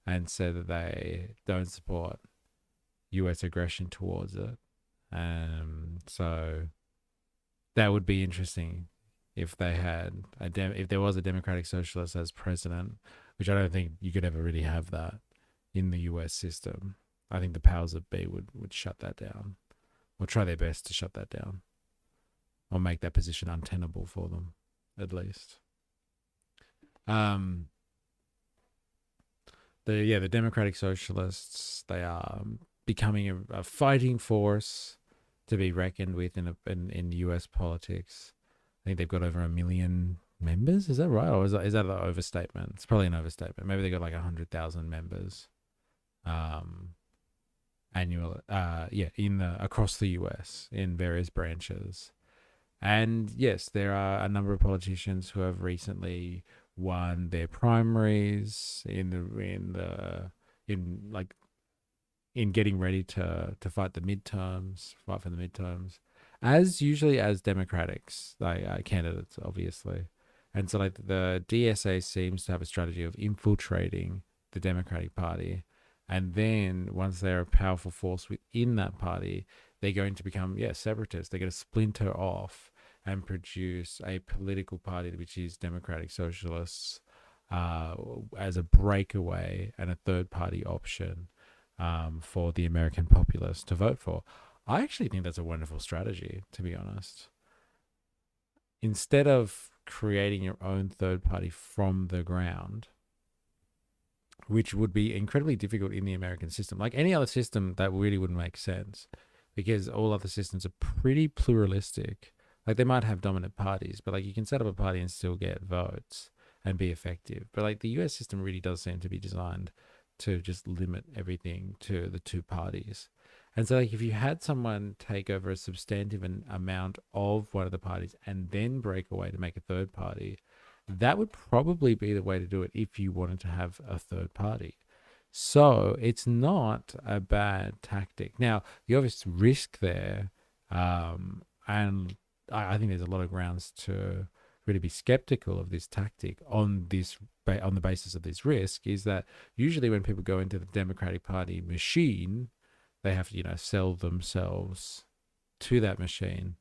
and said that they don't support US aggression towards it. So that would be interesting if they had if there was a Democratic Socialist as president, which I don't think you could ever really have that in the US system. I think the powers that be would shut that down, or try their best to shut that down, or make that position untenable for them, at least. The Democratic Socialists, they are becoming a fighting force to be reckoned with in US politics. I think they've got over 1 million members. Is that right? Or is that an overstatement? It's probably an overstatement. Maybe they got like 100,000 members annual across the US in various branches. And yes, there are a number of politicians who have recently won their primaries in getting ready to fight for the midterms, as usually as Democrats, candidates, obviously. And so the DSA seems to have a strategy of infiltrating the Democratic Party. And then once they're a powerful force within that party, they're going to become, separatists. They're going to splinter off and produce a political party, which is Democratic Socialists, as a breakaway and a third-party option for the American populace to vote for. I actually think that's a wonderful strategy, to be honest. Instead of creating your own third party from the ground, which would be incredibly difficult in the American system. Like any other system, that really wouldn't make sense, because all other systems are pretty pluralistic. Like they might have dominant parties, but like you can set up a party and still get votes and be effective. But like the US system really does seem to be designed to just limit everything to the two parties. And so like if you had someone take over a substantive amount of one of the parties and then break away to make a third party, that would probably be the way to do it if you wanted to have a third party. So it's not a bad tactic. Now, the obvious risk there And I think there's a lot of grounds to really be skeptical of this tactic on the basis of this risk. Is that usually when people go into the Democratic Party machine, they have to, sell themselves to that machine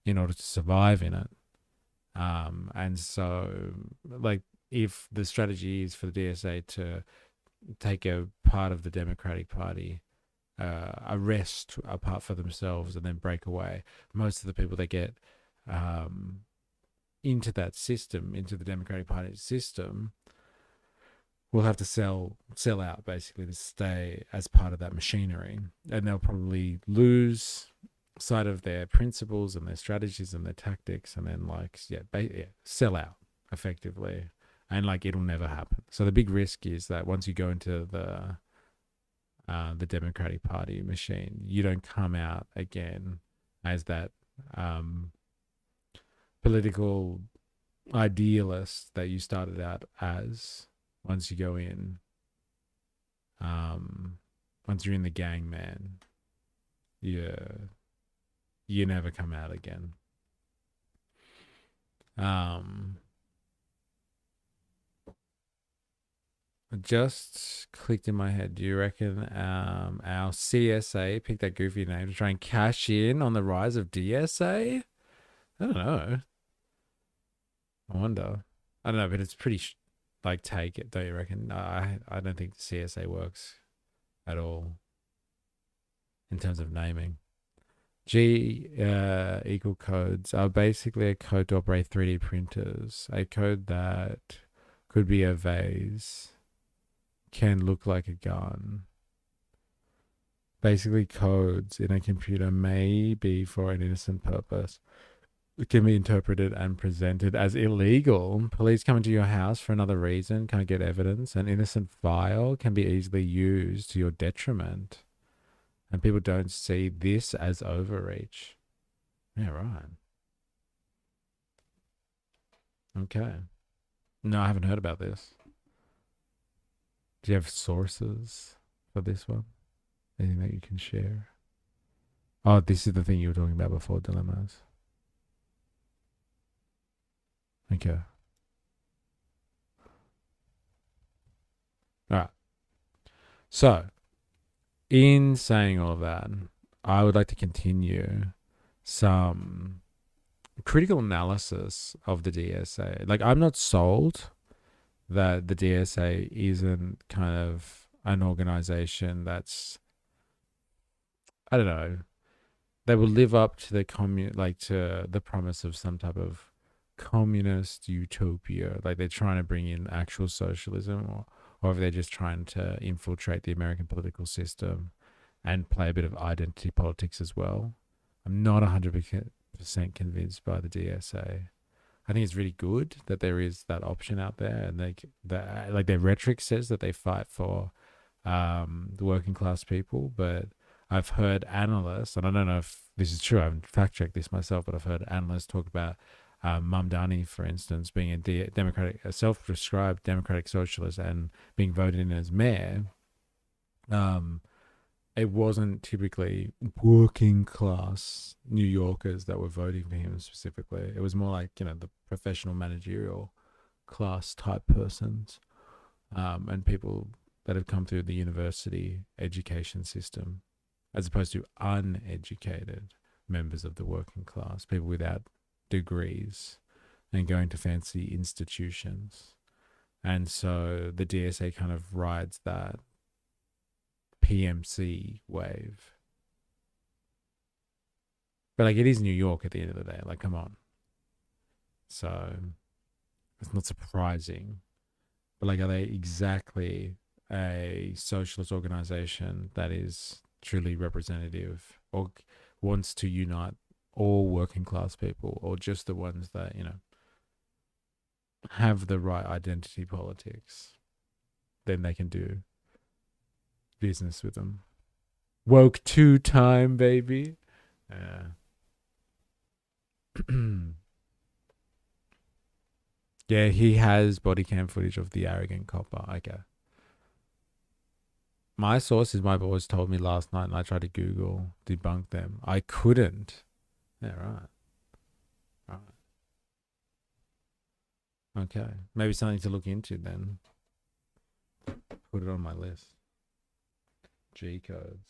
in order to survive in it. And so, like, if the strategy is for the DSA to take a part of the Democratic Party, arrest a part for themselves, and then break away, most of the people that get into that system, into the Democratic Party system, will have to sell out, basically, to stay as part of that machinery. And they'll probably lose sight of their principles and their strategies and their tactics, and then sell out effectively, and it'll never happen. So the big risk is that once you go into the Democratic Party machine, you don't come out again as that political idealist that you started out as. Once you go in, once you're in the gang, man, you never come out again. Just clicked in my head. Do you reckon our CSA picked that goofy name to try and cash in on the rise of DSA? I don't know. I wonder. I don't know, but it's pretty take it, don't you reckon? I don't think CSA works at all in terms of naming. G equal codes are basically a code to operate 3D printers. A code that could be a vase can look like a gun. Basically, codes in a computer may be for an innocent purpose. It can be interpreted and presented as illegal. Police come into your house for another reason, can't get evidence. An innocent file can be easily used to your detriment. And people don't see this as overreach. Yeah, right. Okay. No, I haven't heard about this. Do you have sources for this one? Anything that you can share? Oh, this is the thing you were talking about before, dilemmas. Okay. All right. So, in saying all of that, I would like to continue some critical analysis of the DSA. I'm not sold that the DSA isn't kind of an organization that's, I don't know, they will live up to the to the promise of some type of communist utopia. They're trying to bring in actual socialism, or if they're just trying to infiltrate the American political system and play a bit of identity politics as well. I'm not 100% convinced by the DSA. I think it's really good that there is that option out there, and their rhetoric says that they fight for the working class people. But I've heard analysts, and I don't know if this is true, I haven't fact checked this myself, but I've heard analysts talk about Mamdani, for instance, being a self-described Democratic Socialist and being voted in as mayor. It wasn't typically working class New Yorkers that were voting for him specifically. It was more like, the professional managerial class type persons, and people that have come through the university education system, as opposed to uneducated members of the working class, people without degrees and going to fancy institutions. And so the DSA kind of rides that PMC wave. But it is New York at the end of the day. Come on. So it's not surprising. But are they exactly a socialist organization that is truly representative or wants to unite all working class people, or just the ones that, have the right identity politics? Then they can do business with them. Woke 2 time, baby. Yeah, he has body cam footage of the arrogant copper. Okay. My sources, my boys told me last night, and I tried to Google debunk them. I couldn't Yeah, right. Okay. Maybe something to look into then. Put it on my list. G codes.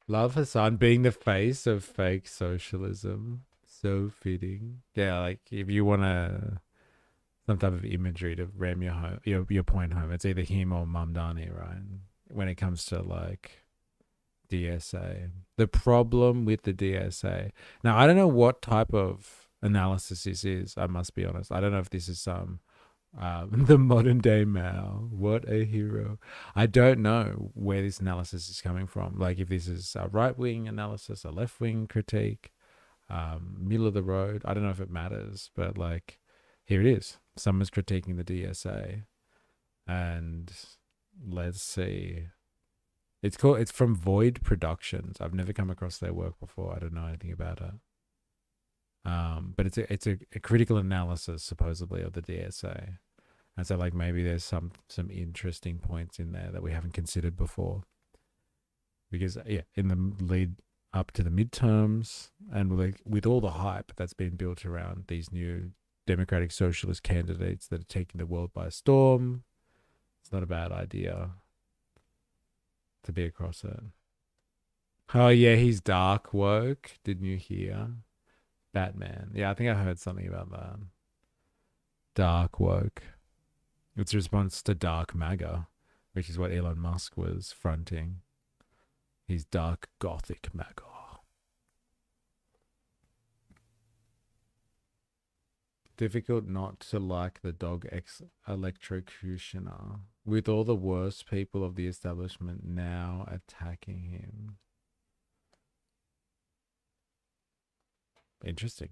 Love Hassan being the face of fake socialism. So fitting. Yeah, like if you want some type of imagery to ram your point home, it's either him or Mamdani, right? When it comes to like DSA. The problem with the DSA. Now, I don't know what type of analysis this is, I must be honest. I don't know if this is some the modern day Mao. What a hero. I don't know where this analysis is coming from. Like if this is a right-wing analysis, a left-wing critique, middle of the road. I don't know if it matters, but like here it is. Someone's critiquing the DSA. And let's see. It's from Void Productions. I've never come across their work before. I don't know anything about it. But it's a critical analysis supposedly of the DSA. And so like maybe there's some interesting points in there that we haven't considered before. Because yeah, in the lead up to the midterms and with all the hype that's been built around these new Democratic Socialist candidates that are taking the world by storm, it's not a bad idea to be across it. Oh yeah, he's dark woke. Didn't you hear? Batman. Yeah, I think I heard something about that. Dark woke. It's a response to Dark MAGA, which is what Elon Musk was fronting. He's dark gothic MAGA. Difficult not to like the dog electrocutioner, with all the worst people of the establishment now attacking him. Interesting.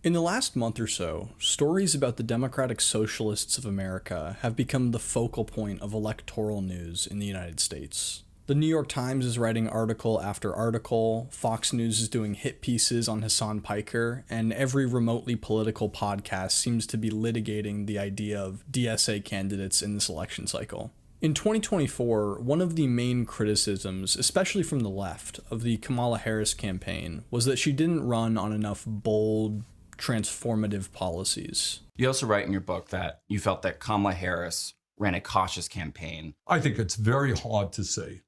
In the last month or so, stories about the Democratic Socialists of America have become the focal point of electoral news in the United States. The New York Times is writing article after article, Fox News is doing hit pieces on Hassan Piker, and every remotely political podcast seems to be litigating the idea of DSA candidates in this election cycle. In 2024, one of the main criticisms, especially from the left, of the Kamala Harris campaign was that she didn't run on enough bold, transformative policies. You also write in your book that you felt that Kamala Harris ran a cautious campaign. I think it's very hard to say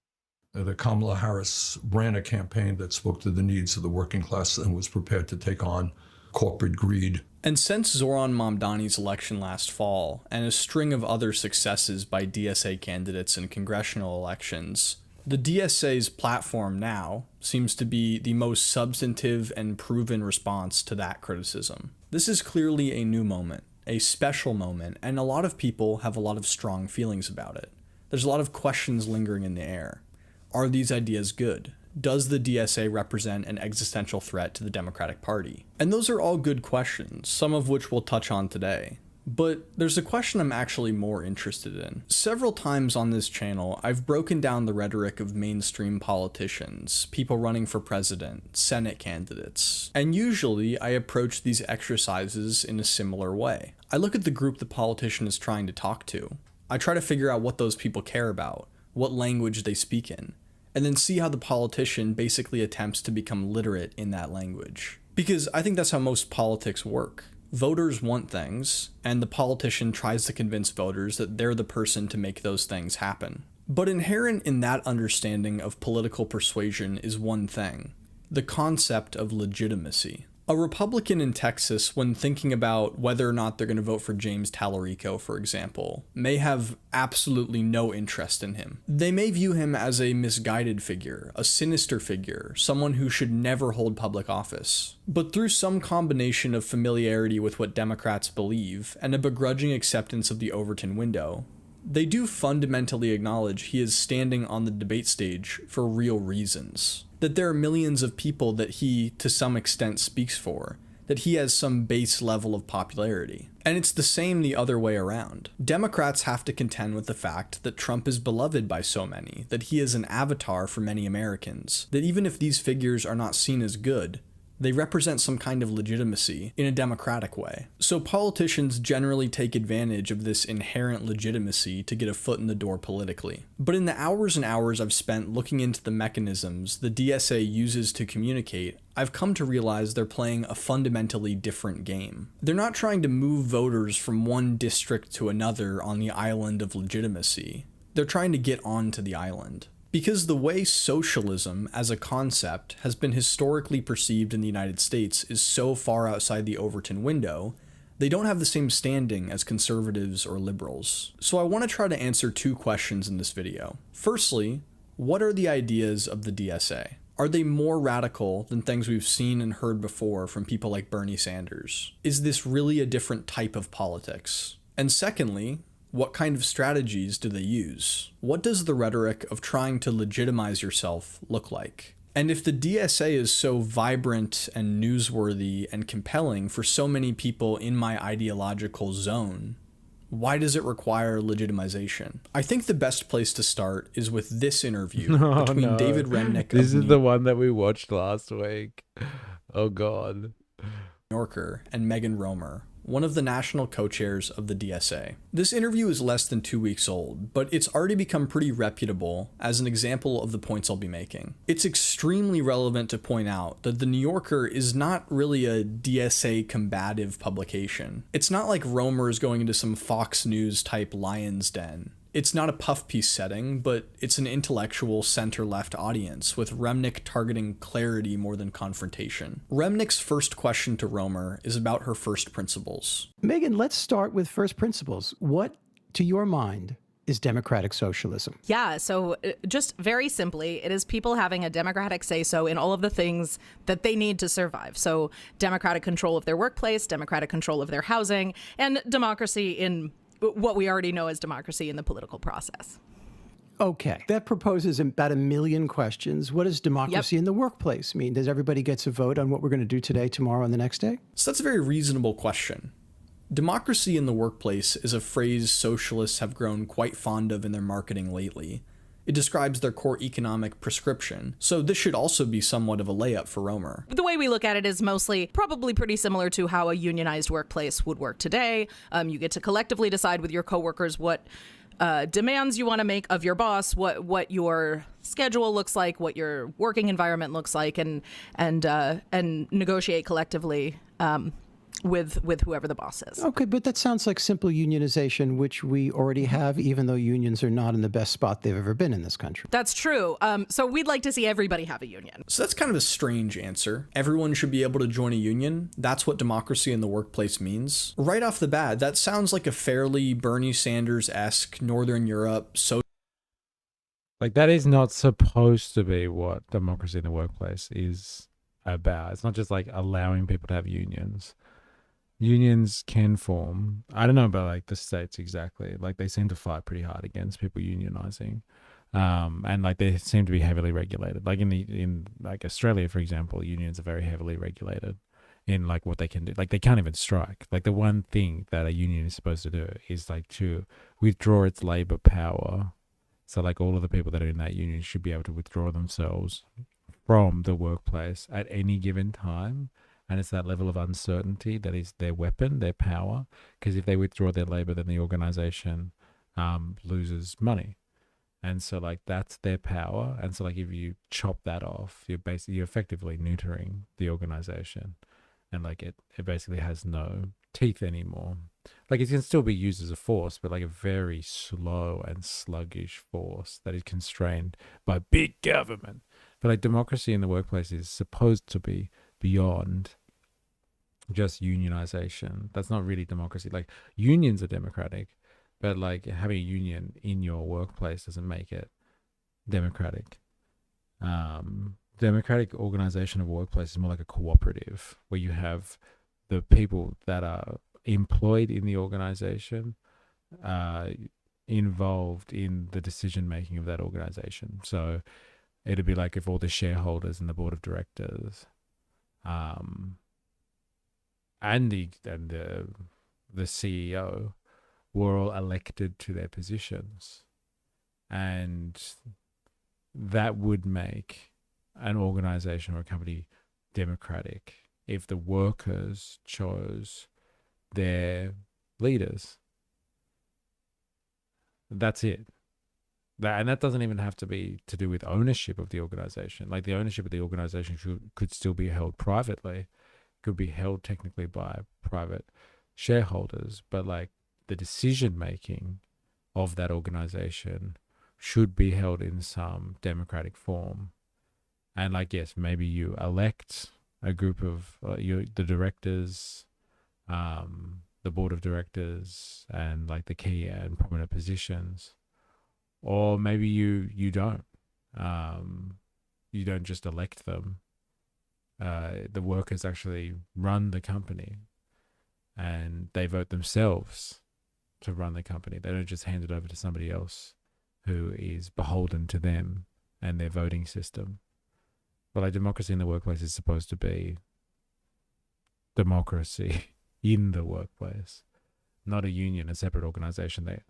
that Kamala Harris ran a campaign that spoke to the needs of the working class and was prepared to take on corporate greed. And since Zoran Mamdani's election last fall, and a string of other successes by DSA candidates in congressional elections, the DSA's platform now seems to be the most substantive and proven response to that criticism. This is clearly a new moment, a special moment, and a lot of people have a lot of strong feelings about it. There's a lot of questions lingering in the air. Are these ideas good? Does the DSA represent an existential threat to the Democratic Party? And those are all good questions, some of which we'll touch on today. But there's a question I'm actually more interested in. Several times on this channel, I've broken down the rhetoric of mainstream politicians, people running for president, Senate candidates. And usually I approach these exercises in a similar way. I look at the group the politician is trying to talk to. I try to figure out what those people care about, what language they speak in, and then see how the politician basically attempts to become literate in that language. Because I think that's how most politics work. Voters want things, and the politician tries to convince voters that they're the person to make those things happen. But inherent in that understanding of political persuasion is one thing: the concept of legitimacy. A Republican in Texas, when thinking about whether or not they're going to vote for James Tallarico, for example, may have absolutely no interest in him. They may view him as a misguided figure, a sinister figure, someone who should never hold public office. But through some combination of familiarity with what Democrats believe and a begrudging acceptance of the Overton window, they do fundamentally acknowledge he is standing on the debate stage for real reasons. That there are millions of people that he, to some extent, speaks for, that he has some base level of popularity. And it's the same the other way around. Democrats have to contend with the fact that Trump is beloved by so many, that he is an avatar for many Americans, that even if these figures are not seen as good, They represent some kind of legitimacy in a democratic way. So politicians generally take advantage of this inherent legitimacy to get a foot in the door politically. But in the hours and hours I've spent looking into the mechanisms the DSA uses to communicate, I've come to realize they're playing a fundamentally different game. They're not trying to move voters from one district to another on the island of legitimacy. They're trying to get onto the island. Because the way socialism as a concept has been historically perceived in the United States is so far outside the Overton window, they don't have the same standing as conservatives or liberals. So I want to try to answer two questions in this video. Firstly, what are the ideas of the DSA? Are they more radical than things we've seen and heard before from people like Bernie Sanders? Is this really a different type of politics? And secondly, what kind of strategies do they use? What does the rhetoric of trying to legitimize yourself look like? And if the DSA is so vibrant and newsworthy and compelling for so many people in my ideological zone, why does it require legitimization? I think the best place to start is with this interview between David Remnick This of is the one that we watched last week. Oh God. New Yorker and Megan Romer, one of the national co-chairs of the DSA. This interview is less than 2 weeks old, but it's already become pretty reputable as an example of the points I'll be making. It's extremely relevant to point out that the New Yorker is not really a DSA combative publication. It's not like Romer is going into some Fox News type lion's den. It's not a puff piece setting, but it's an intellectual center-left audience, with Remnick targeting clarity more than confrontation. Remnick's first question to Romer is about her first principles. Megan, let's start with first principles. What, to your mind, is democratic socialism? Yeah, so just very simply, it is people having a democratic say-so in all of the things that they need to survive. So democratic control of their workplace, democratic control of their housing, and democracy in what we already know as democracy in the political process. Okay, that proposes about 1 million questions. What does democracy in the workplace mean? Does everybody get to vote on what we're going to do today, tomorrow, and the next day? So that's a very reasonable question. Democracy in the workplace is a phrase socialists have grown quite fond of in their marketing lately. It describes their core economic prescription, so this should also be somewhat of a layup for Romer. The way we look at it is mostly probably pretty similar to how a unionized workplace would work today. You get to collectively decide with your coworkers what demands you want to make of your boss, what your schedule looks like, what your working environment looks like, and negotiate collectively with whoever the boss is. Okay, but that sounds like simple unionization, which we already have, even though unions are not in the best spot they've ever been in this country. That's true. So we'd like to see everybody have a union. So that's kind of a strange answer. Everyone should be able to join a union. That's what democracy in the workplace means. Right off the bat, that sounds like a fairly Bernie Sanders-esque Northern Europe Like, that is not supposed to be what democracy in the workplace is about. It's not just like allowing people to have unions. Unions can form. I don't know about like the states exactly. Like, they seem to fight pretty hard against people unionizing, and like they seem to be heavily regulated. Like in like Australia, for example, unions are very heavily regulated in like what they can do. Like, they can't even strike. Like, the one thing that a union is supposed to do is like to withdraw its labor power. So like all of the people that are in that union should be able to withdraw themselves from the workplace at any given time. And it's that level of uncertainty that is their weapon, their power. Because if they withdraw their labor, then the organization loses money. And so like that's their power. And so like if you chop that off, you're effectively neutering the organization. And like it basically has no teeth anymore. Like, it can still be used as a force, but like a very slow and sluggish force that is constrained by big government. But like democracy in the workplace is supposed to be beyond just unionization. That's not really democracy. Like, unions are democratic, but like having a union in your workplace doesn't make it democratic. Democratic organization of a workplace is more like a cooperative, where you have the people that are employed in the organization involved in the decision making of that organization. So it'd be like if all the shareholders and the board of directors and the CEO were all elected to their positions, and that would make an organization or a company democratic if the workers chose their leaders. That's it. And that doesn't even have to be to do with ownership of the organization. Like the ownership of the organization could still be held privately, could be held technically by private shareholders, but like the decision making of that organization should be held in some democratic form. And like, yes, maybe you elect a group of the directors, the board of directors, and like the key and prominent positions. Or maybe you don't. You don't just elect them. The workers actually run the company, and they vote themselves to run the company. They don't just hand it over to somebody else who is beholden to them and their voting system. But like democracy in the workplace is supposed to be democracy in the workplace, not a union, a separate organization that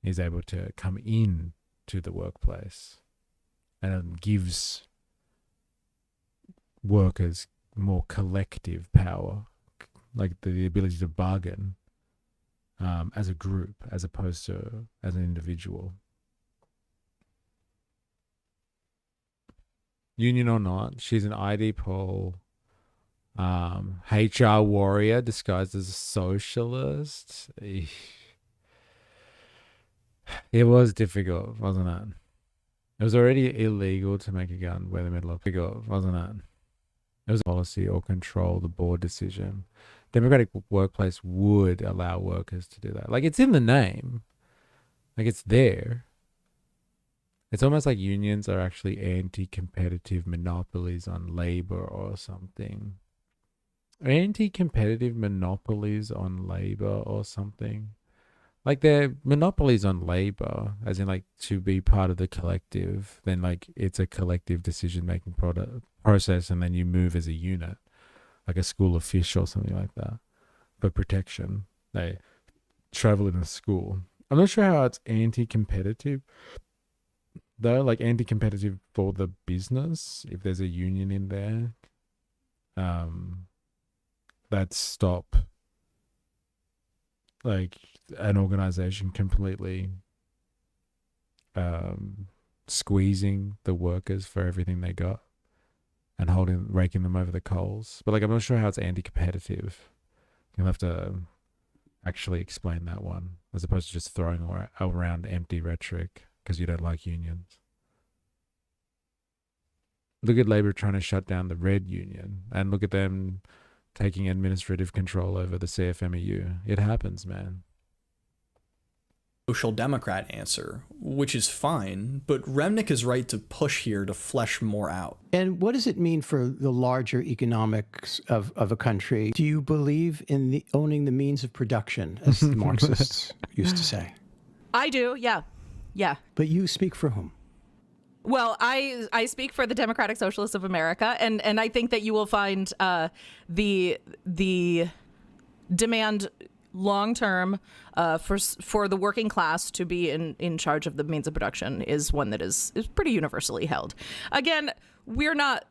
is able to come in to the workplace and gives workers more collective power, like the ability to bargain as a group as opposed to as an individual. Union or not, she's an ID poll HR warrior disguised as a socialist. It was difficult, wasn't it? It was already illegal to make a gun where the middle of it, wasn't it? It was policy or control the board decision. Democratic workplace would allow workers to do that. Like, it's in the name. Like, it's there. It's almost like unions are actually anti-competitive monopolies on labor or something. Anti-competitive monopolies on labor or something. Like, they're monopolies on labor, as in, like, to be part of the collective. Then, like, it's a collective decision-making process, and then you move as a unit, like a school of fish or something like that, for protection. They travel in a school. I'm not sure how it's anti-competitive, though, like anti-competitive for the business, if there's a union in there, that stop like an organization completely squeezing the workers for everything they got and raking them over the coals. But like, I'm not sure how it's anti-competitive. You'll have to actually explain that one, as opposed to just throwing around empty rhetoric because you don't like unions. Look at Labour trying to shut down the Red Union, and look at them taking administrative control over the CFMEU. It happens, man. Social Democrat answer, which is fine, but Remnick is right to push here to flesh more out. And what does it mean for the larger economics of a country? Do you believe in owning the means of production, as the Marxists used to say? I do, yeah. Yeah. But you speak for whom? Well, I speak for the Democratic Socialists of America, and I think that you will find the demand long-term for the working class to be in charge of the means of production is one that is pretty universally held. Again, we're not,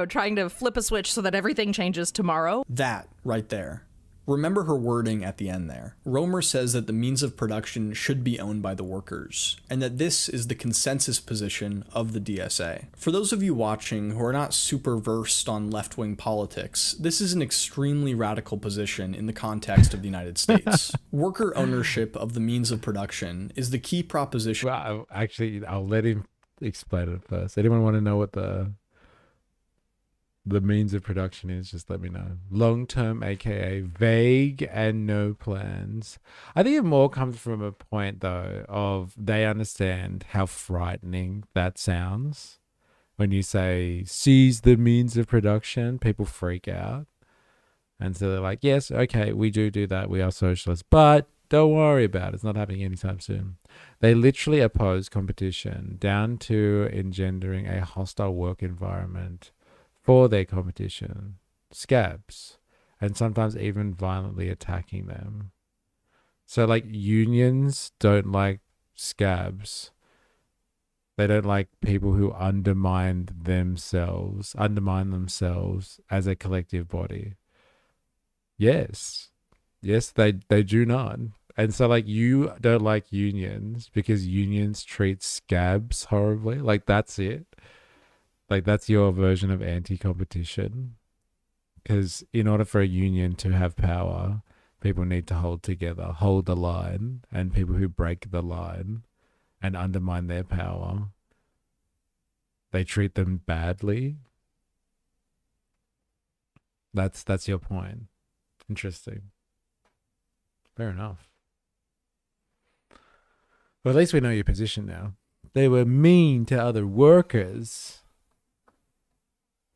trying to flip a switch so that everything changes tomorrow. That right there. Remember her wording at the end there. Romer says that the means of production should be owned by the workers, and that this is the consensus position of the DSA. For those of you watching who are not super versed on left-wing politics, this is an extremely radical position in the context of the United States. Worker ownership of the means of production is the key proposition. Well, I'll let him explain it first. Anyone want to know what the means of production is? Just let me know. Long-term, aka vague and no plans. I think it more comes from a point, though, of they understand how frightening that sounds. When you say, seize the means of production, people freak out. And so they're like, yes, okay, we do that. We are socialists. But don't worry about it. It's not happening anytime soon. They literally oppose competition down to engendering a hostile work environment for their competition, scabs, and sometimes even violently attacking them. So like, unions don't like scabs They don't like people who undermine themselves as a collective body. Yes. Yes, they do not. And so, like, you don't like unions because unions treat scabs horribly. Like, that's it. Like, that's your version of anti-competition. Because in order for a union to have power, people need to hold together, hold the line, and people who break the line and undermine their power, they treat them badly. That's your point. Interesting. Fair enough. Well, at least we know your position now. They were mean to other workers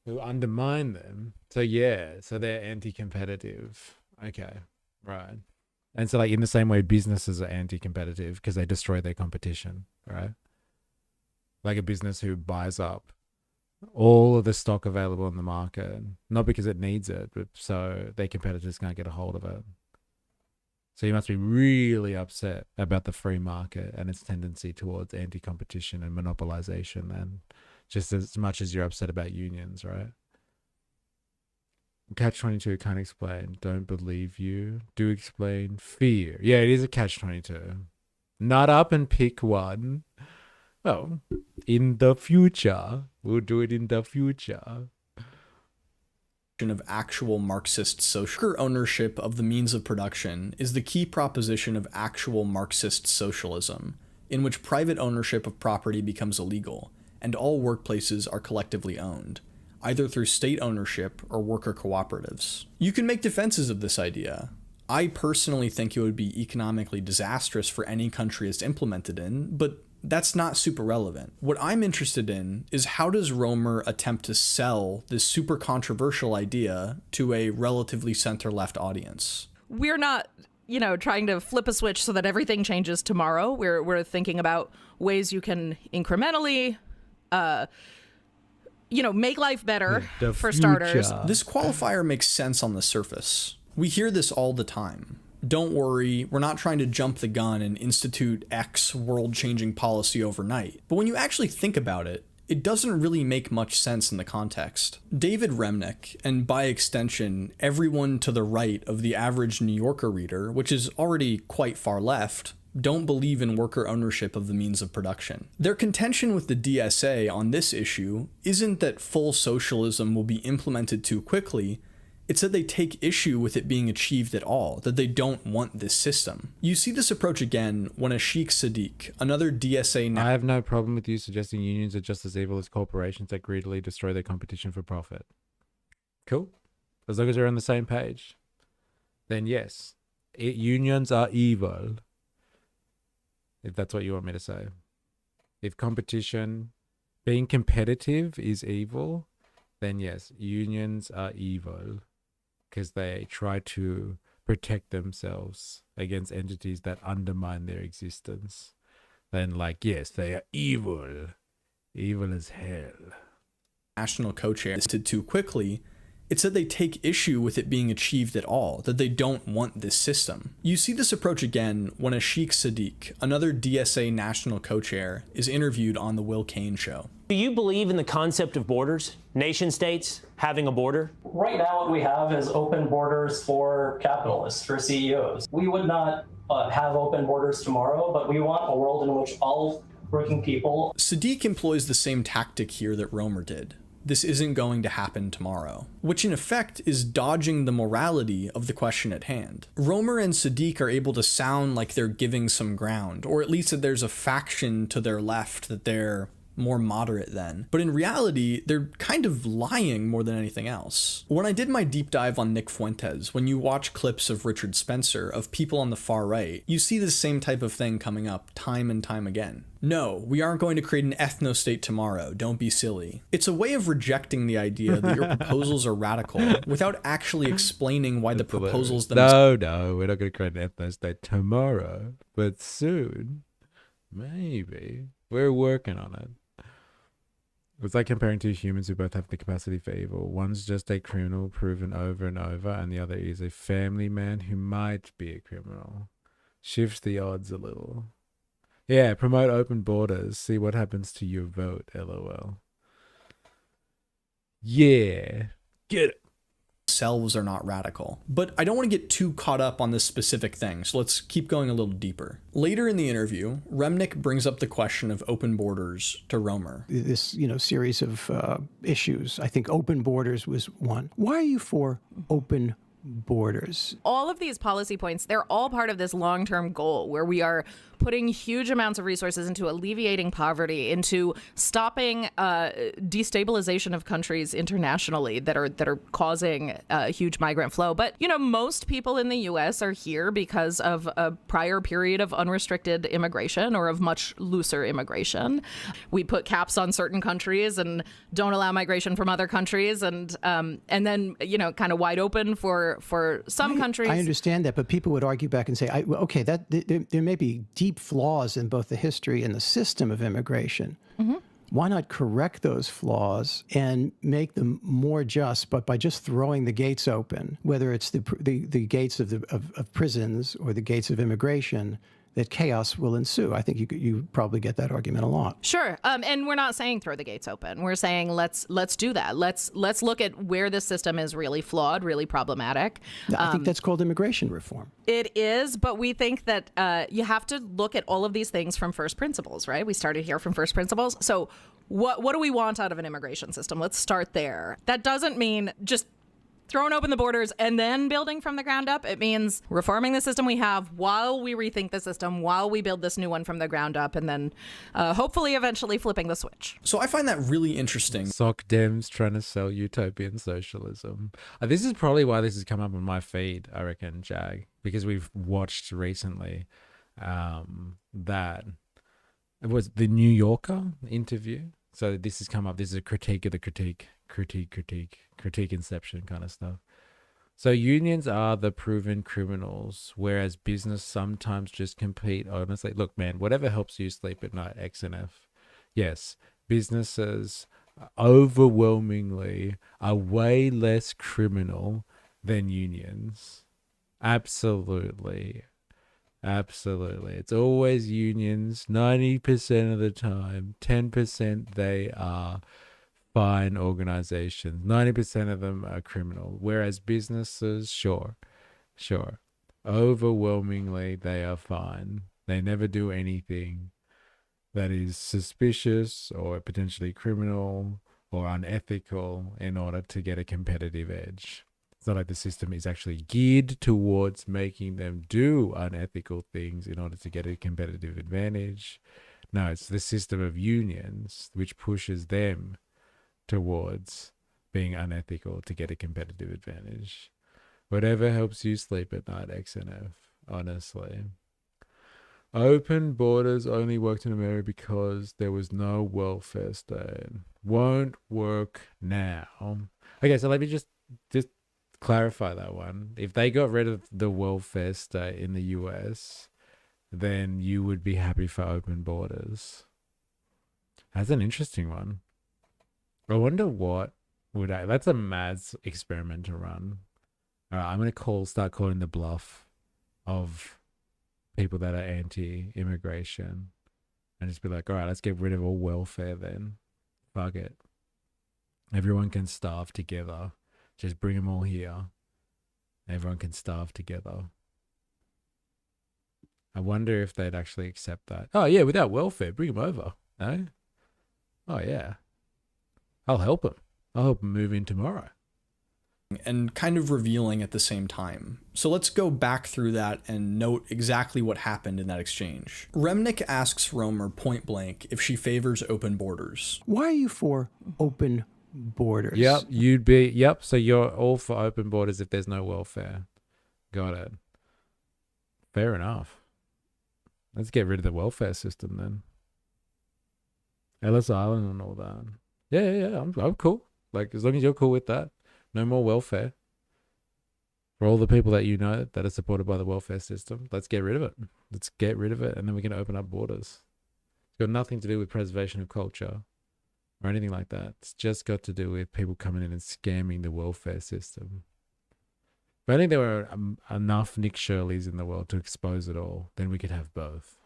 who undermine them. So yeah, so they're anti-competitive. Okay, right. And so, like, in the same way, businesses are anti-competitive because they destroy their competition, right? Like a business who buys up all of the stock available in the market, not because it needs it, but so their competitors can't get a hold of it. So you must be really upset about the free market and its tendency towards anti-competition and monopolization, and just as much as you're upset about unions, right? Catch-22 can't explain. Don't believe you. Do explain. Fear. Yeah, it is a catch-22. Nut up and pick one. Well, in the future. We'll do it in the future. Of actual Marxist social ownership of the means of production is the key proposition of actual Marxist socialism, in which private ownership of property becomes illegal, and all workplaces are collectively owned, either through state ownership or worker cooperatives. You can make defenses of this idea. I personally think it would be economically disastrous for any country it's implemented in, but that's not super relevant. What I'm interested in is how does Romer attempt to sell this super controversial idea to a relatively center-left audience? We're not, trying to flip a switch so that everything changes tomorrow. We're thinking about ways you can incrementally, make life better for starters. This qualifier makes sense on the surface. We hear this all the time. Don't worry, we're not trying to jump the gun and institute X world-changing policy overnight. But when you actually think about it, it doesn't really make much sense in the context. David Remnick, and by extension, everyone to the right of the average New Yorker reader, which is already quite far left, don't believe in worker ownership of the means of production. Their contention with the DSA on this issue isn't that full socialism will be implemented too quickly, it's that they take issue with it being achieved at all, that they don't want this system. You see this approach again when a Sheikh Sadiq, another DSA... I have no problem with you suggesting unions are just as evil as corporations that greedily destroy their competition for profit. Cool. As long as we're on the same page. Then yes, unions are evil. If that's what you want me to say. If competition, being competitive is evil, then yes, unions are evil. Because they try to protect themselves against entities that undermine their existence. Then, like, yes, they are evil. Evil as hell. National co-chair listed too quickly. It's that they take issue with it being achieved at all, that they don't want this system. You see this approach again when a Sheikh Sadiq, another DSA national co-chair, is interviewed on The Will Cain Show. Do you believe in the concept of borders? Nation states having a border? Right now what we have is open borders for capitalists, for CEOs. We would not have open borders tomorrow, but we want a world in which all working people... Sadiq employs the same tactic here that Romer did. This isn't going to happen tomorrow, which in effect is dodging the morality of the question at hand. Romer and Sadiq are able to sound like they're giving some ground, or at least that there's a faction to their left that they're more moderate than. But in reality, they're kind of lying more than anything else. When I did my deep dive on Nick Fuentes, when you watch clips of Richard Spencer, of people on the far right, you see the same type of thing coming up time and time again. No, we aren't going to create an ethno-state tomorrow, don't be silly. It's a way of rejecting the idea that your proposals are radical without actually explaining why the proposals themselves... No, we're not going to create an ethno-state tomorrow, but soon, maybe. We're working on it. It's like comparing two humans who both have the capacity for evil. One's just a criminal proven over and over, and the other is a family man who might be a criminal. Shift the odds a little. Yeah, promote open borders. See what happens to your vote, LOL. Yeah. Get it. Themselves are not radical. But I don't want to get too caught up on this specific thing, so let's keep going a little deeper. Later in the interview, Remnick brings up the question of open borders to Romer. This, series of issues. I think open borders was one. Why are you for open borders? All of these policy points, they're all part of this long-term goal where we are putting huge amounts of resources into alleviating poverty, into stopping destabilization of countries internationally that are causing huge migrant flow. But, most people in the U.S. are here because of a prior period of unrestricted immigration or of much looser immigration. We put caps on certain countries and don't allow migration from other countries, and then, kind of wide open for some countries. I understand that, but people would argue back and say, okay, that there may be deep flaws in both the history and the system of immigration. Mm-hmm. Why not correct those flaws and make them more just, but by just throwing the gates open, whether it's the gates of prisons or the gates of immigration, that chaos will ensue. I think you probably get that argument a lot. Sure, and we're not saying throw the gates open. We're saying let's do that. Let's look at where this system is really flawed, really problematic. I think that's called immigration reform. It is, but we think that you have to look at all of these things from first principles, right? We started here from first principles. So what do we want out of an immigration system? Let's start there. That doesn't mean just throwing open the borders and then building from the ground up. It means reforming the system we have while we rethink the system, while we build this new one from the ground up, and then hopefully eventually flipping the switch. So I find that really interesting. Sock Dems trying to sell utopian socialism. This is probably why this has come up on my feed, I reckon, Jag, because we've watched recently that it was the New Yorker interview. So this has come up. This is a critique of the critique inception kind of stuff. So unions are the proven criminals, whereas business sometimes just compete honestly. Look, man, whatever helps you sleep at night, XNF. Yes, businesses overwhelmingly are way less criminal than unions. Absolutely. It's always unions 90% of the time. 10% they are fine organizations. 90% of them are criminal. Whereas businesses, sure. Overwhelmingly, they are fine. They never do anything that is suspicious or potentially criminal or unethical in order to get a competitive edge. It's not like the system is actually geared towards making them do unethical things in order to get a competitive advantage. No, it's the system of unions which pushes them towards being unethical to get a competitive advantage. Whatever helps you sleep at night, XNF, honestly. Open borders only worked in America because there was no welfare state. Won't work now. Okay, so let me just clarify that one. If they got rid of the welfare state in the US, then you would be happy for open borders. That's an interesting one. I wonder what would that's a mad experiment to run. All right, I'm going to start calling the bluff of people that are anti-immigration and just be like, all right, let's get rid of all welfare then. Fuck it. Everyone can starve together. Just bring them all here. Everyone can starve together. I wonder if they'd actually accept that. Oh, yeah, without welfare, bring them over. No? Oh, yeah. I'll help them. I'll help them move in tomorrow. And kind of revealing at the same time. So let's go back through that and note exactly what happened in that exchange. Remnick asks Romer point blank if she favors open borders. Why are you for open borders? Yep, so you're all for open borders if there's no welfare. Got it. Fair enough. Let's get rid of the welfare system then. Ellis Island and all that. Yeah, I'm cool. Like, as long as you're cool with that. No more welfare. For all the people that you know that are supported by the welfare system, let's get rid of it. Let's get rid of it, and then we can open up borders. It's got nothing to do with preservation of culture or anything like that. It's just got to do with people coming in and scamming the welfare system. If only there were enough Nick Shirleys in the world to expose it all, then we could have both.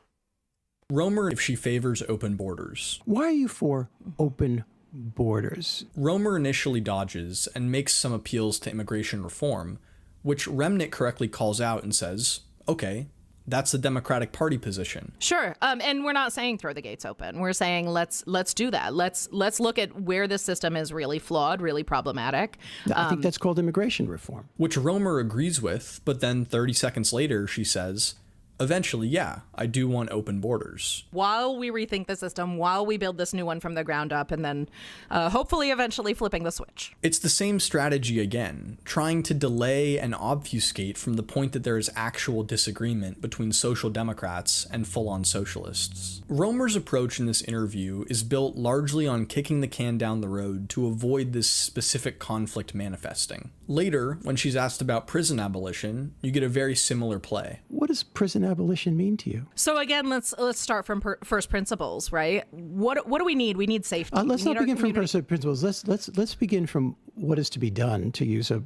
Romer, if she favors open borders. Why are you for open borders? Romer initially dodges and makes some appeals to immigration reform, which Remnick correctly calls out and says, okay, that's the Democratic Party position. Sure. And we're not saying throw the gates open. We're saying let's do that. Let's look at where the system is really flawed, really problematic. I think that's called immigration reform. Which Romer agrees with, but then 30 seconds later she says, eventually, yeah, I do want open borders. While we rethink the system, while we build this new one from the ground up, and then hopefully eventually flipping the switch. It's the same strategy again, trying to delay and obfuscate from the point that there is actual disagreement between social democrats and full-on socialists. Romer's approach in this interview is built largely on kicking the can down the road to avoid this specific conflict manifesting. Later, when she's asked about prison abolition, you get a very similar play. What does prison abolition mean to you? So again, let's start from first principles, right? What do we need? We need safety. Let's not begin from first principles. Let's begin from what is to be done, to use a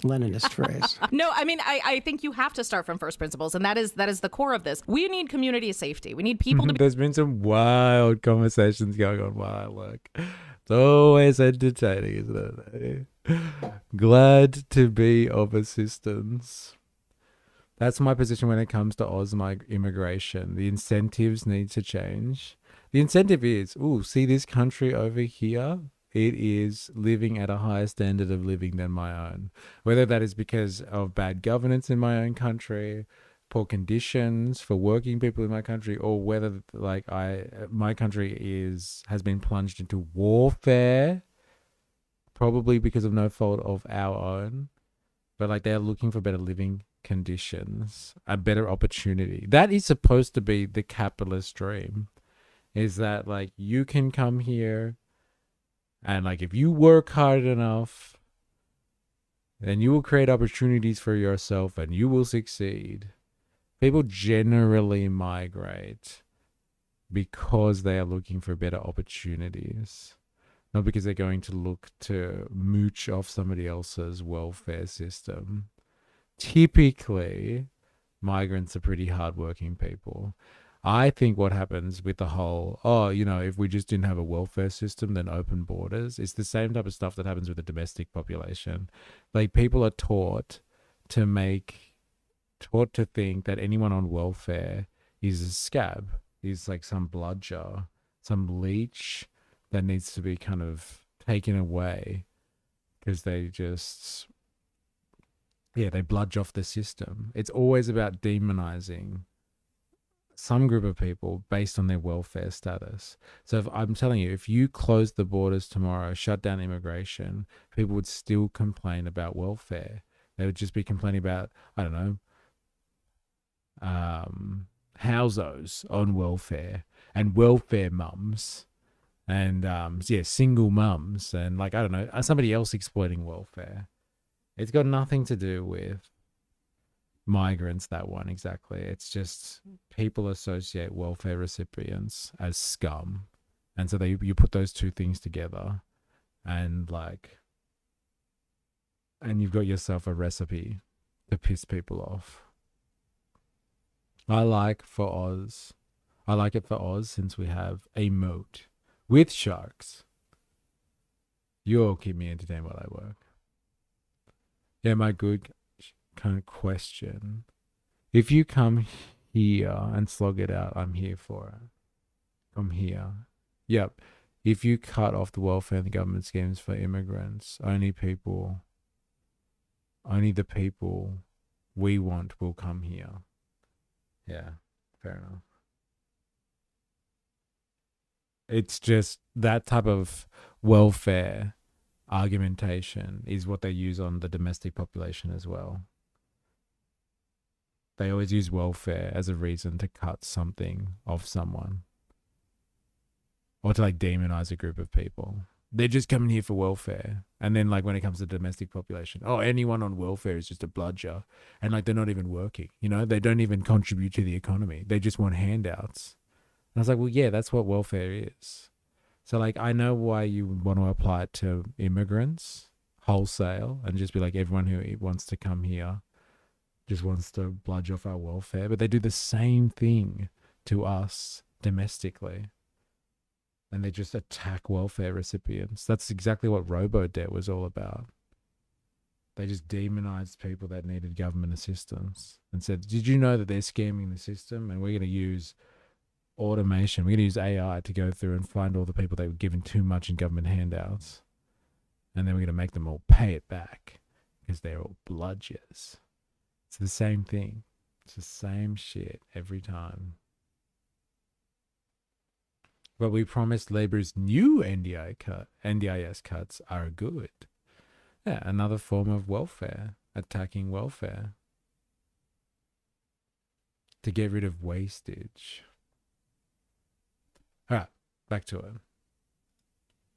Leninist phrase. No, I mean I think you have to start from first principles, and that is the core of this. We need community safety. We need people to be. There's been some wild conversations going on while I work. It's always entertaining, isn't it? Glad to be of assistance. That's my position when it comes to immigration. The incentives need to change. The incentive is, see this country over here? It is living at a higher standard of living than my own. Whether that is because of bad governance in my own country, poor conditions for working people in my country, or whether my country has been plunged into warfare, probably because of no fault of our own, but they're looking for better living conditions, a better opportunity. That is supposed to be the capitalist dream, is that you can come here and if you work hard enough, then you will create opportunities for yourself and you will succeed. People generally migrate because they are looking for better opportunities, not because they're going to look to mooch off somebody else's welfare system. Typically, migrants are pretty hardworking people. I think what happens with the whole, if we just didn't have a welfare system, then open borders, it's the same type of stuff that happens with the domestic population. People are taught to think that anyone on welfare is a scab, is some bludger, some leech that needs to be kind of taken away because they just, they bludge off the system. It's always about demonizing some group of people based on their welfare status. So I'm telling you, if you close the borders tomorrow, shut down immigration, people would still complain about welfare. They would just be complaining about, I don't know, housos on welfare and welfare mums and single mums and I don't know, somebody else exploiting welfare. It's got nothing to do with migrants, that one, exactly. It's just people associate welfare recipients as scum, and so you put those two things together and and you've got yourself a recipe to piss people off. I like it for Oz since we have a moat with sharks. You'll keep me entertained while I work. Yeah, my good kind of question. If you come here and slog it out, I'm here for it. Come here. Yep. If you cut off the welfare and the government schemes for immigrants, only the people we want will come here. Yeah, fair enough. It's just that type of welfare argumentation is what they use on the domestic population as well. They always use welfare as a reason to cut something off someone or to demonize a group of people. They're just coming here for welfare. And then when it comes to the domestic population, anyone on welfare is just a bludger. And they're not even working, they don't even contribute to the economy. They just want handouts. And I was like, well, yeah, that's what welfare is. So I know why you would want to apply it to immigrants wholesale and just be everyone who wants to come here just wants to bludge off our welfare. But they do the same thing to us domestically. And they just attack welfare recipients. That's exactly what robo-debt was all about. They just demonized people that needed government assistance and said, did you know that they're scamming the system? And we're going to use automation. We're going to use AI to go through and find all the people that were given too much in government handouts. And then we're going to make them all pay it back because they're all bludgers. It's the same thing. It's the same shit every time. But we promised Labor's new NDIS cuts are good. Yeah, another form of welfare, attacking welfare. To get rid of wastage. All right, back to it.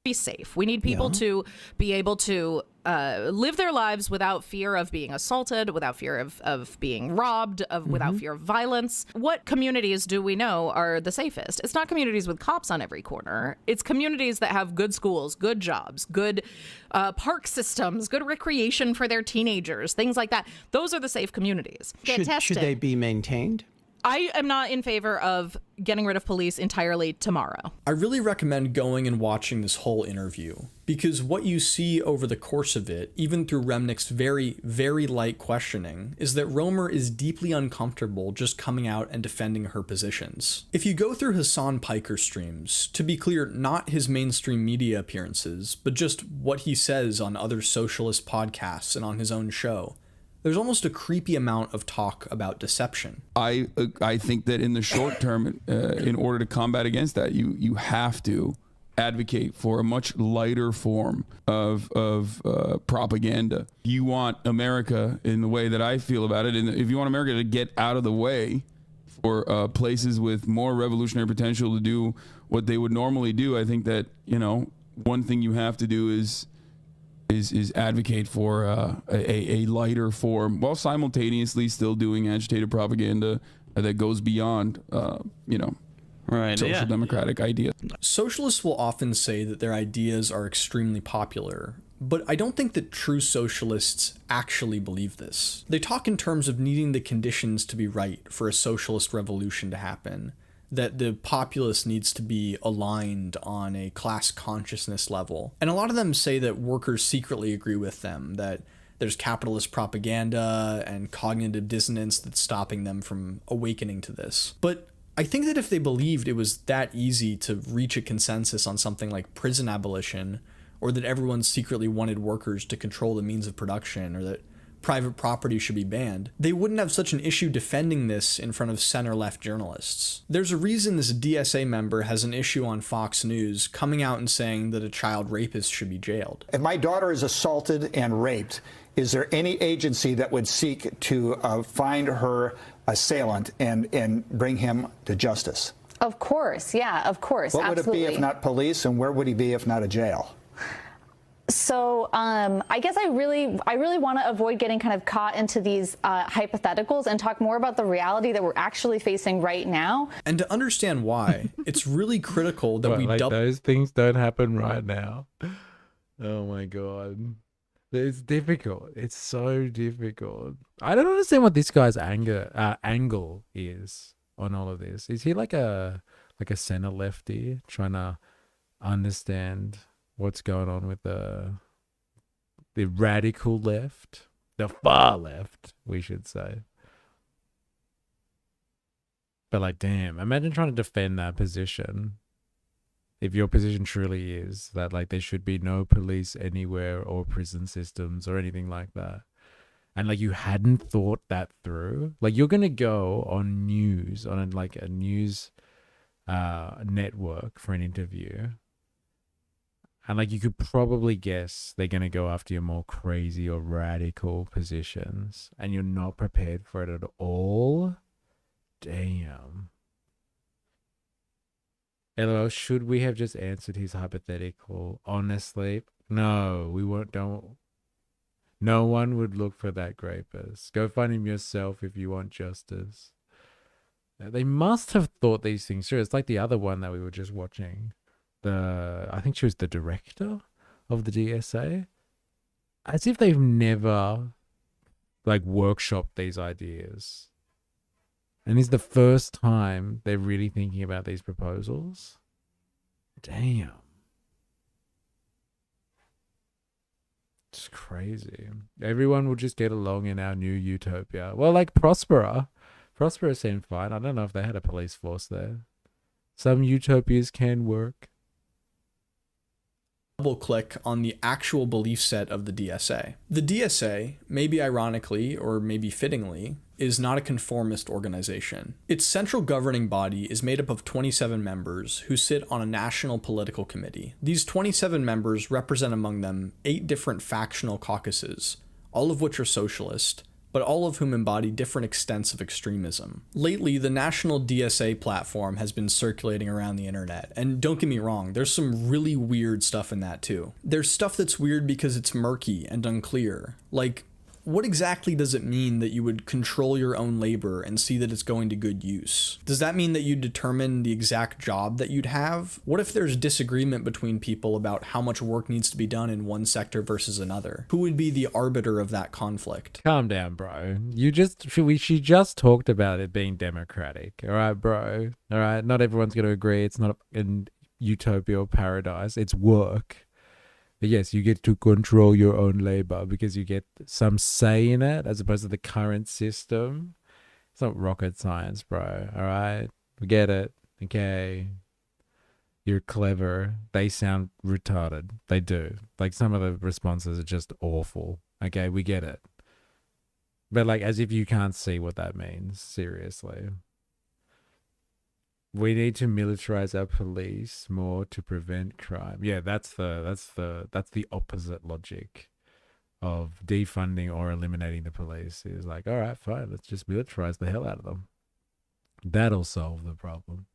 Be safe. We need people to be able to live their lives without fear of being assaulted, without fear of being robbed, without fear of violence. What communities do we know are the safest? It's not communities with cops on every corner. It's communities that have good schools, good jobs, good park systems, good recreation for their teenagers, things like that. Those are the safe communities. Should they be maintained? I am not in favor of getting rid of police entirely tomorrow. I really recommend going and watching this whole interview, because what you see over the course of it, even through Remnick's very, very light questioning, is that Romer is deeply uncomfortable just coming out and defending her positions. If you go through Hassan Piker streams, to be clear, not his mainstream media appearances, but just what he says on other socialist podcasts and on his own show, there's almost a creepy amount of talk about deception. I think that in the short term, in order to combat against that, you have to advocate for a much lighter form of propaganda. You want America, in the way that I feel about it, and if you want America to get out of the way for places with more revolutionary potential to do what they would normally do, I think that, one thing you have to do is advocate for a lighter form, while simultaneously still doing agitated propaganda that goes beyond, social democratic ideas. Socialists will often say that their ideas are extremely popular, but I don't think that true socialists actually believe this. They talk in terms of needing the conditions to be right for a socialist revolution to happen, that the populace needs to be aligned on a class consciousness level. And a lot of them say that workers secretly agree with them, that there's capitalist propaganda and cognitive dissonance that's stopping them from awakening to this. But I think that if they believed it was that easy to reach a consensus on something like prison abolition, or that everyone secretly wanted workers to control the means of production, or that private property should be banned, they wouldn't have such an issue defending this in front of center-left journalists. There's a reason this DSA member has an issue on Fox News coming out and saying that a child rapist should be jailed. If my daughter is assaulted and raped, is there any agency that would seek to find her assailant and bring him to justice? Of course, yeah, of course. What absolutely. would it be if not police, and where would he be if not a jail? So I guess I really want to avoid getting kind of caught into these hypotheticals and talk more about the reality that we're actually facing right now. And to understand why, it's really critical that we those things don't happen right now. Oh my god. It's difficult. It's so difficult. I don't understand what this guy's angle is on all of this. Is he like a center lefty trying to understand what's going on with the radical left, the far left, we should say? But like, damn, imagine trying to defend that position. If your position truly is that like there should be no police anywhere or prison systems or anything like that, and like you hadn't thought that through, like you're gonna go on news on a news network for an interview. And like you could probably guess they're going to go after your more crazy or radical positions, and you're not prepared for it at all. Damn. LOL, should we have just answered his hypothetical? Honestly, no, we won't. Don't. No one would look for that rapist. Go find him yourself if you want justice. They must have thought these things through. It's like the other one that we were just watching. I think she was the director of the DSA, as if they've never like workshopped these ideas. And it's the first time they're really thinking about these proposals. Damn. It's crazy. Everyone will just get along in our new utopia. Well, like Prospera. Prospera seemed fine. I don't know if they had a police force there. Some utopias can work. Double click on the actual belief set of the DSA. The DSA, maybe ironically or maybe fittingly, is not a conformist organization. Its central governing body is made up of 27 members who sit on a national political committee. These 27 members represent among them 8 different factional caucuses, all of which are socialist, but all of whom embody different extents of extremism. Lately, the national DSA platform has been circulating around the internet, and don't get me wrong, there's some really weird stuff in that too. There's stuff that's weird because it's murky and unclear, like, what exactly does it mean that you would control your own labor and see that it's going to good use? Does that mean that you determine the exact job that you'd have? What if there's disagreement between people about how much work needs to be done in one sector versus another? Who would be the arbiter of that conflict? Calm down, bro. She just talked about it being democratic. All right, bro. All right. Not everyone's going to agree. It's not in utopia or paradise. It's work. But yes, you get to control your own labor because you get some say in it as opposed to the current system. It's not rocket science, bro. All right? We get it. Okay. You're clever. They sound retarded. They do. Like, some of the responses are just awful. Okay, we get it. But, like, as if you can't see what that means. Seriously. We need to militarize our police more to prevent crime. Yeah, that's the opposite logic of defunding or eliminating the police. Is like, all right, fine, let's just militarize the hell out of them. That'll solve the problem.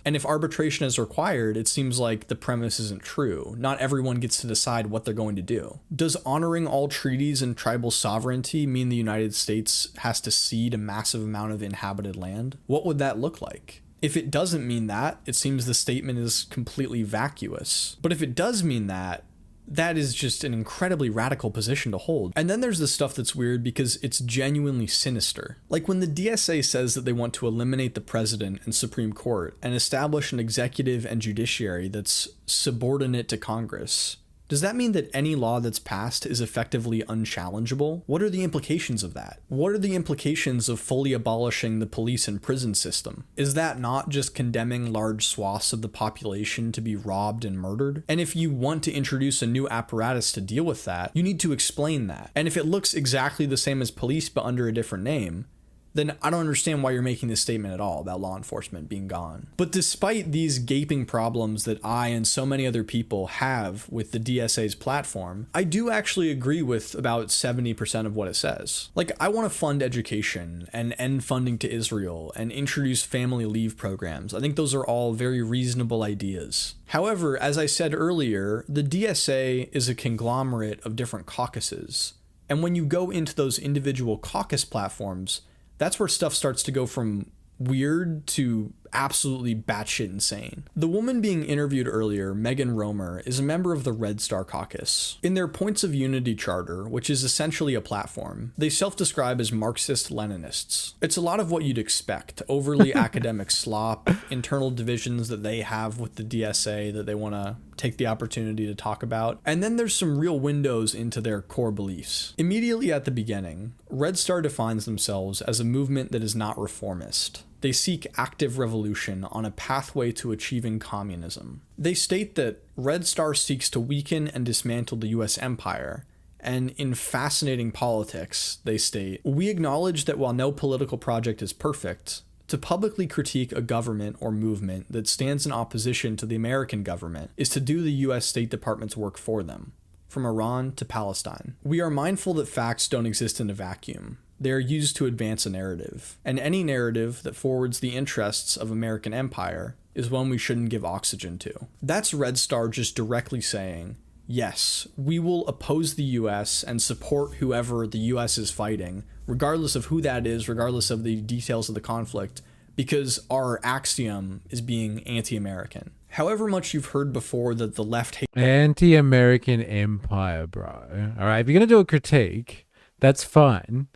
And if arbitration is required, it seems like the premise isn't true. Not everyone gets to decide what they're going to do. Does honoring all treaties and tribal sovereignty mean the United States has to cede a massive amount of inhabited land? What would that look like? If it doesn't mean that, it seems the statement is completely vacuous. But if it does mean that, that is just an incredibly radical position to hold. And then there's the stuff that's weird because it's genuinely sinister. Like when the DSA says that they want to eliminate the president and Supreme Court and establish an executive and judiciary that's subordinate to Congress. Does that mean that any law that's passed is effectively unchallengeable? What are the implications of that? What are the implications of fully abolishing the police and prison system? Is that not just condemning large swaths of the population to be robbed and murdered? And if you want to introduce a new apparatus to deal with that, you need to explain that. And if it looks exactly the same as police but under a different name, then I don't understand why you're making this statement at all about law enforcement being gone. But despite these gaping problems that I and so many other people have with the DSA's platform, I do actually agree with about 70% of what it says. Like, I want to fund education and end funding to Israel and introduce family leave programs. I think those are all very reasonable ideas. However, as I said earlier, the DSA is a conglomerate of different caucuses. And when you go into those individual caucus platforms, that's where stuff starts to go from weird to absolutely batshit insane. The woman being interviewed earlier, Megan Romer, is a member of the Red Star Caucus. In their Points of Unity charter, which is essentially a platform, they self-describe as Marxist-Leninists. It's a lot of what you'd expect. Overly academic slop, internal divisions that they have with the DSA that they want to take the opportunity to talk about. And then there's some real windows into their core beliefs. Immediately at the beginning, Red Star defines themselves as a movement that is not reformist. They seek active revolution on a pathway to achieving communism. They state that Red Star seeks to weaken and dismantle the US empire, and in Fascinating Politics, they state, "We acknowledge that while no political project is perfect, to publicly critique a government or movement that stands in opposition to the American government is to do the US State Department's work for them, from Iran to Palestine. We are mindful that facts don't exist in a vacuum. They are used to advance a narrative, and any narrative that forwards the interests of American empire is one we shouldn't give oxygen to." That's Red Star just directly saying, yes, we will oppose the US and support whoever the US is fighting, regardless of who that is, regardless of the details of the conflict, because our axiom is being anti-American. However much you've heard before that the left hates anti-American empire, bro. All right, if you're going to do a critique, That's fine.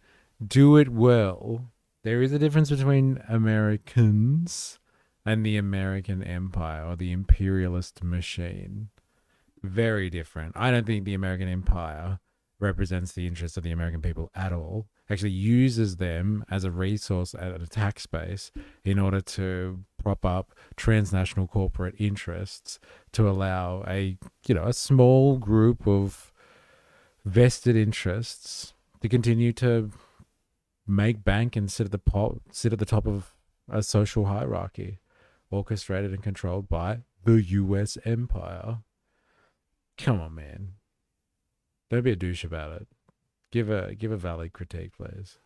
Do it well. There is a difference between Americans and the American empire or the imperialist machine. Very different. I don't think the American empire represents the interests of the American people at all. Actually uses them as a resource at a tax base in order to prop up transnational corporate interests to allow a small group of vested interests to continue to make bank and sit at the top of a social hierarchy, orchestrated and controlled by the U.S. empire. Come on, man. Don't be a douche about it. Give a valid critique, please.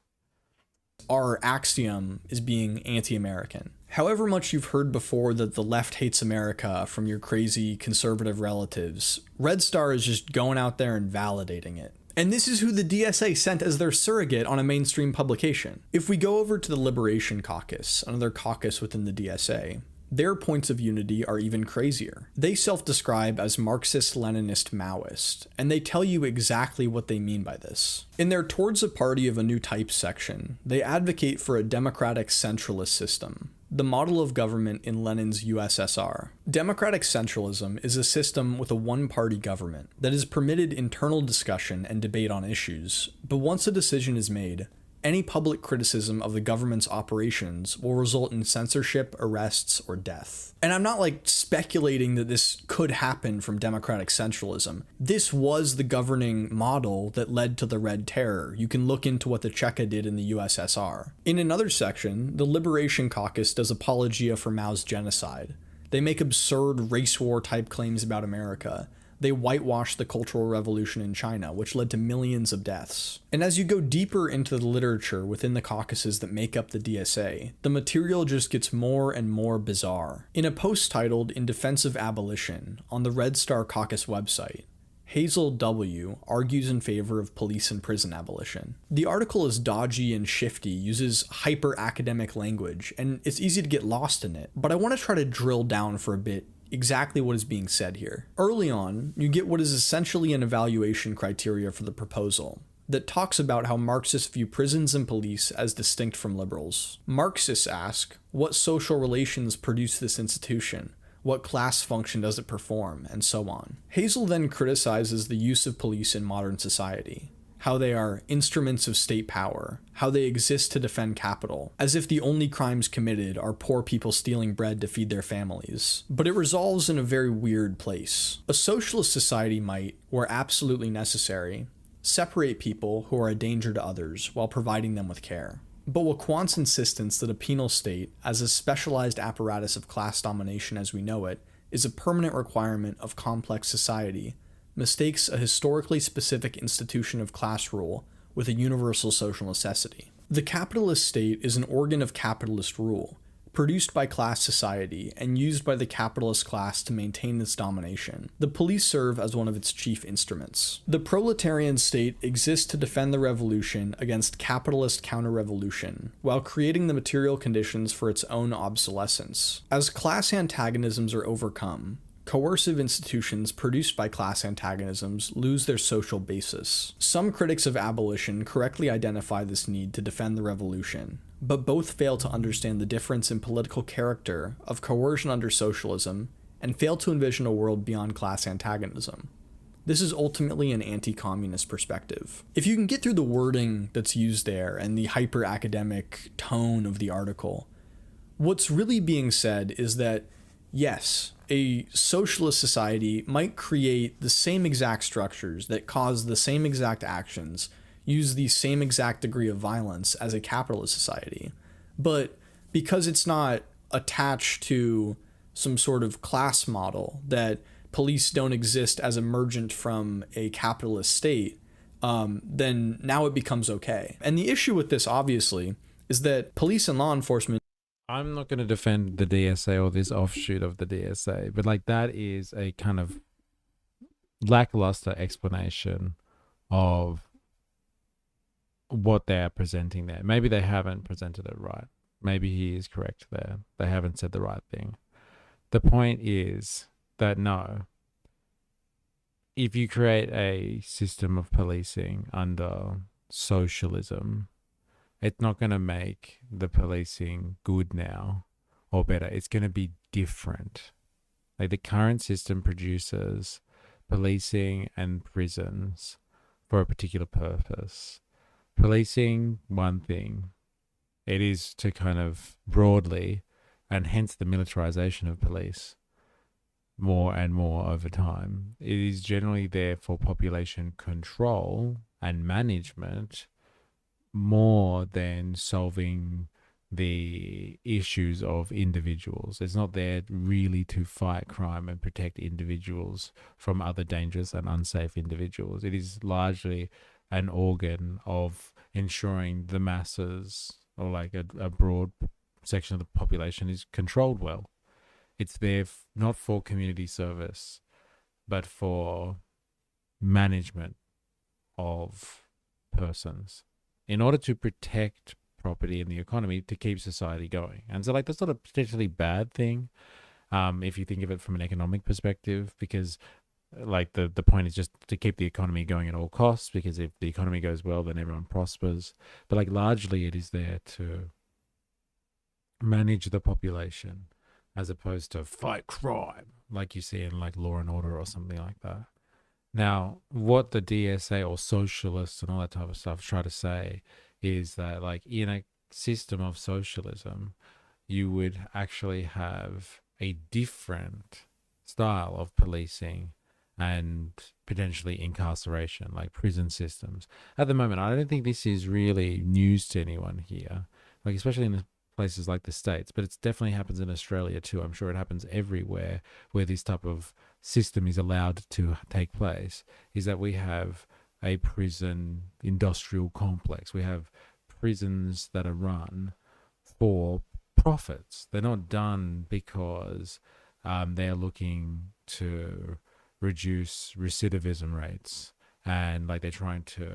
Our axiom is being anti-American. However much you've heard before that the left hates America from your crazy conservative relatives, Red Star is just going out there and validating it. And this is who the DSA sent as their surrogate on a mainstream publication. If we go over to the Liberation Caucus, another caucus within the DSA, their points of unity are even crazier. They self-describe as Marxist-Leninist Maoist, and they tell you exactly what they mean by this. In their Towards a Party of a New Type section, they advocate for a democratic centralist system, the model of government in Lenin's USSR. Democratic centralism is a system with a one-party government that has permitted internal discussion and debate on issues, but once a decision is made, any public criticism of the government's operations will result in censorship, arrests, or death. And I'm not speculating that this could happen from democratic centralism. This was the governing model that led to the Red Terror. You can look into what the Cheka did in the USSR. In another section, the Liberation Caucus does apologia for Mao's genocide. They make absurd race war type claims about America. They whitewashed the Cultural Revolution in China, which led to millions of deaths. And as you go deeper into the literature within the caucuses that make up the DSA, the material just gets more and more bizarre. In a post titled In Defense of Abolition on the Red Star Caucus website, Hazel W. argues in favor of police and prison abolition. The article is dodgy and shifty, uses hyper-academic language, and it's easy to get lost in it, but I want to try to drill down for a bit exactly what is being said here. Early on, you get what is essentially an evaluation criteria for the proposal that talks about how Marxists view prisons and police as distinct from liberals. Marxists ask, what social relations produce this institution? What class function does it perform? And so on. Hazel then criticizes the use of police in modern society, how they are instruments of state power, how they exist to defend capital, as if the only crimes committed are poor people stealing bread to feed their families. But it resolves in a very weird place. A socialist society might, where absolutely necessary, separate people who are a danger to others while providing them with care. But Waquan's insistence that a penal state, as a specialized apparatus of class domination as we know it, is a permanent requirement of complex society, mistakes a historically specific institution of class rule with a universal social necessity. The capitalist state is an organ of capitalist rule, produced by class society and used by the capitalist class to maintain its domination. The police serve as one of its chief instruments. The proletarian state exists to defend the revolution against capitalist counter-revolution, while creating the material conditions for its own obsolescence. As class antagonisms are overcome, coercive institutions produced by class antagonisms lose their social basis. Some critics of abolition correctly identify this need to defend the revolution, but both fail to understand the difference in political character of coercion under socialism and fail to envision a world beyond class antagonism. This is ultimately an anti-communist perspective. If you can get through the wording that's used there and the hyper-academic tone of the article, what's really being said is that yes, a socialist society might create the same exact structures that cause the same exact actions, use the same exact degree of violence as a capitalist society. But because it's not attached to some sort of class model, that police don't exist as emergent from a capitalist state, then now it becomes okay. And the issue with this, obviously, is that police and law enforcement... I'm not going to defend the DSA or this offshoot of the DSA, but that is a kind of lackluster explanation of what they're presenting there. Maybe they haven't presented it right. Maybe he is correct there. They haven't said the right thing. The point is that no, if you create a system of policing under socialism, it's not going to make the policing good now or better. It's going to be different. Like the current system produces policing and prisons for a particular purpose. Policing, one thing, it is to kind of broadly, and hence the militarization of police more and more over time. It is generally there for population control and management more than solving the issues of individuals. It's not there really to fight crime and protect individuals from other dangerous and unsafe individuals. It is largely an organ of ensuring the masses, or like a broad section of the population, is controlled well. It's there not for community service, but for management of persons in order to protect property and the economy, to keep society going. And so like that's not a potentially bad thing if you think of it from an economic perspective, because like the point is just to keep the economy going at all costs, because if the economy goes well, then everyone prospers. But like largely it is there to manage the population as opposed to fight crime like you see in like Law and Order or something like that. Now, what the DSA or socialists and all that type of stuff try to say is that like in a system of socialism, you would actually have a different style of policing and potentially incarceration, like prison systems. At the moment, I don't think this is really news to anyone here, like especially in places like the States, but it definitely happens in Australia too. I'm sure it happens everywhere where this type of system is allowed to take place, is that we have a prison industrial complex. We have prisons that are run for profits. They're not done because they're looking to reduce recidivism rates, and like they're trying to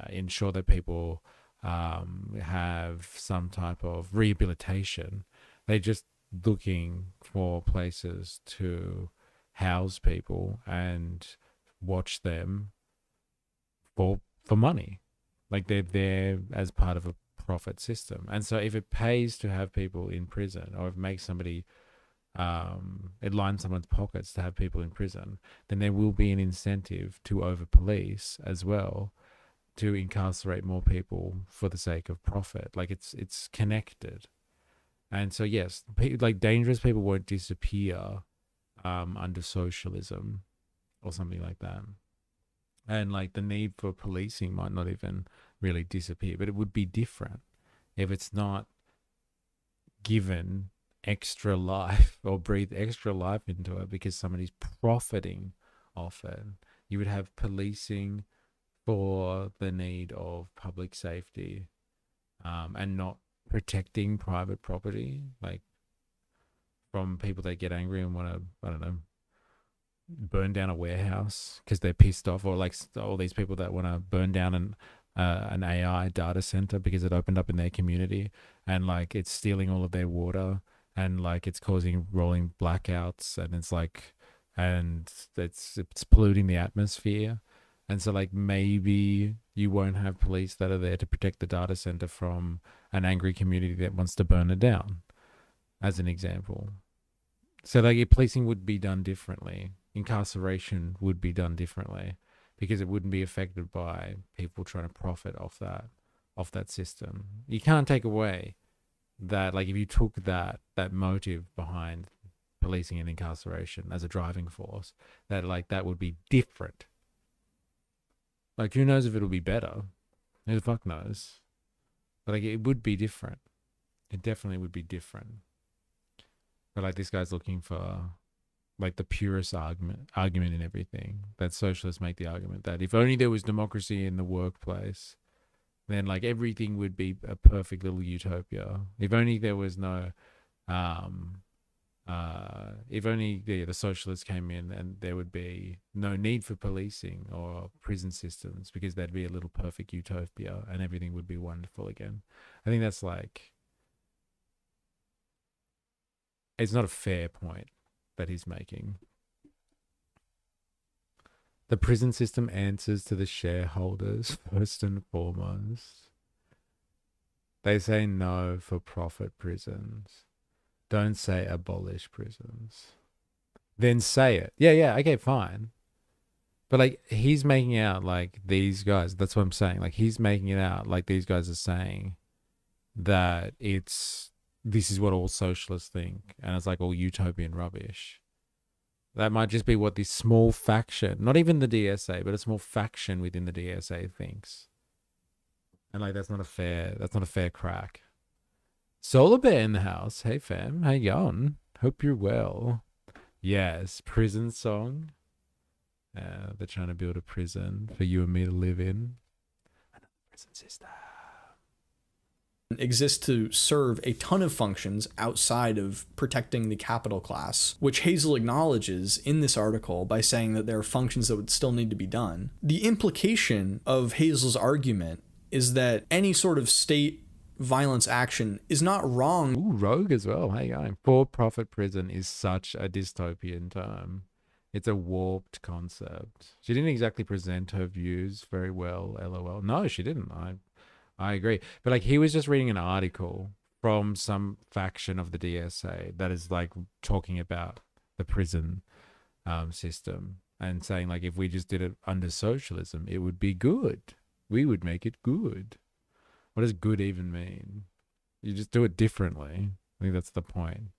ensure that people have some type of rehabilitation. They're just looking for places to house people and watch them for money. Like they're there as part of a profit system. And so if it pays to have people in prison, or if it makes somebody it lines someone's pockets to have people in prison, then there will be an incentive to over police as well, to incarcerate more people for the sake of profit. Like it's connected. And so yes, like dangerous people won't disappear under socialism or something like that. And like the need for policing might not even really disappear, but it would be different if it's not given extra life or breathe extra life into it because somebody's profiting off it. You would have policing for the need of public safety and not protecting private property, like from people that get angry and want to, I don't know, burn down a warehouse because they're pissed off, or like all these people that want to burn down an AI data center because it opened up in their community and like it's stealing all of their water and like it's causing rolling blackouts and it's like, and it's polluting the atmosphere. And so like maybe you won't have police that are there to protect the data center from an angry community that wants to burn it down, as an example. So like policing would be done differently. Incarceration would be done differently because it wouldn't be affected by people trying to profit off that system. You can't take away that, like if you took that motive behind policing and incarceration as a driving force, that like that would be different. Like who knows if it'll be better? Who the fuck knows? But like it would be different. It definitely would be different. But like this guy's looking for like the purest argument in everything. That socialists make the argument that if only there was democracy in the workplace, then like everything would be a perfect little utopia. If only there was no if only the socialists came in and there would be no need for policing or prison systems, because there'd be a little perfect utopia and everything would be wonderful again. I think that's like, it's not a fair point that he's making. The prison system answers to the shareholders first and foremost. They say no for profit prisons. Don't say abolish prisons. Then say it. Yeah, okay, fine. But like, he's making out like these guys, that's what I'm saying. Like, he's making it out like these guys are saying that this is what all socialists think. And it's like all utopian rubbish. That might just be what this small faction, not even the DSA, but a small faction within the DSA thinks. And like, that's not a fair crack. Solar Bear in the house. Hey fam, how you going? Hope you're well. Yes, prison song. They're trying to build a prison for you and me to live in. Another prison system. Exists to serve a ton of functions outside of protecting the capital class, which Hazel acknowledges in this article by saying that there are functions that would still need to be done. The implication of Hazel's argument is that any sort of state violence action is not wrong. Ooh, rogue as well. How you going? For-profit prison is such a dystopian term. It's a warped concept. She didn't exactly present her views very well, LOL. No, she didn't. I agree. But like, he was just reading an article from some faction of the DSA that is like talking about the prison system and saying like, if we just did it under socialism, it would be good. We would make it good. What does good even mean? You just do it differently. I think that's the point.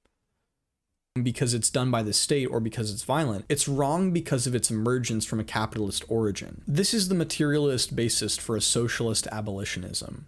Because it's done by the state or because it's violent. It's wrong because of its emergence from a capitalist origin. This is the materialist basis for a socialist abolitionism.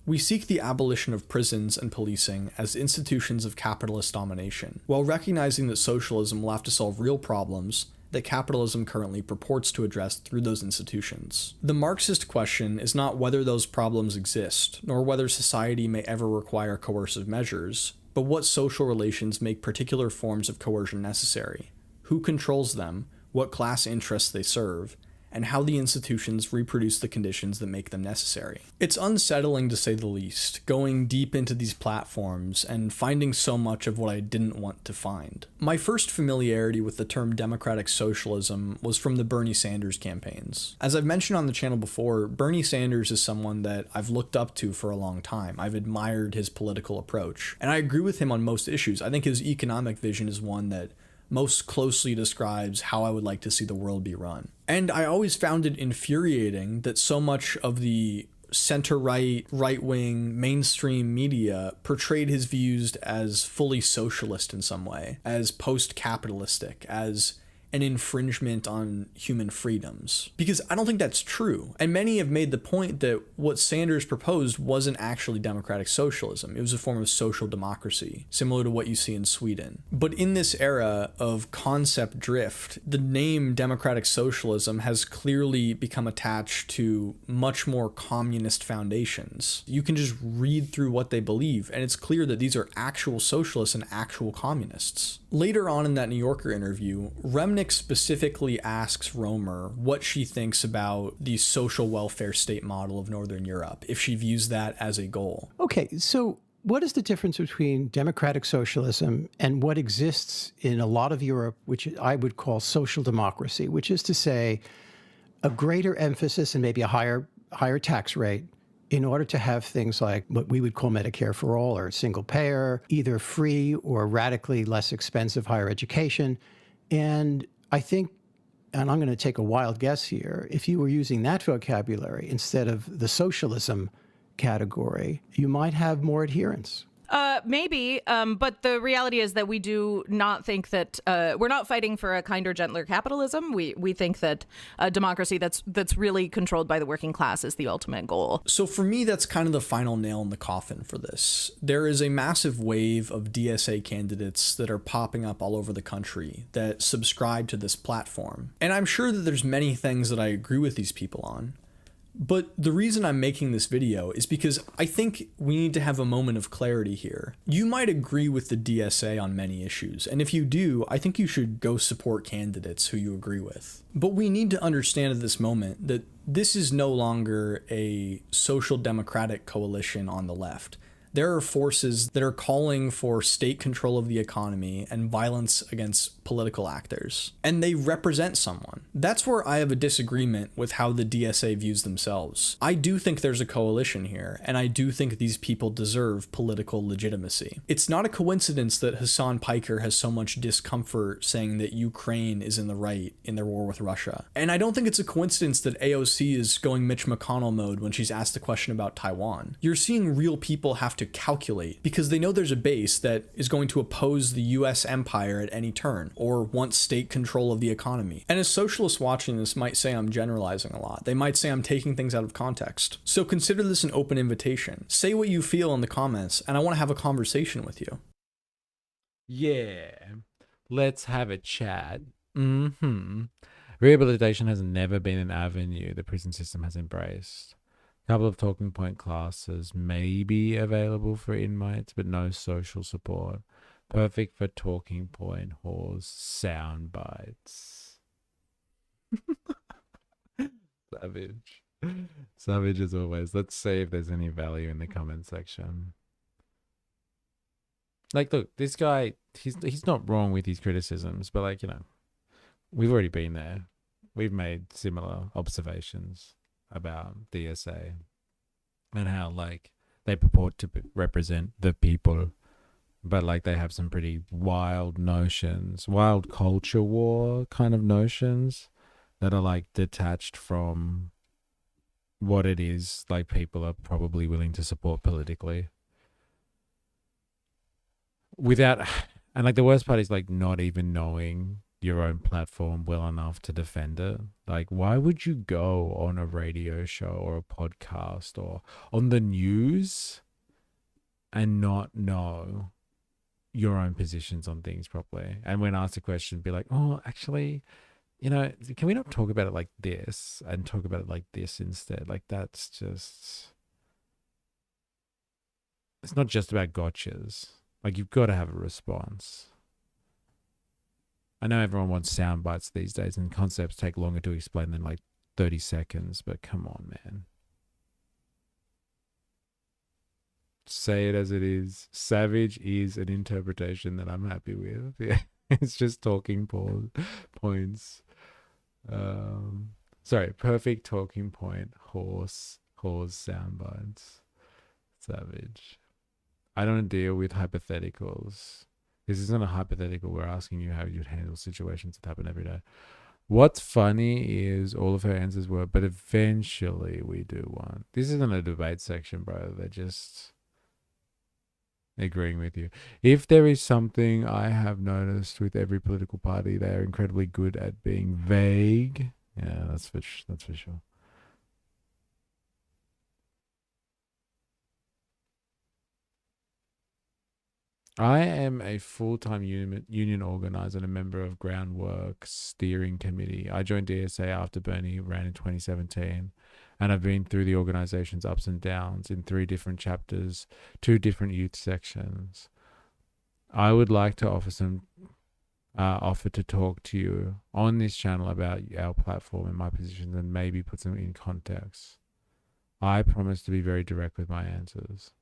We seek the abolition of prisons and policing as institutions of capitalist domination, while recognizing that socialism will have to solve real problems that capitalism currently purports to address through those institutions. The Marxist question is not whether those problems exist, nor whether society may ever require coercive measures, but what social relations make particular forms of coercion necessary, who controls them, what class interests they serve, and how the institutions reproduce the conditions that make them necessary. It's unsettling to say the least, going deep into these platforms and finding so much of what I didn't want to find. My first familiarity with the term democratic socialism was from the Bernie Sanders campaigns. As I've mentioned on the channel before, Bernie Sanders is someone that I've looked up to for a long time. I've admired his political approach, and I agree with him on most issues. I think his economic vision is one that most closely describes how I would like to see the world be run. And I always found it infuriating that so much of the center-right, right-wing, mainstream media portrayed his views as fully socialist in some way, as post-capitalistic, as an infringement on human freedoms. Because I don't think that's true. And many have made the point that what Sanders proposed wasn't actually democratic socialism. It was a form of social democracy, similar to what you see in Sweden. But in this era of concept drift, the name democratic socialism has clearly become attached to much more communist foundations. You can just read through what they believe, and it's clear that these are actual socialists and actual communists. Later on in that New Yorker interview, Remnick specifically asks Romer what she thinks about the social welfare state model of Northern Europe, if she views that as a goal. Okay, so what is the difference between democratic socialism and what exists in a lot of Europe, which I would call social democracy, which is to say a greater emphasis and maybe a higher tax rate in order to have things like what we would call Medicare for all or single payer, either free or radically less expensive higher education. And I think, and I'm going to take a wild guess here, if you were using that vocabulary instead of the socialism category, you might have more adherence. Maybe, but the reality is that we do not think that we're not fighting for a kinder, gentler capitalism. We think that a democracy that's really controlled by the working class is the ultimate goal. So for me, that's kind of the final nail in the coffin for this. There is a massive wave of DSA candidates that are popping up all over the country that subscribe to this platform. And I'm sure that there's many things that I agree with these people on. But the reason I'm making this video is because I think we need to have a moment of clarity here. You might agree with the DSA on many issues, and if you do, I think you should go support candidates who you agree with. But we need to understand at this moment that this is no longer a social democratic coalition on the left. There are forces that are calling for state control of the economy and violence against political actors, and they represent someone. That's where I have a disagreement with how the DSA views themselves. I do think there's a coalition here, and I do think these people deserve political legitimacy. It's not a coincidence that Hassan Piker has so much discomfort saying that Ukraine is in the right in their war with Russia. And I don't think it's a coincidence that AOC is going Mitch McConnell mode when she's asked a question about Taiwan. You're seeing real people have to calculate because they know there's a base that is going to oppose the US empire at any turn or want state control of the economy. And as socialists watching this might say I'm generalizing a lot. They might say I'm taking things out of context. So consider this an open invitation. Say what you feel in the comments, and I want to have a conversation with you. Yeah, let's have a chat. Rehabilitation has never been an avenue the prison system has embraced. A couple of talking point classes may be available for inmates, but no social support. Perfect for talking point whores sound bites. Savage. Savage as always. Let's see if there's any value in the comment section. Like, look, this guy, he's not wrong with his criticisms, but like, you know, we've already been there. We've made similar observations about DSA and how like they purport to represent the people, but like they have some pretty wild notions, wild culture war kind of notions that are like detached from what it is like people are probably willing to support politically. Without, and like the worst part is like not even knowing your own platform well enough to defend it. Like, why would you go on a radio show or a podcast or on the news and not know your own positions on things properly? And when asked a question, be like, oh, actually, you know, can we not talk about it like this and talk about it like this instead? Like, that's just, it's not just about gotchas. Like, you've got to have a response. I know everyone wants sound bites these days and concepts take longer to explain than like 30 seconds, but come on, man. Say it as it is. Savage is an interpretation that I'm happy with. Yeah. It's just talking points. Sorry, perfect talking point. Horse sound bites. Savage. I don't deal with hypotheticals. This isn't a hypothetical. We're asking you how you'd handle situations that happen every day. What's funny is all of her answers were, but eventually we do one. This isn't a debate section, bro. They're just agreeing with you. If there is something I have noticed with every political party, they are incredibly good at being vague. Yeah, that's for sure. I am a full-time union organizer and a member of Groundwork Steering Committee. I joined DSA after Bernie ran in 2017, and I've been through the organization's ups and downs in 3 different chapters, 2 different youth sections. I would like to offer to talk to you on this channel about our platform and my positions and maybe put them in context. I promise to be very direct with my answers.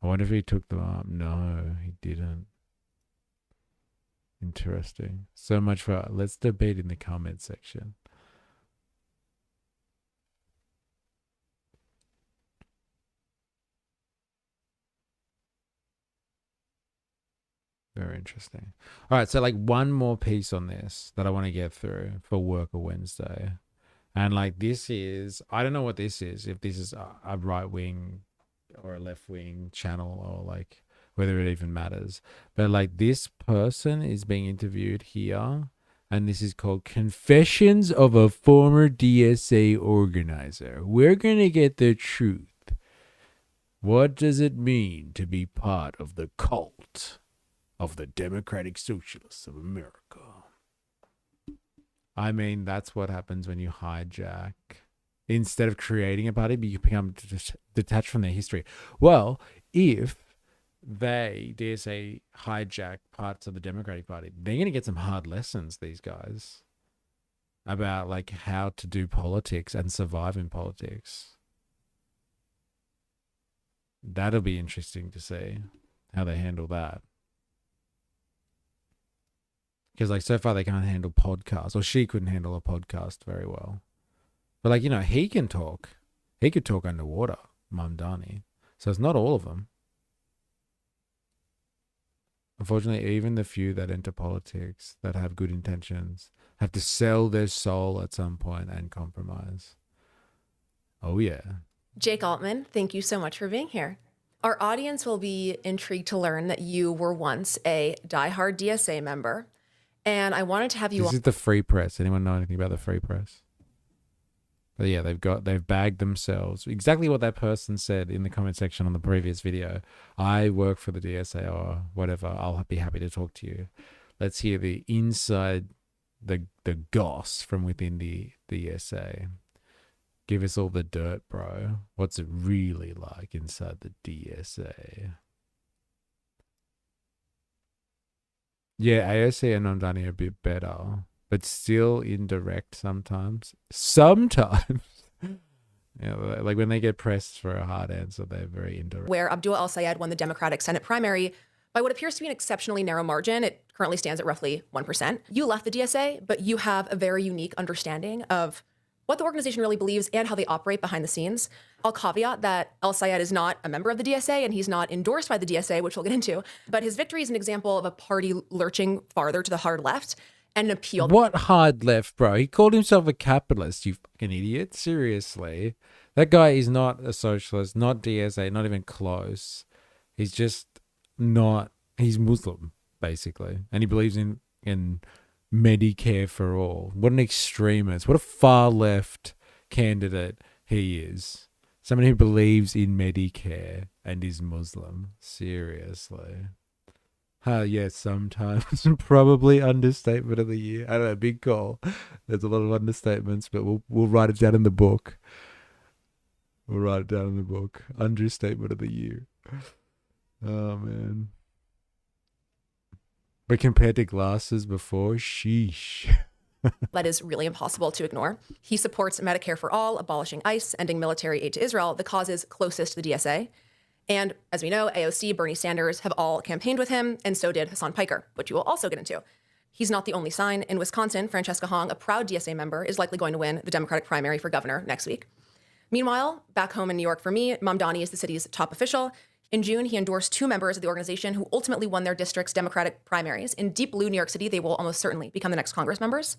I wonder if he took them up. No, he didn't. Interesting. So much for, let's debate in the comment section. Very interesting. All right, so like one more piece on this that I want to get through for Worker Wednesday. And like this is, I don't know what this is, if this is a right-wing or a left-wing channel or like whether it even matters. But like this person is being interviewed here and this is called Confessions of a Former DSA Organizer. We're going to get the truth. What does it mean to be part of the cult of the Democratic Socialists of America? I mean, that's what happens when you hijack. Instead of creating a party, you become detached from their history. Well, if they, DSA, hijack parts of the Democratic Party, they're going to get some hard lessons, these guys, about like how to do politics and survive in politics. That'll be interesting to see how they handle that. Because, like, so far they can't handle podcasts, or she couldn't handle a podcast very well. But, like, you know, he can talk. He could talk underwater, Mamdani. So it's not all of them. Unfortunately, even the few that enter politics that have good intentions have to sell their soul at some point and compromise. Oh, yeah. Jake Altman, thank you so much for being here. Our audience will be intrigued to learn that you were once a diehard DSA member, and I wanted to have you This is the Free Press. Anyone know anything about the Free Press? But yeah, they've bagged themselves. Exactly what that person said in the comment section on the previous video. I work for the DSA or whatever. I'll be happy to talk to you. Let's hear the inside, the goss from within the DSA. Give us all the dirt, bro. What's it really like inside the DSA? Yeah, AOC and Mamdani are a bit better, but still indirect sometimes. Sometimes. Yeah, like when they get pressed for a hard answer, they're very indirect. where Abdul El-Sayed won the Democratic Senate primary by what appears to be an exceptionally narrow margin. It currently stands at roughly 1%. You left the DSA, but you have a very unique understanding of what the organization really believes and how they operate behind the scenes. I'll caveat that El-Sayed is not a member of the DSA and he's not endorsed by the DSA, which we'll get into, but his victory is an example of a party lurching farther to the hard left and an appeal. What hard left, bro? He called himself a capitalist, you fucking idiot. Seriously. That guy is not a socialist, not DSA, not even close. He's just not, he's Muslim, basically. And he believes in Medicare for all. What an extremist. What a far left candidate he is. Someone who believes in Medicare and is Muslim. Seriously. Yes, sometimes. Probably understatement of the year. I don't know, big call. There's a lot of understatements, but we'll write it down in the book. We'll write it down in the book. Understatement of the year. Oh, man. But compared to glasses before, sheesh. That is really impossible to ignore. He supports Medicare for all, abolishing ICE, ending military aid to Israel, the causes closest to the DSA. And as we know, AOC, Bernie Sanders have all campaigned with him, and so did Hassan Piker, which you will also get into. He's not the only sign. In Wisconsin, Francesca Hong, a proud DSA member, is likely going to win the Democratic primary for governor next week. Meanwhile, back home in New York for me, Mamdani is the city's top official. In June, he endorsed 2 members of the organization who ultimately won their district's Democratic primaries. In deep blue New York City, they will almost certainly become the next Congress members.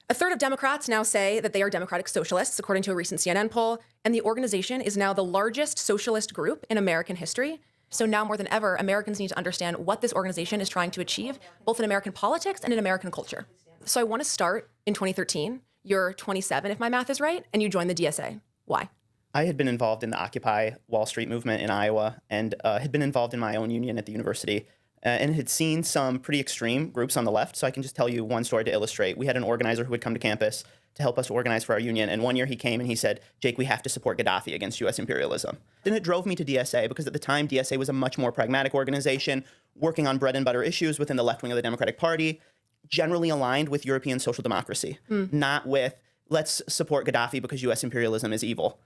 A third of Democrats now say that they are Democratic Socialists, according to a recent CNN poll, and the organization is now the largest socialist group in American history. So now more than ever, Americans need to understand what this organization is trying to achieve, both in American politics and in American culture. So I want to start in 2013. You're 27, if my math is right, and you joined the DSA. Why? I had been involved in the Occupy Wall Street movement in Iowa and had been involved in my own union at the university and had seen some pretty extreme groups on the left. So I can just tell you one story to illustrate. We had an organizer who would come to campus to help us organize for our union. And one year he came and he said, Jake, we have to support Gaddafi against U.S. imperialism. Then it drove me to DSA because at the time, DSA was a much more pragmatic organization working on bread and butter issues within the left wing of the Democratic Party, generally aligned with European social democracy, not with let's support Gaddafi because U.S. imperialism is evil.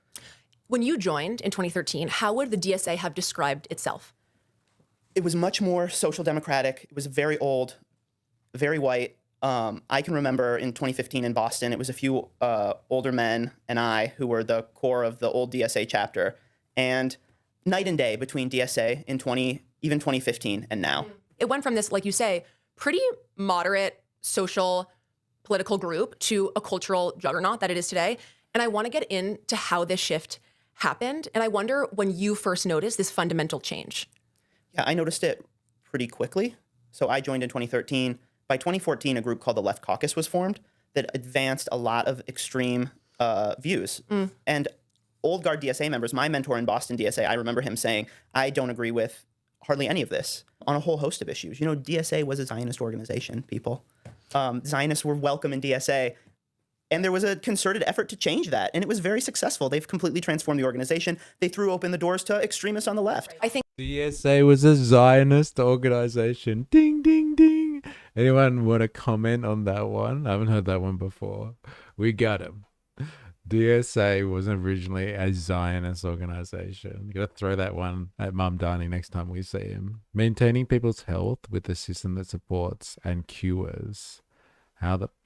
When you joined in 2013, how would the DSA have described itself? It was much more social democratic. It was very old, very white. I can remember in 2015 in Boston, it was a few older men and I who were the core of the old DSA chapter. And night and day between DSA in even 2015 and now. It went from this, like you say, pretty moderate social political group to a cultural juggernaut that it is today. And I want to get into how this shift happened. And I wonder when you first noticed this fundamental change. Yeah, I noticed it pretty quickly. So I joined in 2013. By 2014, a group called the Left Caucus was formed that advanced a lot of extreme views. And old guard DSA members, my mentor in Boston DSA, I remember him saying, I don't agree with hardly any of this on a whole host of issues. You know, DSA was a Zionist organization, people. Zionists were welcome in DSA. And there was a concerted effort to change that. And it was very successful. They've completely transformed the organization. They threw open the doors to extremists on the left. I think DSA was a Zionist organization. Ding, ding, ding. Anyone want to comment on that one? I haven't heard that one before. We got him. DSA wasn't originally a Zionist organization. You gotta throw that one at Mamdani next time we see him. Maintaining people's health with a system that supports and cures.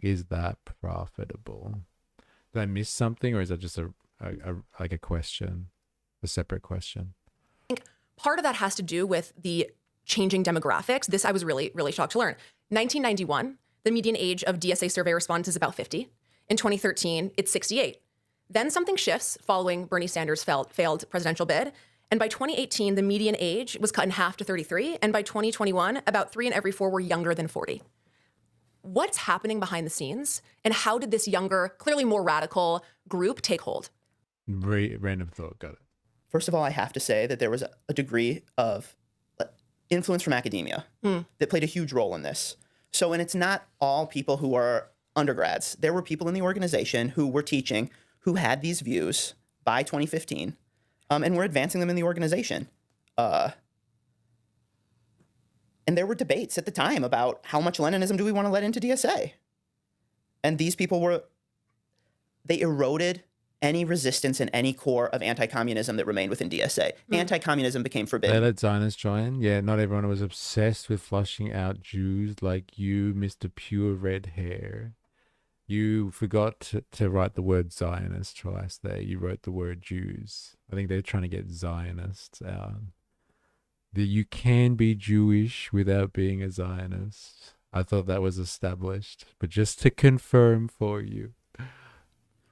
Is that profitable? Did I miss something, or is that just a question, a separate question? I think part of that has to do with the changing demographics. This I was really, really shocked to learn. 1991, the median age of DSA survey respondents is about 50. In 2013, it's 68. Then something shifts following Bernie Sanders' failed presidential bid. And by 2018, the median age was cut in half to 33. And by 2021, about 3 in every 4 were younger than 40. What's happening behind the scenes? And how did this younger, clearly more radical group take hold? Random thought, got it. First of all, I have to say that there was a degree of influence from academia that played a huge role in this. And it's not all people who are undergrads. There were people in the organization who were teaching, who had these views by 2015, and were advancing them in the organization. And there were debates at the time about how much Leninism do we want to let into DSA? And these people they eroded any resistance and any core of anti-communism that remained within DSA. Anti-communism became forbidden. They let Zionists join? Yeah, not everyone was obsessed with flushing out Jews like you, Mr. Pure Red Hair. You forgot to write the word Zionist twice there. You wrote the word Jews. I think they're trying to get Zionists out. That you can be Jewish without being a Zionist. I thought that was established, but just to confirm for you.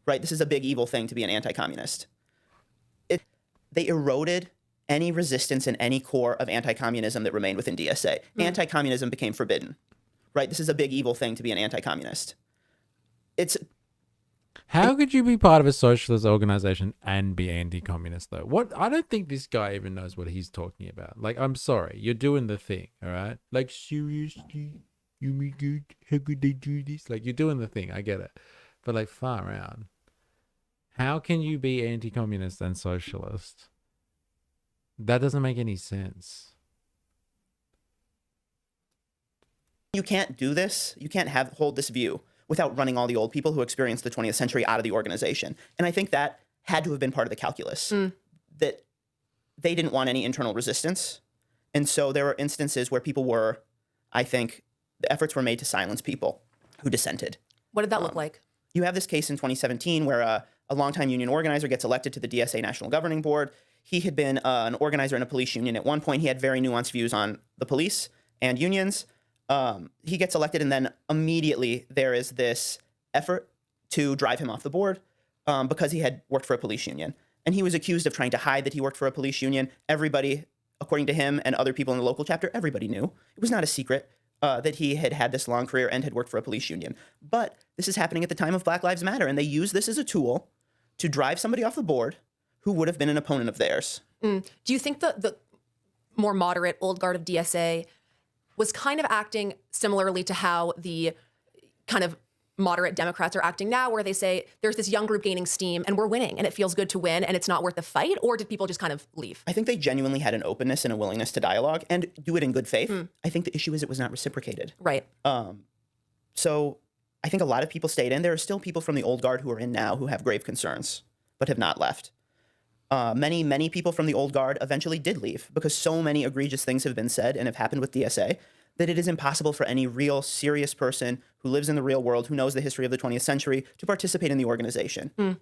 Right, this is a big evil thing to be an anti-communist. They eroded any resistance and any core of anti-communism that remained within DSA. Anti-communism became forbidden. Right, this is a big evil thing to be an anti-communist. How could you be part of a socialist organization and be anti-communist, though? What? I don't think this guy even knows what he's talking about. Like, I'm sorry, you're doing the thing, all right? Like, seriously, you mean good? How could they do this? Like, you're doing the thing. I get it, but like, far out. How can you be anti-communist and socialist? That doesn't make any sense. You can't do this. You can't hold this view without running all the old people who experienced the 20th century out of the organization. And I think that had to have been part of the calculus, that they didn't want any internal resistance. And so there were instances where people were, I think, the efforts were made to silence people who dissented. What did that look like? You have this case in 2017 where a longtime union organizer gets elected to the DSA National Governing Board. He had been an organizer in a police union. At one point, he had very nuanced views on the police and unions. He gets elected, and then immediately there is this effort to drive him off the board because he had worked for a police union. And he was accused of trying to hide that he worked for a police union. Everybody, according to him and other people in the local chapter, everybody knew. It was not a secret that he had had this long career and had worked for a police union. But this is happening at the time of Black Lives Matter, and they use this as a tool to drive somebody off the board who would have been an opponent of theirs. Do you think the more moderate old guard of DSA was kind of acting similarly to how the kind of moderate Democrats are acting now, where they say there's this young group gaining steam and we're winning and it feels good to win and it's not worth the fight? Or did people just kind of leave? I think they genuinely had an openness and a willingness to dialogue and do it in good faith. I think the issue is it was not reciprocated. Right. So I think a lot of people stayed in. There are still people from the old guard who are in now who have grave concerns, but have not left. Many people from the old guard eventually did leave because so many egregious things have been said and have happened with DSA that it is impossible for any real serious person who lives in the real world, who knows the history of the 20th century, to participate in the organization.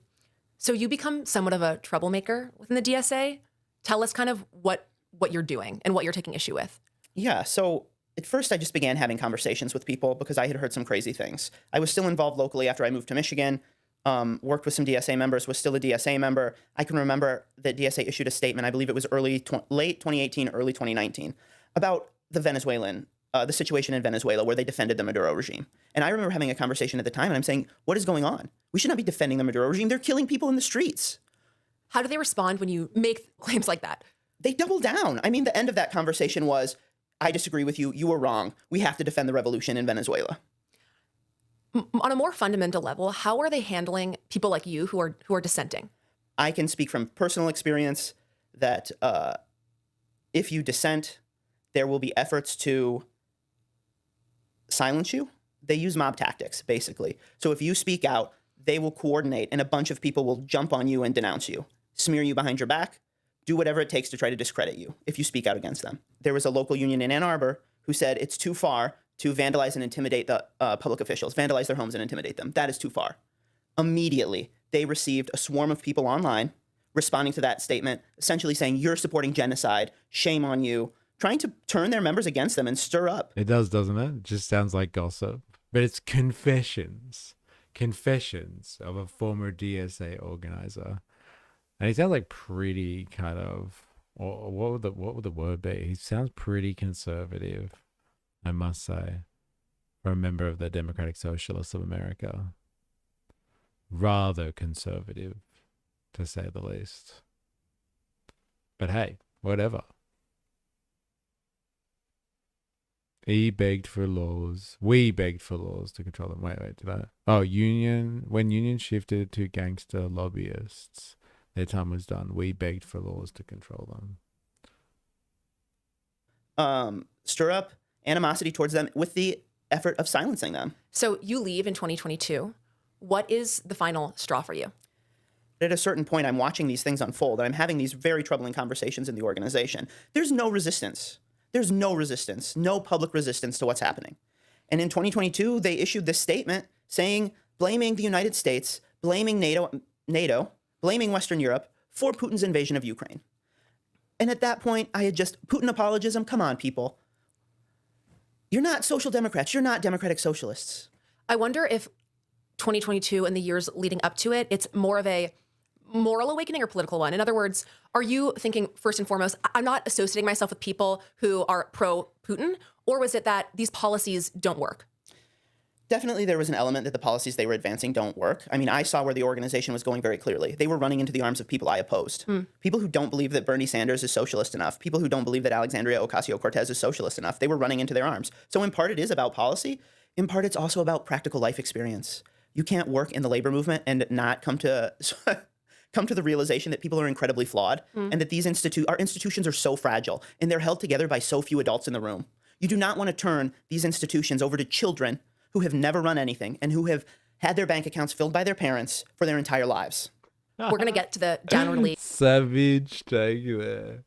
So you become somewhat of a troublemaker within the DSA. Tell us kind of what you're doing and what you're taking issue with. Yeah, so at first I just began having conversations with people because I had heard some crazy things. I was still involved locally after I moved to Michigan, worked with some DSA members, was still a DSA member. I can remember that DSA issued a statement, I believe it was late 2018, early 2019, about the situation in Venezuela where they defended the Maduro regime. And I remember having a conversation at the time and I'm saying, what is going on? We should not be defending the Maduro regime. They're killing people in the streets. How do they respond when you make claims like that? They double down. I mean, the end of that conversation was, I disagree with you. You were wrong. We have to defend the revolution in Venezuela. On a more fundamental level, how are they handling people like you who are dissenting? I can speak from personal experience that if you dissent, there will be efforts to silence you. They use mob tactics, basically. So if you speak out, they will coordinate and a bunch of people will jump on you and denounce you, smear you behind your back, do whatever it takes to try to discredit you if you speak out against them. There was a local union in Ann Arbor who said it's too far to vandalize and intimidate the public officials, vandalize their homes and intimidate them. That is too far. Immediately, they received a swarm of people online responding to that statement, essentially saying, you're supporting genocide, shame on you, trying to turn their members against them and stir up. It does, doesn't it? It just sounds like gossip. But it's confessions of a former DSA organizer. And he sounds like pretty kind of, or what would the word be? He sounds pretty conservative, I must say, for a member of the Democratic Socialists of America. Rather conservative, to say the least. But hey, whatever. We begged for laws to control them. Wait, did I? Oh, when union shifted to gangster lobbyists, their time was done. We begged for laws to control them. Stir up animosity towards them with the effort of silencing them. So you leave in 2022. What is the final straw for you? At a certain point, I'm watching these things unfold, and I'm having these very troubling conversations in the organization. There's no resistance. There's no resistance, no public resistance to what's happening. And in 2022, they issued this statement saying, blaming the United States, blaming NATO, blaming Western Europe for Putin's invasion of Ukraine. And at that point, I had just, Putin apologism, come on, people. You're not social democrats. You're not democratic socialists. I wonder if 2022 and the years leading up to it, it's more of a moral awakening or political one. In other words, are you thinking first and foremost, I'm not associating myself with people who are pro-Putin, or was it that these policies don't work? Definitely there was an element that the policies they were advancing don't work. I mean, I saw where the organization was going very clearly. They were running into the arms of people I opposed. People who don't believe that Bernie Sanders is socialist enough, people who don't believe that Alexandria Ocasio-Cortez is socialist enough, they were running into their arms. So in part it is about policy, in part it's also about practical life experience. You can't work in the labor movement and not come to the realization that people are incredibly flawed and that these our institutions are so fragile and they're held together by so few adults in the room. You do not want to turn these institutions over to children who have never run anything and who have had their bank accounts filled by their parents for their entire lives. We're going to get to the downwardly savage take there.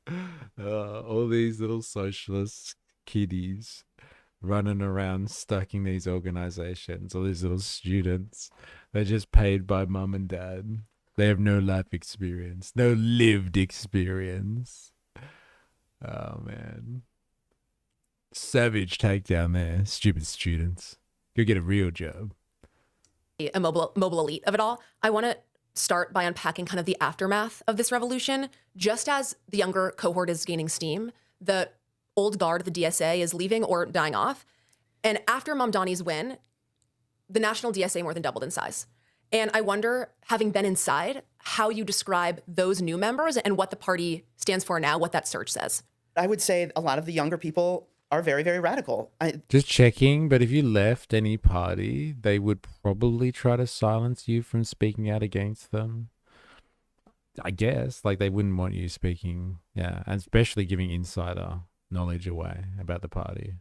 All these little socialist kiddies running around stacking these organizations, all these little students. They're just paid by mum and dad. They have no life experience, no lived experience. Oh, man. Savage takedown there. Stupid students. Go get a real job. A mobile elite of it all. I want to start by unpacking kind of the aftermath of this revolution. Just as the younger cohort is gaining steam, the old guard of the DSA is leaving or dying off. And after Mamdani's win, the national DSA more than doubled in size. And I wonder, having been inside, how you describe those new members and what the party stands for now, what that surge says. I would say a lot of the younger people are very, very radical. Just checking, but if you left any party, they would probably try to silence you from speaking out against them. I guess, like they wouldn't want you speaking, and especially giving insider knowledge away about the party.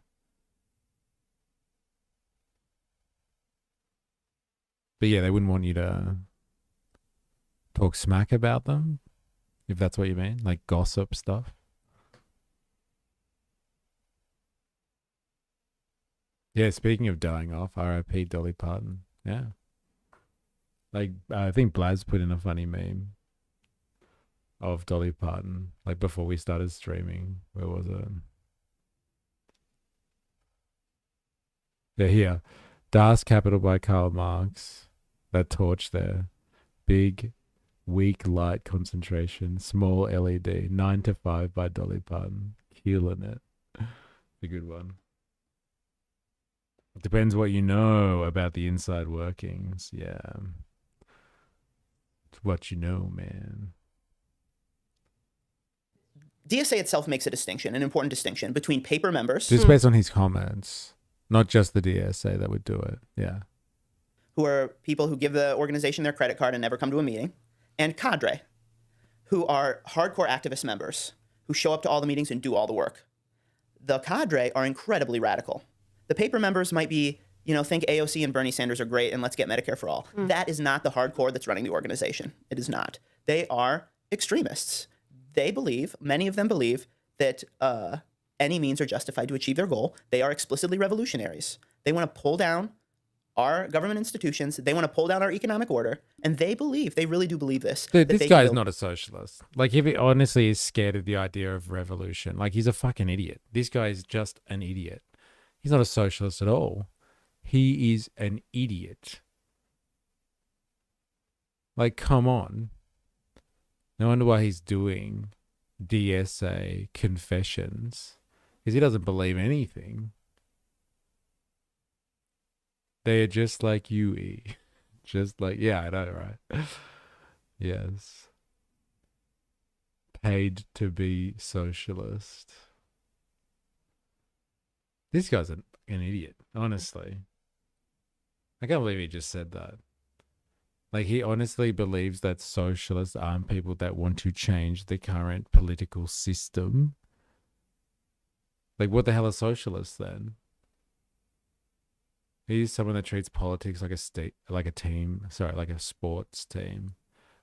But yeah, they wouldn't want you to talk smack about them, if that's what you mean, like gossip stuff. Yeah, speaking of dying off, R.I.P. Dolly Parton. Yeah. Like, I think Blaz put in a funny meme of Dolly Parton, like before we started streaming. Where was it? Yeah, here. Das Kapital by Karl Marx. That torch there. Big, weak light concentration. Small LED. 9 to 5 by Dolly Parton. Killing it. It's a good one. Depends what you know about the inside workings. Yeah. It's what you know, man. DSA itself makes a distinction, an important distinction, between paper members. Just based on his comments. Not just the DSA that would do it. Yeah. Who are people who give the organization their credit card and never come to a meeting. And cadre, who are hardcore activist members who show up to all the meetings and do all the work. The cadre are incredibly radical. The paper members might be think AOC and Bernie Sanders are great and let's get Medicare for all. That is not the hardcore that's running the organization. It is not. They are extremists. They believe, many of them believe, that any means are justified to achieve their goal. They are explicitly revolutionaries. They want to pull down our government institutions. They want to pull down our economic order. And they really do believe this. Dude, this guy is not a socialist. Like, if he honestly is scared of the idea of revolution, like, he's a fucking idiot. This guy is just an idiot. He's not a socialist at all. He is an idiot. Like, come on. No wonder why he's doing DSA confessions. Because he doesn't believe anything. They are just like you, E. Just like, yeah, I know, right? Yes. Paid to be socialist. This guy's an idiot, honestly. I can't believe he just said that. Like, he honestly believes that socialists aren't people that want to change the current political system. Like, what the hell are socialists then? He's someone that treats politics like a sports team.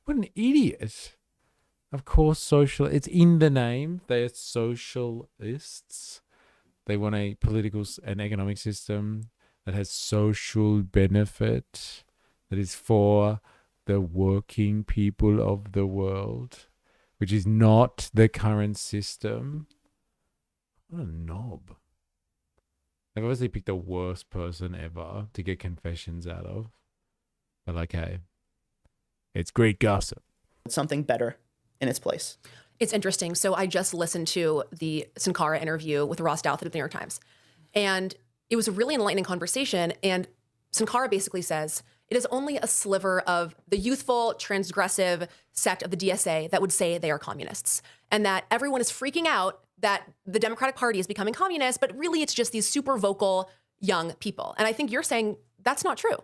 What an idiot. Of course, it's in the name. They are socialists. They want a political and economic system that has social benefit, that is for the working people of the world, which is not the current system. What a knob. They've obviously picked the worst person ever to get confessions out of. But like, hey, it's great gossip. Something better in its place. It's interesting. So I just listened to the Sankara interview with Ross Douthat at the New York Times. And it was a really enlightening conversation. And Sankara basically says, it is only a sliver of the youthful, transgressive sect of the DSA that would say they are communists. And that everyone is freaking out that the Democratic Party is becoming communist, but really it's just these super vocal young people. And I think you're saying that's not true.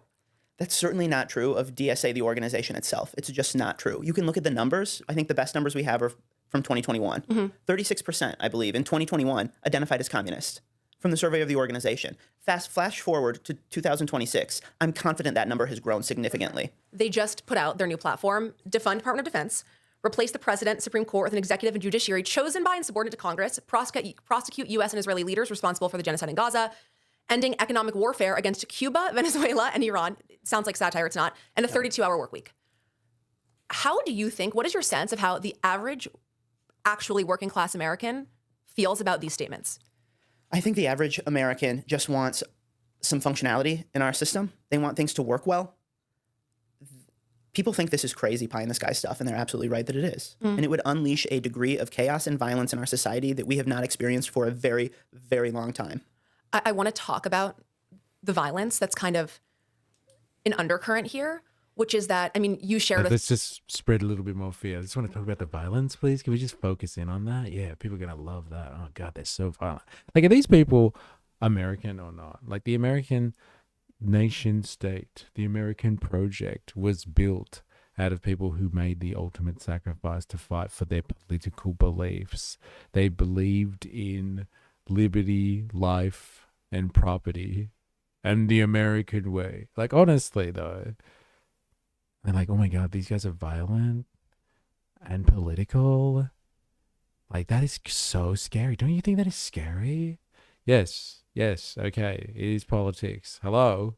That's certainly not true of DSA, the organization itself. It's just not true. You can look at the numbers. I think the best numbers we have are from 2021. 36%, I believe, in 2021 identified as communist from the survey of the organization. Flash forward to 2026. I'm confident that number has grown significantly. They just put out their new platform, defund Department of Defense, replace the president, Supreme Court with an executive and judiciary chosen by and subordinate to Congress, prosecute U.S. and Israeli leaders responsible for the genocide in Gaza, ending economic warfare against Cuba, Venezuela, and Iran. It sounds like satire, it's not, and a 32-hour work week. How do you think, what is your sense of how the average actually working class American feels about these statements? I think the average American just wants some functionality in our system. They want things to work well. People think this is crazy pie in the sky stuff, and they're absolutely right that it is. And it would unleash a degree of chaos and violence in our society that we have not experienced for a very, very long time. I want to talk about the violence that's kind of an undercurrent here, which is that, I mean, you shared... Let's just spread a little bit more fear. I just want to talk about the violence, please. Can we just focus in on that? Yeah, people are going to love that. Oh, God, they're so violent. Like, are these people American or not? Like, the American nation state, the American project was built out of people who made the ultimate sacrifice to fight for their political beliefs. They believed in liberty, life, and property, and the American way. Like, honestly, though, they're like, oh my God, these guys are violent and political. Like, that is so scary. Don't you think that is scary? Yes, okay, it is politics. Hello?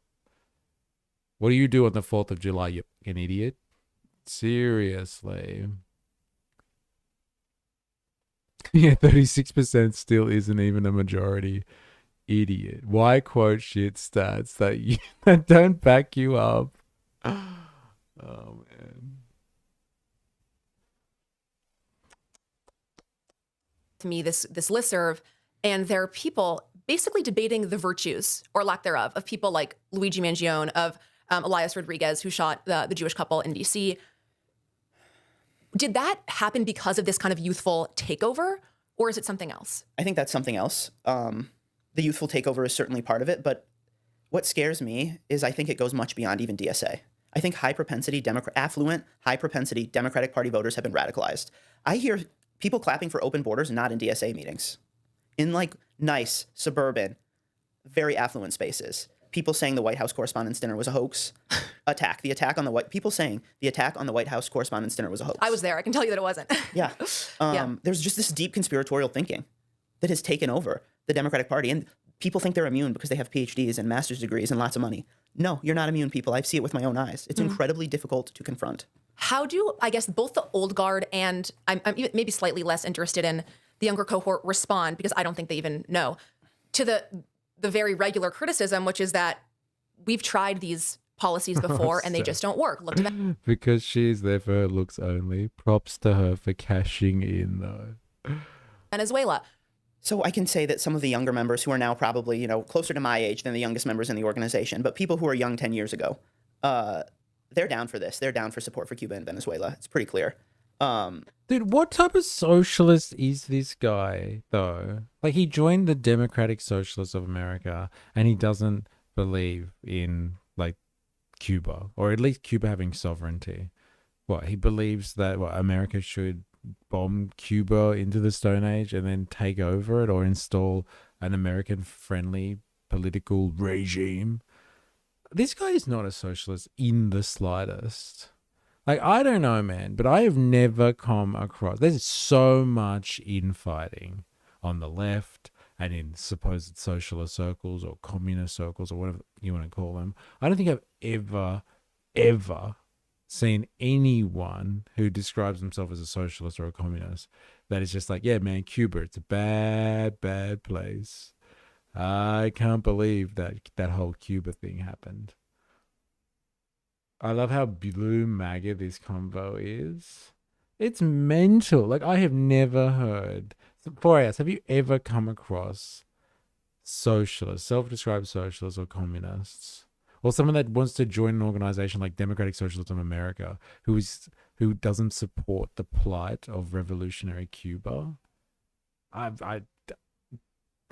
What do you do on the 4th of July, you fucking idiot? Seriously. Yeah, 36% still isn't even a majority. Idiot. Why quote shit stats that don't back you up? Oh, man. To me, this listserv, and there are people basically debating the virtues, or lack thereof, of people like Luigi Mangione, of Elias Rodriguez, who shot the Jewish couple in D.C. Did that happen because of this kind of youthful takeover, or is it something else? I think that's something else. The youthful takeover is certainly part of it, but what scares me is I think it goes much beyond even DSA. I think affluent, high-propensity Democratic Party voters have been radicalized. I hear people clapping for open borders not in DSA meetings, in like nice, suburban, very affluent spaces. people saying the White House Correspondents' Dinner was a hoax. The attack on the White House Correspondents' Dinner was a hoax. I was there. I can tell you that it wasn't. Yeah. There's just this deep conspiratorial thinking that has taken over the Democratic Party. And people think they're immune because they have PhDs and master's degrees and lots of money. No, you're not immune, people. I see it with my own eyes. It's incredibly difficult to confront. How do, I guess, both the old guard and I'm maybe slightly less interested in the younger cohort respond, because I don't think they even know, to the very regular criticism, which is that we've tried these policies before and they just don't work. Look to that. Because she's there for her looks only. Props to her for cashing in, though. Venezuela. So I can say that some of the younger members who are now probably, closer to my age than the youngest members in the organization, but people who were young 10 years ago, they're down for this. They're down for support for Cuba and Venezuela. It's pretty clear. Dude, what type of socialist is this guy, though? Like, he joined the Democratic Socialists of America, and he doesn't believe in, like, Cuba, or at least Cuba having sovereignty. What, he believes that America should bomb Cuba into the Stone Age and then take over it, or install an American-friendly political regime? This guy is not a socialist in the slightest. Like, I don't know, man, but I have never come across... There's so much infighting on the left and in supposed socialist circles or communist circles or whatever you want to call them. I don't think I've ever seen anyone who describes himself as a socialist or a communist that is just like, yeah, man, Cuba, it's a bad, bad place. I can't believe that whole Cuba thing happened. I love how blue MAGA this convo is. It's mental. Like, I have never heard... 4AS, have you ever come across socialists, self-described socialists or communists, or someone that wants to join an organization like Democratic Socialists of America who doesn't support the plight of revolutionary Cuba?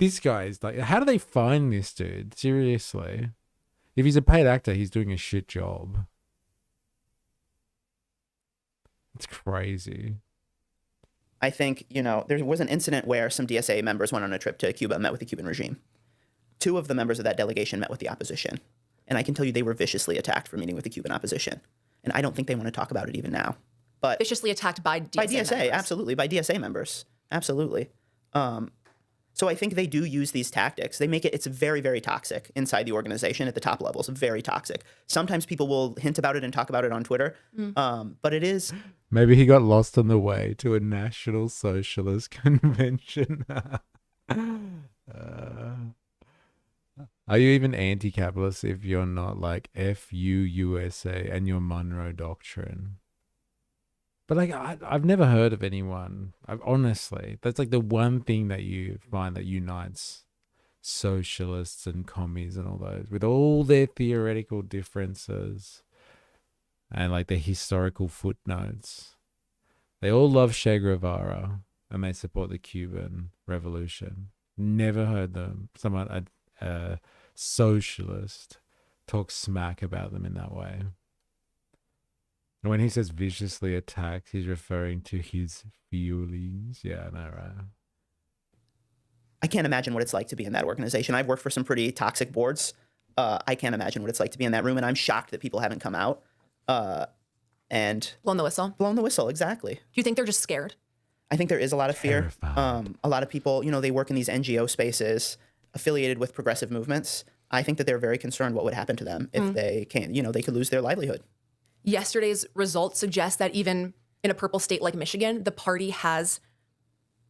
This guy is like... How do they find this dude? Seriously. If he's a paid actor, he's doing a shit job. It's crazy. I think, there was an incident where some DSA members went on a trip to Cuba and met with the Cuban regime. 2 of the members of that delegation met with the opposition. And I can tell you they were viciously attacked for meeting with the Cuban opposition. And I don't think they want to talk about it even now. But viciously attacked by DSA members. Absolutely. By DSA members. Absolutely. So I think they do use these tactics. They make it's very, very toxic inside the organization at the top levels, very toxic. Sometimes people will hint about it and talk about it on Twitter, but it is... Maybe he got lost on the way to a National Socialist convention. Are you even anti-capitalist if you're not like FU USA and your Monroe Doctrine? But like, I've never heard of anyone. Honestly, that's like the one thing that you find that unites socialists and commies and all those, with all their theoretical differences and like the historical footnotes. They all love Che Guevara and they support the Cuban Revolution. Never heard them, a socialist, talk smack about them in that way. And when he says viciously attacked, he's referring to his feelings. Yeah, I know, right? I can't imagine what it's like to be in that organization. I've worked for some pretty toxic boards. I can't imagine what it's like to be in that room, and I'm shocked that people haven't come out. And blown the whistle. Blown the whistle, exactly. Do you think they're just scared? I think there is a lot of fear. A lot of people, they work in these NGO spaces affiliated with progressive movements. I think that they're very concerned what would happen to them if they can't, they could lose their livelihood. Yesterday's results suggest that even in a purple state like Michigan, the party has,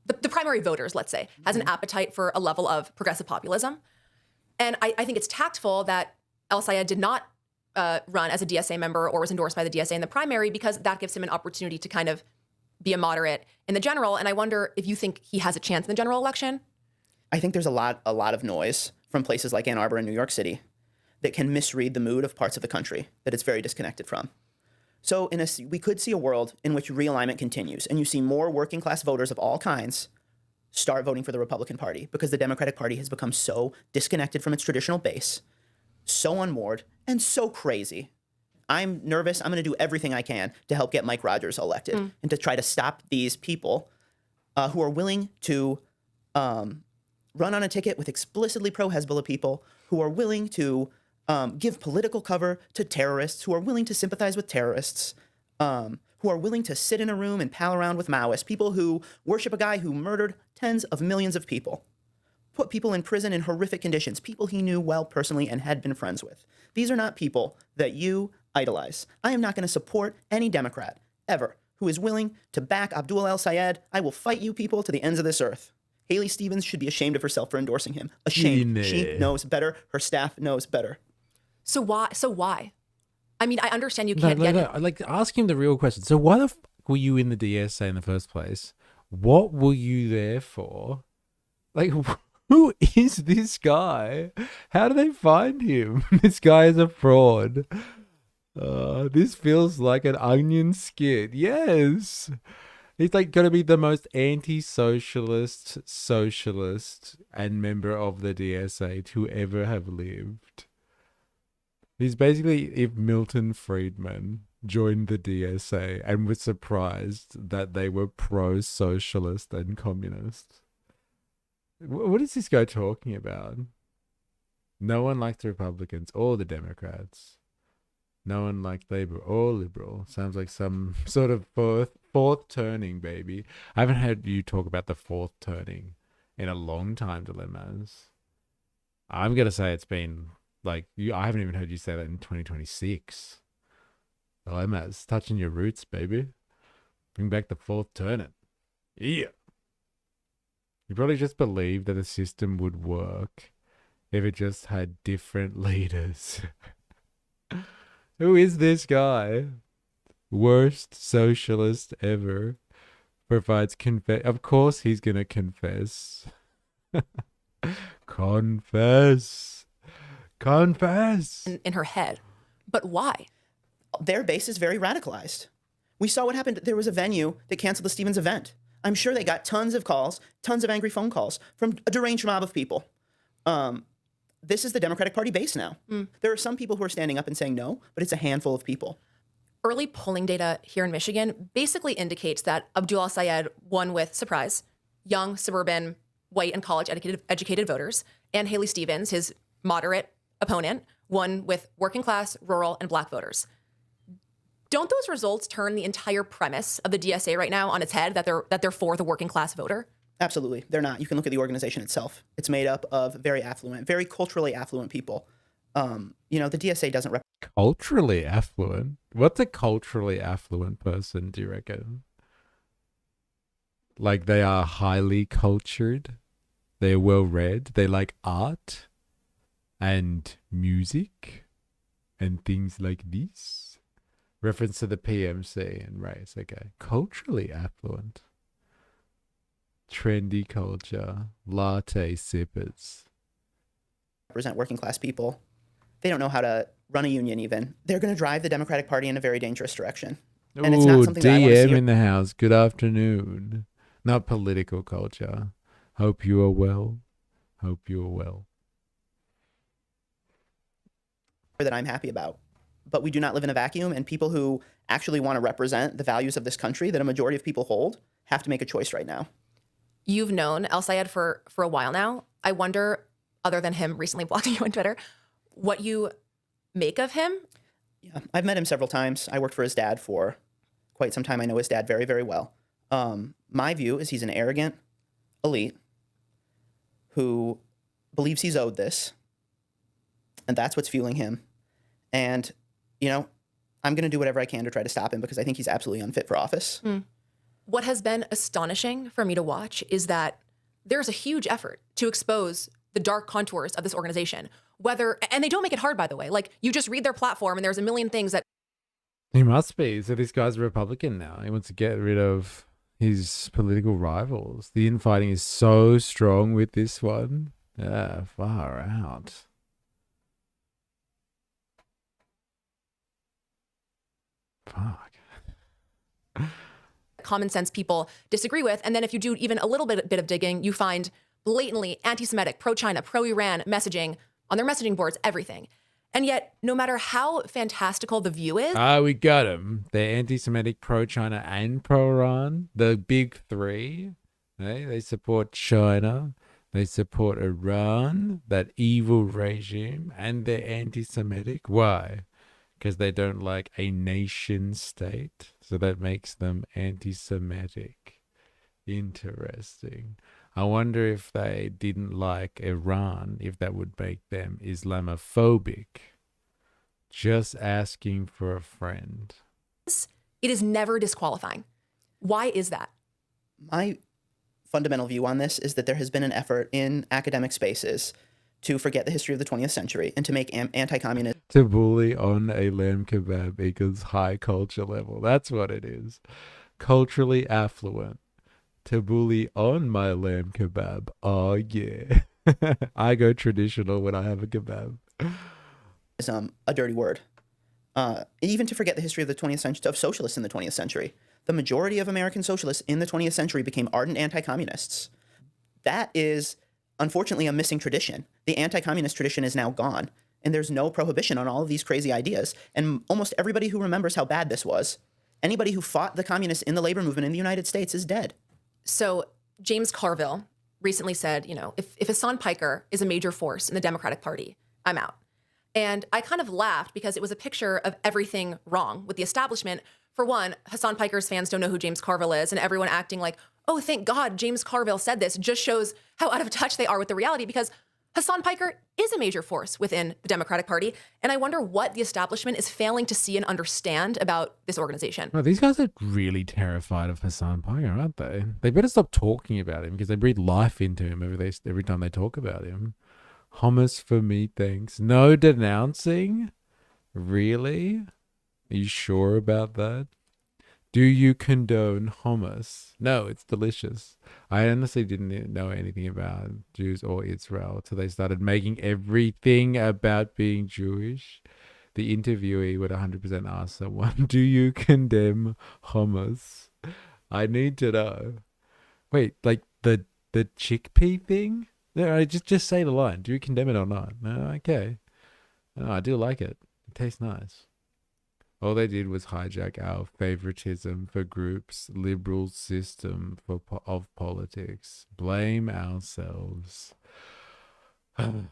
the primary voters, let's say, has an appetite for a level of progressive populism. And I think it's tactful that El Sayed did not run as a DSA member or was endorsed by the DSA in the primary, because that gives him an opportunity to kind of be a moderate in the general. And I wonder if you think he has a chance in the general election? I think there's a lot of noise from places like Ann Arbor and New York City that can misread the mood of parts of the country that it's very disconnected from. So we could see a world in which realignment continues, and you see more working class voters of all kinds start voting for the Republican Party because the Democratic Party has become so disconnected from its traditional base, so unmoored, and so crazy. I'm nervous. I'm going to do everything I can to help get Mike Rogers elected and to try to stop these people who are willing to run on a ticket with explicitly pro-Hezbollah people, who are willing to give political cover to terrorists who are willing to sympathize with terrorists, who are willing to sit in a room and pal around with Maoists, people who worship a guy who murdered tens of millions of people, put people in prison in horrific conditions, people he knew well personally and had been friends with. These are not people that you idolize. I am not going to support any Democrat, ever, who is willing to back Abdul el-Sayed. I will fight you people to the ends of this earth. Haley Stevens should be ashamed of herself for endorsing him. Ashamed. She knows better. Her staff knows better. So why? I mean, I understand you can't get it. I'd like to ask him the real question. So why the fuck were you in the DSA in the first place? What were you there for? Like, who is this guy? How do they find him? This guy is a fraud. This feels like an Onion skit. Yes. He's like going to be the most anti-socialist, socialist, and member of the DSA to ever have lived. He's basically if Milton Friedman joined the DSA and was surprised that they were pro-socialist and communist. What is this guy talking about? No one liked the Republicans or the Democrats. No one liked Labour or Liberal. Sounds like some sort of fourth turning, baby. I haven't heard you talk about the fourth turning in a long time, Dilemmas. I'm going to say it's been... Like, I haven't even heard you say that in 2026. Dilemmas, touching your roots, baby. Bring back the fourth turning. Yeah. You probably just believed that the system would work if it just had different leaders. Who is this guy? Worst socialist ever. Provides Of course he's gonna confess. Confess. In her head. But why? Their base is very radicalized. We saw what happened. There was a venue that canceled the Stevens event. I'm sure they got tons of calls, tons of angry phone calls from a deranged mob of people. This is the Democratic Party base now. There are some people who are standing up and saying no, but it's a handful of people. Early polling data here in Michigan basically indicates that Abdul el-Sayed won with, surprise, young, suburban, white, and college-educated voters, and Haley Stevens, his moderate opponent, won with working class, rural, and black voters. Don't those results turn the entire premise of the DSA right now on its head, that they're for the working class voter? Absolutely. They're not. You can look at the organization itself. It's made up of very affluent, very culturally affluent people. The DSA doesn't Culturally affluent? What's a culturally affluent person, do you reckon? Like they are highly cultured? They're well read? They like art? And music and things like this. Reference to the PMC and race. Okay. Culturally affluent. Trendy culture. Latte sippers. Represent working class people. They don't know how to run a union even. They're going to drive the Democratic Party in a very dangerous direction. And it's not something that I want to see. DM in the house. Good afternoon. Not political culture. Hope you are well. Hope you are well. That I'm happy about. But we do not live in a vacuum, and people who actually want to represent the values of this country that a majority of people hold have to make a choice right now. You've known el-Sayed for a while now. I wonder, other than him recently blocking you on Twitter, what you make of him. Yeah, I've met him several times. I worked for his dad for quite some time. I know his dad very, very well. My view is he's an arrogant elite who believes he's owed this, and that's what's fueling him. And, I'm going to do whatever I can to try to stop him because I think he's absolutely unfit for office. What has been astonishing for me to watch is that there's a huge effort to expose the dark contours of this organization. And they don't make it hard, by the way. Like, you just read their platform and there's a million things that... He must be. So this guy's a Republican now. He wants to get rid of his political rivals. The infighting is so strong with this one. Yeah, far out. Fuck. Common sense people disagree with. And then if you do even a little bit of digging, you find blatantly anti-Semitic, pro-China, pro-Iran messaging on their messaging boards, everything. And yet, no matter how fantastical the view is... we got him. They're anti-Semitic, pro-China, and pro-Iran. The big three. They support China. They support Iran, that evil regime, and they're anti-Semitic. Why? Because they don't like a nation state, so that makes them anti-Semitic. Interesting. I wonder if they didn't like Iran, if that would make them Islamophobic. Just asking for a friend. It is never disqualifying. Why is that? My fundamental view on this is that there has been an effort in academic spaces to forget the history of the 20th century and to make anti-communist. To bully on a lamb kebab equals high culture level. That's what it is. Culturally affluent. To bully on my lamb kebab. Oh, yeah. I go traditional when I have a kebab. Is a dirty word. Even to forget the history of the 20th century, of socialists in the 20th century. The majority of American socialists in the 20th century became ardent anti-communists. That is, unfortunately, a missing tradition. The anti-communist tradition is now gone, and there's no prohibition on all of these crazy ideas. And almost everybody who remembers how bad this was, anybody who fought the communists in the labor movement in the United States is dead. So James Carville recently said, you know, if Hassan Piker is a major force in the Democratic Party, I'm out. And I kind of laughed because it was a picture of everything wrong with the establishment. For one, Hassan Piker's fans don't know who James Carville is, and everyone acting like, oh, thank God James Carville said this, just shows how out of touch they are with the reality, because Hassan Piker is a major force within the Democratic Party. And I wonder what the establishment is failing to see and understand about this organization. Well, these guys are really terrified of Hassan Piker, aren't they? They better stop talking about him because they breathe life into him every time they talk about him. Hummus for me, thanks. No denouncing? Really? Are you sure about that? Do you condone hummus? No, it's delicious. I honestly didn't know anything about Jews or Israel till they started making everything about being Jewish. The interviewee would 100% ask someone, do you condemn hummus? I need to know. Wait, like the chickpea thing? No, just say the line. Do you condemn it or not? No, okay. No, I do like it. It tastes nice. All they did was hijack our favoritism for groups, liberal system of politics. Blame ourselves. All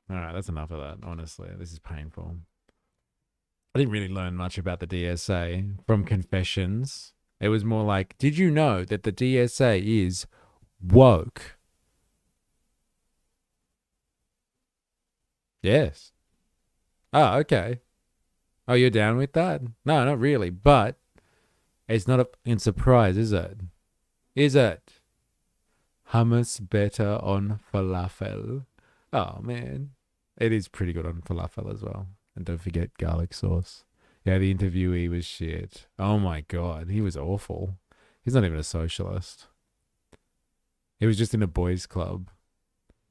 right, that's enough of that, honestly. This is painful. I didn't really learn much about the DSA from confessions. It was more like, did you know that the DSA is woke? Yes. Oh, okay. Oh, you're down with that? No, not really. But it's not in surprise, is it? Is it? Hummus better on falafel. Oh, man. It is pretty good on falafel as well. And don't forget garlic sauce. Yeah, the interviewee was shit. Oh, my God. He was awful. He's not even a socialist. He was just in a boys' club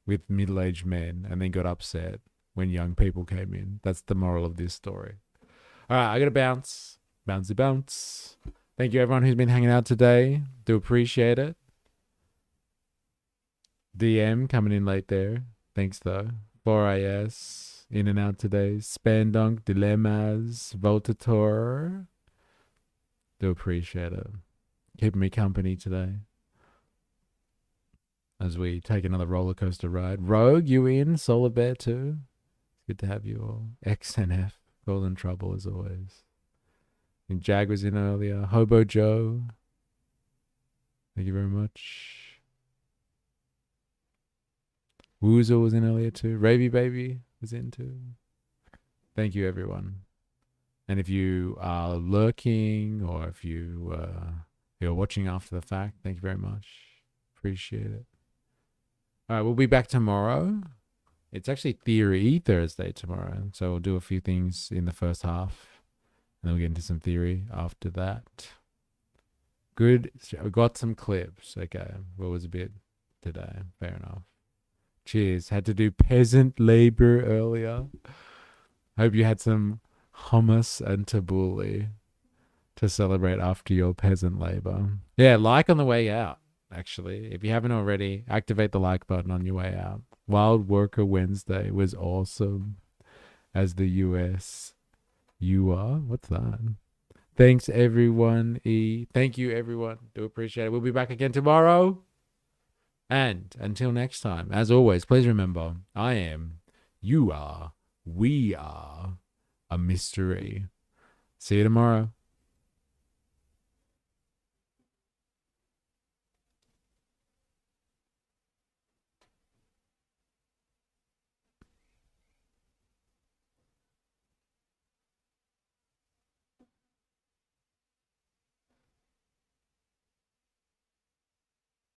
with middle-aged men and then got upset when young people came in. That's the moral of this story. All right, I got to bounce. Bouncy bounce. Thank you, everyone who's been hanging out today. Do appreciate it. DM coming in late there. Thanks, though. 4IS in and out today. Spandunk, Dilemmas, Voltator. Do appreciate it. Keeping me company today as we take another roller coaster ride. Rogue, you in? Solar Bear too? Good to have you all. XNF, Golden Trouble as always. I think Jag was in earlier. Hobo Joe. Thank you very much. Woozle was in earlier too. Ravy Baby was in too. Thank you, everyone. And if you are lurking or if you're watching after the fact, thank you very much. Appreciate it. All right, we'll be back tomorrow. It's actually Theory Thursday tomorrow, so we'll do a few things in the first half, and then we'll get into some theory after that. Good. I got some clips. Okay, what was a bit today? Fair enough. Cheers. Had to do peasant labor earlier. Hope you had some hummus and tabbouleh to celebrate after your peasant labor. Yeah, like on the way out, actually. If you haven't already, activate the like button on your way out. Wild Worker Wednesday was awesome. As the US. You are? What's that? Thanks, everyone. Thank you, everyone. Do appreciate it. We'll be back again tomorrow. And until next time, as always, please remember, I am, you are, we are a mystery. See you tomorrow.